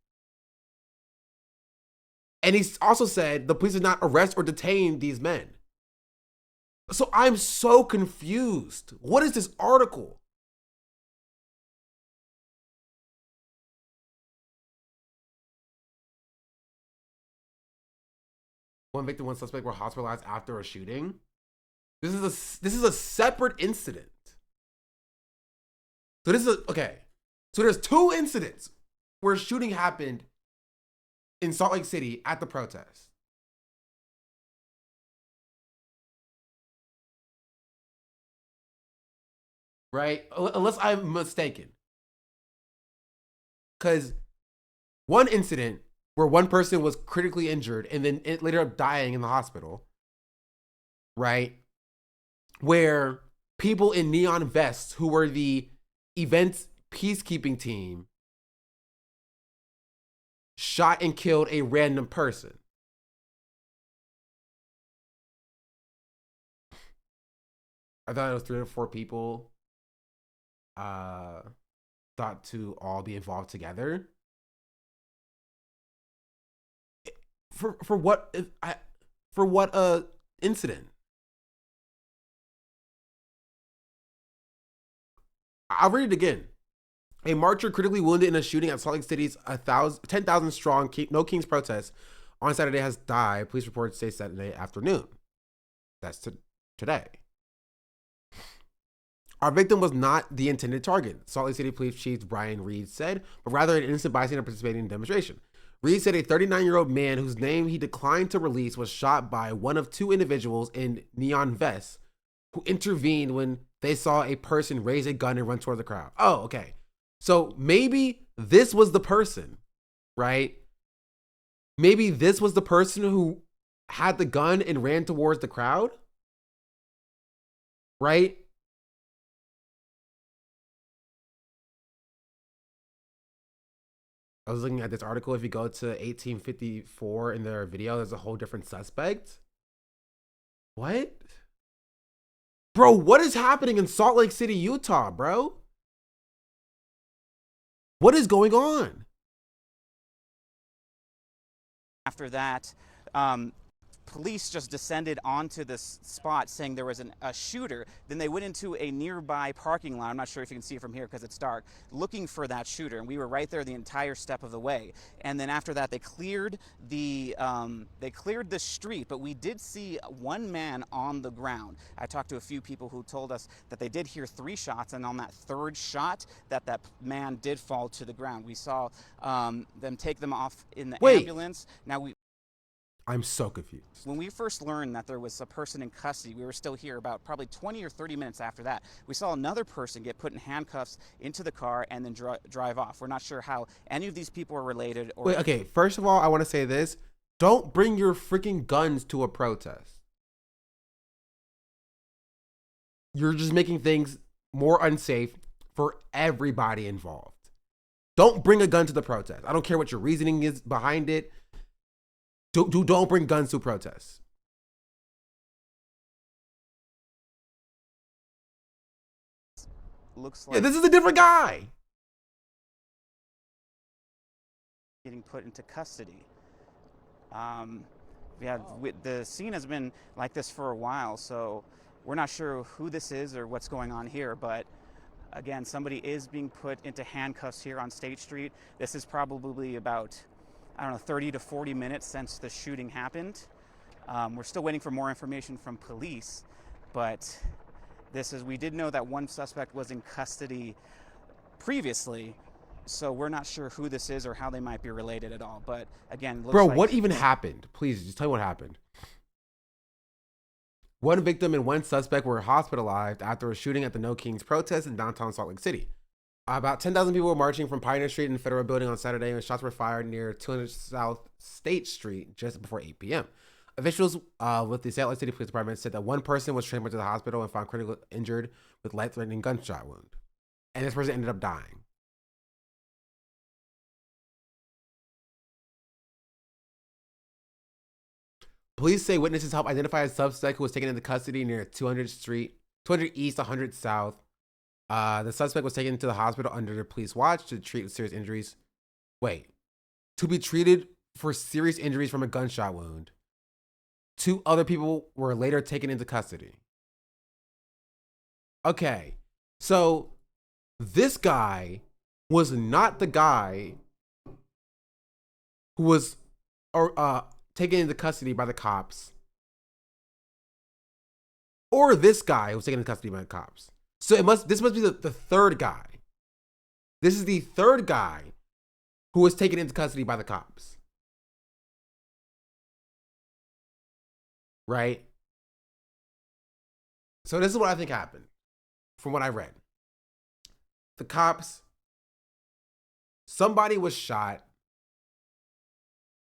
And he also said the police did not arrest or detain these men. So I'm so confused. What is this article? One victim, one suspect were hospitalized after a shooting. This is a separate incident. So this is okay. So there's two incidents where a shooting happened in Salt Lake City at the protest. Right? Unless I'm mistaken. Because one incident where one person was critically injured and then it later up dying in the hospital, right? Where people in neon vests who were the event's peacekeeping team shot and killed a random person. I thought it was 3 or 4 people thought to all be involved together. For what incident? I'll read it again. A marcher critically wounded in a shooting at Salt Lake City's 10,000 strong No Kings protest on Saturday has died. Police reports say Saturday afternoon. That's today. Our victim was not the intended target, Salt Lake City Police Chief Brian Reed said, but rather an innocent bystander participating in the demonstration. Reed said a 39-year-old man whose name he declined to release was shot by one of 2 individuals in neon vests who intervened when they saw a person raise a gun and run toward the crowd. Oh, okay. So maybe this was the person, right? Maybe this was the person who had the gun and ran towards the crowd, right? I was looking at this article. If you go to 1854 in their video, there's a whole different suspect. What? Bro, what is happening in Salt Lake City, Utah, bro? What is going on? After that, police just descended onto this spot saying there was a shooter. Then they went into a nearby parking lot. I'm not sure if you can see it from here because it's dark, looking for that shooter. And we were right there the entire step of the way. And then after that, they cleared the street, but we did see one man on the ground. I talked to a few people who told us that they did hear 3 shots, and on that 3rd shot, that man did fall to the ground. We saw them take them off in the ambulance. Now I'm so confused. When we first learned that there was a person in custody, we were still here about probably 20 or 30 minutes after that. We saw another person get put in handcuffs into the car and then drive off. We're not sure how any of these people are related. Or Wait, okay. First of all, I want to say this. Don't bring your freaking guns to a protest. You're just making things more unsafe for everybody involved. Don't bring a gun to the protest. I don't care what your reasoning is behind it. Don't bring guns to protests. looks like Yeah, this is a different guy. getting put into custody. The scene has been like this for a while, so we're not sure who this is or what's going on here, but again, somebody is being put into handcuffs here on State Street. This is probably about, I don't know, 30 to 40 minutes since the shooting happened. We're still waiting for more information from police, but we did know that one suspect was in custody previously, so we're not sure who this is or how they might be related at all. But again, looks Bro, like what even happened? Please, just tell me what happened. One victim and one suspect were hospitalized after a shooting at the No Kings protest in downtown Salt Lake City. About 10,000 people were marching from Pioneer Street and Federal Building on Saturday, and shots were fired near 200 South State Street just before 8 p.m. Officials with the Salt Lake City Police Department said that one person was transported to the hospital and found critically injured with life-threatening gunshot wound. And this person ended up dying. Police say witnesses helped identify a suspect who was taken into custody near 200 East, 100 South. The suspect was taken to the hospital under police watch to treat serious injuries. To be treated for serious injuries from a gunshot wound. 2 other people were later taken into custody. Okay, so this guy was not the guy who was taken into custody by the cops, or this guy who was taken into custody by the cops. So this must be the third guy. This is the third guy who was taken into custody by the cops. Right? So this is what I think happened from what I read. The cops, somebody was shot.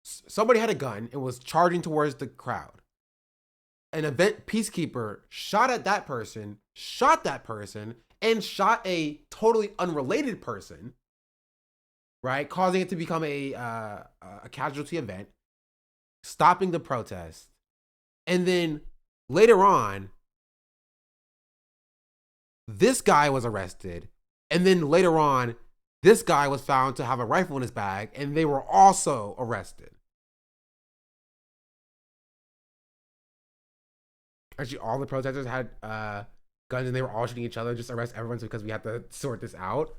Somebody had a gun and was charging towards the crowd. An event peacekeeper shot at that person, and shot a totally unrelated person, right? Causing it to become a casualty event, stopping the protest. And then later on, this guy was arrested. And then later on, this guy was found to have a rifle in his bag, and they were also arrested. Actually, all the protesters had guns and they were all shooting each other. Just arrest everyone because we have to sort this out.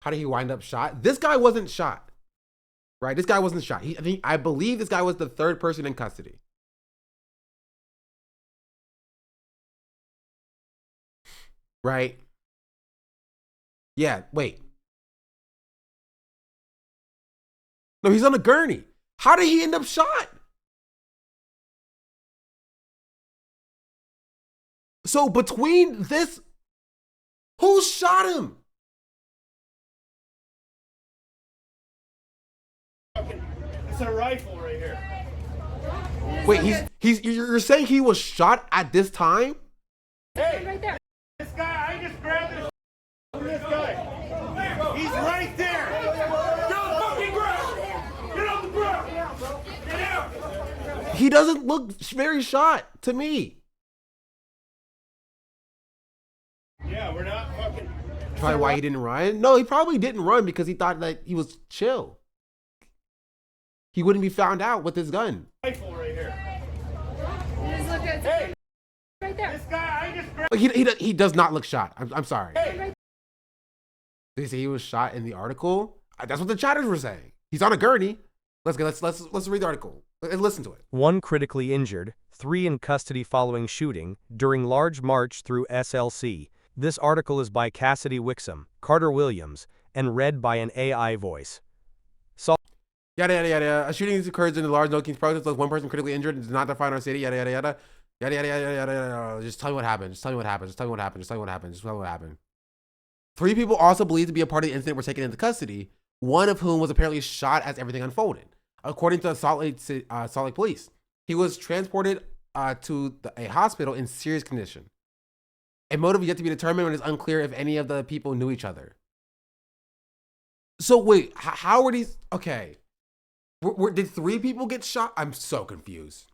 How did he wind up shot? This guy wasn't shot, right? This guy wasn't shot. I believe this guy was the third person in custody. Right? Yeah, wait. No, he's on a gurney. How did he end up shot? So between this, who shot him? It's a rifle right here. Wait, you're saying he was shot at this time? Hey, right there. This guy, I just grabbed this from this guy. He's right there. Get on the fucking ground. Get on the ground. Get out. He doesn't look very shot to me. Yeah, we're not fucking. Probably why he didn't run. No, he probably didn't run because he thought that he was chill. He wouldn't be found out with his gun. Rifle right here. Just look at Hey, right there. this guy, I just grabbed. He does not look shot. I'm sorry. Hey. They say he was shot in the article. That's what the chatters were saying. He's on a gurney. Let's read the article and listen to it. 1 critically injured, 3 in custody following shooting during large march through SLC. This article is by Cassidy Wixom, Carter Williams, and read by an AI voice. Yada yada yada. A shooting occurs in the large No Kings protest. One person critically injured. Does not define our city. Yada yada yada. Yada yada yada yada yada. Just tell me what happened. Just tell me what happened. Just tell me what happened. Just tell me what happened. Just tell me what happened. 3 people also believed to be a part of the incident were taken into custody. One of whom was apparently shot as everything unfolded, according to Salt Lake Police. He was transported to a hospital in serious condition. A motive is yet to be determined, and it's unclear if any of the people knew each other. So wait, how were these? Okay. Did 3 people get shot? I'm so confused.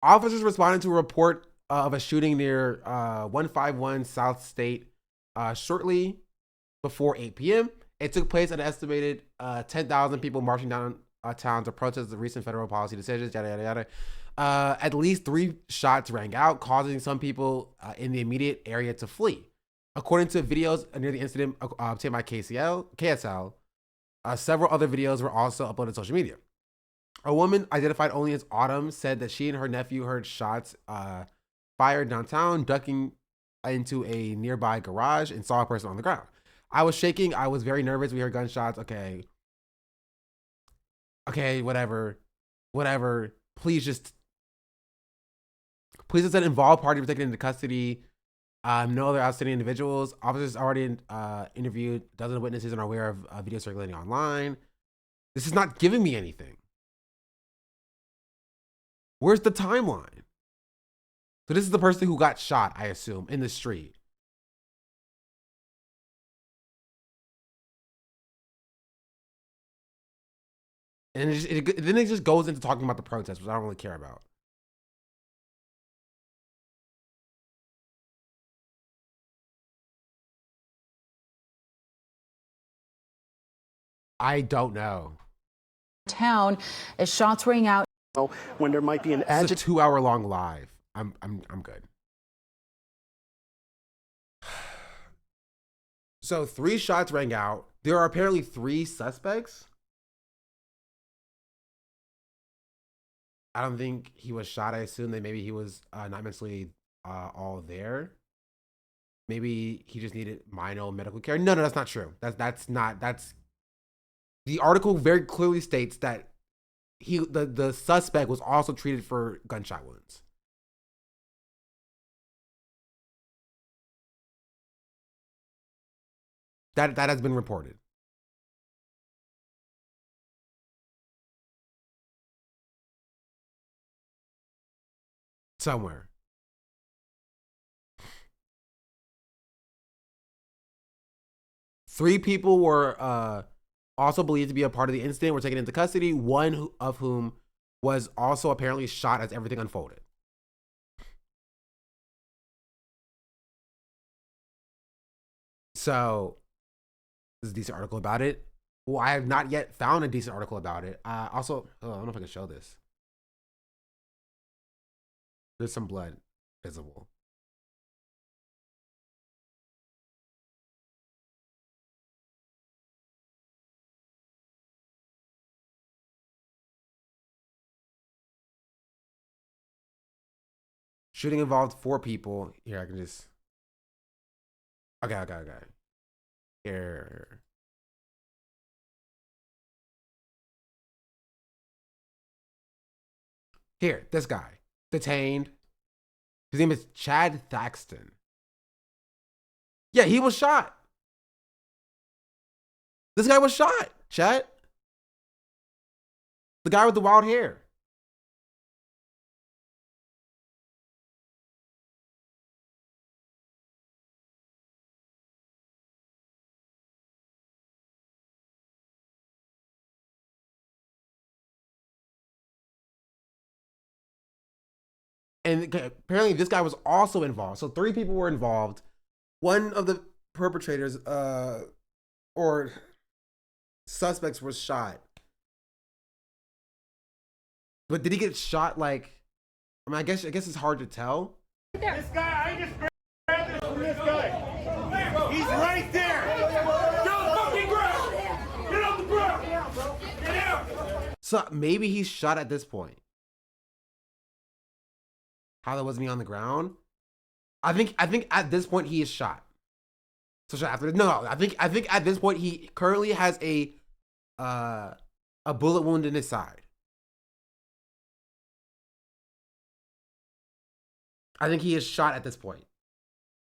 Officers responded to a report of a shooting near 151 South State shortly before 8 p.m. It took place at an estimated 10,000 people marching down town to protest the recent federal policy decisions, yada, yada, yada. At least 3 shots rang out, causing some people in the immediate area to flee. According to videos near the incident obtained by KSL, several other videos were also uploaded to social media. A woman identified only as Autumn said that she and her nephew heard shots fired downtown, ducking into a nearby garage and saw a person on the ground. I was shaking. I was very nervous. We heard gunshots. Okay, whatever. Please just involve party were taken into custody. No other outstanding individuals. Officers already interviewed dozens of witnesses and are aware of video circulating online. This is not giving me anything. Where's the timeline? So this is the person who got shot, I assume, in the street. And then it just goes into talking about the protests, which I don't really care about. I don't know. Town as shots ring out. When there might be an It's a 2-hour-long live. I'm good. So 3 shots rang out. There are apparently 3 suspects. I don't think he was shot. I assume that maybe he was not mentally all there. Maybe he just needed minor medical care. No, that's not true. That's the article very clearly states that the suspect was also treated for gunshot wounds. That has been reported. Somewhere. Three people were also believed to be a part of the incident were taken into custody, one of whom was also apparently shot as everything unfolded. So, this is a decent article about it. Well, I have not yet found a decent article about it. Also, I don't know if I can show this. There's some blood visible. Shooting involved 4 people. Here, I can just... Okay. Here. Here, this guy. Detained. His name is Chad Thaxton. Yeah, he was shot. This guy was shot, Chad. The guy with the wild hair. And apparently this guy was also involved. So 3 people were involved. One of the perpetrators or suspects was shot. But did he get shot like, I mean, I guess it's hard to tell. This guy, I just grabbed this from this guy. He's right there. Get on the fucking ground. Get on the ground. Get out. So maybe he's shot at this point. How that wasn't he on the ground? I think at this point he is shot. So after no, I think at this point he currently has a bullet wound in his side. I think he is shot at this point.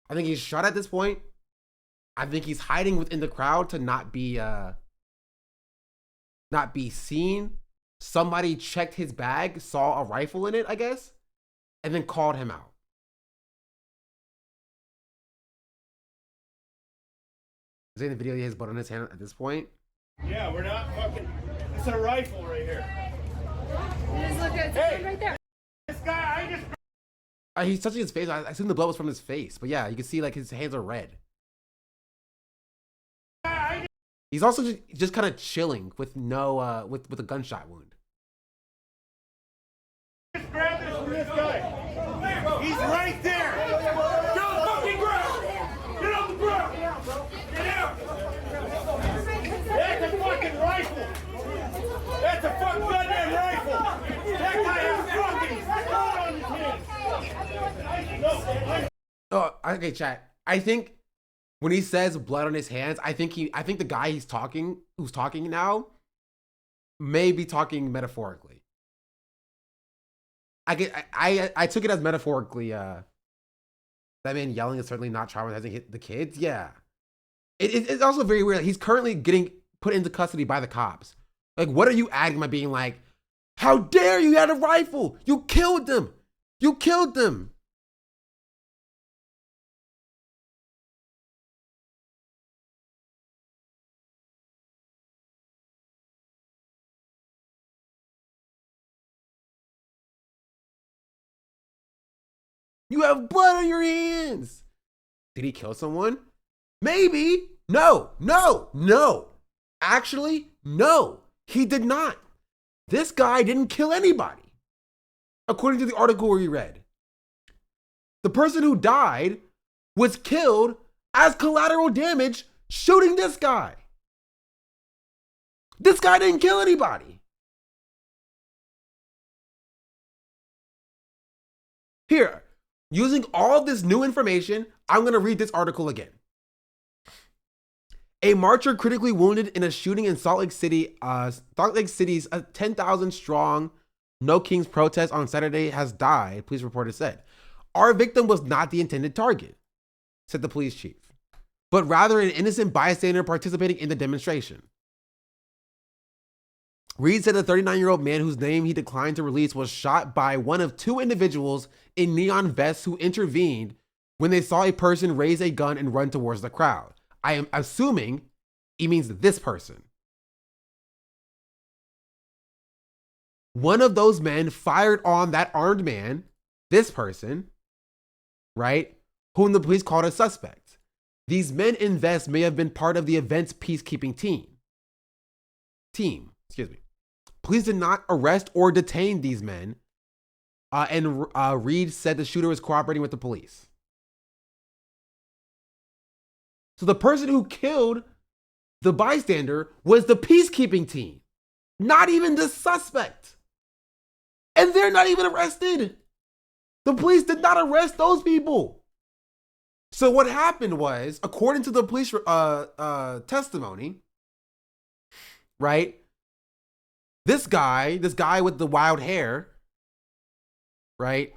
I think he's hiding within the crowd to not be seen. Somebody checked his bag, saw a rifle in it, I guess, and then called him out. Is there in the video he has blood on his hand at this point? Yeah, we're not fucking. It's a rifle right here. Just look at it right there. This guy, I just. He's touching his face. I assume the blood was from his face, but yeah, you can see like his hands are red. He's also just kind of chilling with no with a gunshot wound. Just grab this from this guy. He's right there. Get on the fucking ground. Get on the ground. Get out. That's a fucking rifle. That's a fucking goddamn rifle. That guy has fucking blood on his hands. Oh, okay, chat. I think when he says blood on his hands, I think the guy who's talking now, may be talking metaphorically. I took it as metaphorically. That man yelling is certainly not traumatizing the kids. Yeah, it's also very weird. He's currently getting put into custody by the cops. Like, what are you adding by being like, how dare you had a rifle? You killed them. You killed them. You have blood on your hands. Did he kill someone? Maybe. No. Actually, no. He did not. This guy didn't kill anybody, according to the article we read. The person who died was killed as collateral damage shooting this guy. This guy didn't kill anybody. Here, using all of this new information, I'm going to read this article again. A marcher critically wounded in a shooting in Salt Lake City's 10,000 strong No Kings protest on Saturday has died, police reporter said. Our victim was not the intended target, said the police chief, but rather an innocent bystander participating in the demonstration. Reed said the 39-year-old man, whose name he declined to release, was shot by one of two individuals in neon vests who intervened when they saw a person raise a gun and run towards the crowd. I am assuming he means this person. One of those men fired on that armed man, this person, right, whom the police called a suspect. These men in vests may have been part of the event's peacekeeping team. Police did not arrest or detain these men, and Reed said the shooter was cooperating with the police. So the person who killed the bystander was the peacekeeping team, not even the suspect. And they're not even arrested. The police did not arrest those people. So what happened was, according to the police testimony, right? This guy with the wild hair, right?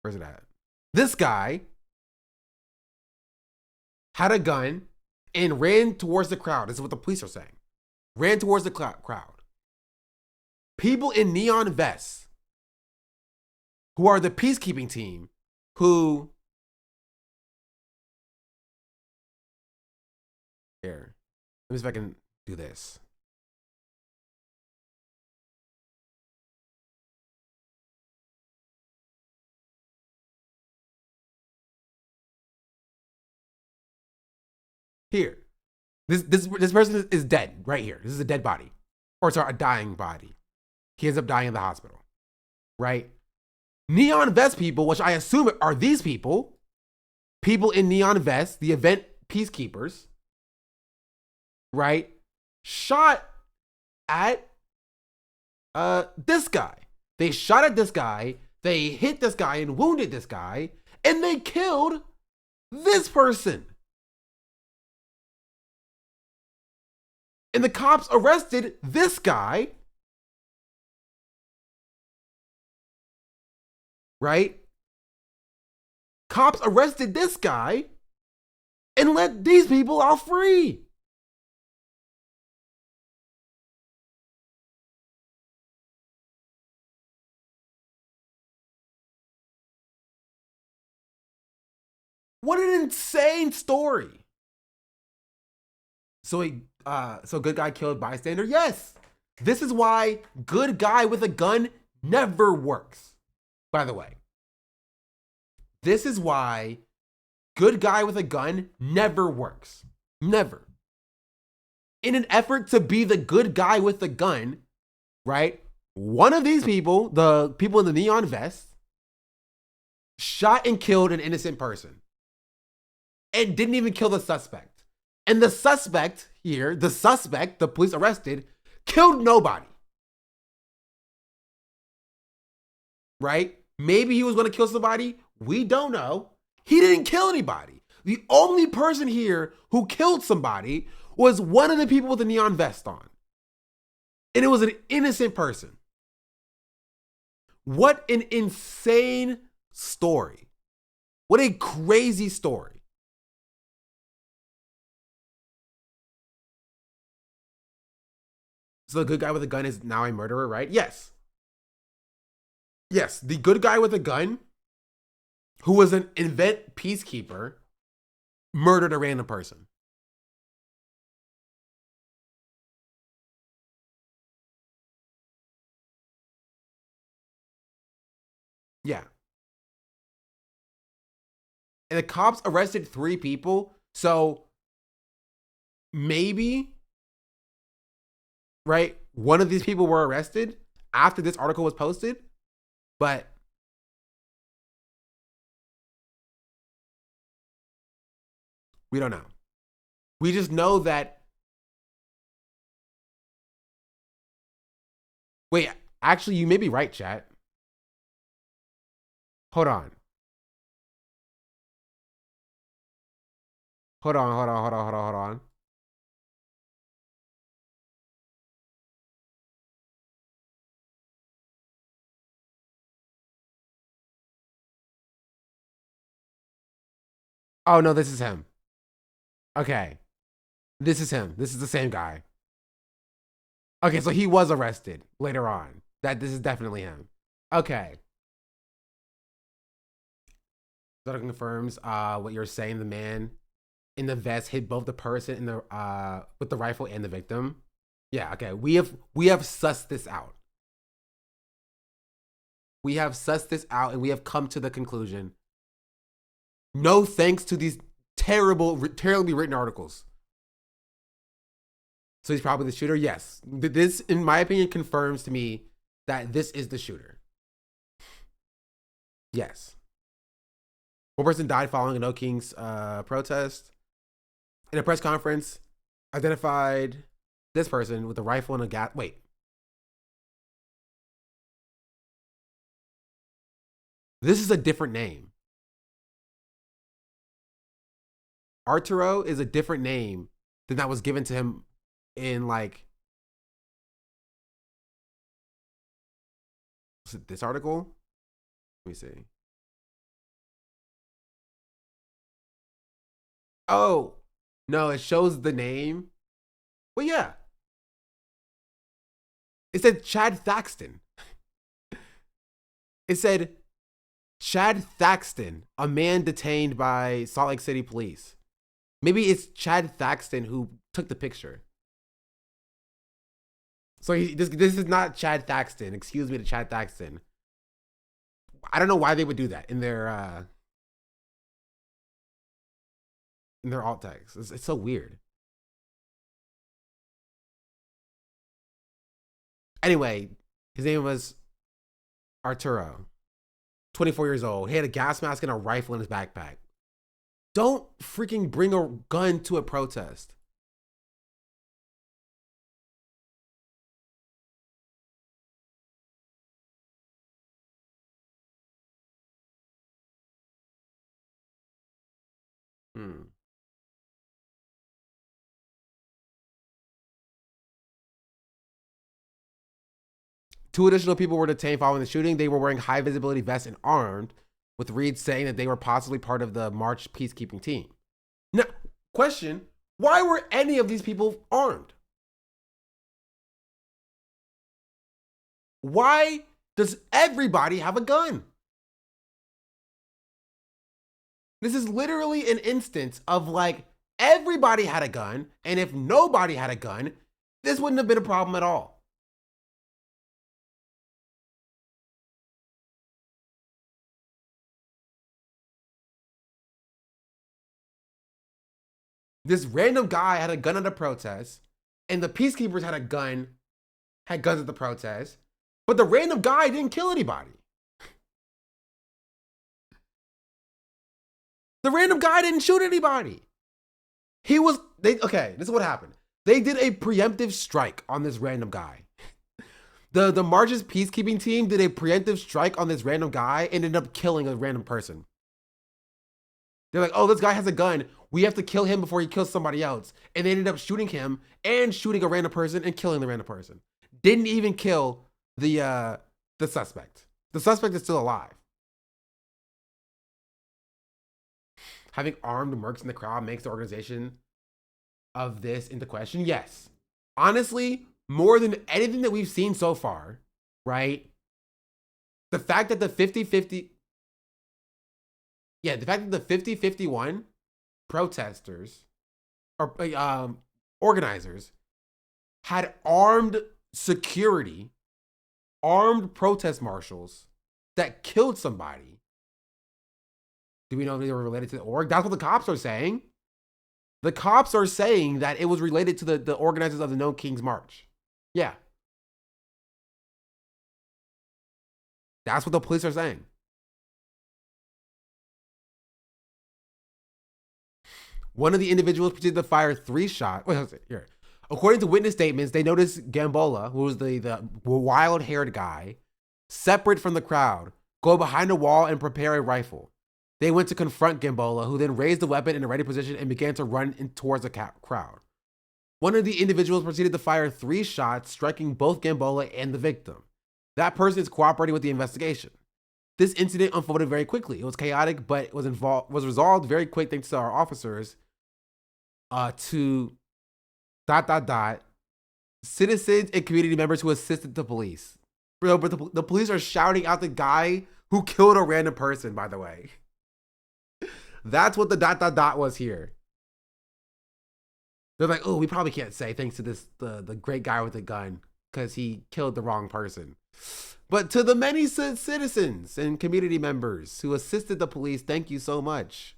Where's it at? This guy had a gun and ran towards the crowd. This is what the police are saying. Ran towards the crowd. People in neon vests, who are the peacekeeping team, who... Here. Let me see if I can do this. Here. This person is dead right here. This is a dead body. Or sorry, a dying body. He ends up dying in the hospital. Right? Neon vest people, which I assume are these people in neon vests, the event peacekeepers, right, shot at this guy. They shot at this guy, they hit this guy and wounded this guy, and they killed this person. And the cops arrested this guy, right? Cops arrested this guy and let these people off free. What an insane story. So good guy killed bystander? Yes. This is why good guy with a gun never works. By the way, this is why good guy with a gun never works. Never. In an effort to be the good guy with the gun, right? One of these people, the people in the neon vests, shot and killed an innocent person and didn't even kill the suspect. And the suspect here, the police arrested, killed nobody. Right? Maybe he was going to kill somebody. We don't know. He didn't kill anybody. The only person here who killed somebody was one of the people with the neon vest on. And it was an innocent person. What an insane story. What a crazy story. So the good guy with a gun is now a murderer, right? Yes. Yes, the good guy with a gun, who was an event peacekeeper, murdered a random person. Yeah. And the cops arrested 3 people. So maybe, right, one of these people were arrested after this article was posted. But we don't know. We just know that. Wait, actually, you may be right, chat. Hold on. Hold on. Oh, no, this is him. Okay. This is him. This is the same guy. Okay, so he was arrested later on. This is definitely him. Okay. That confirms what you're saying. The man in the vest hit both the person in the with the rifle and the victim. Yeah, okay. We have sussed this out. We have sussed this out and we have come to the conclusion. No thanks to these terribly written articles. So he's probably the shooter? Yes. This, in my opinion, confirms to me that this is the shooter. Yes. One person died following a No Kings protest. In a press conference, identified this person with a rifle and a gas. Wait. This is a different name. Arturo is a different name than that was given to him in like. Was it this article? Let me see. Oh, no, it shows the name. Well, yeah. It said Chad Thaxton. It said Chad Thaxton, a man detained by Salt Lake City police. Maybe it's Chad Thaxton who took the picture. So this is not Chad Thaxton. Excuse me to Chad Thaxton. I don't know why they would do that in their alt text. It's so weird. Anyway, his name was Arturo, 24 years old. He had a gas mask and a rifle in his backpack. Don't freaking bring a gun to a protest. Two additional people were detained following the shooting. They were wearing high visibility vests and armed, with Reed saying that they were possibly part of the March peacekeeping team. Now, question, why were any of these people armed? Why does everybody have a gun? This is literally an instance of like everybody had a gun, and if nobody had a gun, this wouldn't have been a problem at all. This random guy had a gun at a protest, and the peacekeepers had guns at the protest, but the random guy didn't kill anybody. The random guy didn't shoot anybody. Okay, this is what happened. They did a preemptive strike on this random guy. The March's peacekeeping team did a preemptive strike on this random guy and ended up killing a random person. They're like, oh, this guy has a gun. We have to kill him before he kills somebody else. And they ended up shooting him and shooting a random person and killing the random person. Didn't even kill the suspect. The suspect is still alive. Having armed mercs in the crowd makes the organization of this into question. Yes. Honestly, more than anything that we've seen so far, right? The fact that the 50-50 protesters or organizers had armed security, armed protest marshals that killed somebody. Do we know if they were related to the org? That's what the cops are saying. The cops are saying that it was related to the organizers of the No Kings March. Yeah. That's what the police are saying. One of the individuals proceeded to fire 3 shots. Wait, here. According to witness statements, they noticed Gambola, who was the wild-haired guy, separate from the crowd, go behind a wall and prepare a rifle. They went to confront Gambola, who then raised the weapon in a ready position and began to run towards the crowd. One of the individuals proceeded to fire 3 shots, striking both Gambola and the victim. That person is cooperating with the investigation. This incident unfolded very quickly. It was chaotic, but it was resolved very quick thanks to our officers to ... citizens and community members who assisted the police. Bro, but the police are shouting out the guy who killed a random person, by the way. That's what the ... was here. They're like, oh, we probably can't say thanks to the great guy with the gun because he killed the wrong person. But to the many citizens and community members who assisted the police, thank you so much.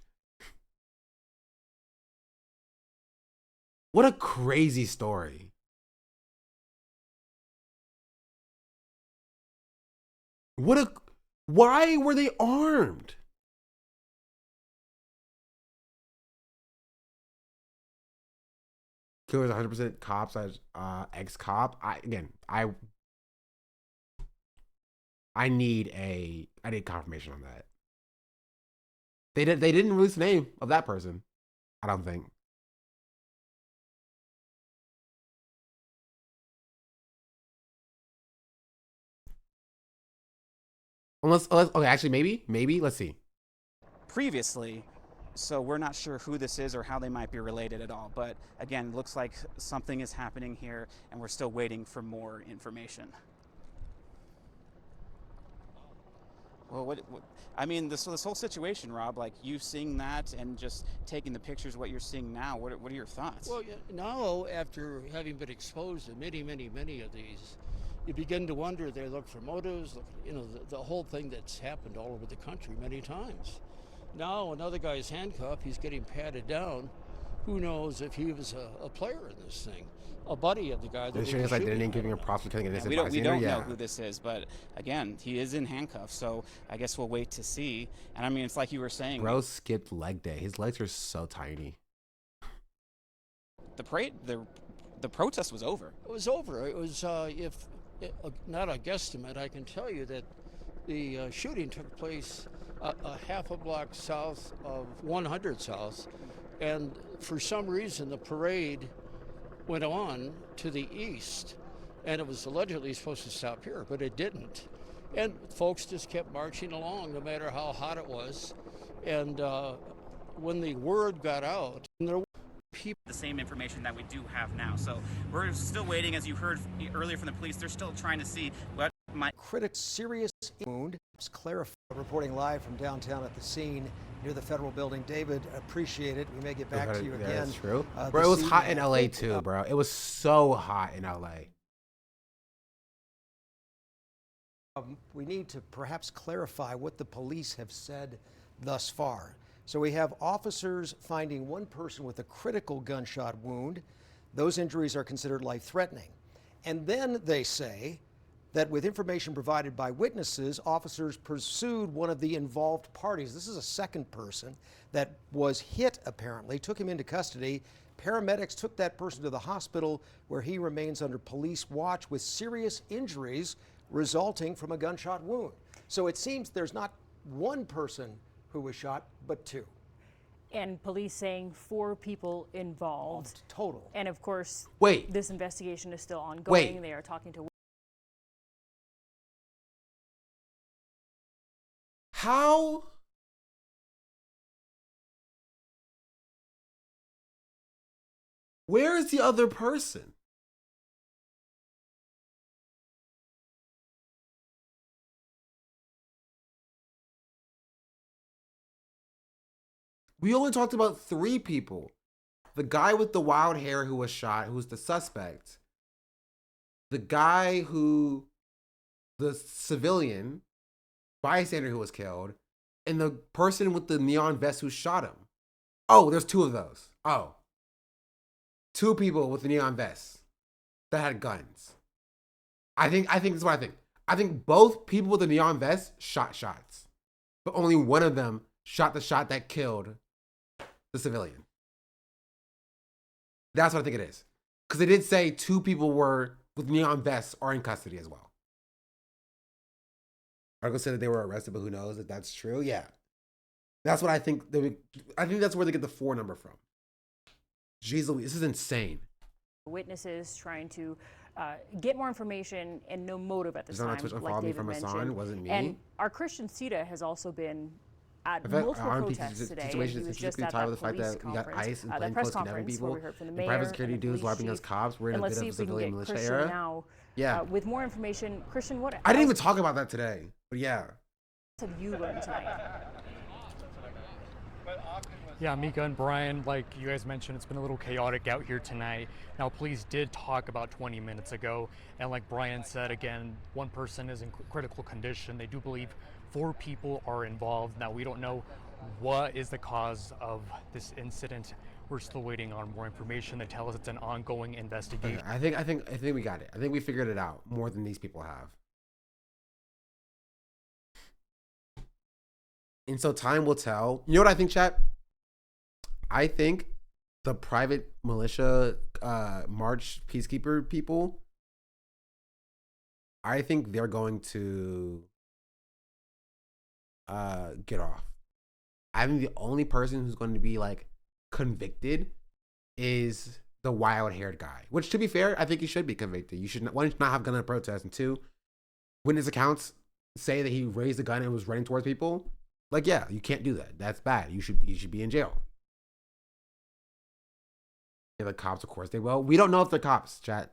What a crazy story. Why were they armed? Killer's 100% cops, ex-cop. I need confirmation on that. They didn't release the name of that person, I don't think. Unless okay, actually maybe let's see. Previously, so we're not sure who this is or how they might be related at all. But again, looks like something is happening here, and we're still waiting for more information. Well, I mean, this whole situation, Rob, like you seeing that and just taking the pictures of what you're seeing now, what are your thoughts? Well, now, after having been exposed to many of these, you begin to wonder, they look for motives, the whole thing that's happened all over the country many times. Now another guy's handcuffed, he's getting patted down. Who knows if he was a player in this thing, a buddy of the guy. They're showing us like they didn't give him a props for killing an innocent bystander. We don't know who this is, but again, he is in handcuffs, so I guess we'll wait to see. And I mean, it's like you were saying. Bro skipped leg day. His legs are so tiny. The protest was over. It was over. It was, not a guesstimate, I can tell you that the shooting took place a half a block south of 100 South, and for some reason the parade went on to the east, and it was allegedly supposed to stop here, but it didn't. And folks just kept marching along no matter how hot it was. And when the word got out, there were people. The same information that we do have now. So we're still waiting, as you heard earlier from the police, they're still trying to see what might. Critics' serious wound. Clarify. Reporting live from downtown at the scene near the federal building. David, appreciate it. We may get back to you again. That's true. Bro, it was hot in LA too, bro. It was so hot in LA. We need to perhaps clarify what the police have said thus far. So we have officers finding one person with a critical gunshot wound. Those injuries are considered life-threatening. And then they say that with information provided by witnesses, officers pursued one of the involved parties. This is a second person that was hit, apparently, took him into custody. Paramedics took that person to the hospital where he remains under police watch with serious injuries resulting from a gunshot wound. So it seems there's not one person who was shot, but two. And police saying 4 people involved. Total. And of course, wait, this investigation is still ongoing. Wait. They are talking to. How? Where is the other person? We only talked about 3 people. The guy with the wild hair who was shot, who's the suspect. The guy who, the civilian bystander who was killed, and the person with the neon vest who shot him. Oh, there's 2 of those. Oh. 2 people with the neon vests that had guns. I think this is what I think. I think both people with the neon vests shot shots, but only one of them shot the shot that killed the civilian. That's what I think it is. Because they did say 2 people were with neon vests are in custody as well. Article said that they were arrested, but who knows if that's true? Yeah. That's what I think. I think that's where they get the 4 number from. Jeez Louise, this is insane. Witnesses trying to get more information and no motive at this time. Twitch like unfollowed me David from mentioned. Hassan, wasn't me. And our Christian Sita has also been at multiple protests today. And he was just at that with the fact that we got ICE and that plainclothes press kidnapping conference people, where we heard from the and mayor private security and the dudes police wiping us chief. cops. We're in And a let's bit see of if we can civilian get militia Christian era. now. Yeah. With more information, Christian, what I didn't even talk about that today, but yeah. What have you learned tonight? Yeah, Mika and Brian, like you guys mentioned, it's been a little chaotic out here tonight. Now, police did talk about 20 minutes ago, and like Brian said, again, one person is in critical condition. They do believe 4 people are involved. Now, we don't know what is the cause of this incident. We're still waiting on more information. They tell us it's an ongoing investigation. Okay, I think we got it. I think we figured it out more than these people have. And so time will tell. You know what I think, chat? I think the private militia March peacekeeper people, I think they're going to get off. I think the only person who's going to be like convicted is the wild-haired guy, which to be fair, I think he should be convicted. You should not, 1, not have a gun in a protest, and 2, witness accounts say that he raised a gun and was running towards people. Like, yeah, you can't do that. That's bad. You should be in jail. Yeah, the cops, of course, they will. We don't know if they're cops, chat.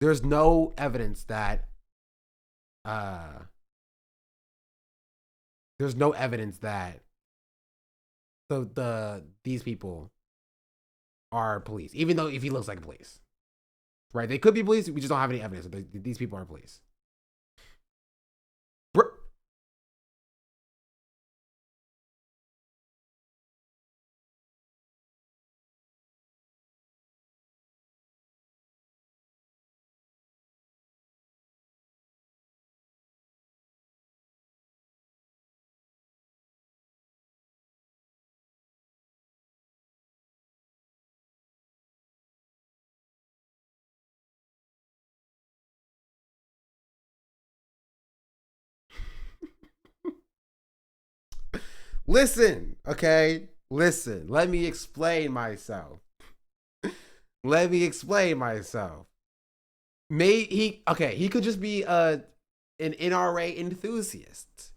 There's no evidence that these people are police, even though if he looks like police, right? They could be police. We just don't have any evidence that these people are police. Listen, okay? Listen, let me explain myself. He could just be an NRA enthusiast.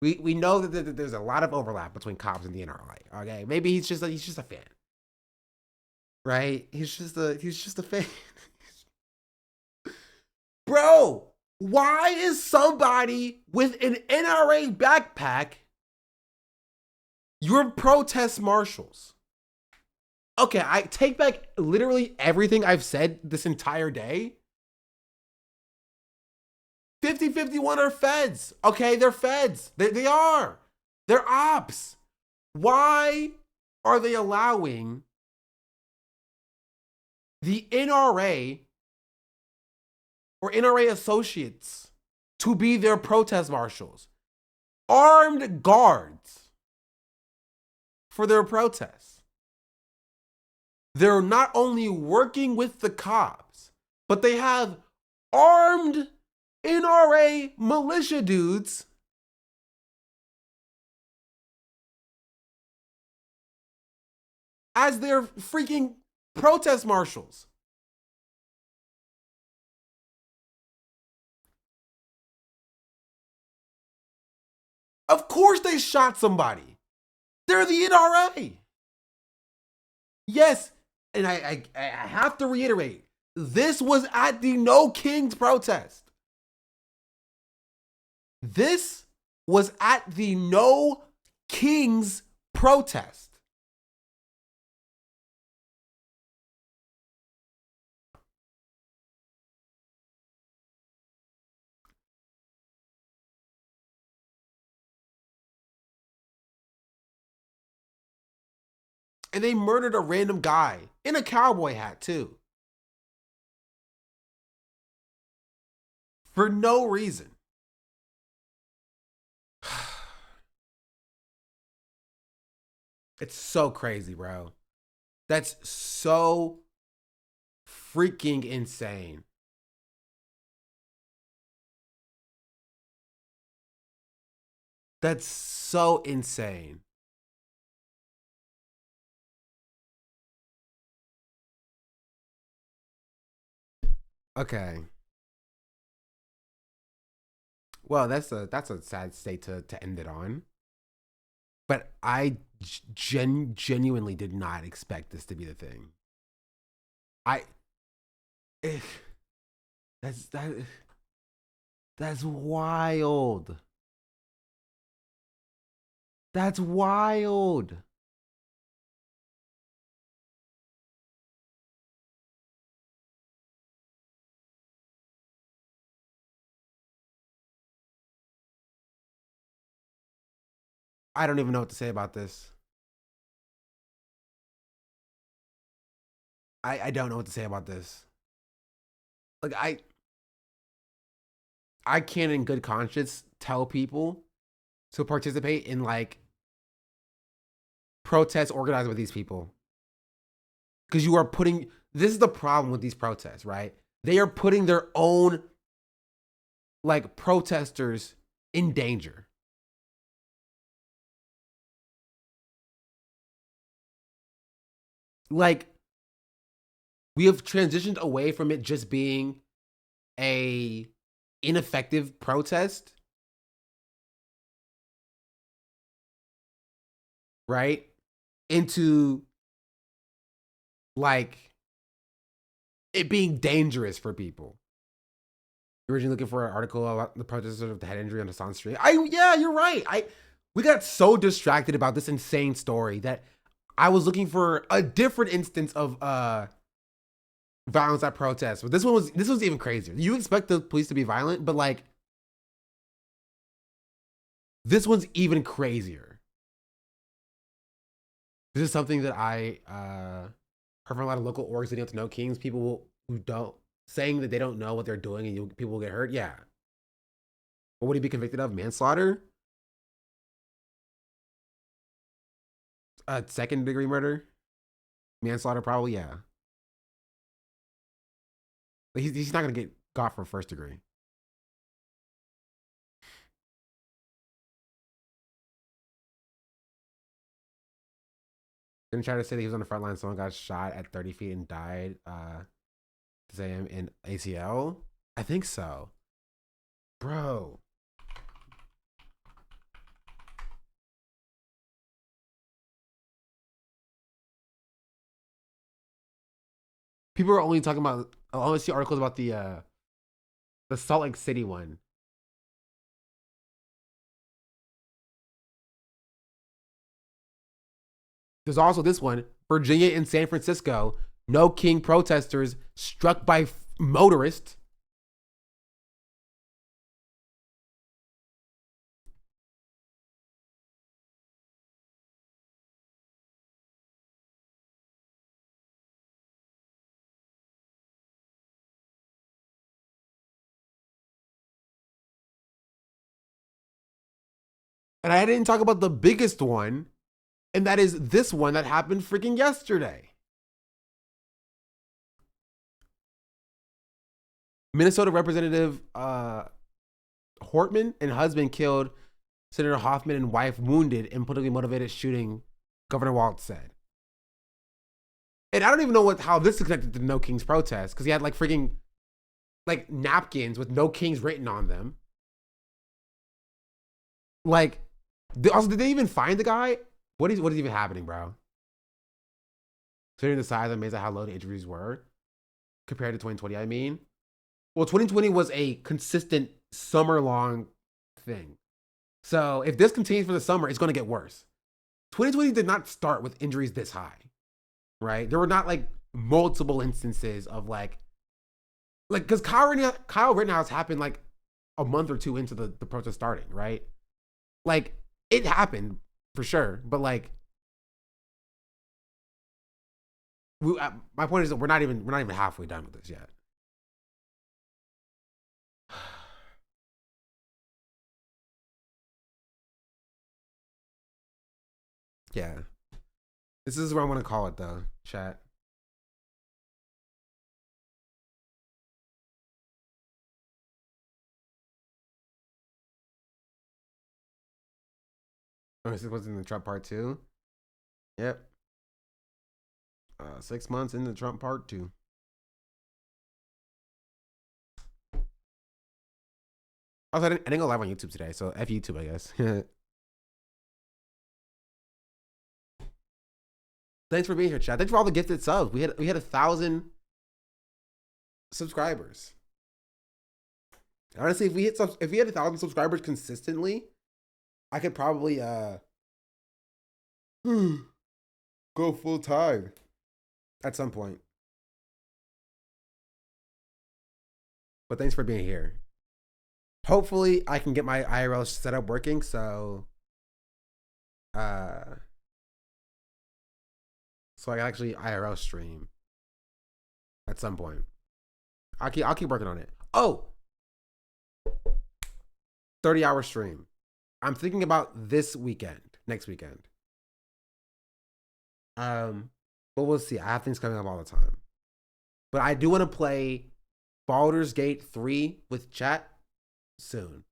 We know that there's a lot of overlap between cops and the NRA, okay? Maybe he's just a fan. Right? He's just a fan. Bro, why is somebody with an NRA backpack your protest marshals? Okay, I take back literally everything I've said this entire day. 50-51 are feds. Okay, they're feds. They are. They're ops. Why are they allowing the NRA or NRA associates to be their protest marshals? Armed guards for their protests. They're not only working with the cops, but they have armed NRA militia dudes as their freaking protest marshals. Of course they shot somebody. They're the NRA. Yes, and I have to reiterate, this was at the No Kings protest. This was at the No Kings protest. And they murdered a random guy in a cowboy hat too. For no reason. It's so crazy, bro. That's so freaking insane. That's so insane. Okay. Well, that's a sad state to end it on. But I genuinely did not expect this to be the thing. That's wild. That's wild. I don't even know what to say about this. I don't know what to say about this. Like I can't in good conscience tell people to participate in like protests organized with these people. Because you are putting, this is the problem with these protests, right? They are putting their own like protesters in danger. Like, we have transitioned away from it just being a ineffective protest, right? Into like it being dangerous for people. You're originally looking for an article about the protesters of the head injury on Assange Street. Yeah, you're right. We got so distracted about this insane story that I was looking for a different instance of violence at protests. But this was even crazier. You expect the police to be violent, but like this one's even crazier. This is something that I heard from a lot of local orgs leading up to No Kings. People who don't saying that they don't know what they're doing and people will get hurt. Yeah. What would he be convicted of? Manslaughter? Second degree murder? Manslaughter, probably, yeah. But he's not gonna get got for first degree. Gonna try to say that he was on the front line. Someone got shot at 30 feet and died. Say him in ACL? I think so. Bro. People are only talking about, I only see articles about the Salt Lake City one. There's also this one, Virginia and San Francisco, No King protesters struck by motorists. And I didn't talk about the biggest one, and that is this one that happened freaking yesterday. Minnesota Representative Hortman and husband killed, Senator Hoffman and wife wounded in politically motivated shooting, Governor Walz said. And I don't even know how this is connected to No Kings protest, because he had like freaking like napkins with No Kings written on them. Like, also, did they even find the guy? What is even happening, bro? Considering the size, I'm amazed at how low the injuries were compared to 2020. I mean, well, 2020 was a consistent summer-long thing. So if this continues for the summer, it's going to get worse. 2020 did not start with injuries this high, right? There were not like multiple instances of like because Kyle Rittenhouse happened like a month or two into the protest starting, right? Like it happened for sure, but like my point is that we're not even halfway done with this yet. Yeah. This is what I want to call it though, chat. Oh, this was in the Trump part 2. Yep. 6 months into Trump part 2. Also, I didn't go live on YouTube today, so F YouTube, I guess. Thanks for being here, chat. Thanks for all the gifted subs. We had 1,000 subscribers. Honestly, if we had 1,000 subscribers consistently, I could probably go full time at some point. But thanks for being here. Hopefully, I can get my IRL setup working, so I can actually IRL stream at some point. I'll keep working on it. Oh, 30-hour stream. I'm thinking about this weekend, next weekend. But we'll see. I have things coming up all the time. But I do want to play Baldur's Gate 3 with chat soon.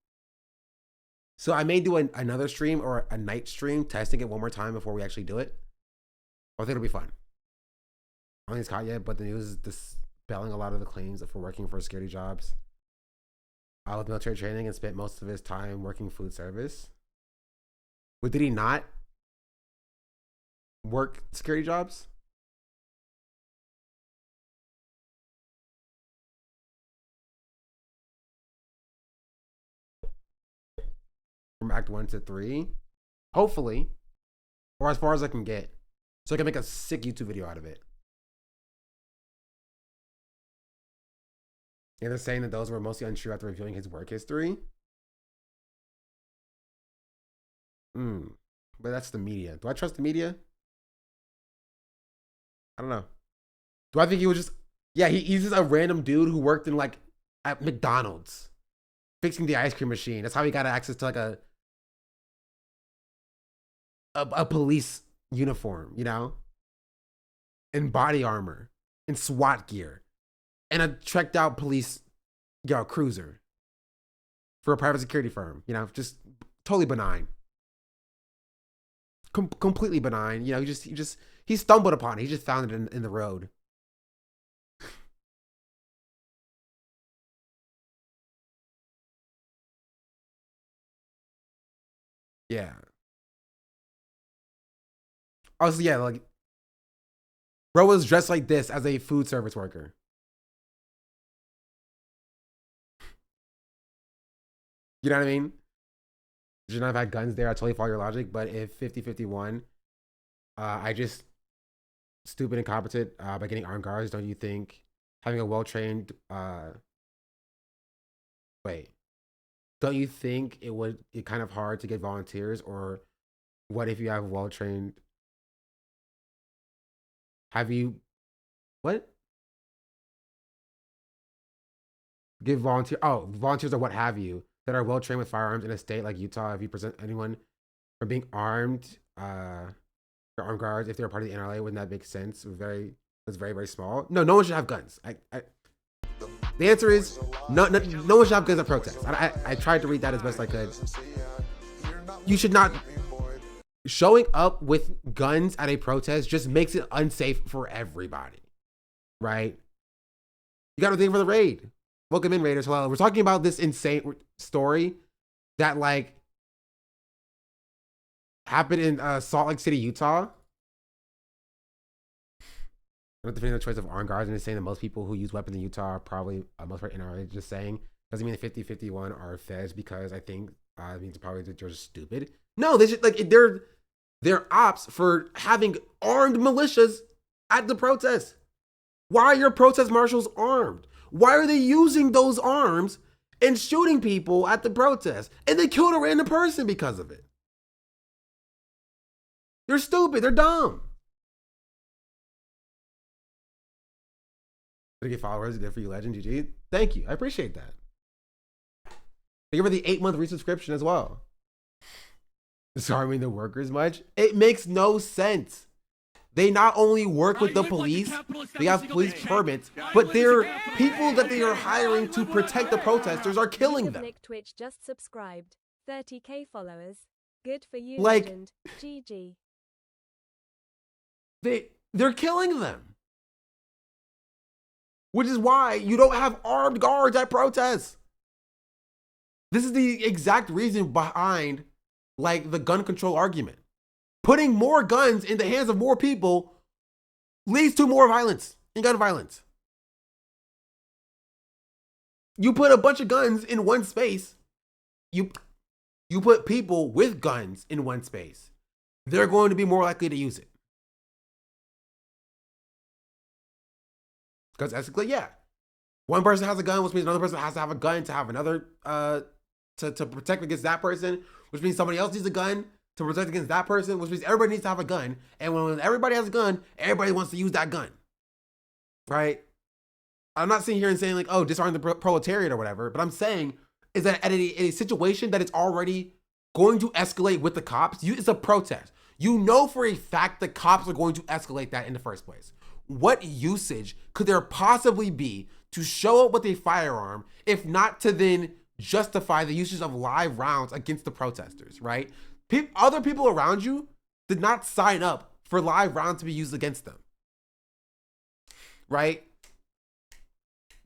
So I may do another stream or a night stream, testing it one more time before we actually do it. I think it'll be fun. I don't think it's caught yet, but the news is dispelling a lot of the claims for working for security jobs. With military training and spent most of his time working food service. But did he not work security jobs? From Act 1 to 3? Hopefully. Or as far as I can get. So I can make a sick YouTube video out of it. Yeah, they're saying that those were mostly untrue after reviewing his work history. But that's the media. Do I trust the media? I don't know. Do I think he was just... Yeah, he's just a random dude who worked in like at McDonald's. Fixing the ice cream machine. That's how he got access to like a police uniform, you know? In body armor. In SWAT gear. And a trekked out police cruiser. For a private security firm. You know, just totally benign. Completely benign. You know, he stumbled upon it. He just found it in the road. Yeah. Also, yeah, like bro was dressed like this as a food service worker. You know what I mean? Should not have had guns there. I totally follow your logic, but if 50-51, I just stupid and incompetent by getting armed guards, don't you think having a well-trained don't you think it kind of hard to get volunteers? Or what if you have well-trained give volunteers or what have you that are well-trained with firearms in a state like Utah? If you present anyone from being armed. For armed guards, if they're part of the NRA, wouldn't that make sense? It was very, very small. No, no one should have guns. The answer is no one should have guns at protests. I tried to read that as best I could. You should not. Showing up with guns at a protest just makes it unsafe for everybody, right? You got to think for the raid. Welcome in, Raiders. Well, we're talking about this insane story that like happened in Salt Lake City, Utah. I'm not defending the choice of armed guards. I'm just saying that most people who use weapons in Utah are probably most part NRA. Just saying doesn't mean the 50-51 are feds because I think it means probably that they're just stupid. No, they should like they're ops for having armed militias at the protest. Why are your protest marshals armed? Why are they using those arms and shooting people at the protest? And they killed a random person because of it. They're stupid. They're dumb. To get followers, good for you, legend. GG. Thank you. I appreciate that. Thank you for the 8-month resubscription as well. Disarming the workers much? It makes no sense. They not only work with the police, they have police permits, but they're people that they are hiring to protect the protesters are killing them. Nick Twitch just subscribed. 30k followers. Good for you, like, legend. GG. They're killing them. Which is why you don't have armed guards at protests. This is the exact reason behind like the gun control argument. Putting more guns in the hands of more people leads to more violence and gun violence. You put a bunch of guns in one space, you put people with guns in one space, they're going to be more likely to use it. Because ethically, yeah. One person has a gun, which means another person has to have a gun to have another, to protect against that person, which means somebody else needs a gun to protect against that person, which means everybody needs to have a gun. And when everybody has a gun, everybody wants to use that gun, right? I'm not sitting here and saying like, oh, disarm the proletariat or whatever, but I'm saying is that at a situation that it's already going to escalate with the cops, it's a protest. You know for a fact the cops are going to escalate that in the first place. What usage could there possibly be to show up with a firearm, if not to then justify the usage of live rounds against the protesters, right? Other people around you did not sign up for live rounds to be used against them, right?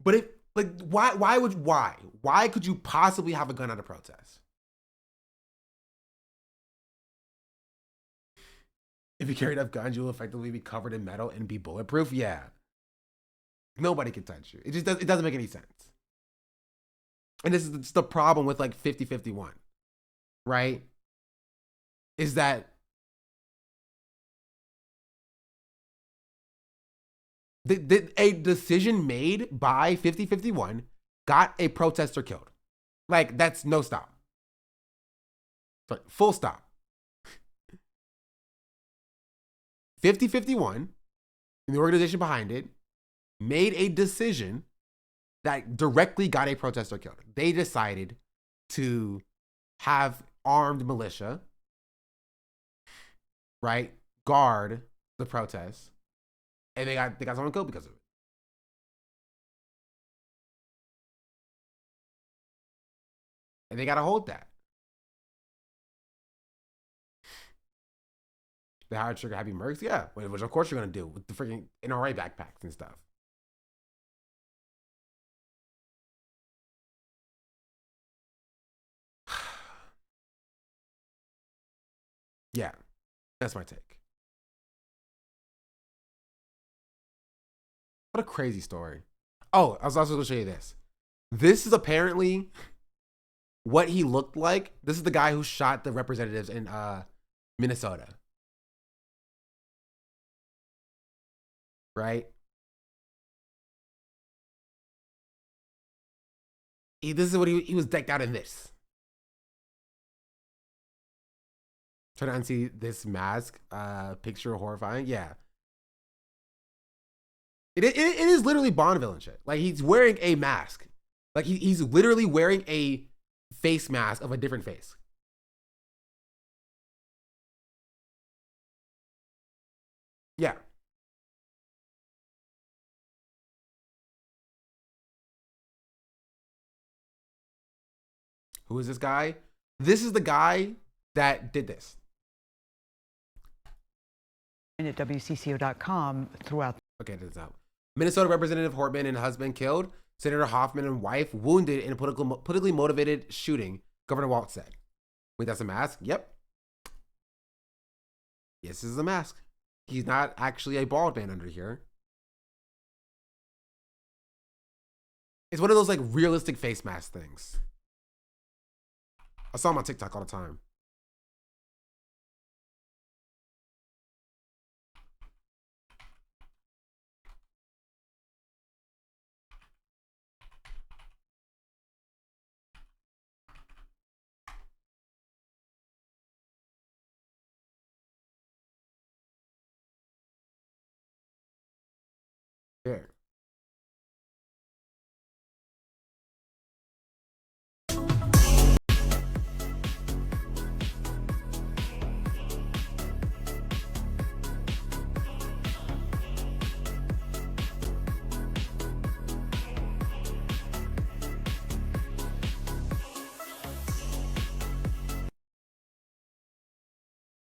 But if like, why could you possibly have a gun at a protest? If you carry enough guns, you will effectively be covered in metal and be bulletproof. Yeah, nobody can touch you. It doesn't make any sense. And this is the problem with like 50-51, right? Is that a decision made by 50-51 got a protester killed. Like, that's no stop. But full stop. 50-51 and the organization behind it made a decision that directly got a protester killed. They decided to have armed militia, right, guard the protests, and they got someone killed because of it. And they gotta hold that. They hired trigger happy mercs, yeah, which of course you're gonna do with the freaking NRA backpacks and stuff. Yeah, that's my take. What a crazy story. Oh, I was also going to show you this. This is apparently what he looked like. This is the guy who shot the representatives in Minnesota. Right? This is what he was decked out in this. Try to unsee this mask. Picture horrifying. Yeah. It is literally Bond villain shit. Like, he's wearing a mask. Like, he's literally wearing a face mask of a different face. Yeah. Who is this guy? This is the guy that did this. At WCCO.com throughout. Okay, this is out. Minnesota Representative Hortman and husband killed. Senator Hoffman and wife wounded in a politically motivated shooting, Governor Walz said. Wait, that's a mask? Yep. Yes, this is a mask. He's not actually a bald man under here. It's one of those like realistic face mask things. I saw him on TikTok all the time. Here.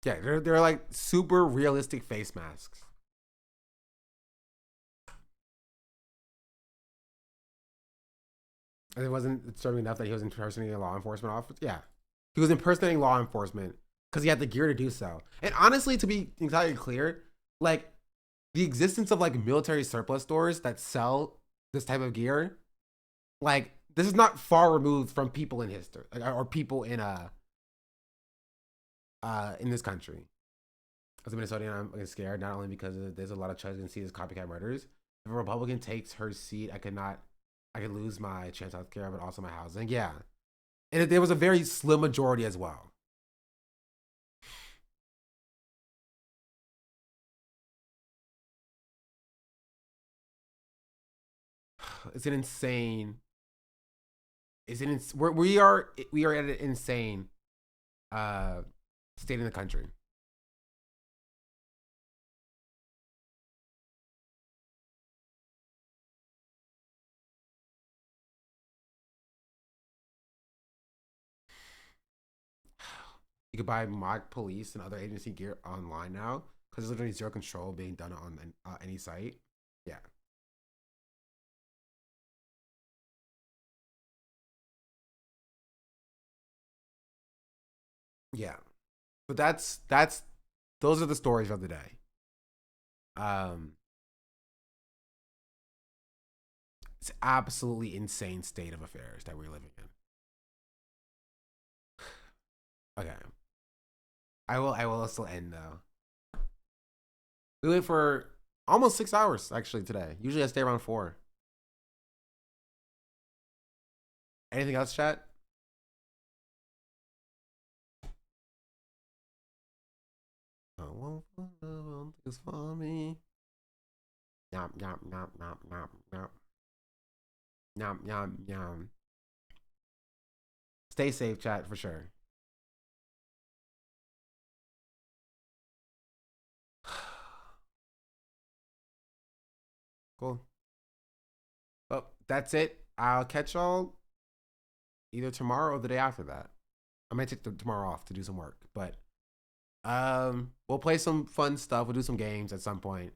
Yeah, they're like super realistic face masks. And it wasn't disturbing enough that he was impersonating a law enforcement officer. Yeah, he was impersonating law enforcement because he had the gear to do so. And honestly, to be entirely clear, like the existence of like military surplus stores that sell this type of gear, like this is not far removed from people in history, like, or people in this country. As a Minnesotan, I'm scared not only because there's a lot of choices and see this copycat murders. If a Republican takes her seat, I could lose my chance health care, but also my housing. Yeah. And there was a very slim majority as well. It's an insane. We are at an insane state in the country. You could buy mock police and other agency gear online now because there's literally zero control being done on any site. Yeah. Yeah. But those are the stories of the day. It's absolutely insane state of affairs that we're living in. Okay. I will still end though. We went for almost 6 hours actually today. Usually I stay around 4. Anything else, chat? It's for me. Yum yum yum yum yum yum. Yum yum yum. Stay safe, chat, for sure. Cool. Well, that's it. I'll catch y'all either tomorrow or the day after that. I might take tomorrow off to do some work, but we'll play some fun stuff. We'll do some games at some point.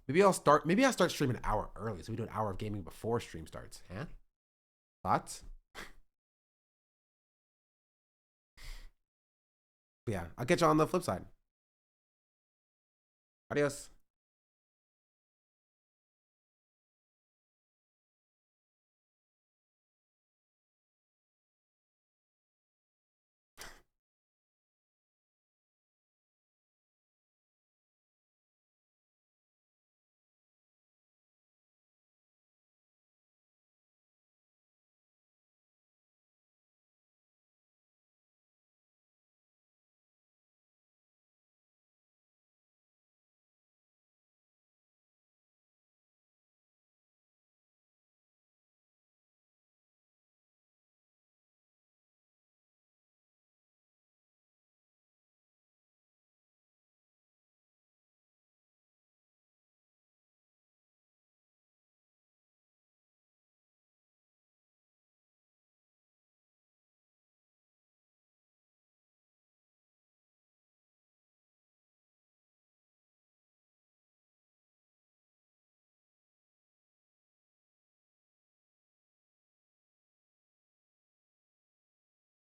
Maybe I'll start streaming an hour early, so we do an hour of gaming before stream starts. Huh? Thoughts? But yeah, I'll catch you on the flip side. Adios.